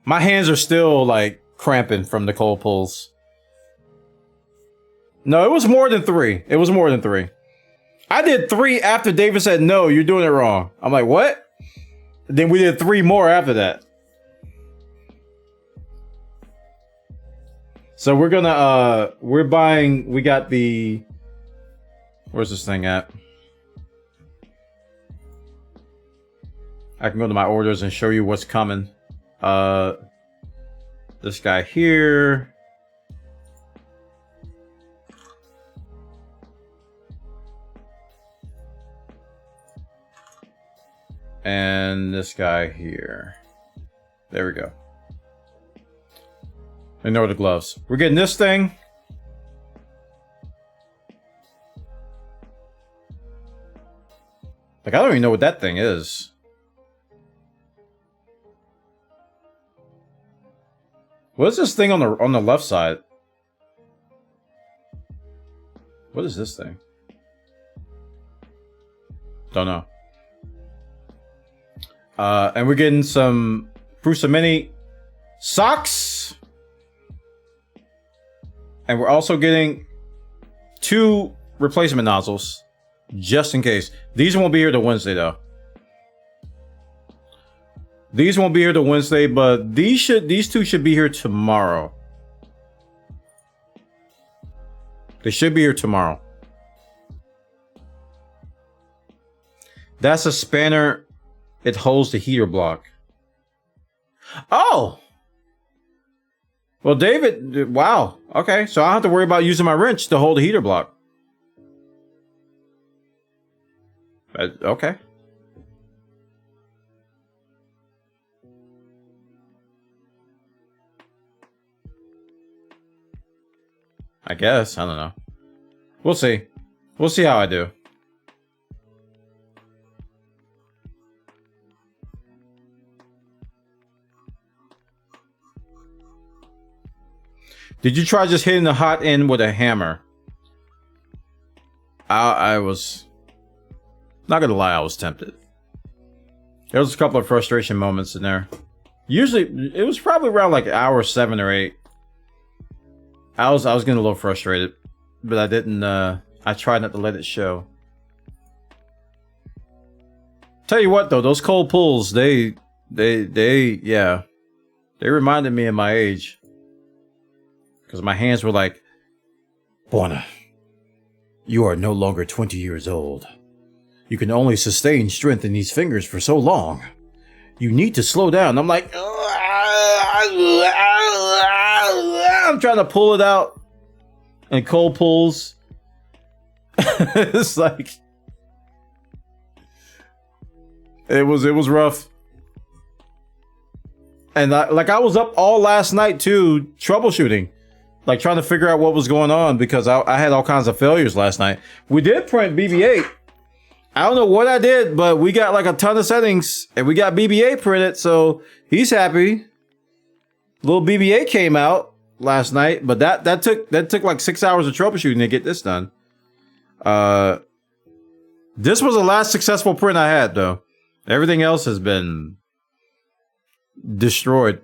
My hands are still like cramping from the cold pulls. No, it was more than 3. It was more than 3. I did 3 after David said, no, you're doing it wrong. I'm like, what? Then we did 3 more after that. So we're gonna, we got the, where's this thing at? I can go to my orders and show you what's coming. This guy here. And this guy here. There we go. Ignore the gloves. We're getting this thing. Like, I don't even know what that thing is. What is this thing on the left side? What is this thing? Don't know. And we're getting some Prusa Mini socks. And we're also getting 2 replacement nozzles, just in case. These won't be here till Wednesday, though. These won't be here till Wednesday, but these 2 should be here tomorrow. They should be here tomorrow. That's a spanner. It holds the heater block. Oh! Well, David, wow. Okay, so I don't have to worry about using my wrench to hold the heater block. Okay. I guess. I don't know. We'll see. We'll see how I do. Did you try just hitting the hot end with a hammer? I was... Not gonna lie, I was tempted. There was a couple of frustration moments in there. Usually, it was probably around like hour 7 or 8. I was getting a little frustrated, but I didn't. I tried not to let it show. Tell you what, though, those cold pulls, yeah, they reminded me of my age, because my hands were like, Buona, you are no longer 20 years old. You can only sustain strength in these fingers for so long. You need to slow down. I'm like, I'm trying to pull it out, and cold pulls. It's like, it was rough. And I was up all last night too, troubleshooting, like trying to figure out what was going on, because I had all kinds of failures last night. We did print BB-8. I don't know what I did, but we got like a ton of settings, and we got BB-8 printed, so he's happy. Little BB-8 came out last night, but that took like 6 hours of troubleshooting to get this done. This was the last successful print I had, though. Everything else has been destroyed.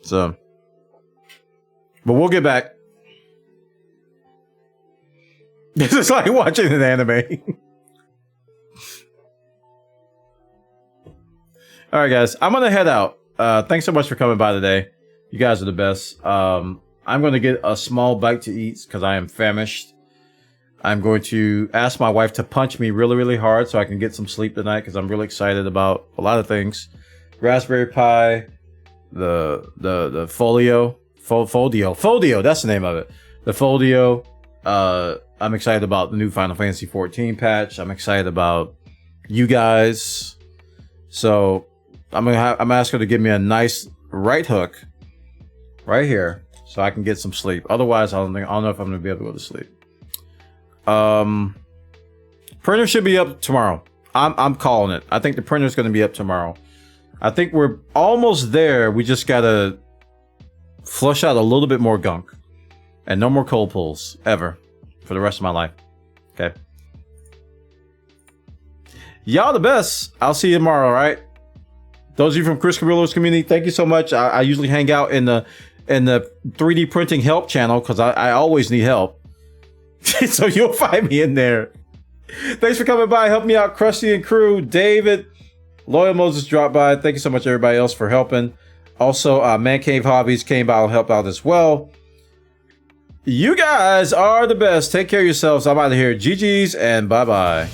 So, but we'll get back. This is like watching an anime. All right, guys, I'm gonna head out. Thanks so much for coming by today. You guys are the best. I'm gonna get a small bite to eat because I am famished. I'm going to ask my wife to punch me really, really hard so I can get some sleep tonight, because I'm really excited about a lot of things. Raspberry Pi, the Folio, that's the name of it. The Folio. I'm excited about the new Final Fantasy 14 patch. I'm excited about you guys. So I'm gonna ask her to give me a nice right hook right here so I can get some sleep. Otherwise, I don't know if I'm gonna be able to go to sleep. Printer should be up tomorrow. I'm calling it. I think the printer's gonna be up tomorrow. I think we're almost there. We just gotta flush out a little bit more gunk, and no more cold pulls ever for the rest of my life. Okay. Y'all the best. I'll see you tomorrow, all right? Those of you from Chris Cabrillo's community, thank you so much. I usually hang out in the 3D printing help channel because I always need help. So you'll find me in there. Thanks for coming by. Help me out, Krusty and crew. David, Loyal Moses dropped by. Thank you so much, everybody else, for helping. Also, Man Cave Hobbies came by and helped out as well. You guys are the best. Take care of yourselves. I'm out of here. GG's and bye-bye.